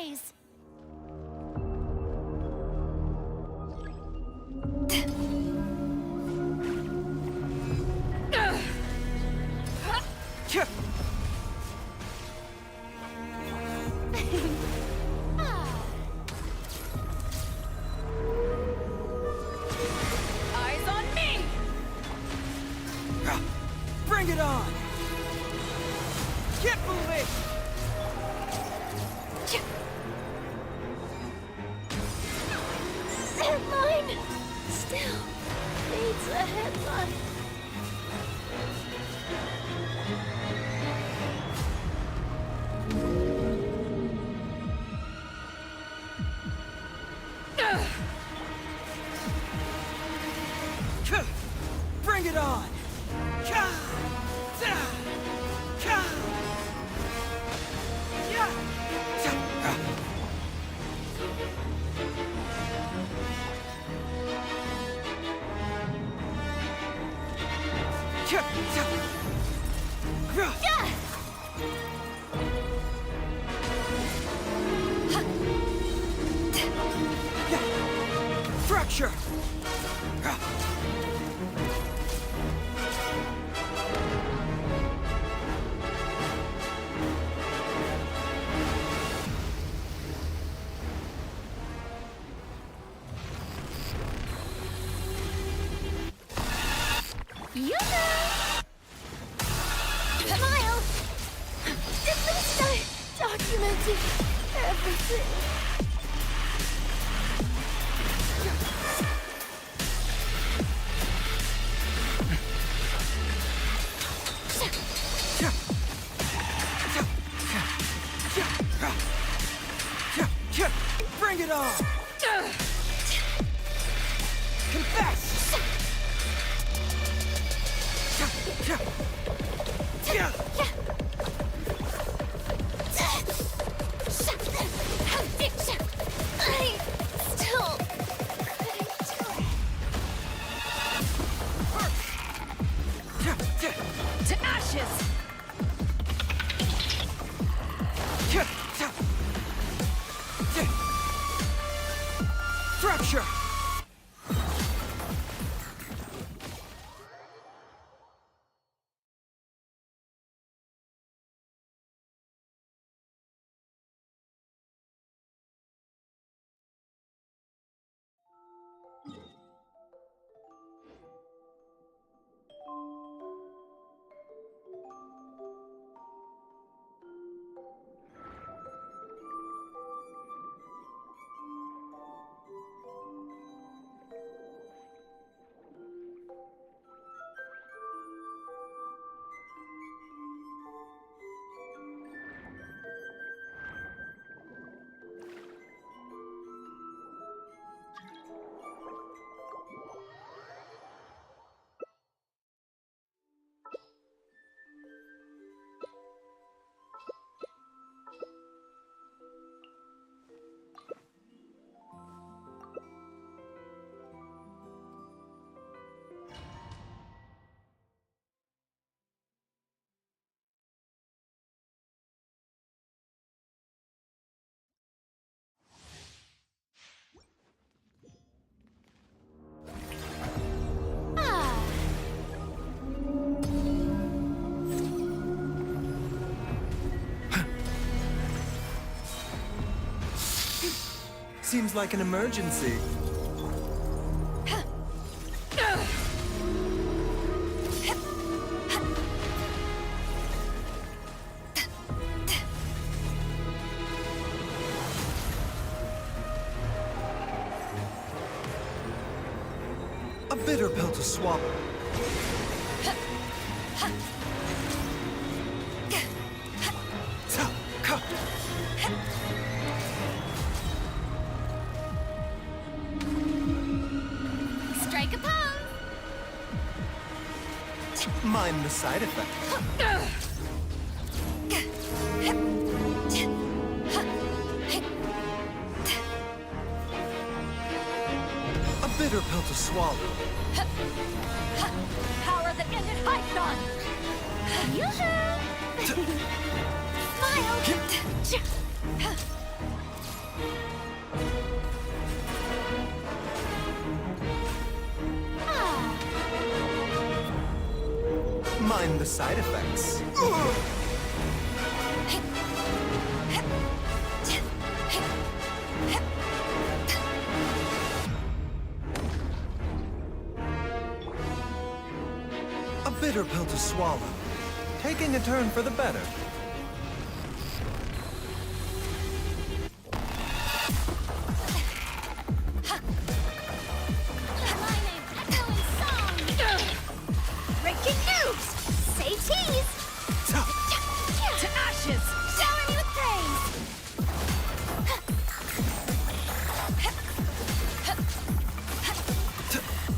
Speaker 18: eyes!
Speaker 8: Eyes on me!
Speaker 11: Bring it on! Keep moving!
Speaker 18: Headline! Still needs a headline.
Speaker 11: Bring it on! Fracture!
Speaker 18: Smile! At least I documented everything.
Speaker 11: Bring it on! Confess!
Speaker 18: I still couldn't do it.
Speaker 8: To ashes!
Speaker 11: Fracture!
Speaker 6: Seems like an emergency. A bitter pill to swallow.
Speaker 18: Strike a pose!
Speaker 6: Mind the side effect. A bitter pill to swallow.
Speaker 8: Power that ended Heizo!
Speaker 18: Yoo-hoo! Smile!
Speaker 19: Mind the side effects. A bitter pill to swallow. Taking a turn for the better.
Speaker 1: Breaking news! Say cheese! To ashes! Shower me with praise!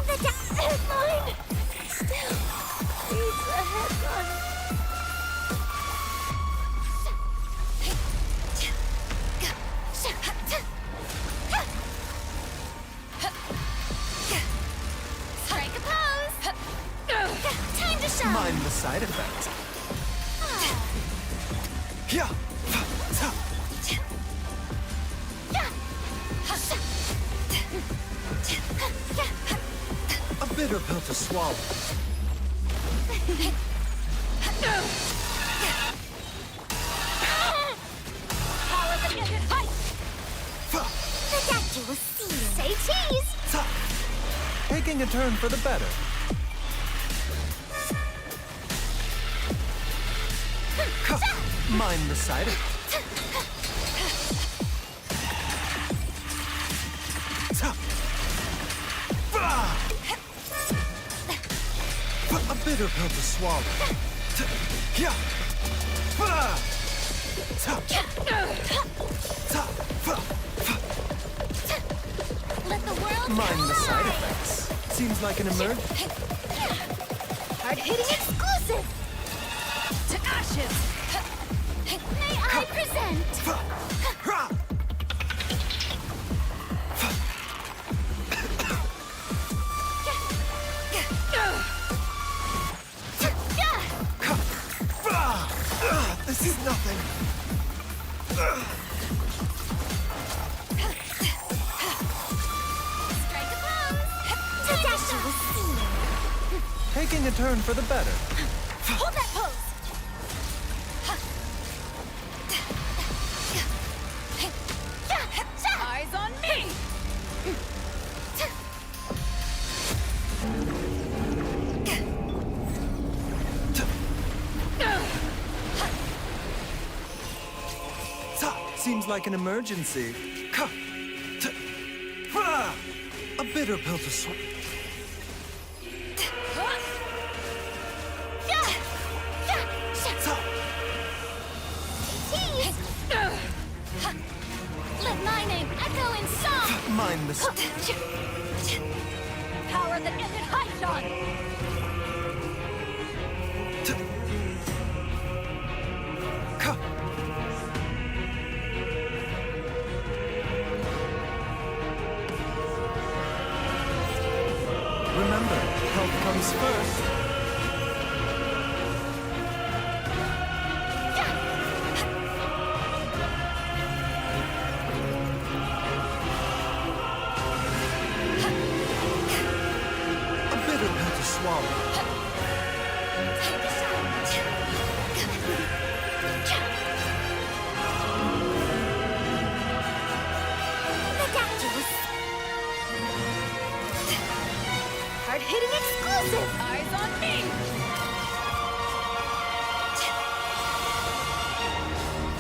Speaker 1: The headline still reads the headline. Strike a pose! Time to shine!
Speaker 19: Mind the side effects. Yeah. A bitter pill to swallow.
Speaker 1: Power the ended height! The doctor will see you. Say cheese!
Speaker 19: Taking a turn for the better. Mind the side effects. A bitter pill to swallow. Yeah.
Speaker 1: Let the world
Speaker 19: Mind the side
Speaker 1: collide.
Speaker 19: effects. Seems like an emergency.
Speaker 1: Hard-hitting exclusive! To ashes! May I present?
Speaker 19: This is nothing.
Speaker 1: Strike a pose! Tadashi will see you.
Speaker 19: Taking a turn for the better.
Speaker 1: Hold that pose!
Speaker 8: Eyes on me!
Speaker 19: Seems like an emergency. A bitter pill to swallow.
Speaker 1: Let my name echo in song!
Speaker 19: Mind the
Speaker 1: Power that ended Heizo!
Speaker 19: Remember, health comes first. A bitter pill to swallow.
Speaker 1: Hard-hitting exclusive!
Speaker 8: Eyes on me!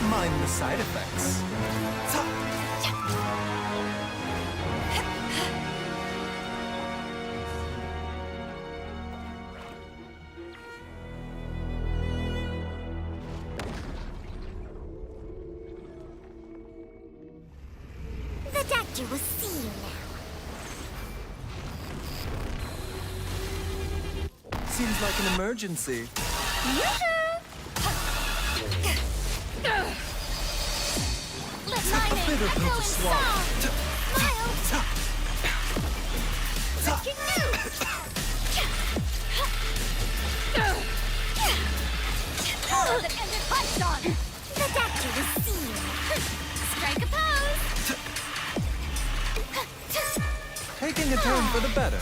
Speaker 19: Mind the side effects.
Speaker 1: The doctor will see you now.
Speaker 19: Seems like an emergency.
Speaker 1: Let my name
Speaker 19: bitter pill
Speaker 1: echo
Speaker 19: to
Speaker 1: in
Speaker 19: swallow.
Speaker 1: song! Breaking news! Power that ended Heizo! The doctor will see you. Strike a pose!
Speaker 19: Taking a turn for the better.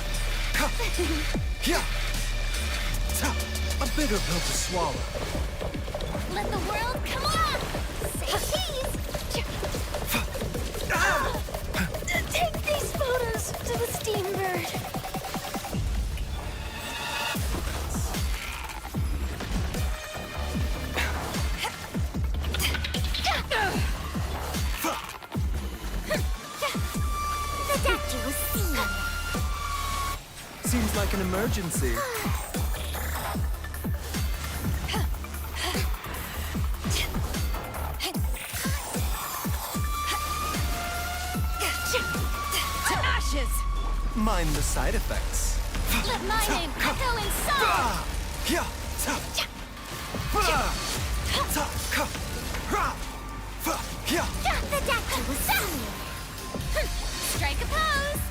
Speaker 19: bitter pill to swallow.
Speaker 1: Let the world come on! Say cheese!
Speaker 18: Take these photos to the Steambird.
Speaker 1: The doctor was seen.
Speaker 19: Seems like an emergency.
Speaker 5: To ashes!
Speaker 19: Mind the side effects.
Speaker 1: Let my name echo in song! The doctor was seen. Strike a pose!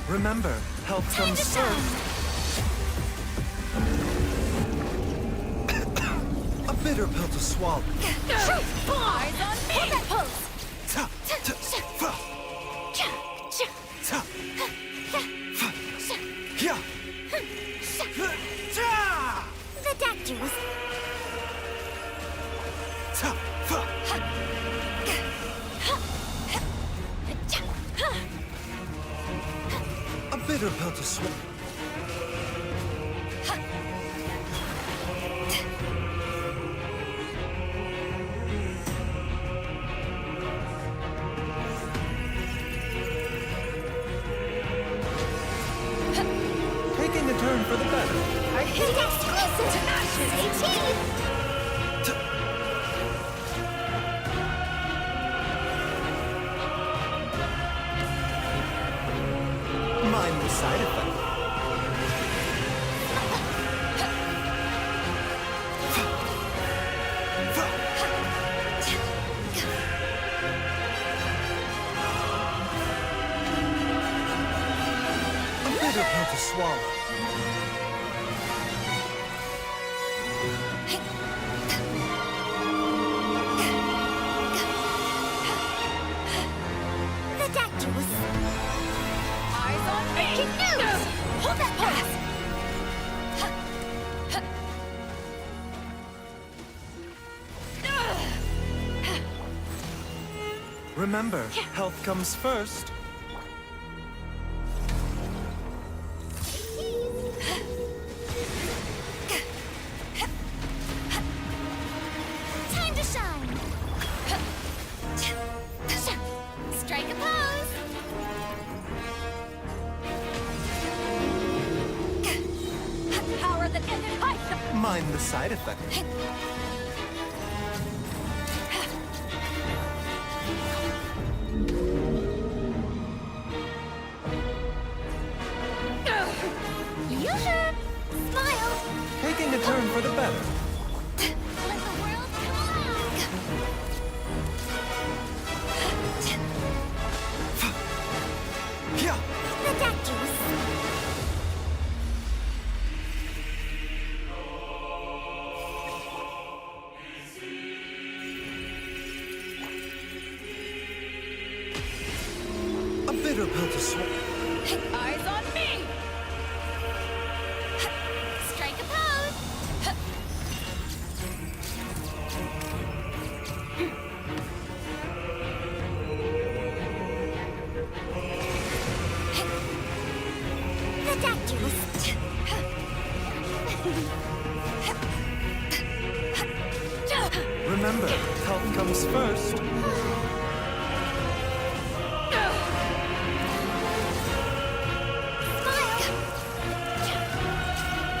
Speaker 19: Remember, health
Speaker 1: Time
Speaker 19: comes
Speaker 1: to shine!
Speaker 19: first. A bitter pill to swallow.
Speaker 1: Eyes on me! Hold that pose! The doctor was...
Speaker 19: A bitter pill to swallow. Taking a turn for the better.
Speaker 1: Our hit exclusive to ashes! Say cheese!
Speaker 19: Mind the side effect. A bitter pill to swallow.
Speaker 1: The doctor was... Eyes on me! Breaking news! Hold that pose!
Speaker 19: Remember, health comes first.
Speaker 1: Time to shine! Strike a pose! Power that ended Heizo!
Speaker 19: Mind the side effect.
Speaker 1: Yoo-hoo! Smile!
Speaker 19: Taking a turn for the better.
Speaker 1: Let the world come along! The doctor was...
Speaker 19: A bitter pill to swallow.
Speaker 1: Eyes on me! Strike a pose! The doctor was...
Speaker 19: Remember, health comes first.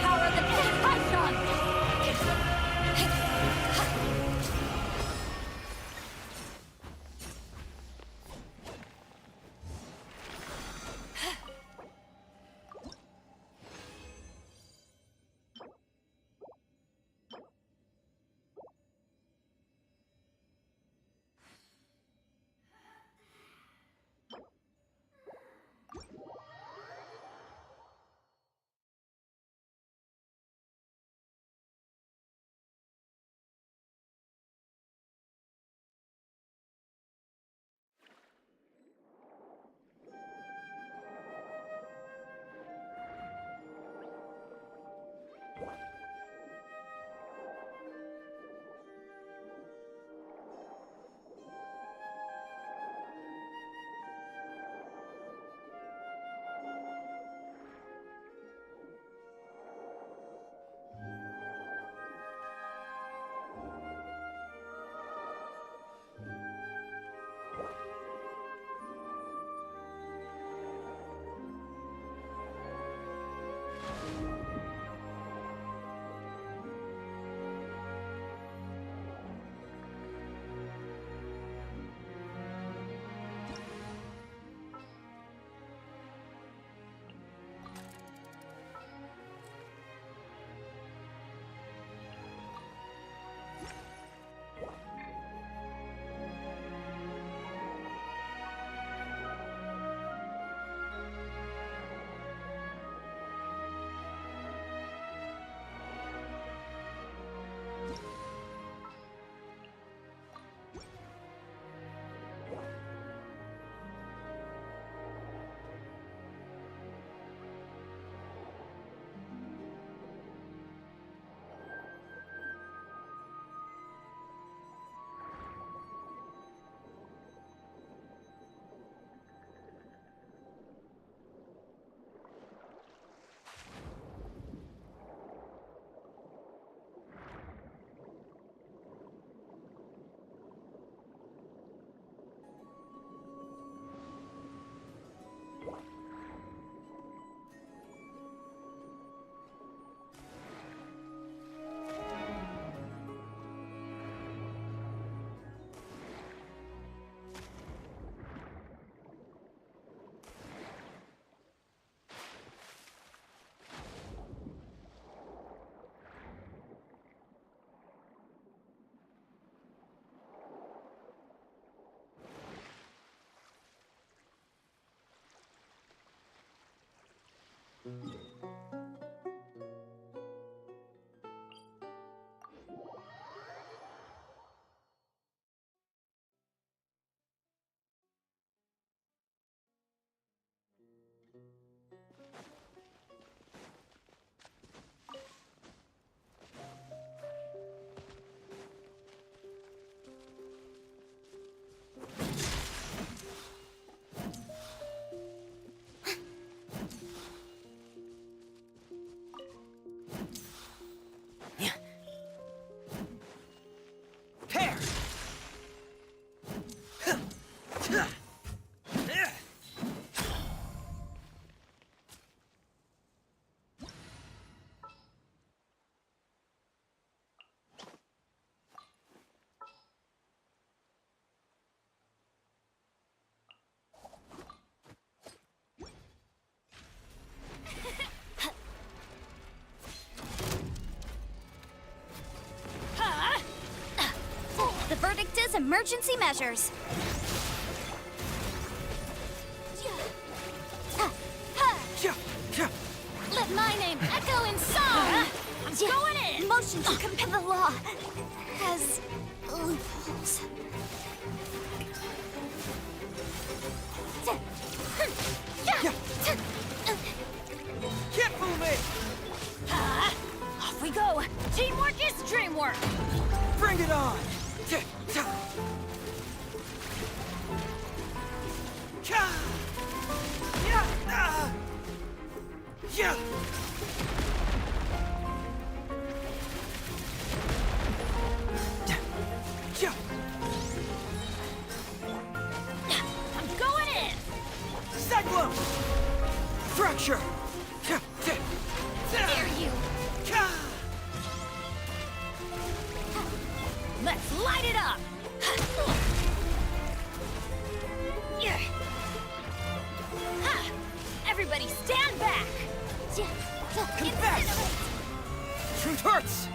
Speaker 1: Power that ended Archon!
Speaker 17: The verdict is emergency measures.
Speaker 15: Let my name echo in song! I'm going in!
Speaker 17: Motion to compel the law has loopholes.
Speaker 11: Can't fool me!
Speaker 15: Off we go! Teamwork is dreamwork!
Speaker 11: Bring it on!
Speaker 15: I'm going in!
Speaker 11: Cyclone! Fracture!
Speaker 15: Dare you! Let's light it up! Everybody stand back!
Speaker 11: Confess! Truth hurts!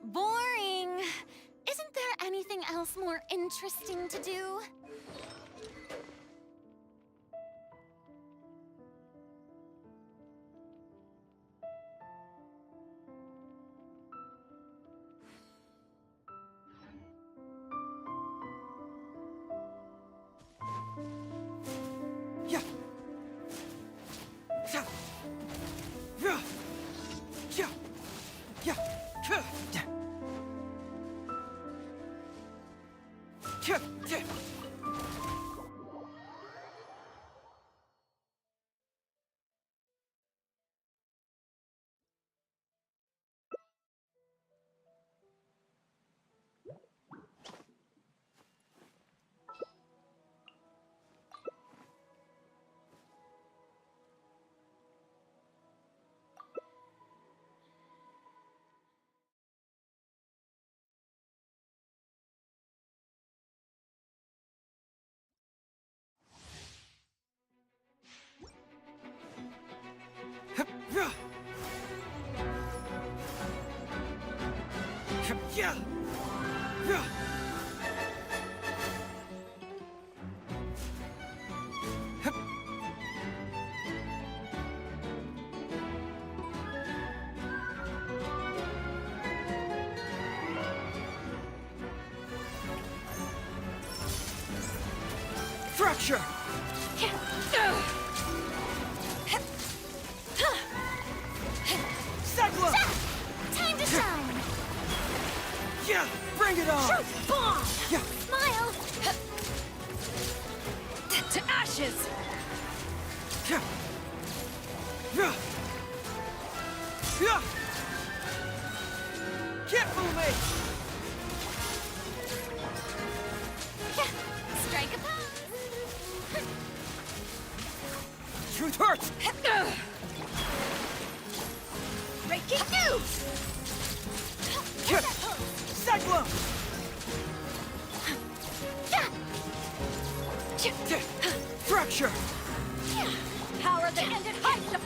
Speaker 15: Boring! Isn't there anything else more interesting to do?
Speaker 11: Fracture! Cyclone!
Speaker 15: Time to shine!
Speaker 11: Yeah! Bring it on!
Speaker 15: Truth bomb!
Speaker 11: Yeah!
Speaker 15: Smile!
Speaker 8: To ashes!
Speaker 11: Yeah! Can't fool me!
Speaker 15: Strike a pose!
Speaker 11: Truth hurts!
Speaker 12: Breaking news!
Speaker 11: Cyclone! Fracture!
Speaker 15: Power that ended Heizo!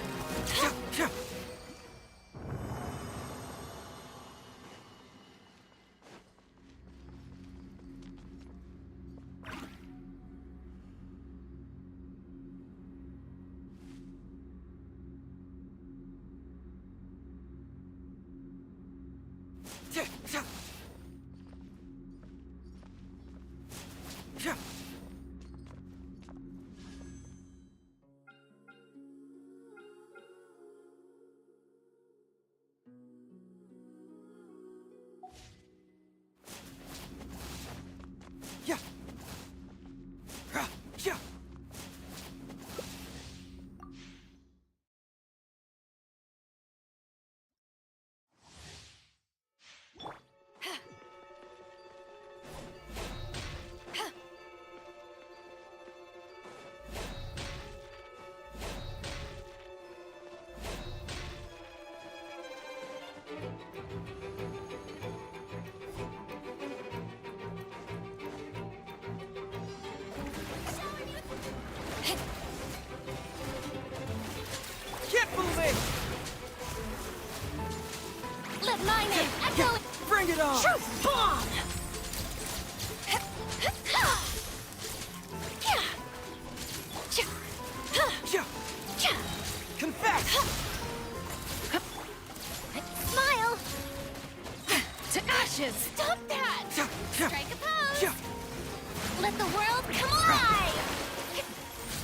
Speaker 11: Keep moving!
Speaker 15: Let mine in! Echo!
Speaker 11: Bring it on!
Speaker 15: Truth bomb!
Speaker 11: Confess!
Speaker 15: Smile! To ashes! Stop that! Strike a pose! Let the world come alive!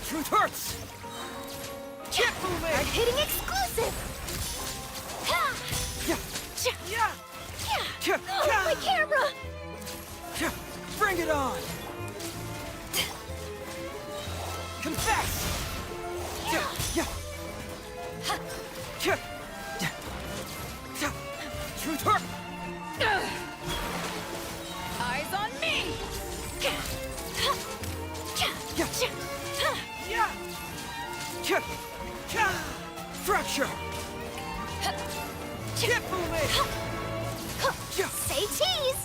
Speaker 11: Truth hurts! Keep moving!
Speaker 15: Hard hitting exclusive! Oh, my camera!
Speaker 11: Bring it on! Confess! Truth hurt!
Speaker 15: Eyes on me!
Speaker 11: Fracture! Keep moving!
Speaker 15: Say cheese!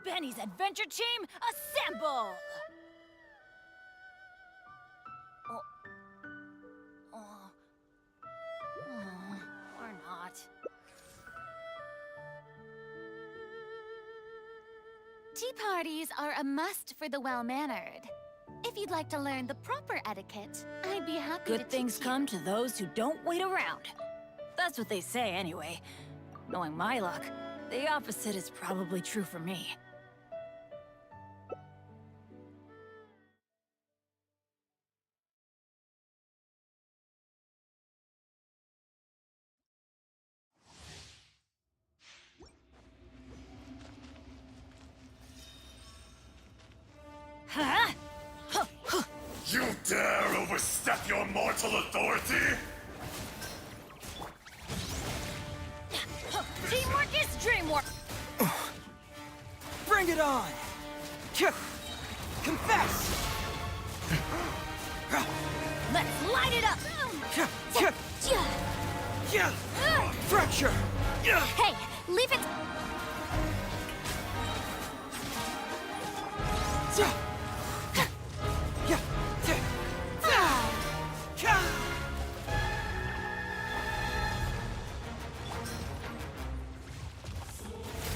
Speaker 15: Benny's adventure team, assemble! Or not.
Speaker 17: Tea parties are a must for the well-mannered. If you'd like to learn the proper etiquette, I'd be happy to
Speaker 15: Good things
Speaker 17: teach
Speaker 15: come to those who don't wait around. That's what they say anyway. Knowing my luck, the opposite is probably true for me.
Speaker 20: dare overstep your mortal authority?
Speaker 15: Teamwork is dreamwork!
Speaker 11: Bring it on! Confess!
Speaker 15: Let's light it up!
Speaker 11: Fracture!
Speaker 17: Hey, leave it.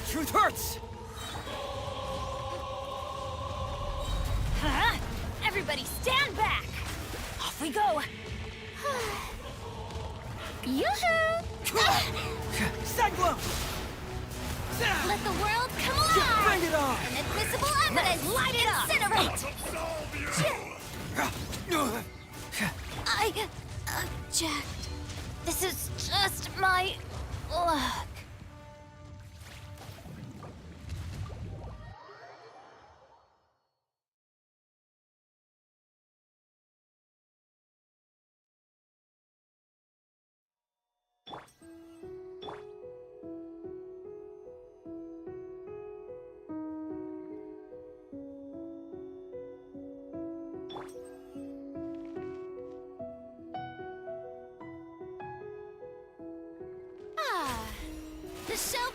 Speaker 11: Truth hurts!
Speaker 15: Huh? Everybody stand back! Off we go!
Speaker 17: Yoo-hoo!
Speaker 11: Cyclone!
Speaker 17: Let the world come alive!
Speaker 11: Bring it on!
Speaker 17: Inadmissible evidence!
Speaker 15: Light it up!
Speaker 17: Incinerate! I object. This is just my luck. The show.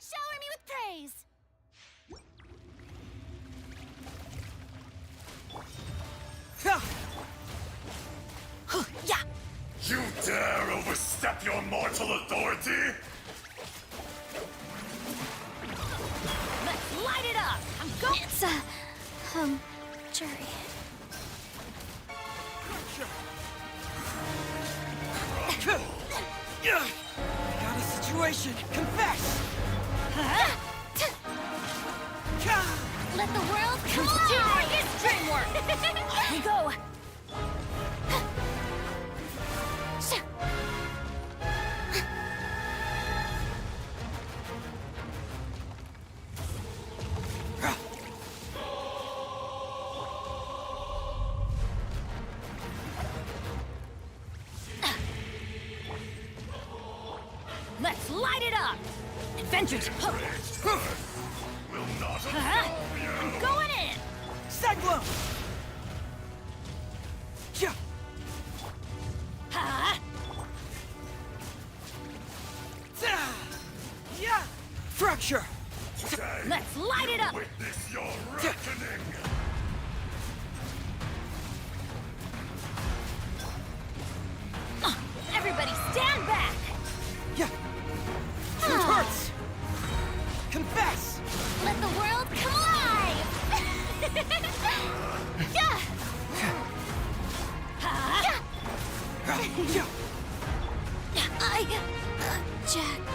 Speaker 17: Shower me with praise!
Speaker 15: Yeah!
Speaker 20: You dare overstep your mortal authority?
Speaker 15: Let's light it up! I'm going!
Speaker 17: It's jury.
Speaker 11: Got a situation! Confess!
Speaker 17: Let the world come
Speaker 15: Teamwork
Speaker 17: alive!
Speaker 15: is dreamwork! Off we go! Let's light it up! Adventures!
Speaker 20: Will not absolve you.
Speaker 15: I'm going in!
Speaker 11: Cyclone! Fracture!
Speaker 15: Let's light it up!
Speaker 20: Witness your reckoning.
Speaker 15: Everybody stand back!
Speaker 11: Truth hurts! Confess!
Speaker 17: Let the world come alive! I object.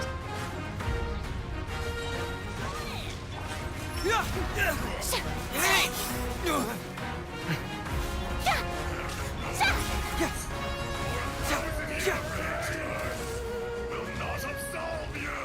Speaker 20: Will not absolve you.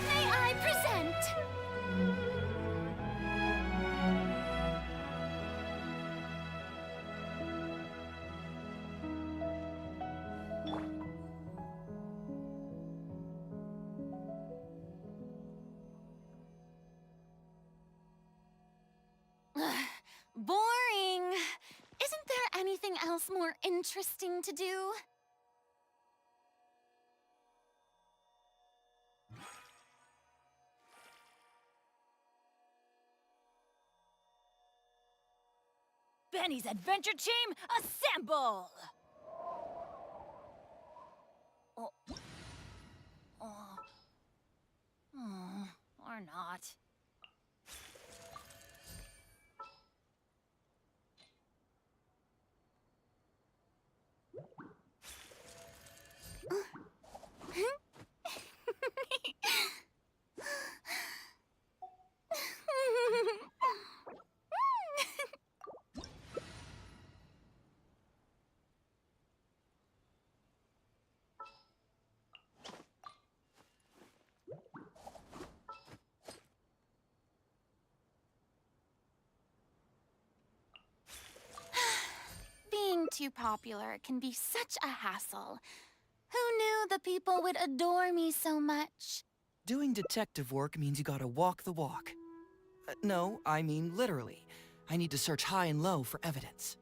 Speaker 17: May I present? Boring. Isn't there anything else more interesting to do?
Speaker 15: Benny's adventure team, assemble! Oh. Or not.
Speaker 17: Being too popular can be such a hassle. Who knew the people would adore me so much?
Speaker 11: Doing detective work means you gotta walk the walk. No, I mean literally. I need to search high and low for evidence.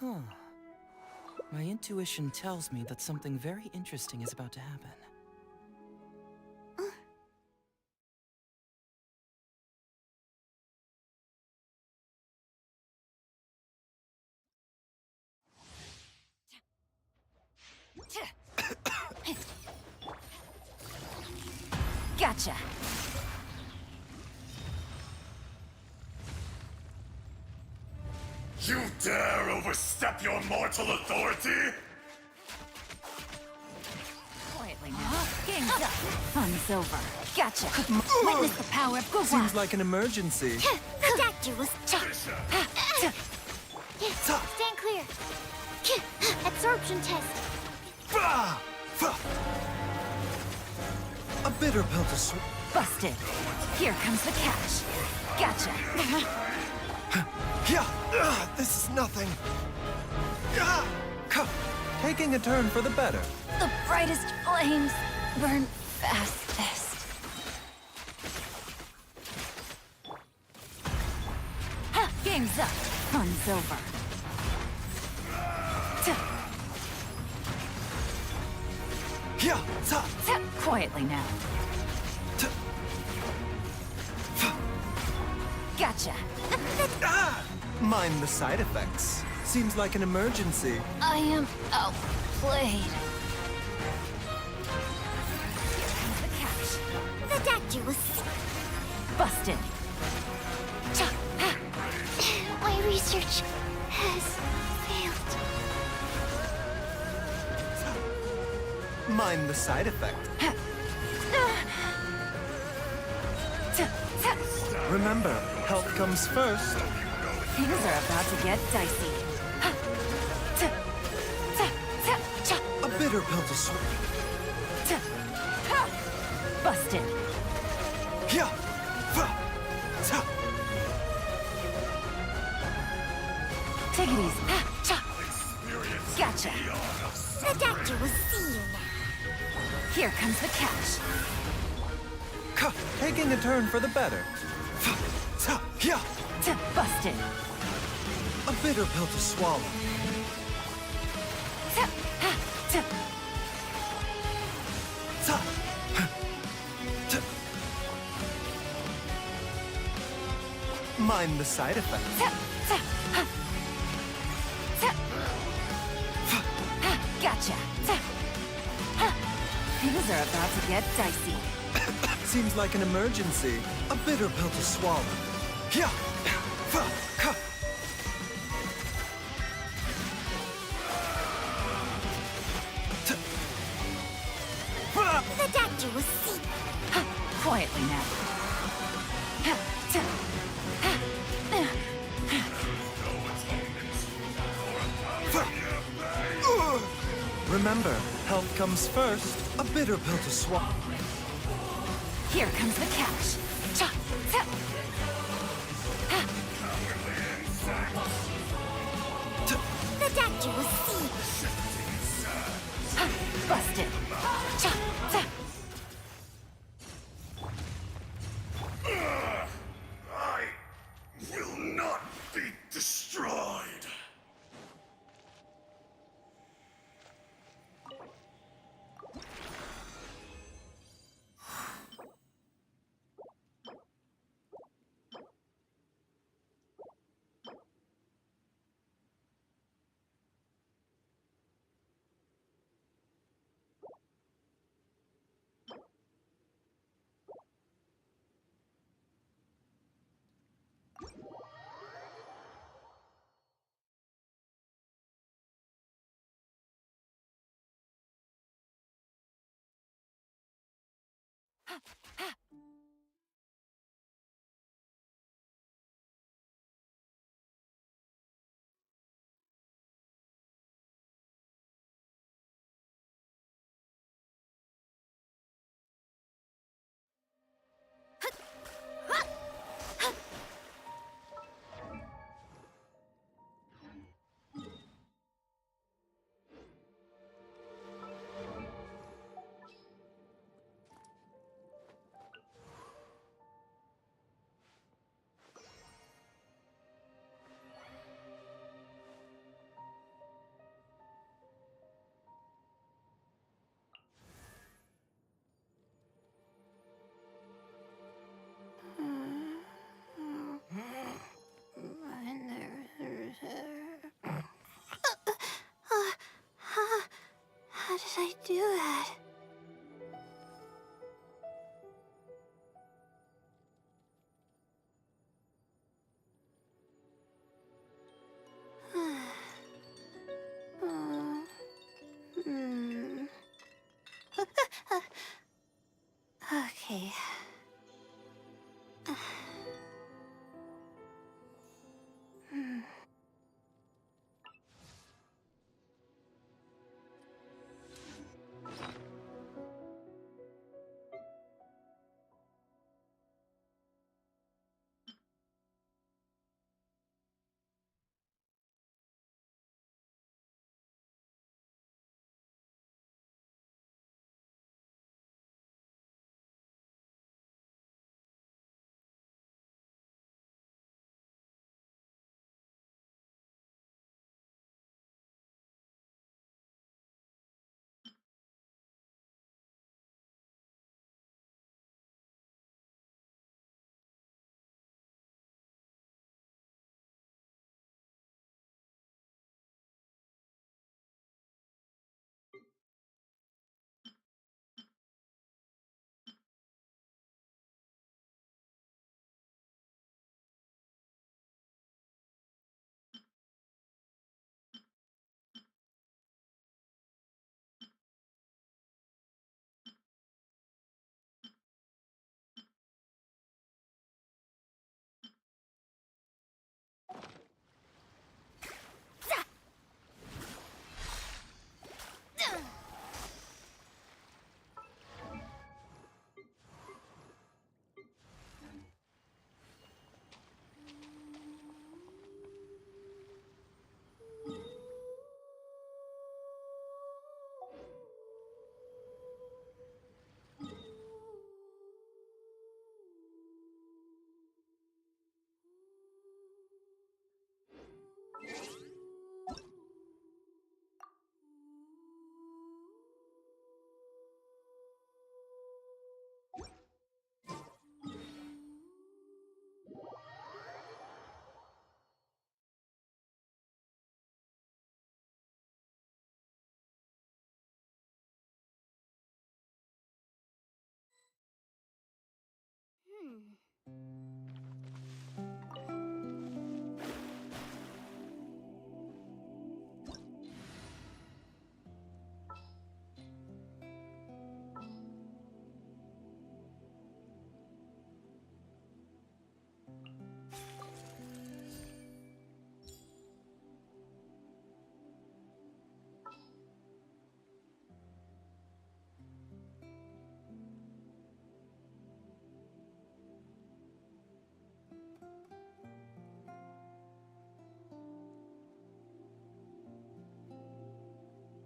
Speaker 11: Huh. My intuition tells me that something very interesting is about to happen.
Speaker 15: Gotcha.
Speaker 20: You dare overstep your mortal authority?
Speaker 15: Quietly now. Game's up. Fun's over. Gotcha. Witness the power of Gua.
Speaker 19: Seems like an emergency.
Speaker 1: The doctor was... Stand clear. Absorption test.
Speaker 19: A bitter pill to swallow.
Speaker 15: Busted. Here comes the catch. Gotcha.
Speaker 19: Yeah, this is nothing. Taking a turn for the better.
Speaker 15: The brightest flames burn fastest. Ha! Game's up. Fun's over. Quietly now. Gotcha.
Speaker 19: Mind the side effects. Seems like an emergency.
Speaker 15: I am outplayed. Here comes the catch.
Speaker 1: The doctor was...
Speaker 15: Busted.
Speaker 1: My research has failed.
Speaker 19: Mind the side effect. Remember, health comes first.
Speaker 15: Things are about to get dicey.
Speaker 19: A bitter pill to swallow.
Speaker 15: Busted. Take it easy. Gotcha.
Speaker 1: The doctor will see you now.
Speaker 15: Here comes the catch.
Speaker 19: Taking a turn for the better.
Speaker 15: Busted.
Speaker 19: A bitter pill to swallow. Mind the side effects.
Speaker 15: Gotcha. Things are about to get dicey.
Speaker 19: Seems like an emergency. A bitter pill to swallow. Yeah.
Speaker 1: The doctor will see.
Speaker 15: Quietly now.
Speaker 19: Remember, health comes first. A bitter pill to swallow.
Speaker 15: Here comes the catch.
Speaker 1: The doctor will see.
Speaker 15: Busted.
Speaker 20: I will not be destroyed.
Speaker 1: How did I do that? Okay.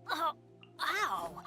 Speaker 15: Oh, ow!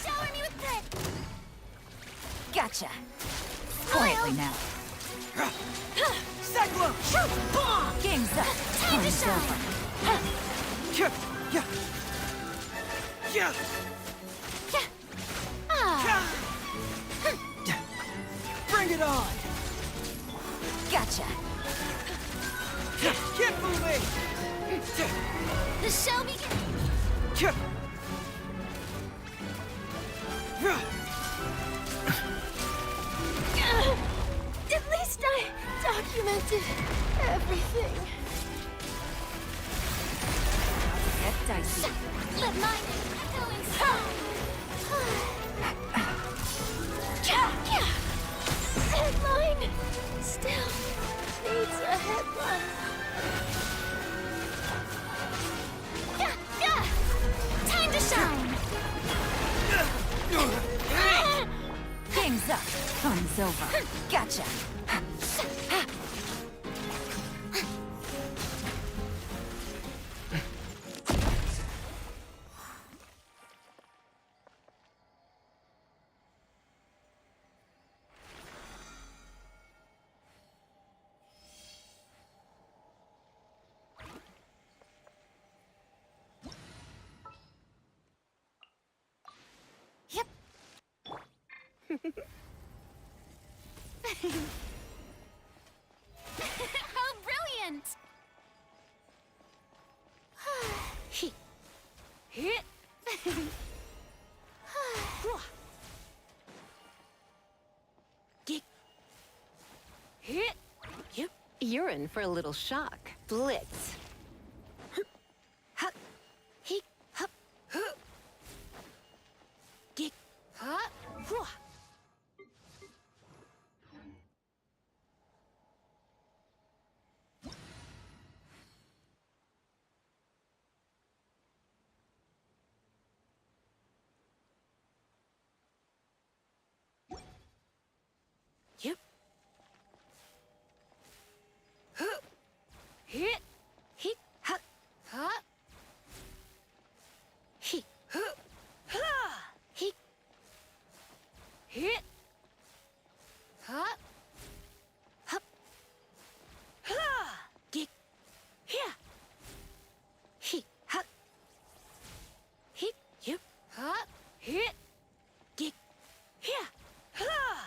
Speaker 17: Shower me with grit!
Speaker 15: Gotcha! Quietly now.
Speaker 6: Cyclone!
Speaker 15: Shoot! Game's up.
Speaker 17: Time to
Speaker 15: Time's
Speaker 17: shine!
Speaker 15: over.
Speaker 6: Yeah! Yeah!
Speaker 17: Ah!
Speaker 6: Bring it on!
Speaker 15: Gotcha!
Speaker 6: Keep moving!
Speaker 17: The show begins! At least I documented everything.
Speaker 15: Get dicey.
Speaker 17: Let mine go inside. Headline still needs a headline. Time to shine.
Speaker 15: Game's up. Fun's over. Gotcha!
Speaker 17: Yep. How brilliant!
Speaker 12: Hit! Hit!
Speaker 14: Yep, you're in for a little shock. Blitz.
Speaker 12: Hup! He! Hup! Huh! Dick! Huh! Whoa! Yep. Huh. Hit. Hit. Huh. Huh. Hit. Huh. Ha. Hit. Hit. Huh. Hup. Ha. Dick. Here. Hit. Huh. Hit. Yep. Huh. Hit. Dick. Here. Ha.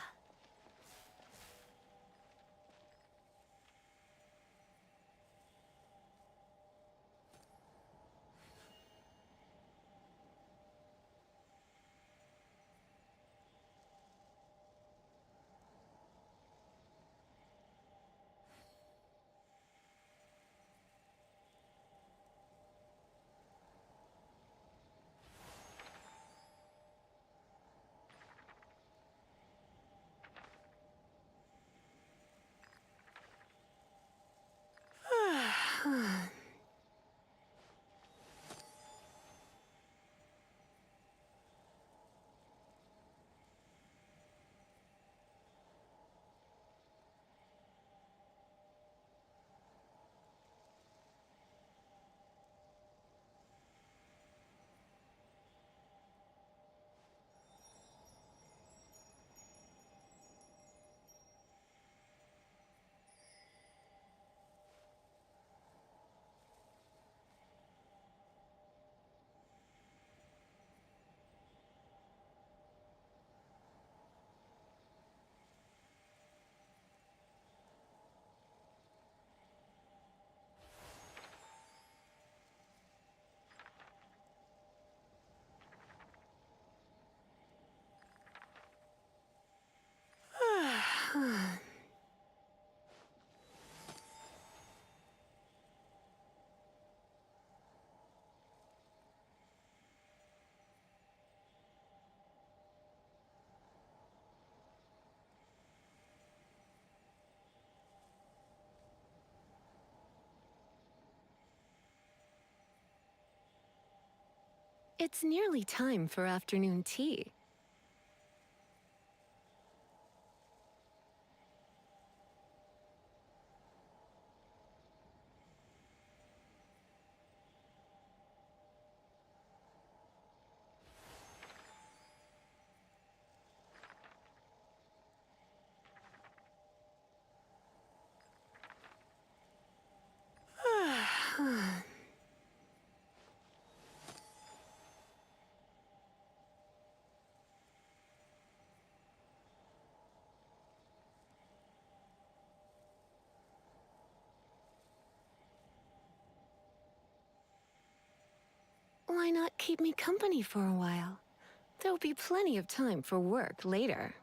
Speaker 14: It's nearly time for afternoon tea. Why not keep me company for a while? There'll be plenty of time for work later.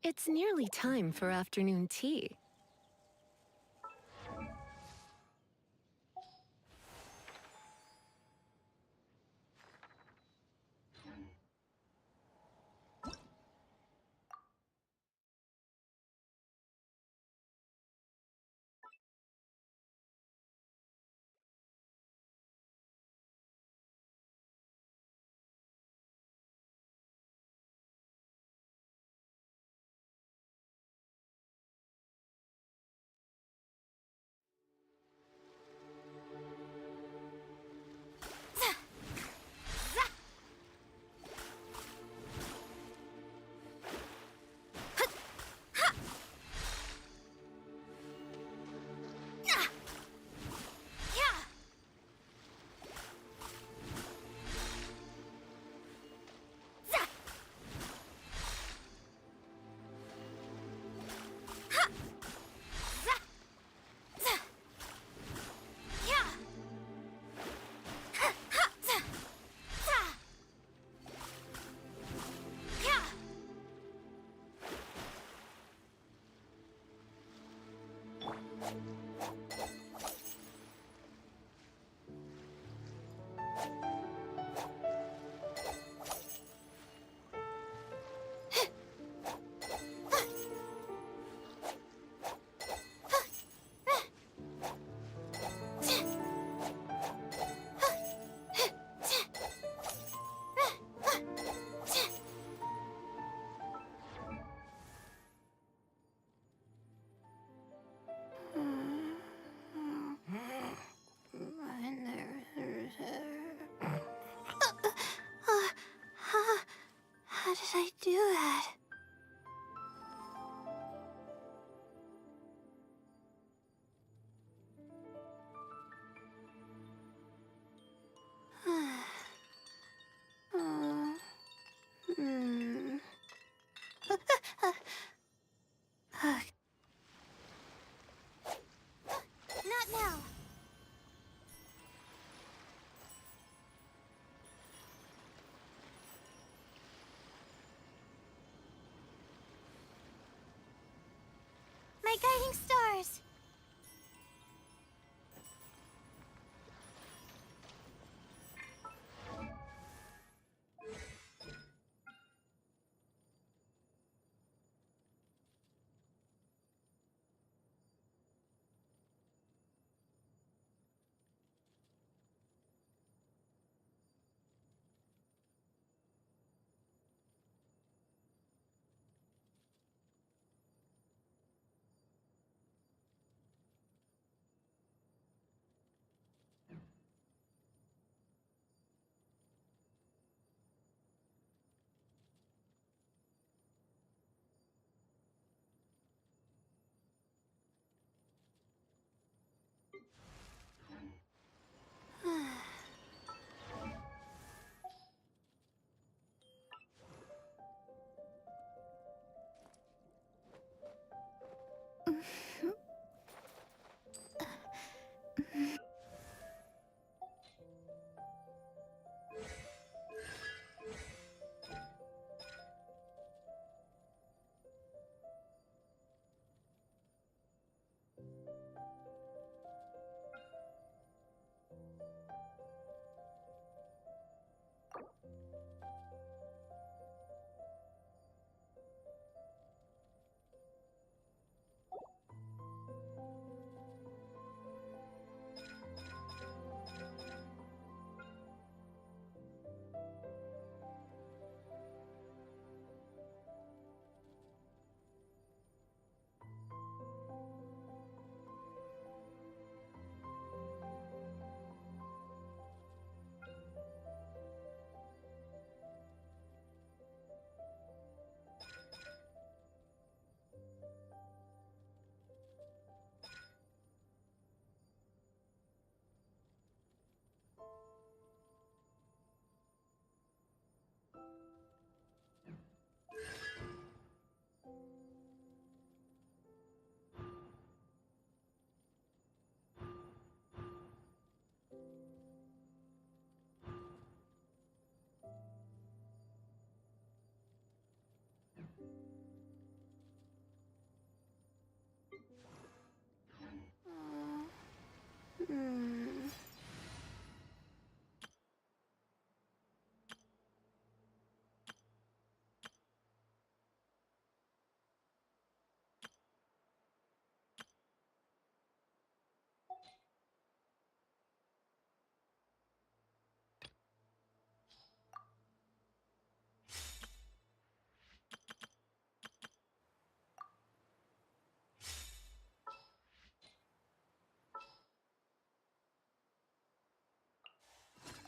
Speaker 14: It's nearly time for afternoon tea.
Speaker 1: How did I do that? Not now. My guiding stars.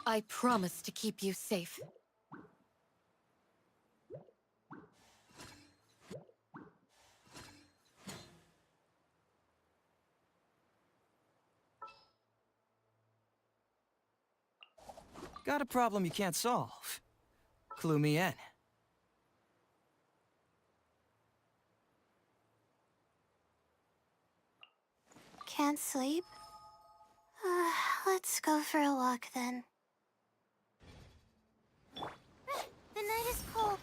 Speaker 14: I promise to keep you safe.
Speaker 11: Got a problem you can't solve? Clue me in.
Speaker 1: Can't sleep? Let's go for a walk then. The night is cold.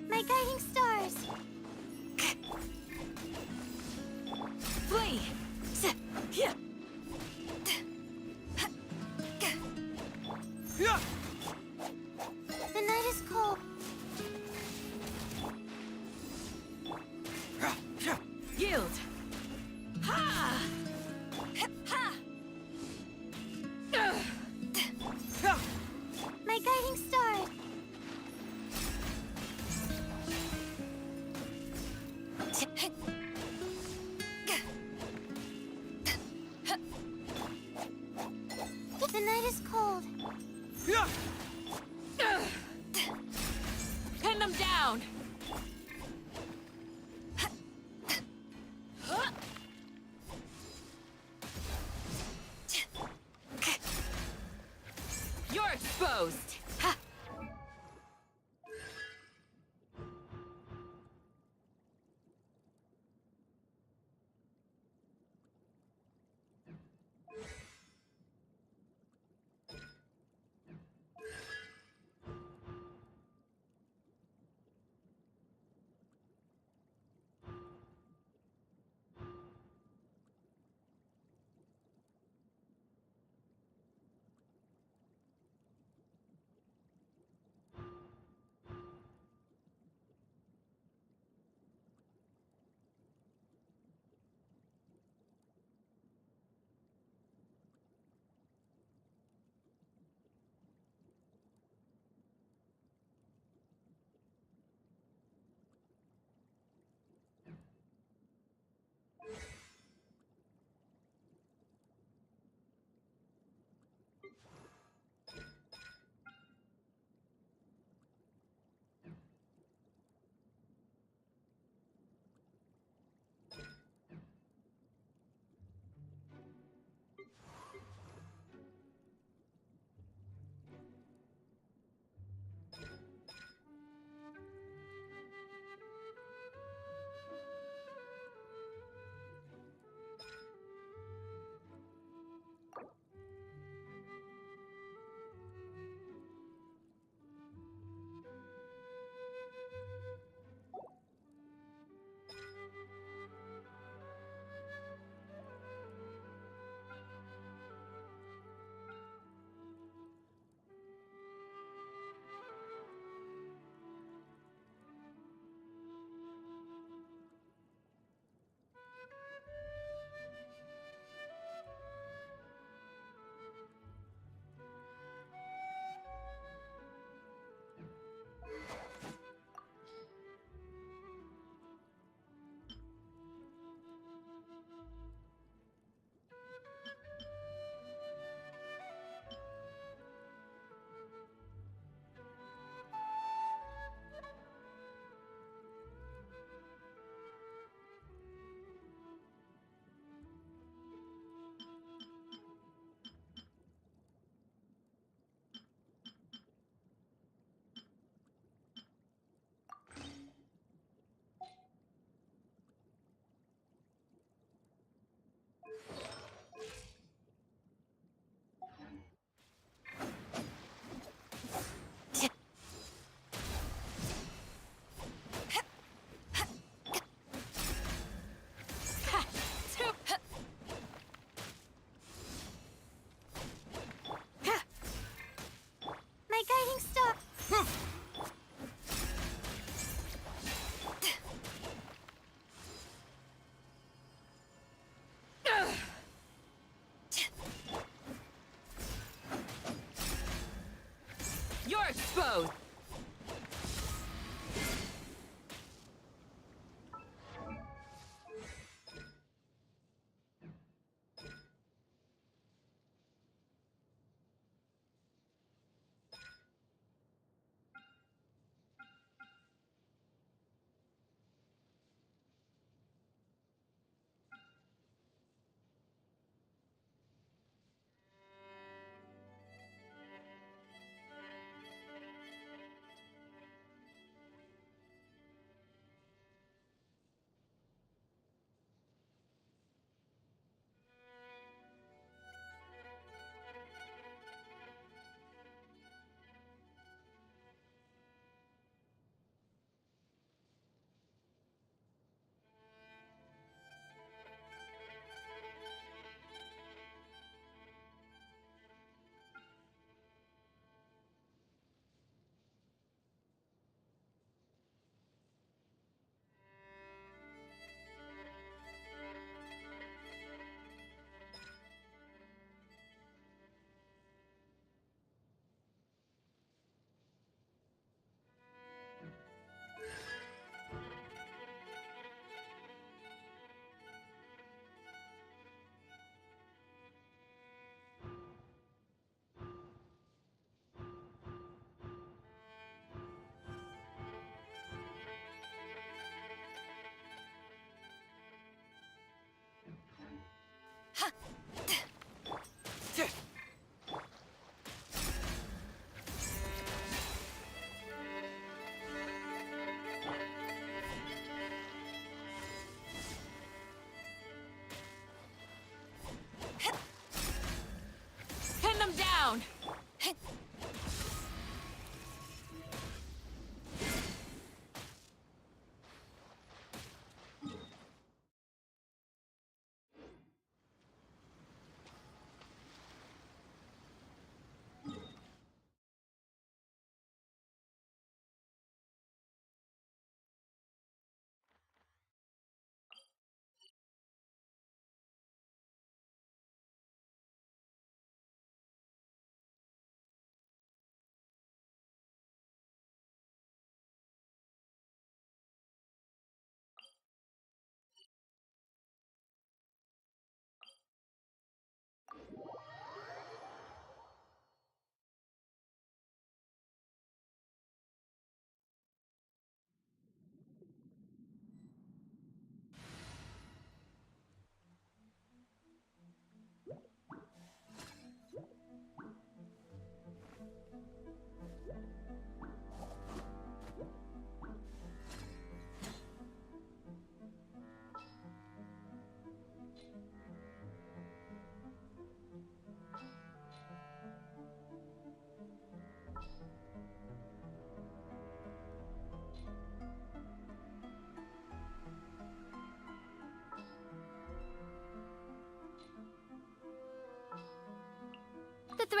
Speaker 1: My guiding stars.
Speaker 15: Flee!
Speaker 1: The night is cold.
Speaker 15: Yield! Ha! Ha!
Speaker 1: My guiding stars. The night is cold.
Speaker 14: Pin them down! You're exposed! Ha!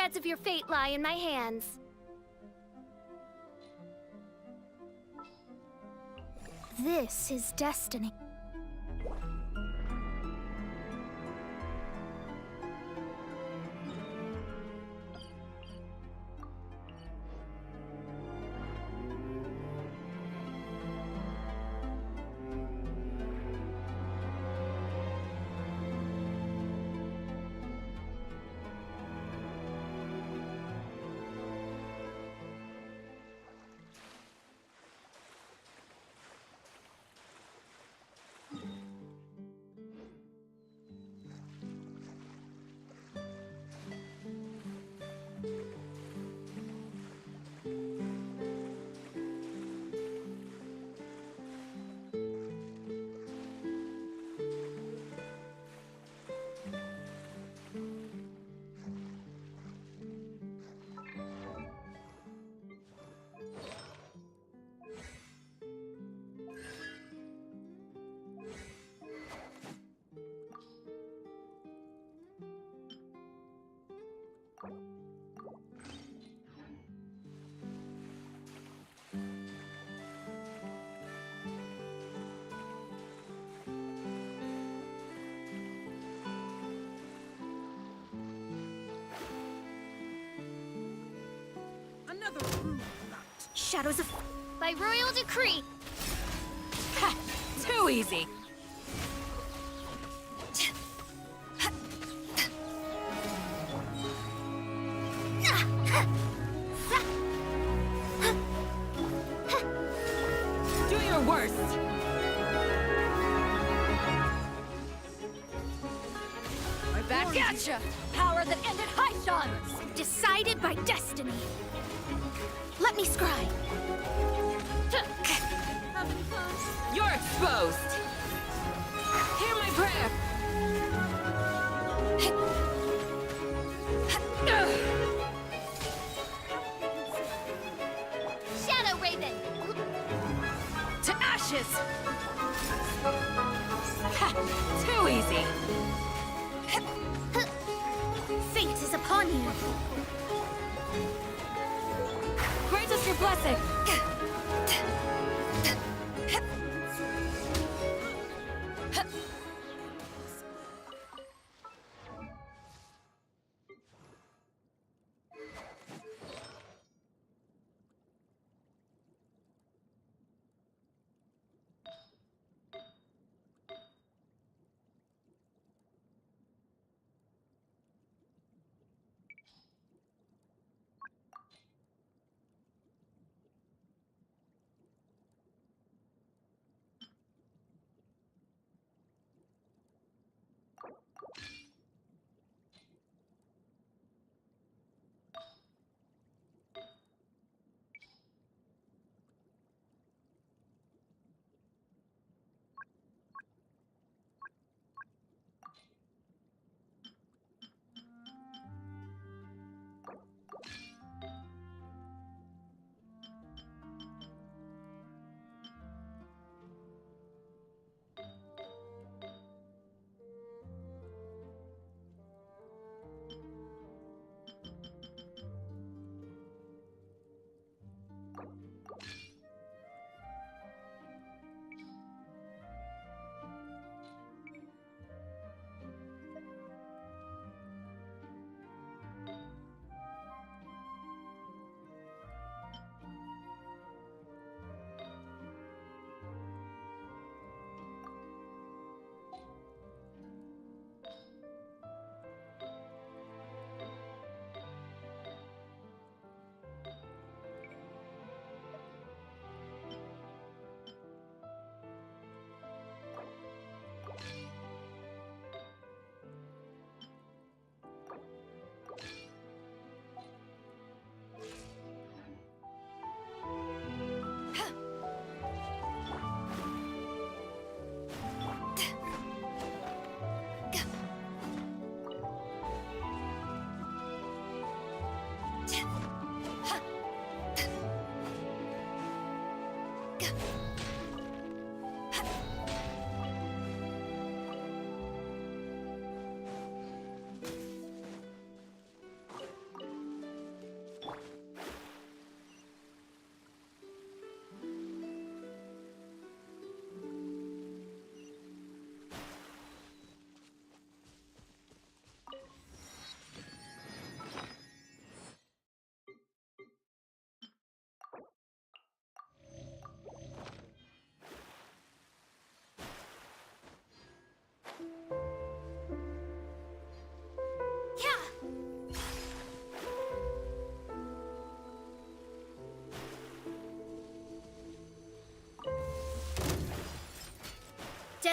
Speaker 21: threads of your fate lie in my hands. This is destiny. Shadows of... By royal decree!
Speaker 8: Ha! Too easy! Do your worst! Right back at ya! Power that ended Heizo!
Speaker 21: Decided by destiny. Let me scry.
Speaker 8: You're exposed! Hear my prayer!
Speaker 21: Shadow Raven!
Speaker 8: To ashes! Ha! Too easy!
Speaker 21: Fate is upon you.
Speaker 8: Grant us your blessing!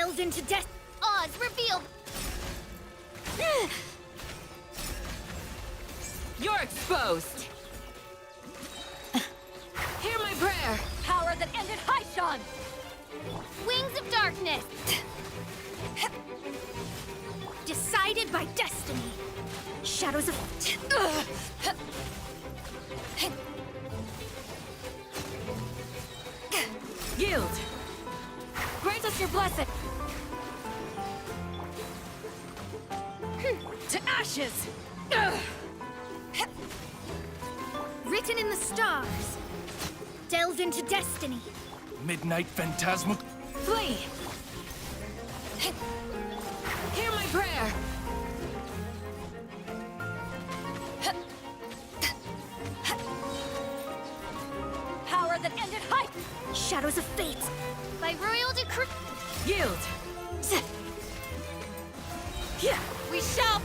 Speaker 12: Delves into death.
Speaker 17: Oz revealed.
Speaker 8: You're exposed! Hear my prayer!
Speaker 15: Power that ended Heizo!
Speaker 17: Wings of darkness.
Speaker 18: Decided by destiny.
Speaker 12: Shadows of...
Speaker 8: Yield! Grant us your blessing! To ashes!
Speaker 18: Written in the stars.
Speaker 12: Delves into destiny.
Speaker 6: Midnight Phantasmal.
Speaker 8: Flee! Hear my prayer!
Speaker 15: Power that ended Heizo!
Speaker 12: Shadows of fate.
Speaker 17: By royal decree.
Speaker 8: Yield!
Speaker 17: We shall.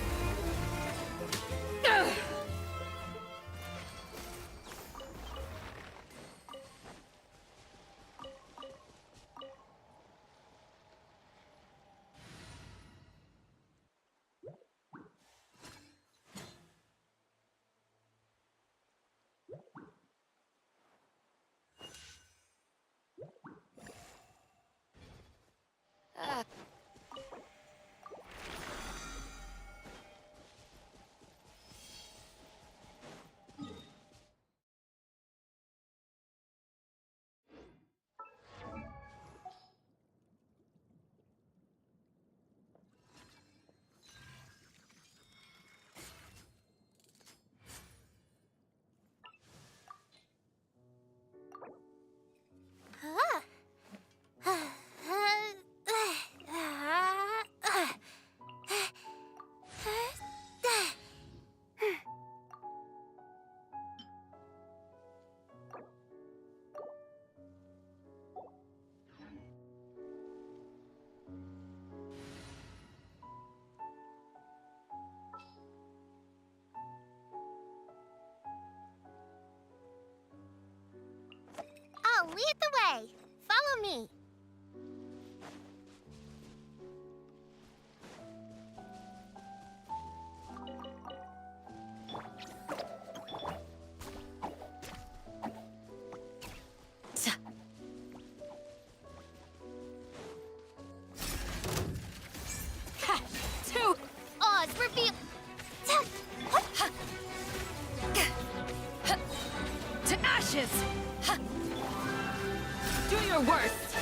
Speaker 1: I'll lead the way. Follow me.
Speaker 17: Two. Oz reveal.
Speaker 8: To ashes! Do your worst!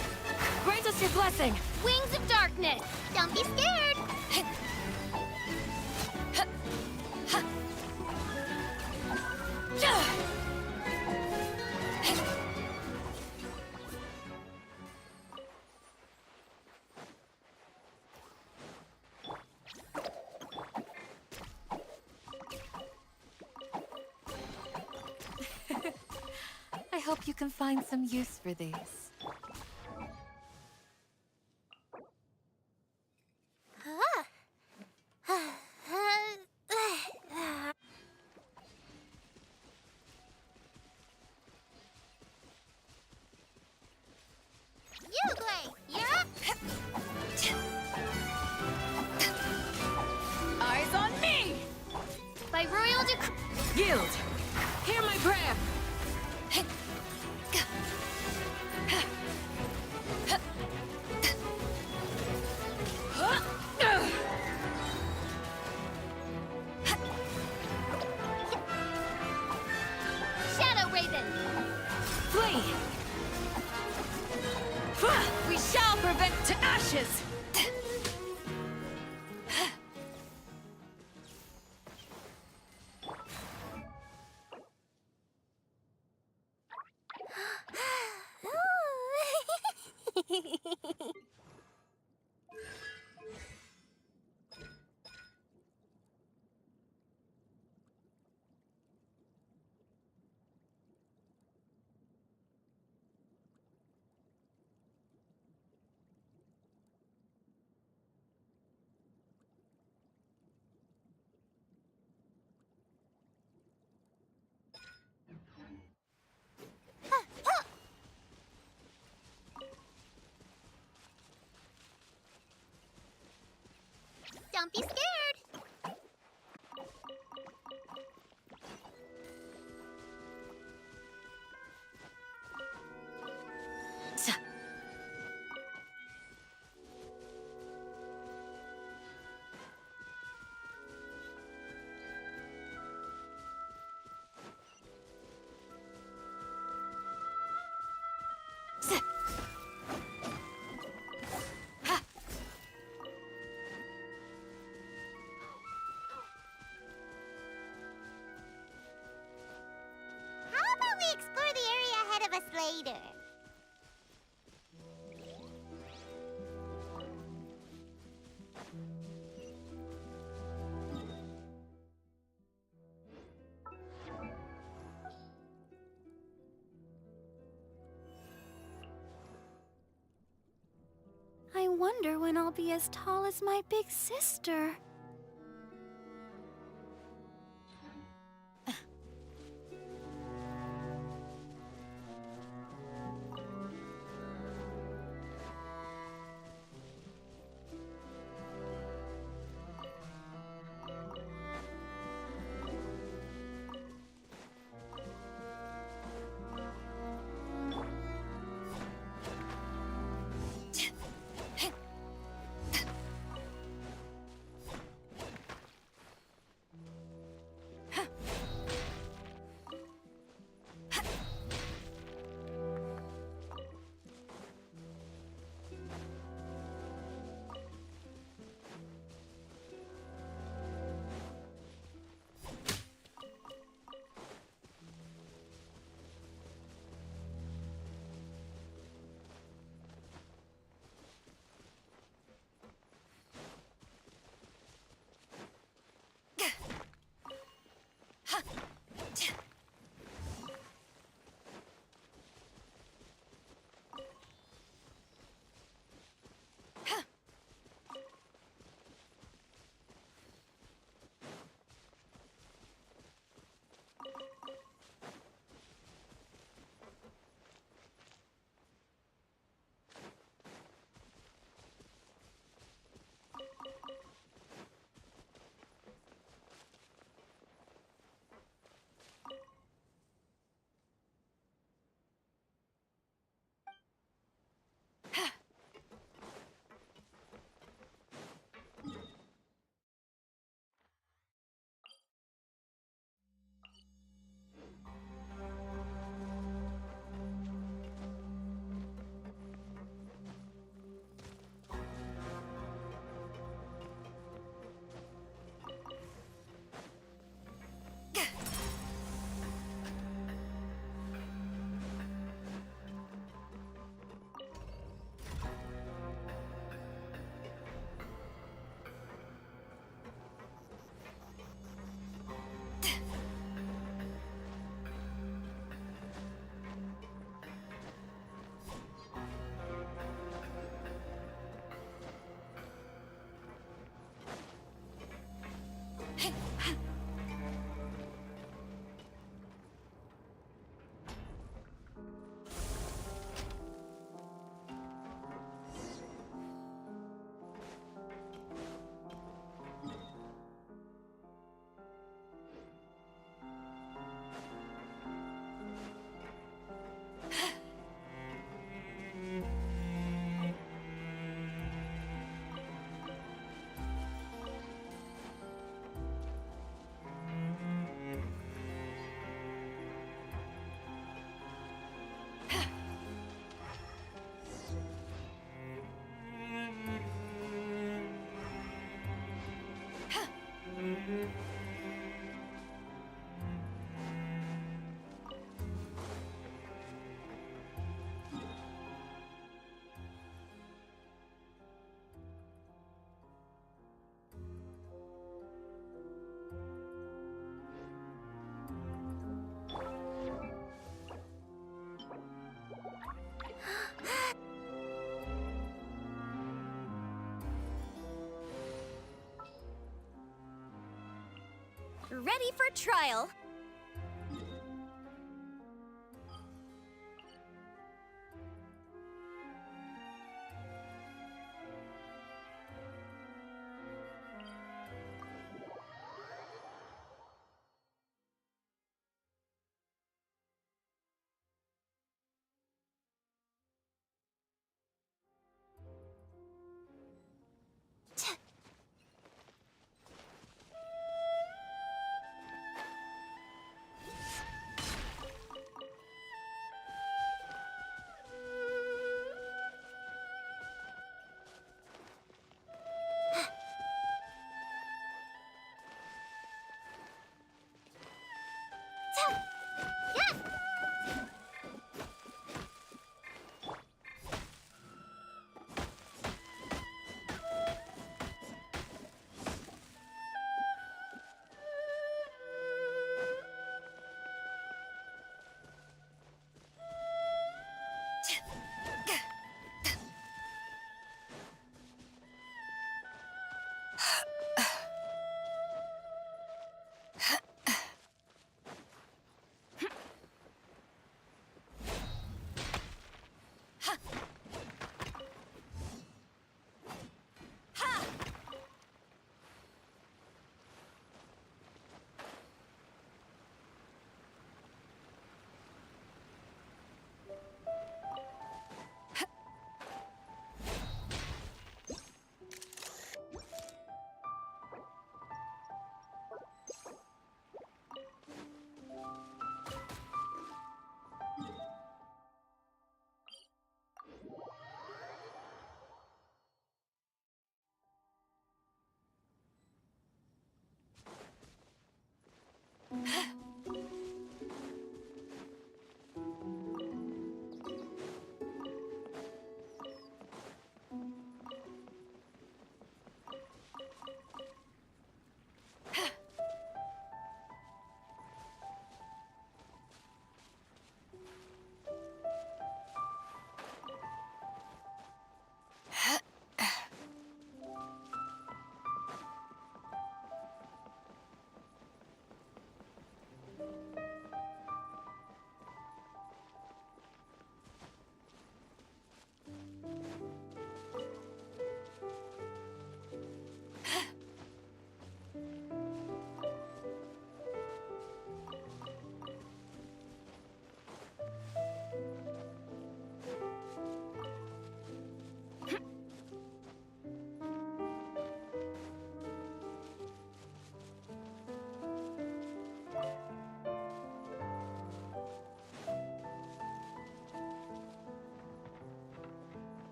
Speaker 8: Grant us your blessing!
Speaker 17: Wings of darkness.
Speaker 1: Don't be scared.
Speaker 8: I hope you can find some use for these.
Speaker 1: Uglay, you're up.
Speaker 8: Eyes on me!
Speaker 17: By royal decree.
Speaker 8: Yield! Hear my prayer!
Speaker 17: Shadow Raven.
Speaker 8: Flee! We shall prevent to ashes!
Speaker 1: Don't be scared. How about we explore the area ahead of us later?
Speaker 21: I wonder when I'll be as tall as my big sister.
Speaker 12: Ready for trial.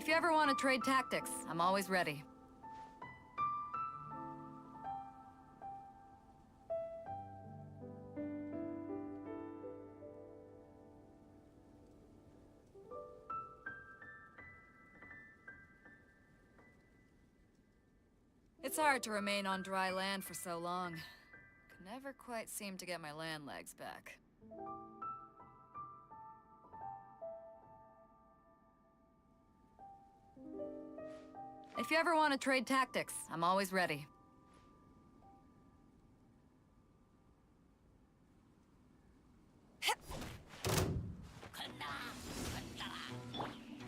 Speaker 8: If you ever want to trade tactics, I'm always ready. It's hard to remain on dry land for so long. Could never quite seem to get my land legs back. If you ever want to trade tactics, I'm always ready.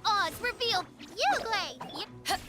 Speaker 1: Oh, it's revealed. You, Gray. Yep.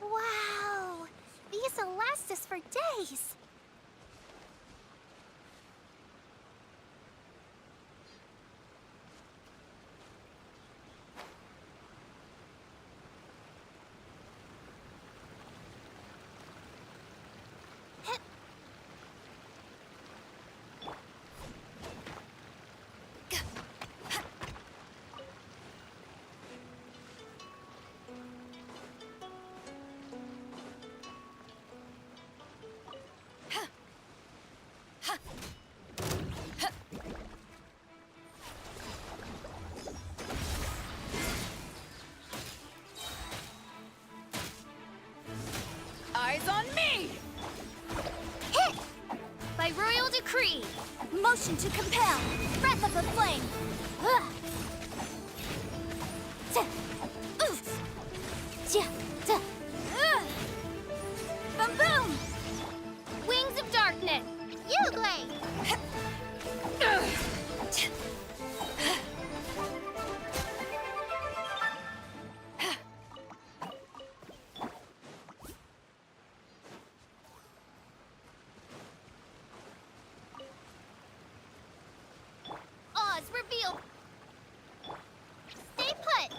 Speaker 1: Wow! These will last us for days.
Speaker 21: Eyes on me! Hit! By royal decree. Motion to compel. Breath of the flame. Boom boom! Wings of darkness. happening?
Speaker 1: You great.
Speaker 21: Oz, reveal.
Speaker 1: Stay put.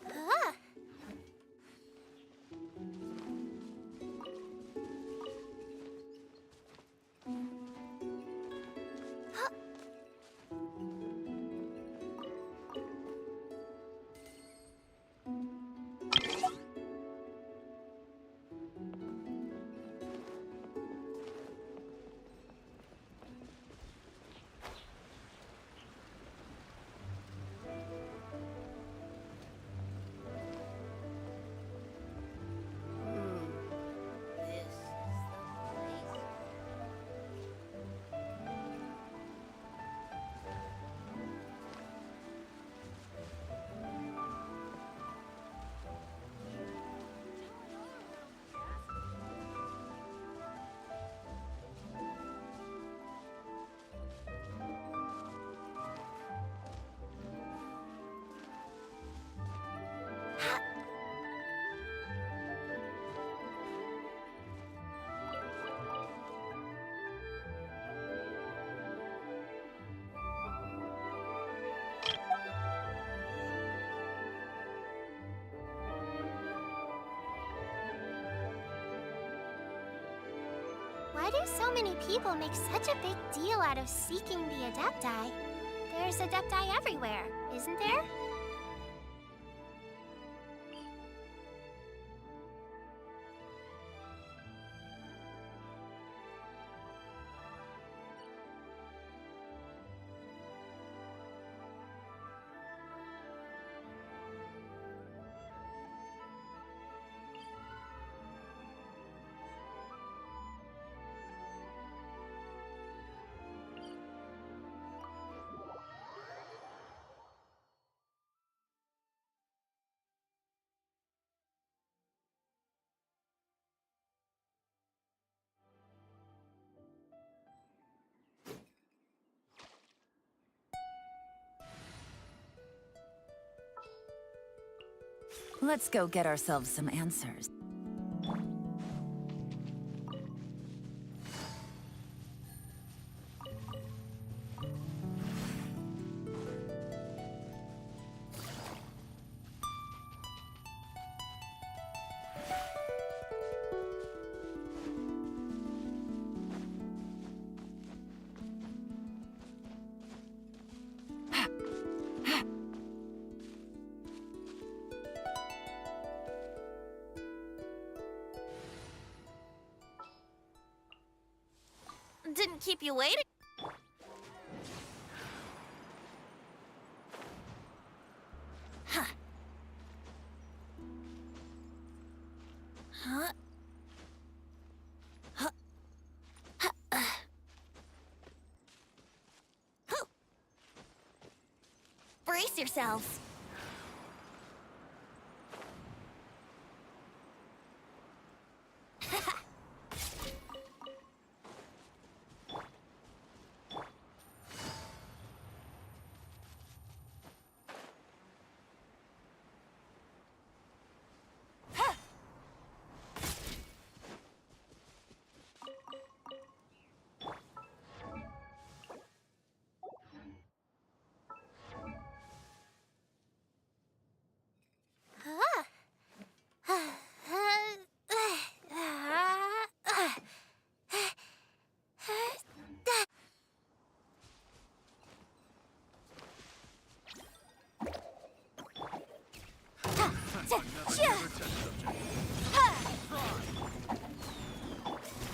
Speaker 1: Ah. Huh. Why do so many people make such a big deal out of seeking the Adepti? There's Adepti everywhere, isn't there?
Speaker 15: Let's go get ourselves some answers.
Speaker 21: Didn't keep you waiting. Huh. Huh? Huh. Huh. Huh. Brace yourselves.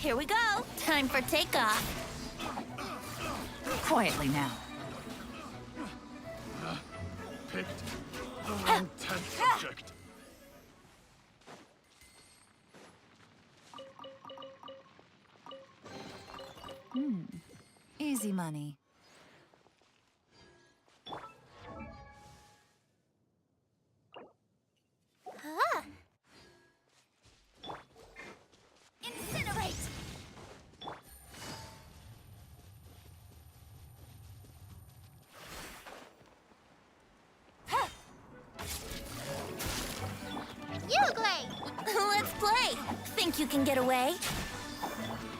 Speaker 12: Here we go. Time for takeoff.
Speaker 15: Quietly now.
Speaker 20: Picked the wrong test subject.
Speaker 8: Easy money.
Speaker 1: Huh. Incinerate!
Speaker 12: Let's play. Think you can get away?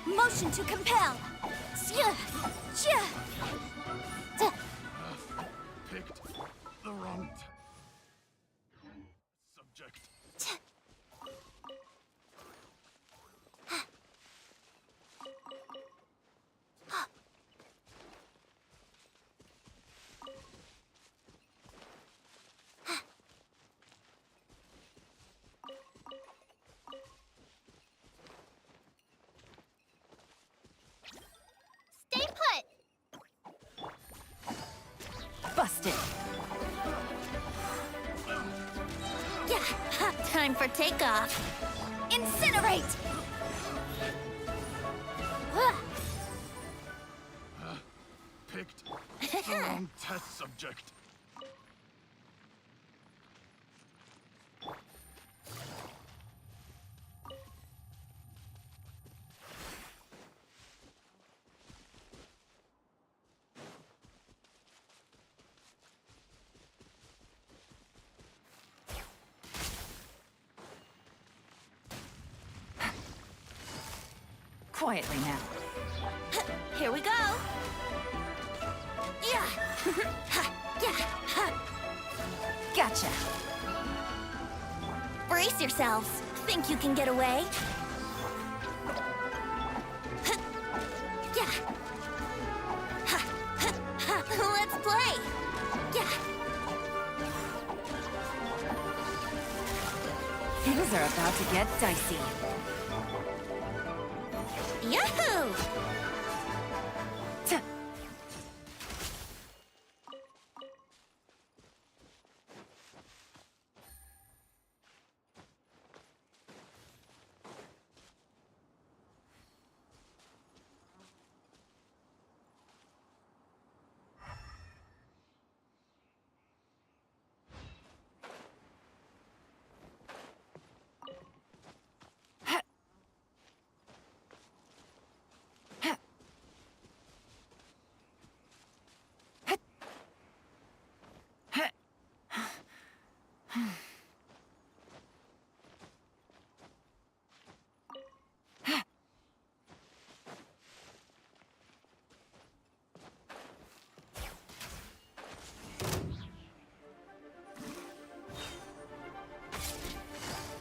Speaker 21: Motion to compel.
Speaker 20: Picked the wrong subject.
Speaker 1: Stay put!
Speaker 15: Busted.
Speaker 12: Yeah, time for takeoff.
Speaker 21: Incinerate!
Speaker 20: Picked the wrong test subject.
Speaker 15: Quietly now.
Speaker 12: Here we go. Yeah. Yeah.
Speaker 15: Gotcha.
Speaker 12: Brace yourselves. Think you can get away? Yeah. Let's play. Yeah.
Speaker 15: Things are about to get dicey.
Speaker 12: Yahoo!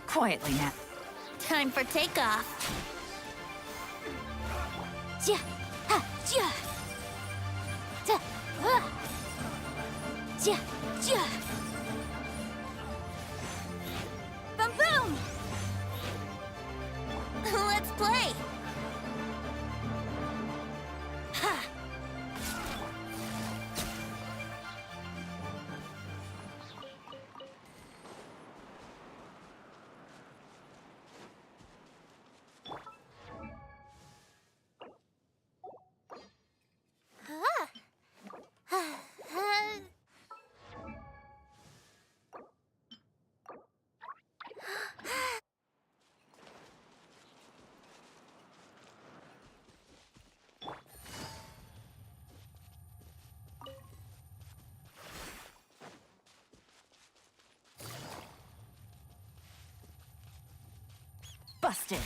Speaker 15: Quietly now.
Speaker 12: Time for takeoff.
Speaker 21: Ja, ha, ja. Ta, ha. Ja, ja.
Speaker 12: Boom, boom! Let's play. Ha!
Speaker 15: Busted.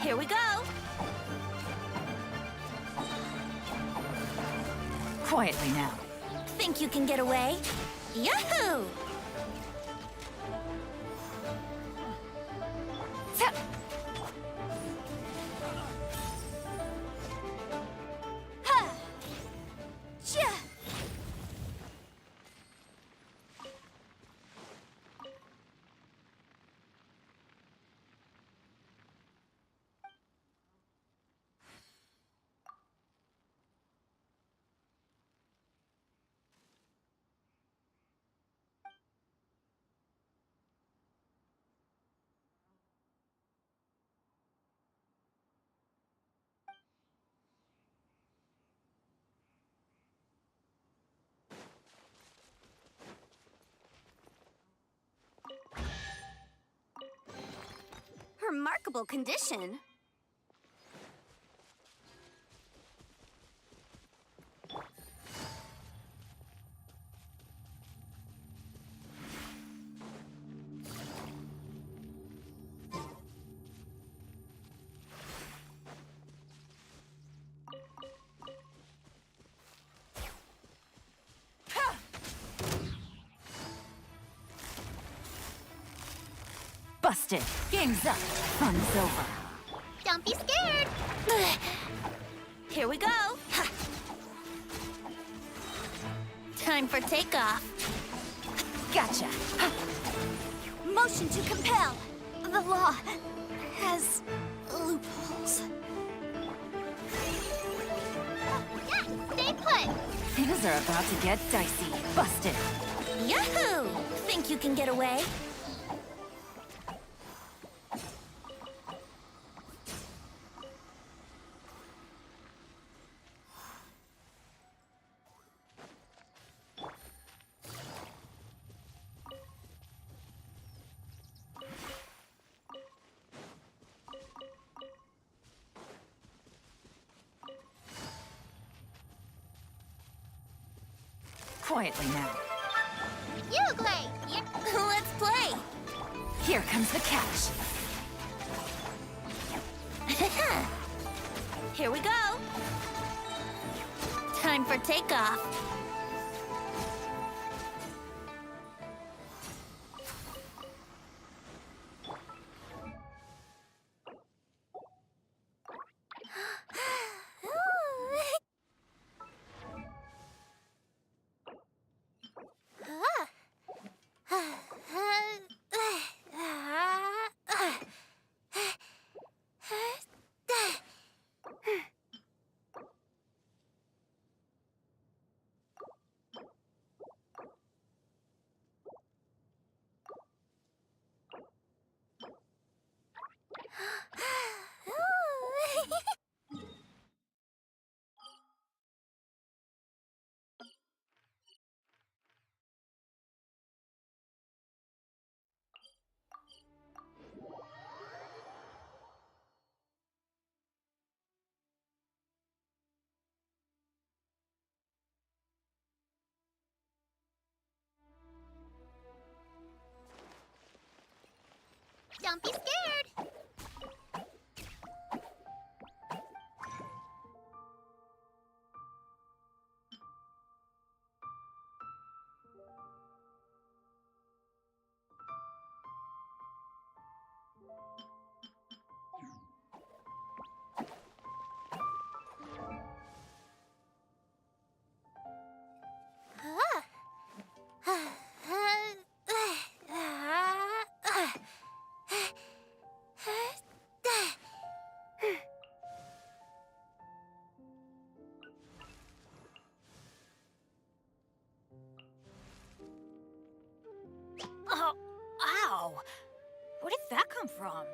Speaker 12: Here we go.
Speaker 15: Quietly now.
Speaker 12: Think you can get away? Yahoo!
Speaker 21: Ha! Ja.
Speaker 12: remarkable condition.
Speaker 15: Busted. Game's up. Fun's over.
Speaker 1: Don't be scared.
Speaker 12: Here we go. Time for takeoff.
Speaker 15: Gotcha.
Speaker 18: Motion to compel. The law has loopholes.
Speaker 1: Yeah, stay put.
Speaker 15: Things are about to get dicey. Busted.
Speaker 12: Yahoo! Think you can get away?
Speaker 15: Quietly now.
Speaker 1: You look great. Yep.
Speaker 12: Let's play.
Speaker 15: Here comes the catch.
Speaker 12: Here we go. Time for takeoff.
Speaker 1: Don't be scared.
Speaker 15: Oh, ow! Where did that come from?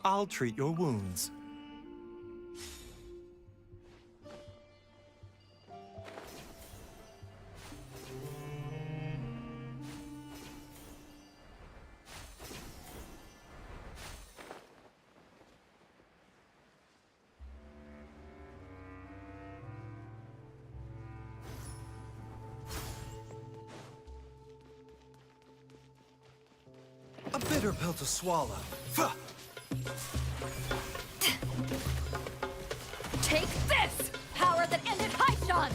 Speaker 19: I'll treat your wounds. A bitter pill to swallow. Fuh!
Speaker 15: Take this! Power that ended Heizo!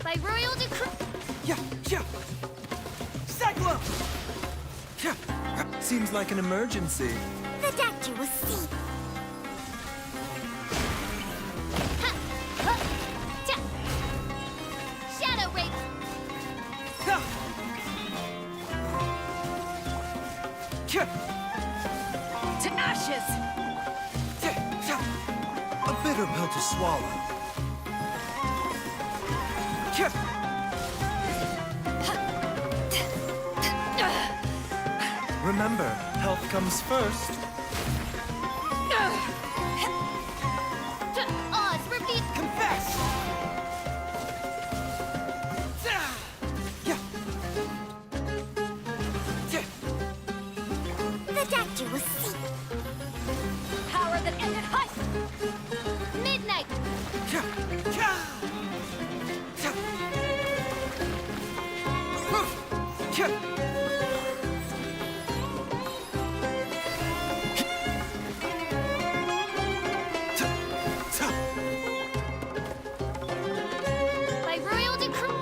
Speaker 21: By royal decree.
Speaker 11: Yeah, yeah! Cyclone!
Speaker 19: Seems like an emergency.
Speaker 1: The doctor will see.
Speaker 21: Shadow Rape.
Speaker 15: To ashes!
Speaker 19: A bitter pill to swallow. Remember, health comes first.
Speaker 21: Oz, repeat.
Speaker 11: Confess!
Speaker 1: The doctor will see.
Speaker 15: Power that ended Heizo!
Speaker 21: Midnight. By royal decree.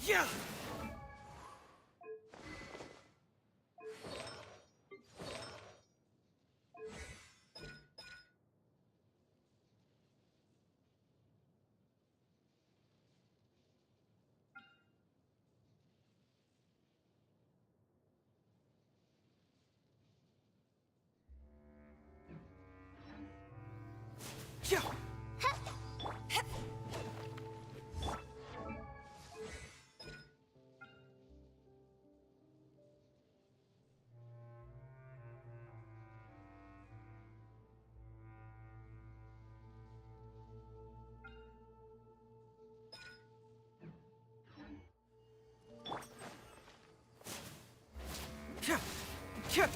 Speaker 11: Yeah! Yeah! Yeah! Yeah!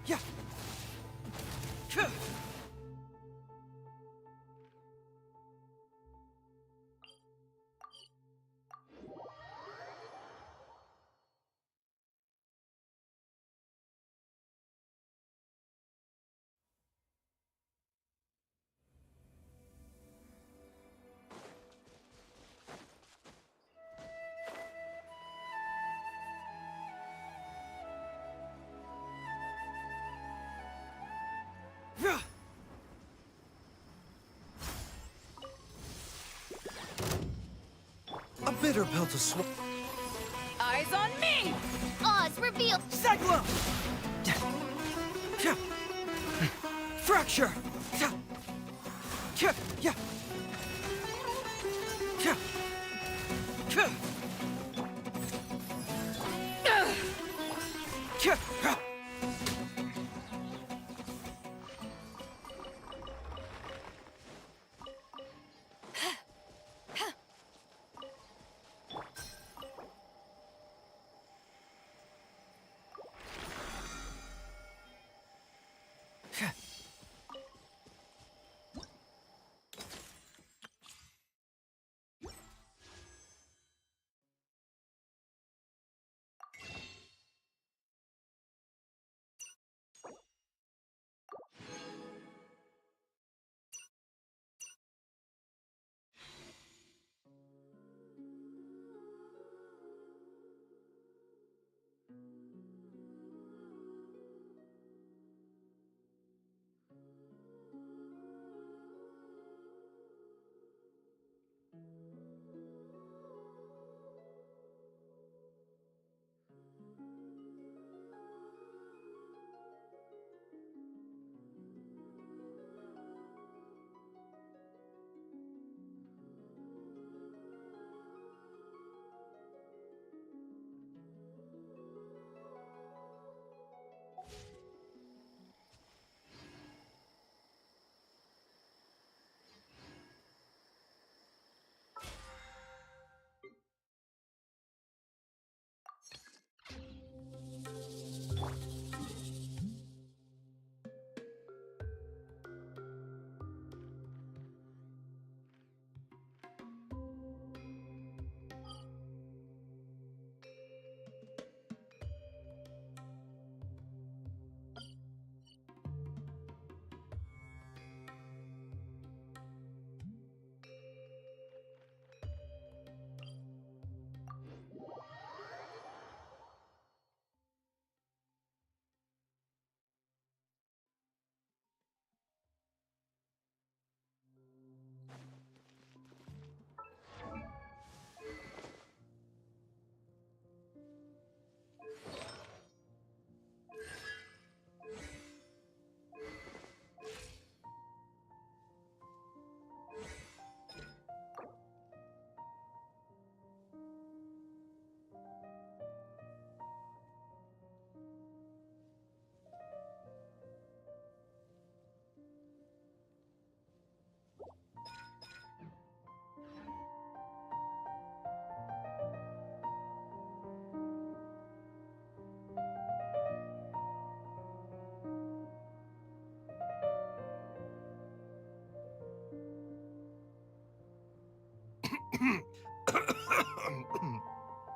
Speaker 11: Yeah! Yeah!
Speaker 19: A bitter pill to swallow.
Speaker 15: Eyes on me!
Speaker 21: Oz, reveal.
Speaker 11: Cyclone! Fracture!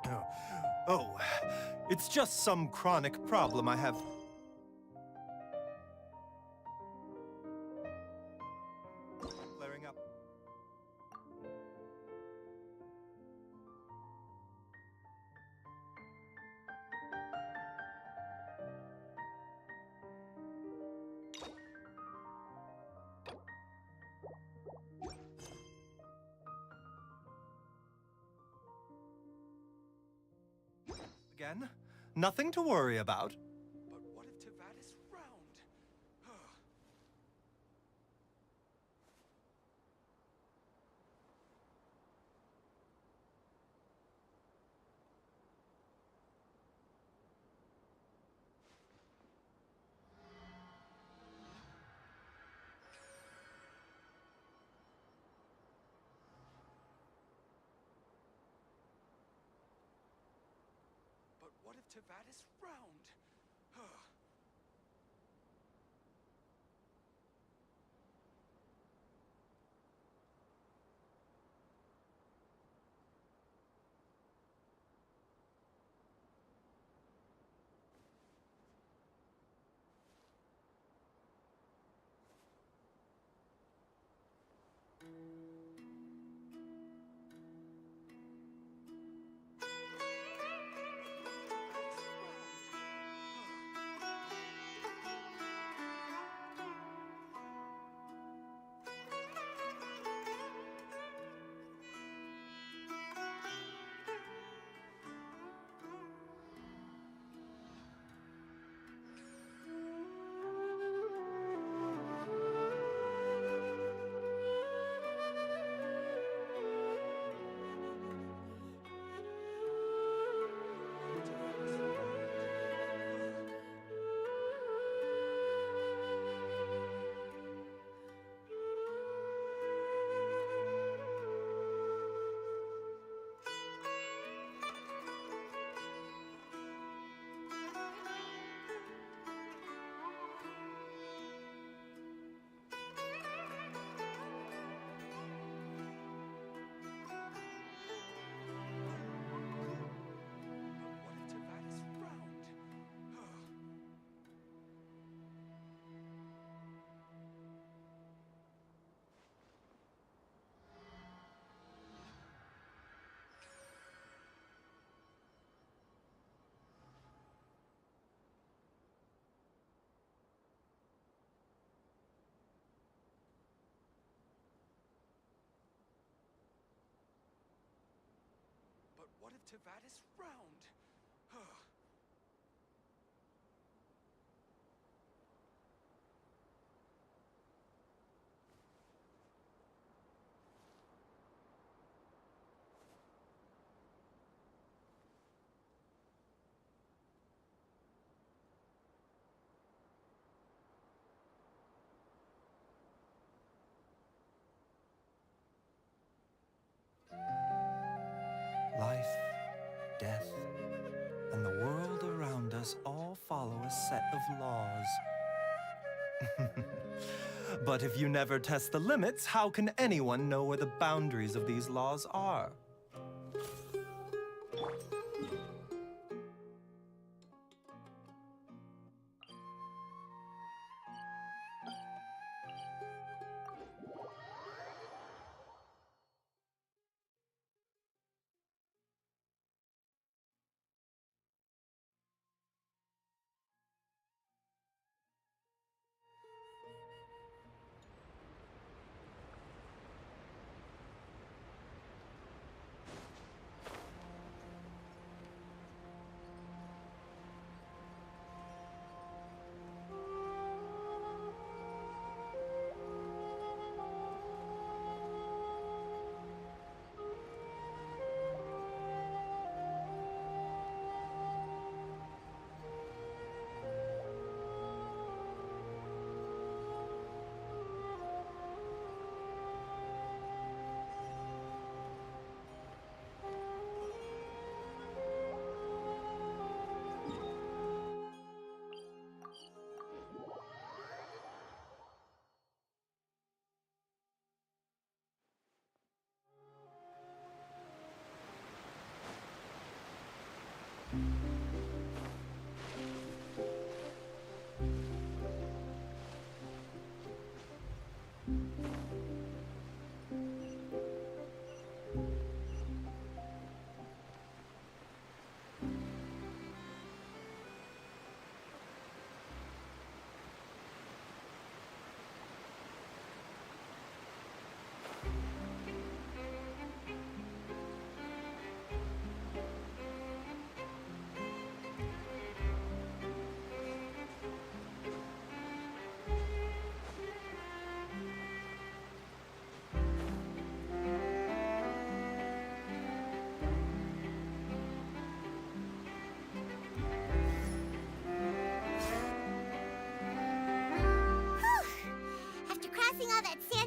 Speaker 19: Oh, oh, it's just some chronic problem I have. Flaring up. Again, nothing to worry about.
Speaker 3: But what if Tivat is round? But what if Tivat is round? But what if Tivat is round?
Speaker 19: Life, death, and the world around us all follow a set of laws. But if you never test the limits, how can anyone know where the boundaries of these laws are?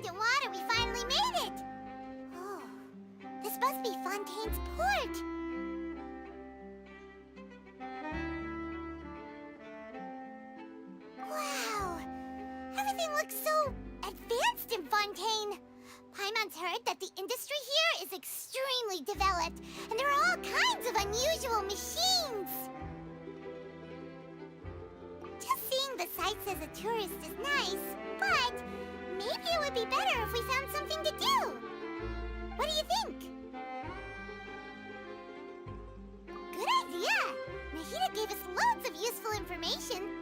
Speaker 1: land and water, we finally made it! Oh, this must be Fontaine's port. Wow, everything looks so advanced in Fontaine. Paimon's heard that the industry here is extremely developed, and there are all kinds of unusual machines. Just seeing the sights as a tourist is nice, but maybe it would be better if we found something to do. What do you think? Good idea! Nahida gave us loads of useful information.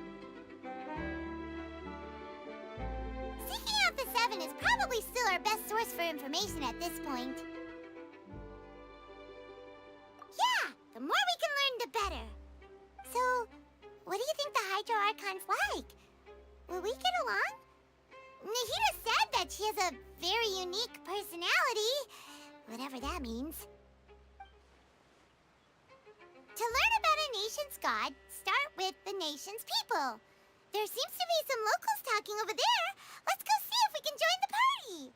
Speaker 1: Seeking out the Seven is probably still our best source for information at this point. Yeah, the more we can learn, the better. So, what do you think the Hydro Archon's like? Will we get along? Nahida said that she has a very unique personality, whatever that means. To learn about a nation's god, start with the nation's people. There seems to be some locals talking over there. Let's go see if we can join the party.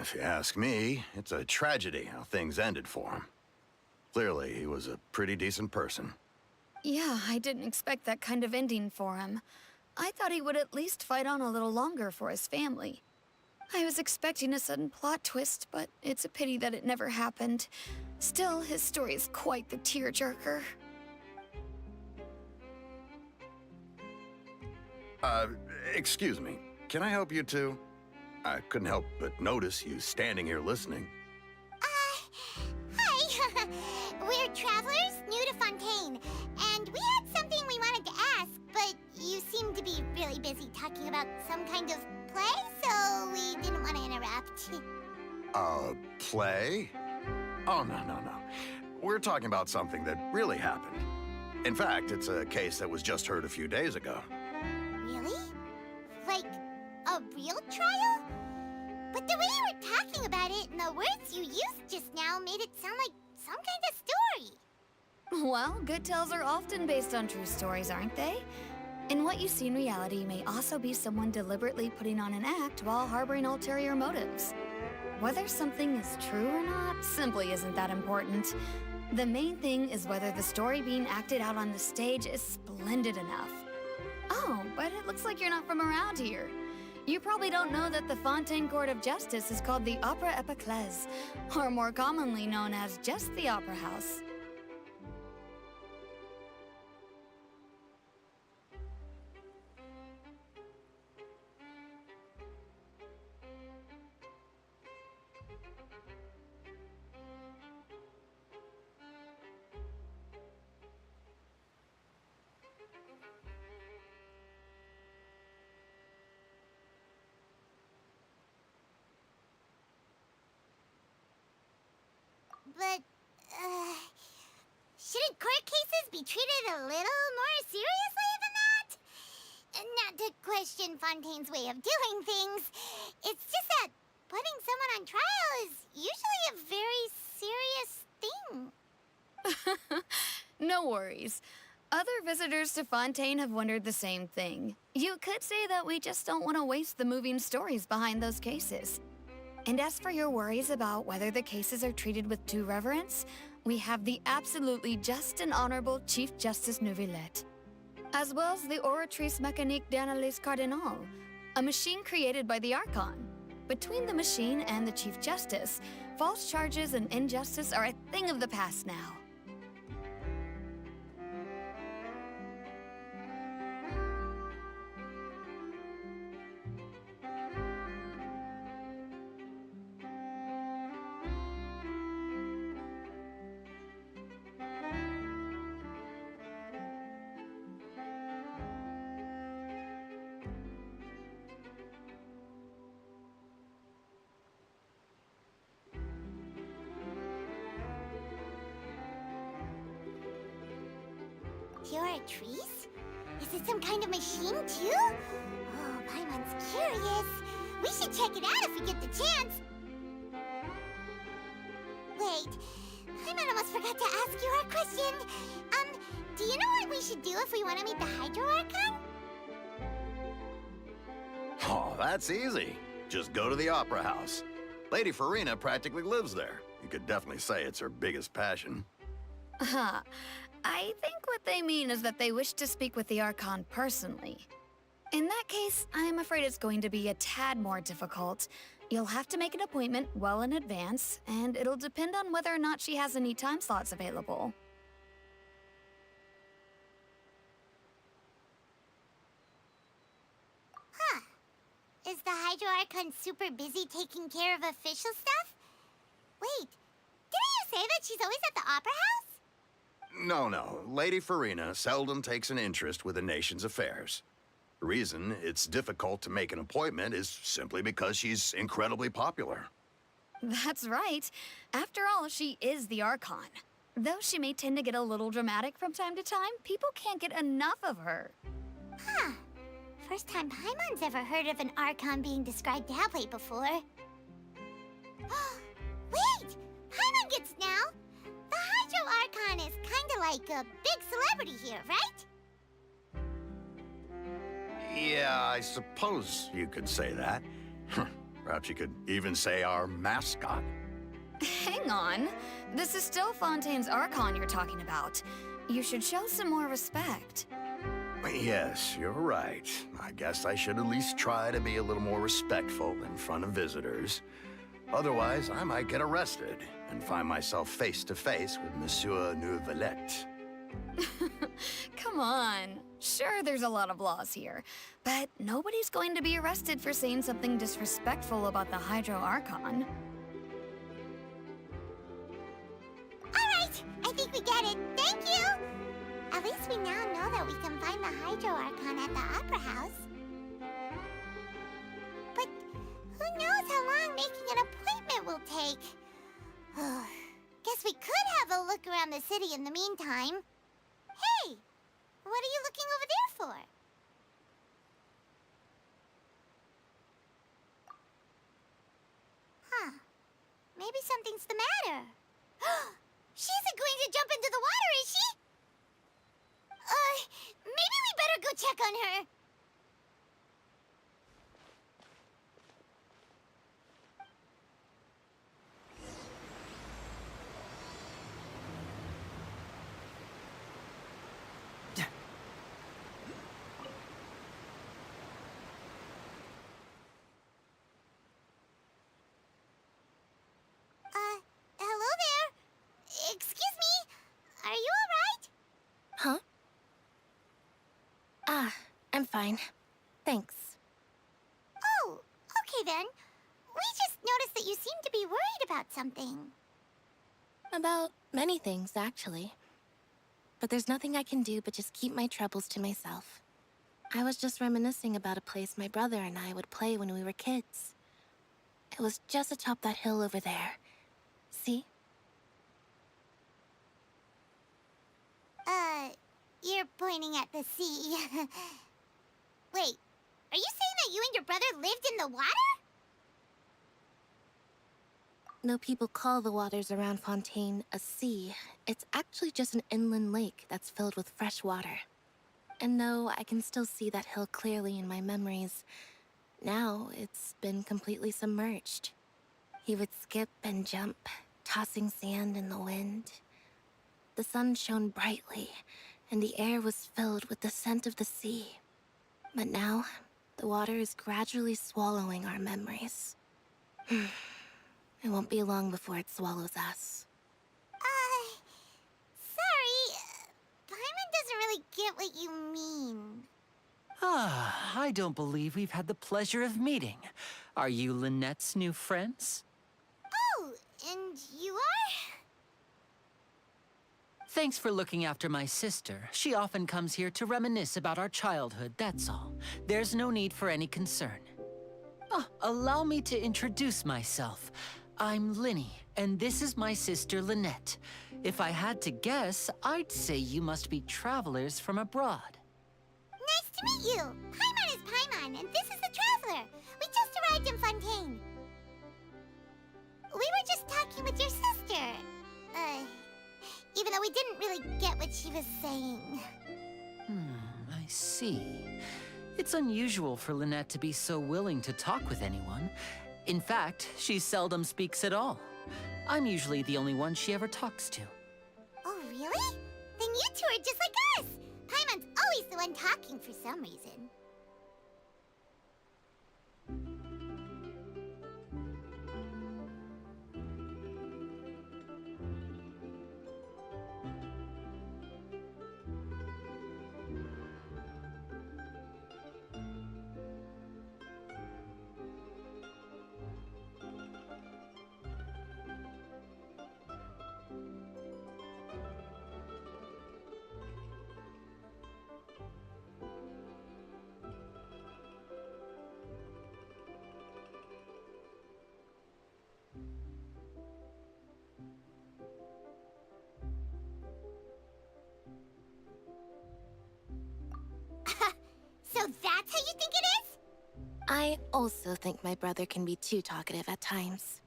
Speaker 13: If you ask me, it's a tragedy how things ended for him. Clearly, he was a pretty decent person.
Speaker 5: Yeah, I didn't expect that kind of ending for him. I thought he would at least fight on a little longer for his family. I was expecting a sudden plot twist, but it's a pity that it never happened. Still, his story is quite the tearjerker.
Speaker 13: Excuse me. Can I help you two? I couldn't help but notice you standing here listening.
Speaker 1: Hi! We're travelers new to Fontaine, and we had something we wanted to ask, but you seem to be really busy talking about some kind of play, so we didn't want to interrupt.
Speaker 13: Play? Oh, no. We're talking about something that really happened. In fact, it's a case that was just heard a few days ago.
Speaker 1: Really? Like, a real trial? But the way you were talking about it and the words you used just now made it sound like some kind of story.
Speaker 5: Well, good tales are often based on true stories, aren't they? And what you see in reality may also be someone deliberately putting on an act while harboring ulterior motives. Whether something is true or not simply isn't that important. The main thing is whether the story being acted out on the stage is splendid enough. Oh, but it looks like you're not from around here. You probably don't know that the Fontaine Court of Justice is called the Opera Epiclese, or more commonly known as just the Opera House.
Speaker 1: But, shouldn't court cases be treated a little more seriously than that? Not to question Fontaine's way of doing things. It's just that putting someone on trial is usually a very serious thing.
Speaker 5: No worries. Other visitors to Fontaine have wondered the same thing. You could say that we just don't want to waste the moving stories behind those cases. And as for your worries about whether the cases are treated with due reverence, we have the absolutely just and honorable Chief Justice Neuvillette, as well as the Oratrice Mécanique d'Analyse Cardinal, a machine created by the Archon. Between the machine and the Chief Justice, false charges and injustice are a thing of the past now.
Speaker 1: Oratrice? Is it some kind of machine, too? Oh, Paimon's curious. We should check it out if we get the chance. Wait, Paimon almost forgot to ask you our question. do you know what we should do if we want to meet the Hydro Archon?
Speaker 13: Oh, that's easy. Just go to the Opera House. Lady Farina practically lives there. You could definitely say it's her biggest passion.
Speaker 5: Huh. I think what they mean is that they wish to speak with the Archon personally. In that case, I'm afraid it's going to be a tad more difficult. You'll have to make an appointment well in advance, and it'll depend on whether or not she has any time slots available.
Speaker 1: Huh. Is the Hydro Archon super busy taking care of official stuff? Wait, didn't you say that she's always at the Opera House?
Speaker 13: No. Lady Farina seldom takes an interest with the nation's affairs. The reason it's difficult to make an appointment is simply because she's incredibly popular.
Speaker 5: That's right. After all, she is the Archon. Though she may tend to get a little dramatic from time to time, people can't get enough of her.
Speaker 1: Huh. First time Paimon's ever heard of an Archon being described that way before. Wait! Paimon gets now! The Hydro Archon is kinda like a big celebrity here, right?
Speaker 13: Yeah, I suppose you could say that. Perhaps you could even say our mascot.
Speaker 5: Hang on. This is still Fontaine's Archon you're talking about. You should show some more respect.
Speaker 13: Yes, you're right. I guess I should at least try to be a little more respectful in front of visitors. Otherwise, I might get arrested and find myself face to face with Monsieur Neuvillette.
Speaker 5: Come on. Sure, there's a lot of laws here, but nobody's going to be arrested for saying something disrespectful about the Hydro Archon.
Speaker 1: Alright, I think we get it. Thank you! At least we now know that we can find the Hydro Archon at the Opera House. But who knows how long making an appointment will take? Guess we could have a look around the city in the meantime. Hey! What are you looking over there for? Huh. Maybe something's the matter. She isn't going to jump into the water, is she? Maybe we better go check on her. Hello there. Excuse me. Are you all right?
Speaker 16: Huh? I'm fine. Thanks.
Speaker 1: Oh, okay then. We just noticed that you seem to be worried about something.
Speaker 16: About many things, actually. But there's nothing I can do but just keep my troubles to myself. I was just reminiscing about a place my brother and I would play when we were kids. It was just atop that hill over there. See?
Speaker 1: You're pointing at the sea. Wait, are you saying that you and your brother lived in the water?
Speaker 16: No, people call the waters around Fontaine a sea. It's actually just an inland lake that's filled with fresh water. And no, I can still see that hill clearly in my memories. Now, it's been completely submerged. He would skip and jump, tossing sand in the wind. The sun shone brightly, and the air was filled with the scent of the sea. But now, the water is gradually swallowing our memories. It won't be long before it swallows us.
Speaker 1: Sorry. Paimon doesn't really get what you mean.
Speaker 22: I don't believe we've had the pleasure of meeting. Are you Lynette's new friends?
Speaker 1: Oh, and you are?
Speaker 22: Thanks for looking after my sister. She often comes here to reminisce about our childhood, that's all. There's no need for any concern. Allow me to introduce myself. I'm Linny, and this is my sister Lynette. If I had to guess, I'd say you must be travelers from abroad.
Speaker 1: Nice to meet you. Paimon is Paimon, and this is the Traveler. We just arrived in Fontaine. We were just talking with your sister. Even though we didn't really get what she was saying.
Speaker 22: I see. It's unusual for Lynette to be so willing to talk with anyone. In fact, she seldom speaks at all. I'm usually the only one she ever talks to.
Speaker 1: Oh, really? Then you two are just like us! Paimon's always the one talking for some reason. So that's how you think it is?
Speaker 16: I also think my brother can be too talkative at times.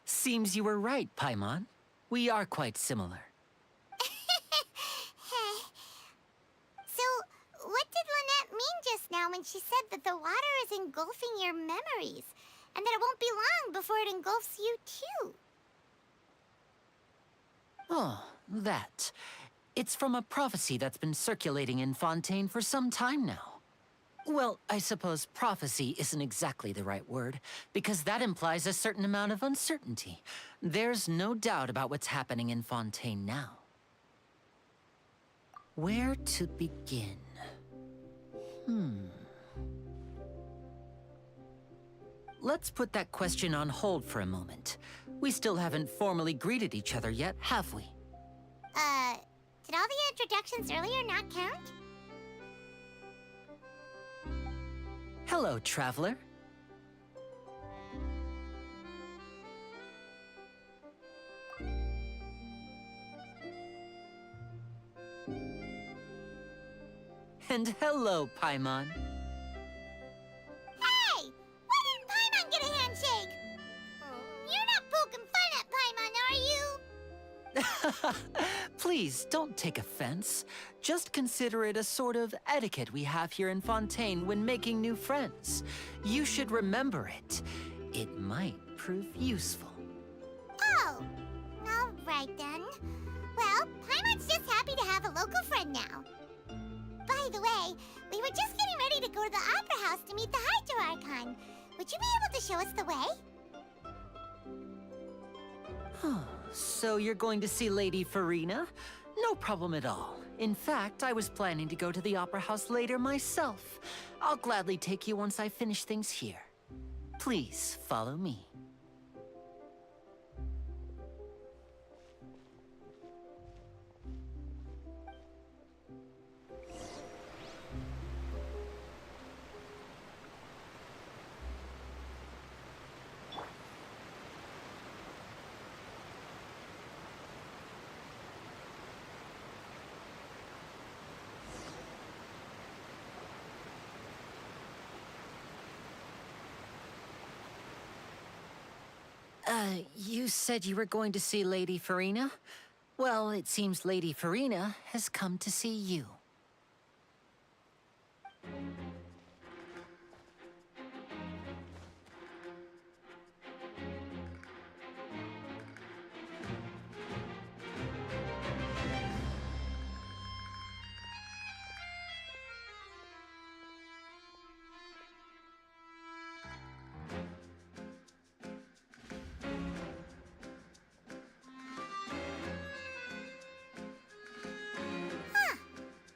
Speaker 22: Seems you were right, Paimon. We are quite similar.
Speaker 1: So, what did Lynette mean just now when she said that the water is engulfing your memories, and that it won't be long before it engulfs you too?
Speaker 22: Oh, that. It's from a prophecy that's been circulating in Fontaine for some time now. Well, I suppose prophecy isn't exactly the right word, because that implies a certain amount of uncertainty. There's no doubt about what's happening in Fontaine now. Where to begin? Let's put that question on hold for a moment. We still haven't formally greeted each other yet, have we?
Speaker 1: Did all the introductions earlier not count?
Speaker 22: Hello, traveler. And hello, Paimon.
Speaker 1: Hey! Why didn't Paimon get a handshake? You're not poking fun at Paimon, are you?
Speaker 22: Please, don't take offense. Just consider it a sort of etiquette we have here in Fontaine when making new friends. You should remember it. It might prove useful.
Speaker 1: Oh, all right then. Well, Paimon's just happy to have a local friend now. By the way, we were just getting ready to go to the Opera House to meet the Heizo Archon. Would you be able to show us the way?
Speaker 22: So you're going to see Lady Farina? No problem at all. In fact, I was planning to go to the Opera House later myself. I'll gladly take you once I finish things here. Please follow me. You said you were going to see Lady Farina? Well, it seems Lady Farina has come to see you.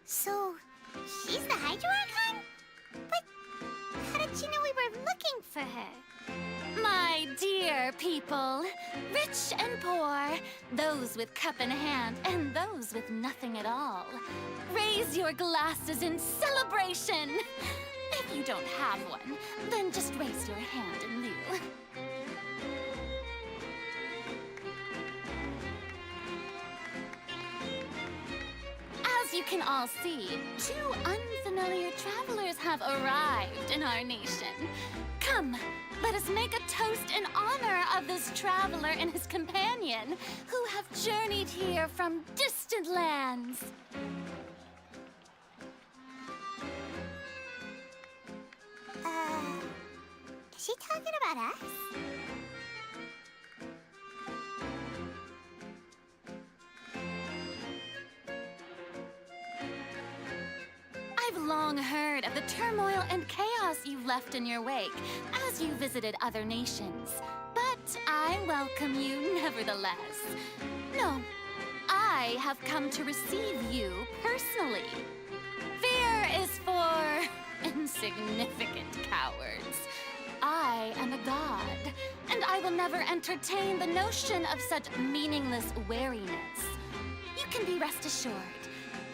Speaker 1: So, she's the Heizo Archon? But how did she know we were looking for her?
Speaker 17: My dear people, rich and poor, those with cup in hand and those with nothing at all, raise your glasses in celebration. If you don't have one, then just raise your hand in lieu. As you can all see, two unfamiliar travelers have arrived in our nation. Come, let us make a toast in honor of this traveler and his companion, who have journeyed here from distant lands.
Speaker 1: Is she talking about us?
Speaker 17: I've long heard of the turmoil and chaos you've left in your wake as you visited other nations. But I welcome you nevertheless. No, I have come to receive you personally. Fear is for insignificant cowards. I am a god, and I will never entertain the notion of such meaningless wariness. You can be rest assured.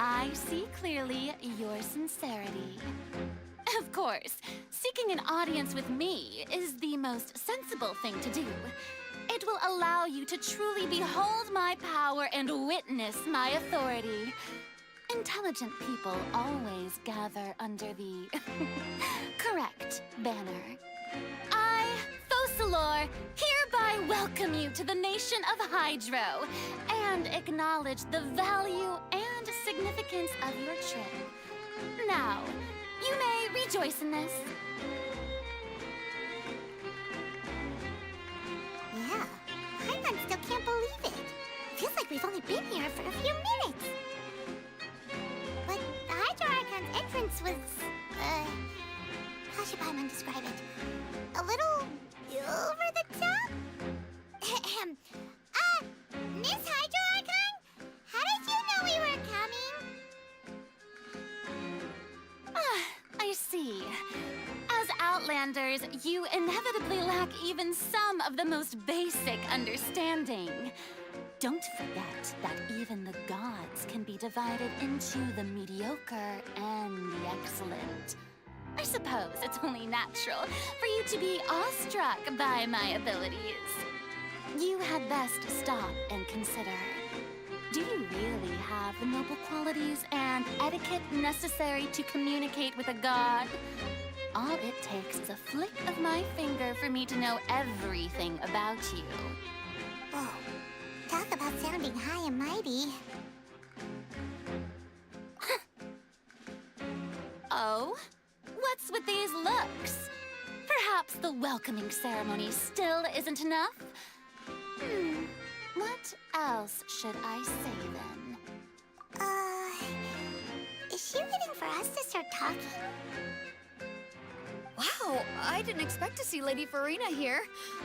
Speaker 17: I see clearly your sincerity. Of course, seeking an audience with me is the most sensible thing to do. It will allow you to truly behold my power and witness my authority. Intelligent people always gather under the correct banner. I, Fosalor, hereby welcome you to the nation of Hydro and acknowledge the value and significance of your trip. Now, you may rejoice in this.
Speaker 1: Yeah, Paimon still can't believe it. Feels like we've only been here for a few minutes. But the Hydro Archon's entrance was, how should Paimon describe it? A little over the top? Miss Hydro Archon? How did you know we were coming?
Speaker 17: I see. As Outlanders, you inevitably lack even some of the most basic understanding. Don't forget that even the gods can be divided into the mediocre and the excellent. I suppose it's only natural for you to be awestruck by my abilities. You had best stop and consider. Do you really have the noble qualities and etiquette necessary to communicate with a god? All it takes is a flick of my finger for me to know everything about you.
Speaker 1: Whoa, talk about sounding high and mighty.
Speaker 17: Oh? What's with these looks? Perhaps the welcoming ceremony still isn't enough? What else should I say then?
Speaker 1: Is she waiting for us to start talking?
Speaker 5: Wow, I didn't expect to see Lady Farina here.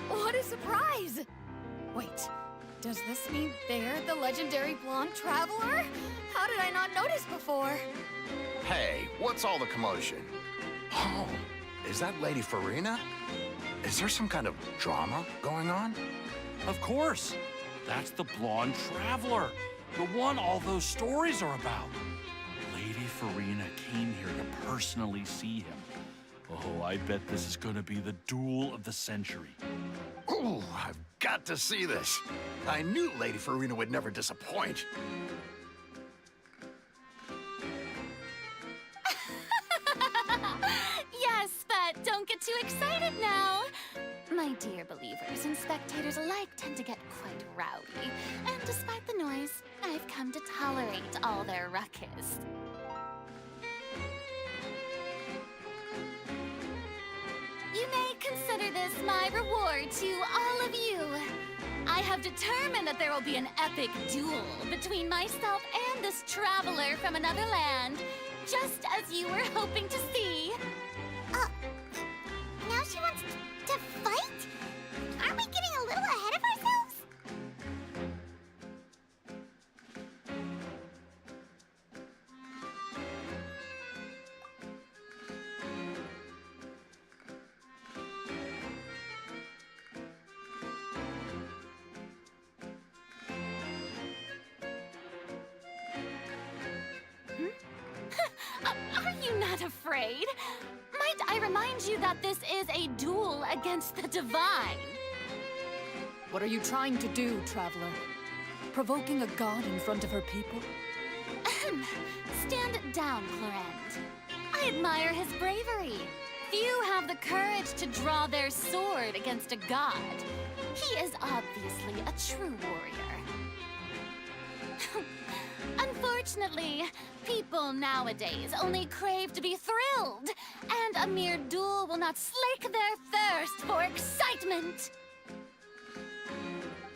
Speaker 5: What a surprise! Wait, does this mean they're the legendary blonde traveler? How did I not notice before?
Speaker 13: Hey, what's all the commotion? Oh, is that Lady Farina? Is there some kind of drama going on?
Speaker 20: Of course. That's the blonde traveler. The one all those stories are about. Lady Farina came here to personally see him. Oh, I bet this is gonna be the duel of the century.
Speaker 13: Ooh, I've got to see this. I knew Lady Farina would never disappoint.
Speaker 17: Yes, but don't get too excited now. My dear believers and spectators alike tend to get quite rowdy, and despite the noise, I've come to tolerate all their ruckus. You may consider this my reward to all of you. I have determined that there will be an epic duel between myself and this traveler from another land, just as you were hoping to see.
Speaker 1: Now she wants to fight? Aren't we getting a little ahead of ourselves?
Speaker 17: Are you not afraid? Might I remind you that this is a duel against the divine?
Speaker 8: What are you trying to do, traveler? Provoking a god in front of her people?
Speaker 17: Stand down, Clorend. I admire his bravery. Few have the courage to draw their sword against a god. He is obviously a true warrior. Unfortunately, people nowadays only crave to be thrilled, and a mere duel will not slake their thirst for excitement.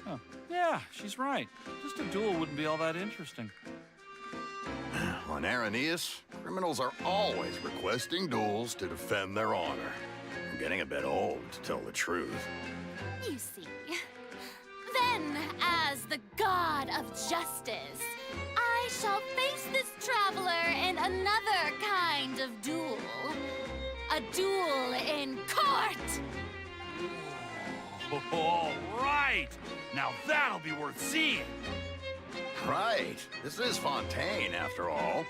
Speaker 20: Huh. Yeah, she's right. Just a duel wouldn't be all that interesting.
Speaker 13: On Araneus, criminals are always requesting duels to defend their honor. I'm getting a bit old, to tell the truth.
Speaker 17: You see. Then, as the god of justice, I shall face this traveler in another kind of duel. A duel in court!
Speaker 20: All right! Now that'll be worth seeing!
Speaker 13: Right. This is Fontaine, after all.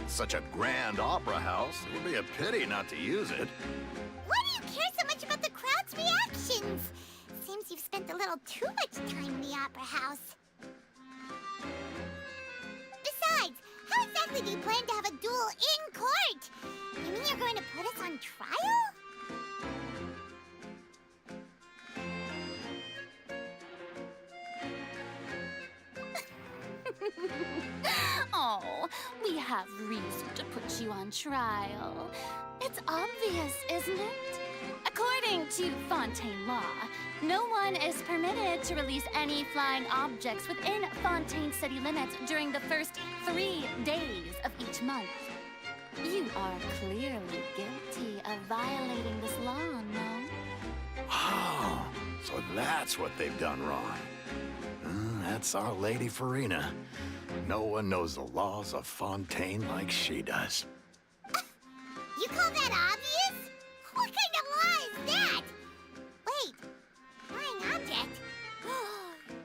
Speaker 13: Such a grand opera house, it would be a pity not to use it.
Speaker 1: Why do you care so much about the crowd's reactions? Seems you've spent a little too much time in the opera house. Besides, how exactly do you plan to have a duel in court? You mean you're going to put us on trial?
Speaker 17: Oh, we have reason to put you on trial. It's obvious, isn't it? According to Fontaine law, no one is permitted to release any flying objects within Fontaine city limits during the first 3 days of each month. You are clearly guilty of violating this law, no?
Speaker 13: Oh, so that's what they've done wrong. That's our Lady Farina. No one knows the laws of Fontaine like she does.
Speaker 1: You call that obvious? What kind of law is that? Wait, flying object?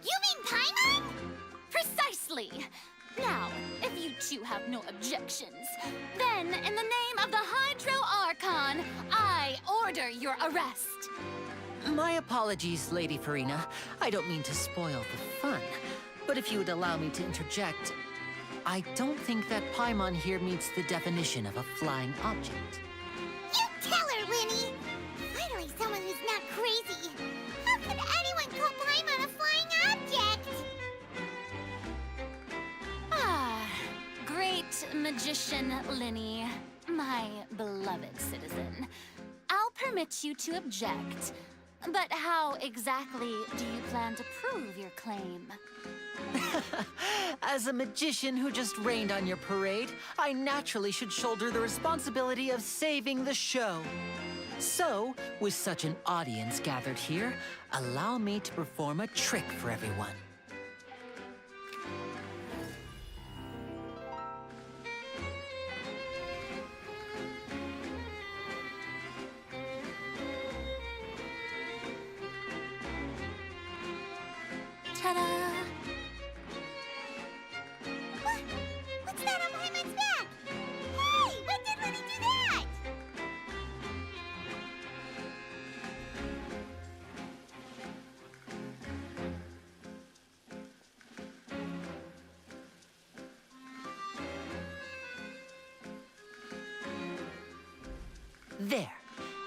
Speaker 1: You mean Paimon?
Speaker 17: Precisely! Now, if you two have no objections, then in the name of the Hydro Archon, I order your arrest.
Speaker 22: My apologies, Lady Farina. I don't mean to spoil the fun. But if you would allow me to interject, I don't think that Paimon here meets the definition of a flying object.
Speaker 1: You tell her, Winnie! Finally someone who's not crazy. How could anyone call Paimon a flying object?
Speaker 17: Ah, great magician Linny, my beloved citizen. I'll permit you to object. But how exactly do you plan to prove your claim?
Speaker 22: As a magician who just rained on your parade, I naturally should shoulder the responsibility of saving the show. So, with such an audience gathered here, allow me to perform a trick for everyone.
Speaker 1: Ta-da! What's that on Paimon's back? Hey, when did Winnie do that?
Speaker 22: There.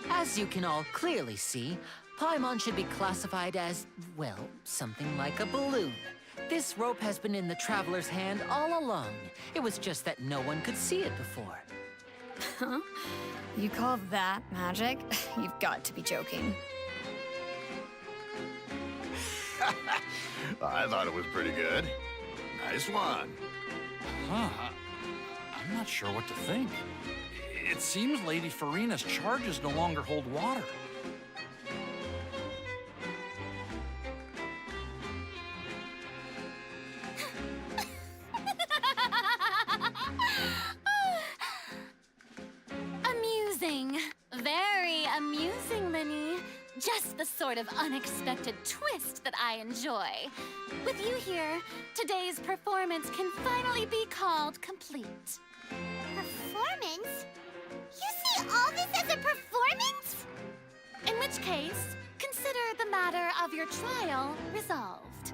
Speaker 22: As you can all clearly see, Paimon should be classified as, well, something like a balloon. This rope has been in the Traveler's hand all along. It was just that no one could see it before.
Speaker 5: Huh? You call that magic? You've got to be joking.
Speaker 13: I thought it was pretty good. Nice one.
Speaker 20: Huh. I'm not sure what to think. It seems Lady Farina's charges no longer hold water.
Speaker 17: Amusing. Very amusing, Linny. Just the sort of unexpected twist that I enjoy. With you here, today's performance can finally be called complete.
Speaker 1: Performance? You see all this as a performance?
Speaker 17: In which case, consider the matter of your trial resolved.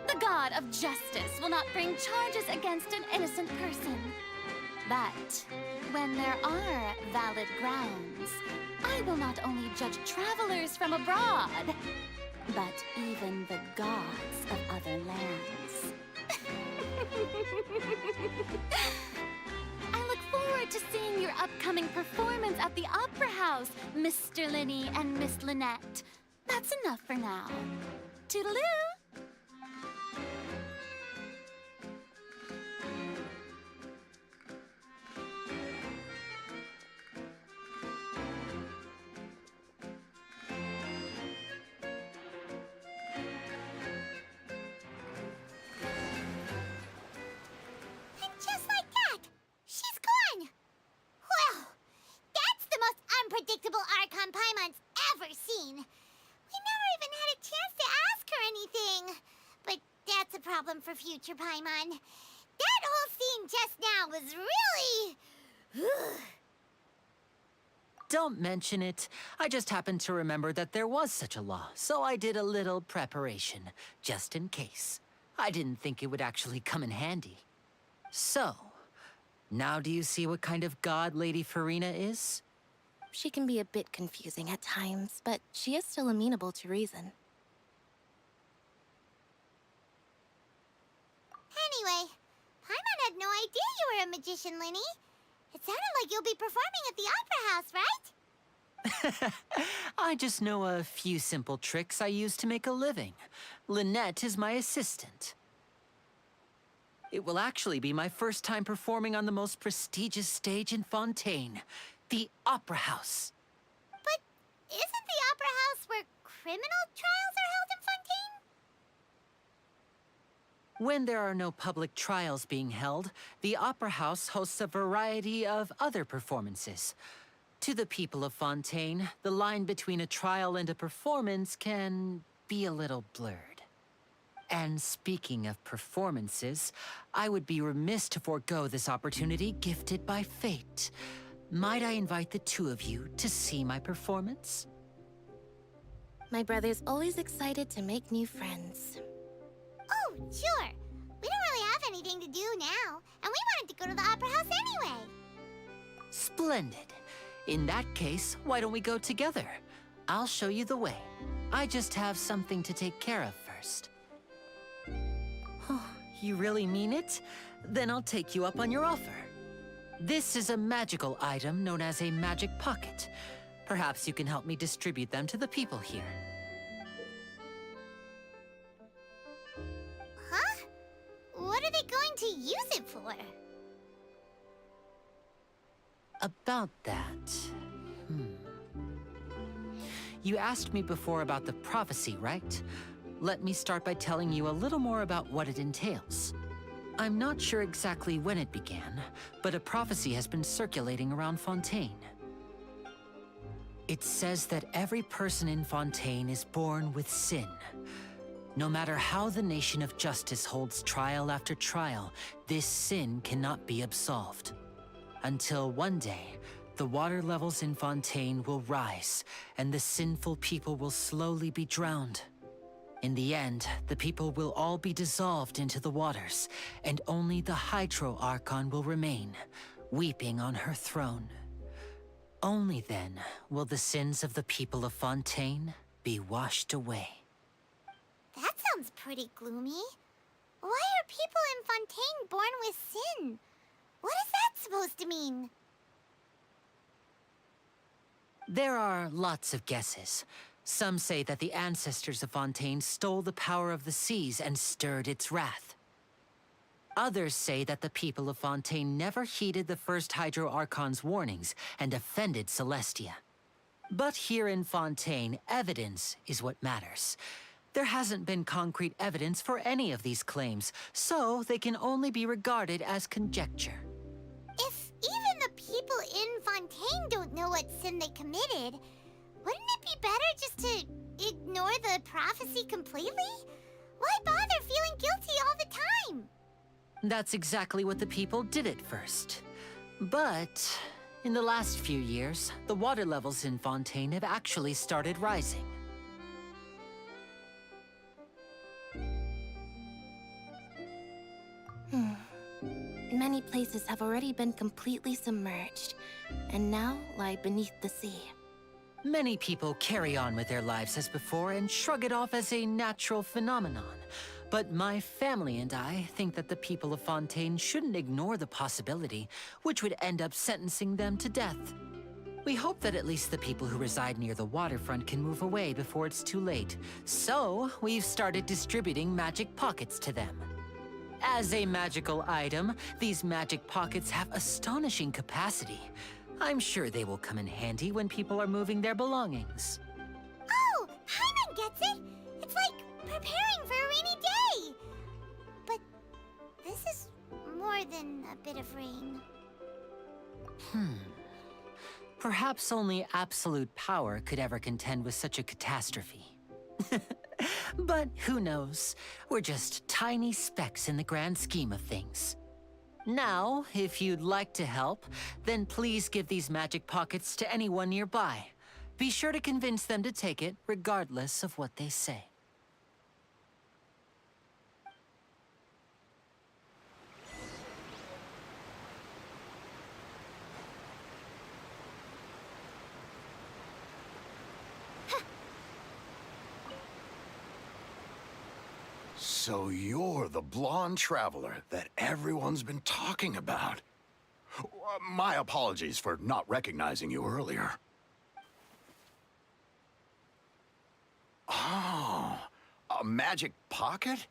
Speaker 17: The god of justice will not bring charges against an innocent person. But when there are valid grounds, I will not only judge travelers from abroad, but even the gods of other lands. I look forward to seeing your upcoming performance at the Opera House, Mr. Linny and Miss Lynette. That's enough for now. Toodaloo!
Speaker 1: Just like that, she's gone. Well, that's the most unpredictable Archon Paimon's ever seen. We never even had a chance to ask her anything. But that's a problem for future Paimon. That whole scene just now was really...
Speaker 22: Don't mention it. I just happened to remember that there was such a law, so I did a little preparation, just in case. I didn't think it would actually come in handy. So, now do you see what kind of god Lady Farina is?
Speaker 16: She can be a bit confusing at times, but she is still amenable to reason.
Speaker 1: Anyway, Paimon had no idea you were a magician, Linny. It sounded like you'll be performing at the Opera House, right?
Speaker 22: I just know a few simple tricks I use to make a living. Lynette is my assistant. It will actually be my first time performing on the most prestigious stage in Fontaine, the Opera House.
Speaker 1: But isn't the Opera House where criminal trials are held in Fontaine?
Speaker 22: When there are no public trials being held, the Opera House hosts a variety of other performances. To the people of Fontaine, the line between a trial and a performance can be a little blurred. And speaking of performances, I would be remiss to forego this opportunity gifted by fate. Might I invite the two of you to see my performance?
Speaker 16: My brother's always excited to make new friends.
Speaker 1: Oh, sure. We don't really have anything to do now, and we wanted to go to the Opera House anyway.
Speaker 22: Splendid. In that case, why don't we go together? I'll show you the way. I just have something to take care of first. You really mean it? Then I'll take you up on your offer. This is a magical item known as a magic pocket. Perhaps you can help me distribute them to the people here.
Speaker 1: Huh? What are they going to use it for?
Speaker 22: About that... You asked me before about the prophecy, right? Let me start by telling you a little more about what it entails. I'm not sure exactly when it began, but a prophecy has been circulating around Fontaine. It says that every person in Fontaine is born with sin. No matter how the Nation of Justice holds trial after trial, this sin cannot be absolved. Until one day, the water levels in Fontaine will rise, and the sinful people will slowly be drowned. In the end, the people will all be dissolved into the waters, and only the Hydro Archon will remain, weeping on her throne. Only then will the sins of the people of Fontaine be washed away.
Speaker 1: That sounds pretty gloomy. Why are people in Fontaine born with sin? What is that supposed to mean?
Speaker 22: There are lots of guesses. Some say that the ancestors of Fontaine stole the power of the seas and stirred its wrath. Others say that the people of Fontaine never heeded the first Hydro Archon's warnings and offended Celestia. But here in Fontaine, evidence is what matters. There hasn't been concrete evidence for any of these claims, so they can only be regarded as conjecture.
Speaker 1: If even the people in Fontaine don't know what sin they committed, wouldn't it be better just to ignore the prophecy completely? Why bother feeling guilty all the time?
Speaker 22: That's exactly what the people did at first. But in the last few years, the water levels in Fontaine have actually started rising.
Speaker 16: Many places have already been completely submerged, and now lie beneath the sea.
Speaker 22: Many people carry on with their lives as before and shrug it off as a natural phenomenon. But my family and I think that the people of Fontaine shouldn't ignore the possibility, which would end up sentencing them to death. We hope that at least the people who reside near the waterfront can move away before it's too late. So, we've started distributing magic pockets to them. As a magical item, these magic pockets have astonishing capacity. I'm sure they will come in handy when people are moving their belongings.
Speaker 1: Oh, Hyman gets it! It's like preparing for a rainy day! But this is more than a bit of rain.
Speaker 22: Perhaps only absolute power could ever contend with such a catastrophe. But who knows? We're just tiny specks in the grand scheme of things. Now, if you'd like to help, then please give these magic pockets to anyone nearby. Be sure to convince them to take it, regardless of what they say.
Speaker 13: So you're the blonde traveler that everyone's been talking about. My apologies for not recognizing you earlier. Oh, a magic pocket?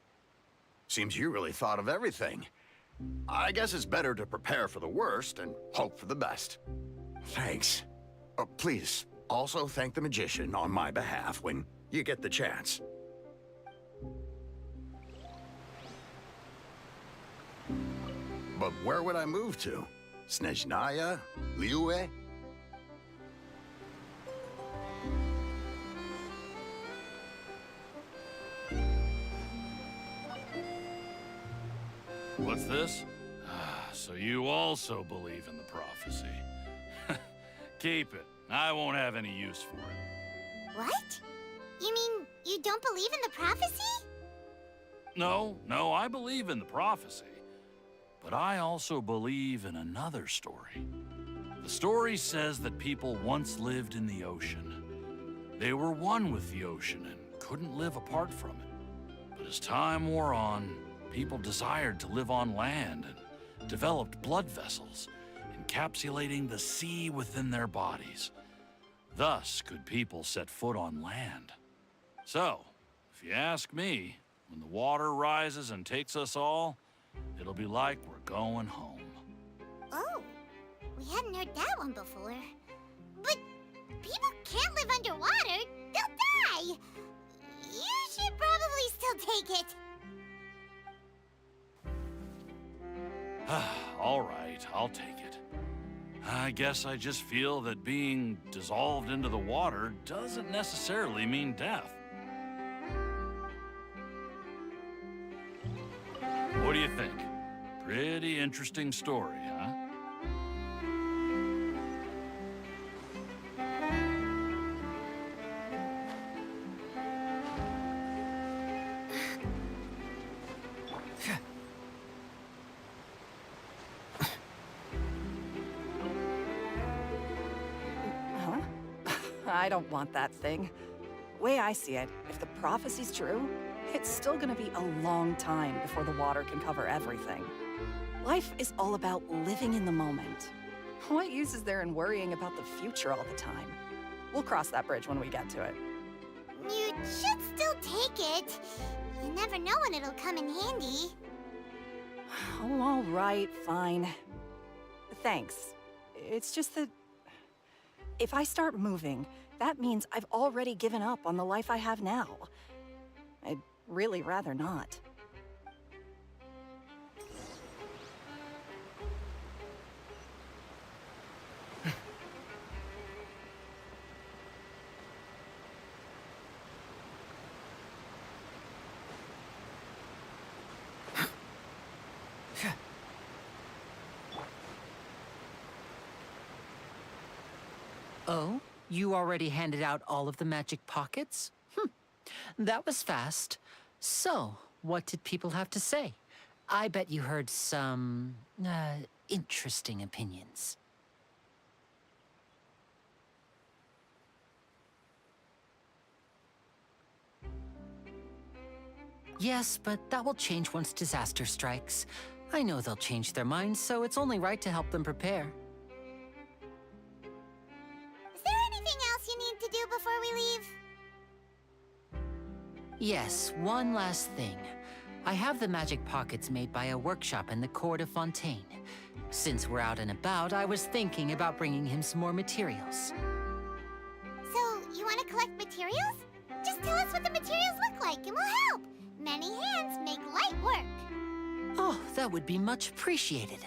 Speaker 13: Seems you really thought of everything. I guess it's better to prepare for the worst and hope for the best. Thanks. Please, also thank the magician on my behalf when you get the chance. But where would I move to? Snezhnaya? Liyue?
Speaker 20: What's this? So you also believe in the prophecy. Keep it. I won't have any use for it.
Speaker 1: What? You mean you don't believe in the prophecy?
Speaker 20: No, I believe in the prophecy. But I also believe in another story. The story says that people once lived in the ocean. They were one with the ocean and couldn't live apart from it. But as time wore on, people desired to live on land and developed blood vessels, encapsulating the sea within their bodies. Thus could people set foot on land. So, if you ask me, when the water rises and takes us all, it'll be like we're going home.
Speaker 1: Oh, we hadn't heard that one before. But people can't live underwater. They'll die. You should probably still take it.
Speaker 20: All right, I'll take it. I guess I just feel that being dissolved into the water doesn't necessarily mean death. What do you think? Pretty interesting story, huh?
Speaker 9: Huh? I don't want that thing. Way I see it, if the prophecy's true, it's still gonna be a long time before the water can cover everything. Life is all about living in the moment. What use is there in worrying about the future all the time? We'll cross that bridge when we get to it.
Speaker 1: You should still take it. You never know when it'll come in handy.
Speaker 9: Oh, all right, fine. Thanks. It's just that if I start moving, that means I've already given up on the life I have now. I'd really rather not.
Speaker 22: Oh? You already handed out all of the magic pockets? That was fast. So, what did people have to say? I bet you heard some, interesting opinions. Yes, but that will change once disaster strikes. I know they'll change their minds, so it's only right to help them prepare.
Speaker 1: Is there anything else you need to do before we leave?
Speaker 22: Yes, one last thing. I have the magic pockets made by a workshop in the court of Fontaine. Since we're out and about, I was thinking about bringing him some more materials.
Speaker 1: So, you want to collect materials? Just tell us what the materials look like and we'll help. Many hands make light work.
Speaker 22: Oh, that would be much appreciated.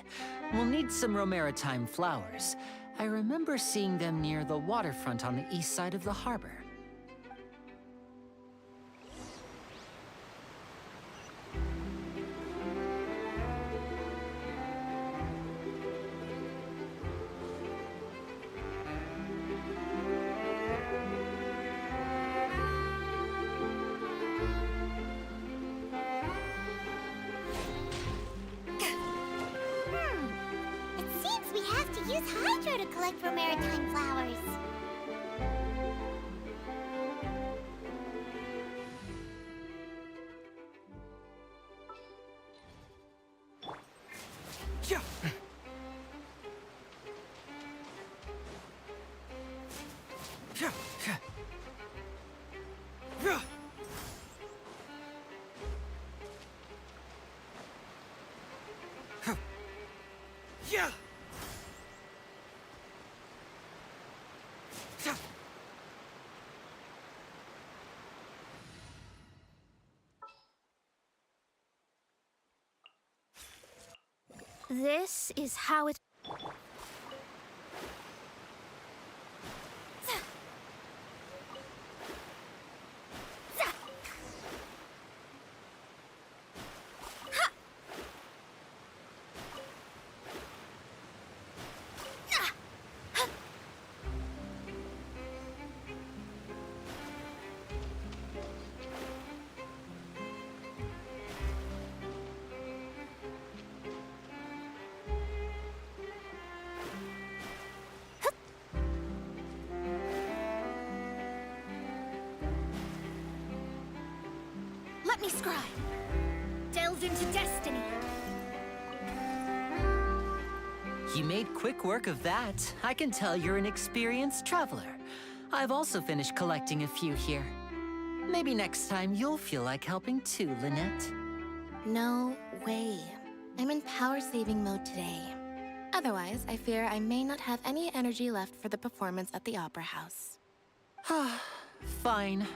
Speaker 22: We'll need some Romaritime flowers. I remember seeing them near the waterfront on the east side of the harbor.
Speaker 1: It seems we have to use Heizo to collect Romaritime flowers.
Speaker 6: Yeah. Yeah. Yeah. Yeah. Huh. Yeah. Yeah.
Speaker 18: This is how it...
Speaker 17: Let me scribe. Delve into destiny.
Speaker 22: You made quick work of that. I can tell you're an experienced traveler. I've also finished collecting a few here. Maybe next time you'll feel like helping too, Lynette.
Speaker 16: No way. I'm in power-saving mode today. Otherwise, I fear I may not have any energy left for the performance at the Opera House.
Speaker 22: Fine.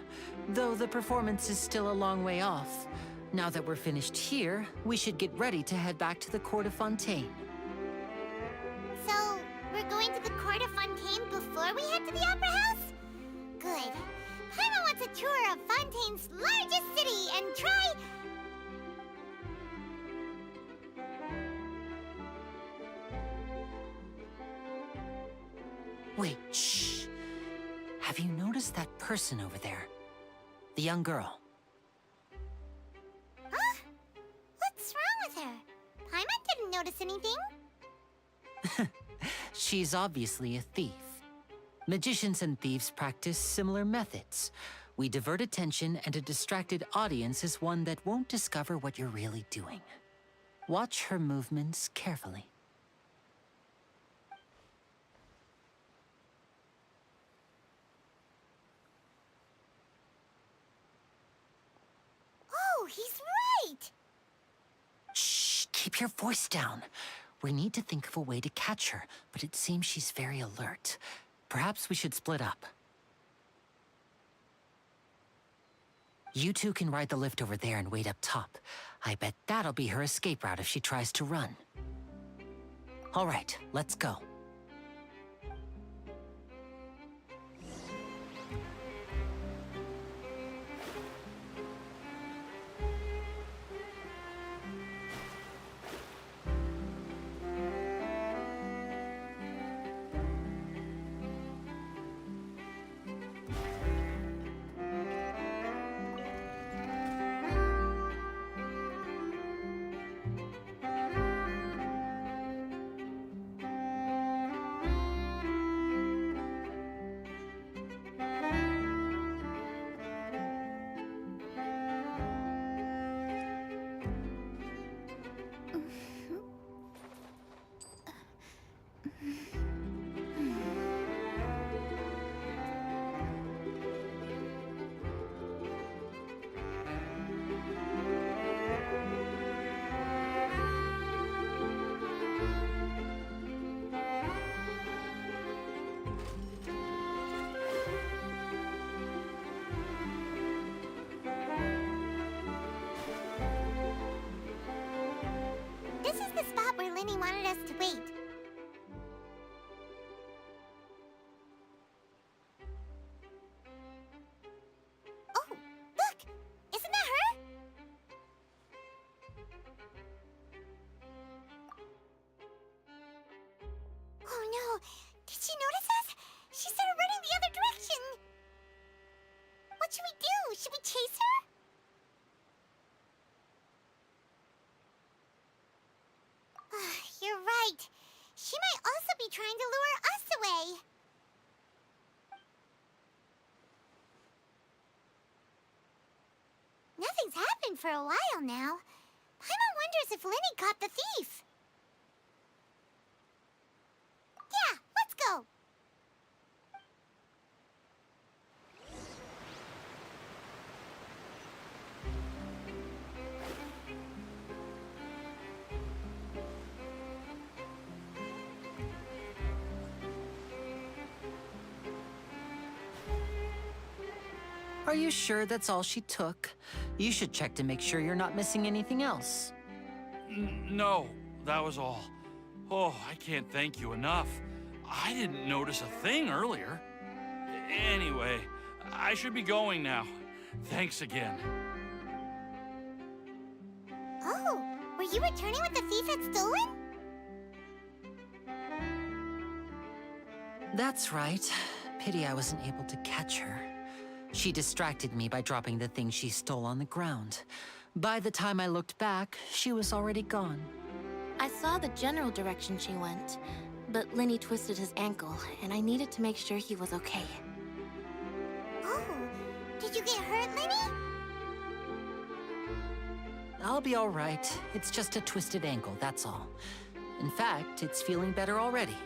Speaker 22: Though the performance is still a long way off. Now that we're finished here, we should get ready to head back to the Court of Fontaine.
Speaker 1: So, we're going to the Court of Fontaine before we head to the Opera House? Good. Paimon wants a tour of Fontaine's largest city and try...
Speaker 22: Wait, shh. Have you noticed that person over there? The young girl.
Speaker 1: Huh? What's wrong with her? Paimon didn't notice anything.
Speaker 22: She's obviously a thief. Magicians and thieves practice similar methods. We divert attention, and a distracted audience is one that won't discover what you're really doing. Watch her movements carefully.
Speaker 1: Oh, he's right!
Speaker 22: Shh, keep your voice down. We need to think of a way to catch her, but it seems she's very alert. Perhaps we should split up. You two can ride the lift over there and wait up top. I bet that'll be her escape route if she tries to run. All right, let's go.
Speaker 1: no! Did she notice us? She started running the other direction! What should we do? Should we chase her? You're right. She might also be trying to lure us away. Nothing's happened for a while now. Paimon wonders if Lenny caught the thief. Yeah, let's go.
Speaker 22: Are you sure that's all she took? You should check to make sure you're not missing anything else.
Speaker 20: No, that was all. Oh, I can't thank you enough. I didn't notice a thing earlier. Anyway, I should be going now. Thanks again.
Speaker 1: Oh, were you returning what the thief had stolen?
Speaker 22: That's right. Pity I wasn't able to catch her. She distracted me by dropping the thing she stole on the ground. By the time I looked back, she was already gone.
Speaker 16: I saw the general direction she went, but Lenny twisted his ankle, and I needed to make sure he was okay.
Speaker 1: Oh, did you get hurt, Lenny?
Speaker 22: I'll be all right. It's just a twisted ankle, that's all. In fact, it's feeling better already.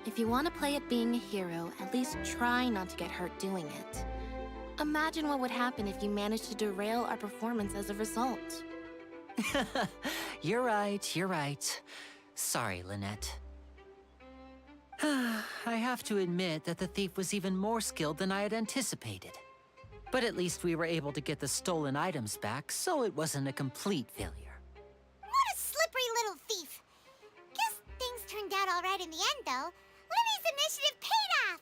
Speaker 16: If you want to play at being a hero, at least try not to get hurt doing it. Imagine what would happen if you managed to derail our performance as a result.
Speaker 22: You're right. Sorry, Lynette. I have to admit that the thief was even more skilled than I had anticipated. But at least we were able to get the stolen items back, so it wasn't a complete failure.
Speaker 1: What a slippery little thief! Guess things turned out all right in the end, though. Lenny's initiative paid off!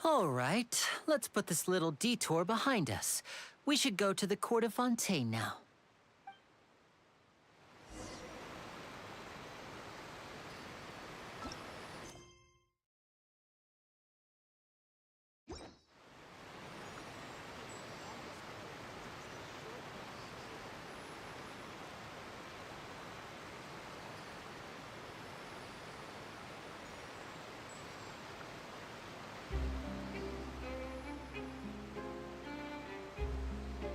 Speaker 22: All right, let's put this little detour behind us. We should go to the Court of Fontaine now.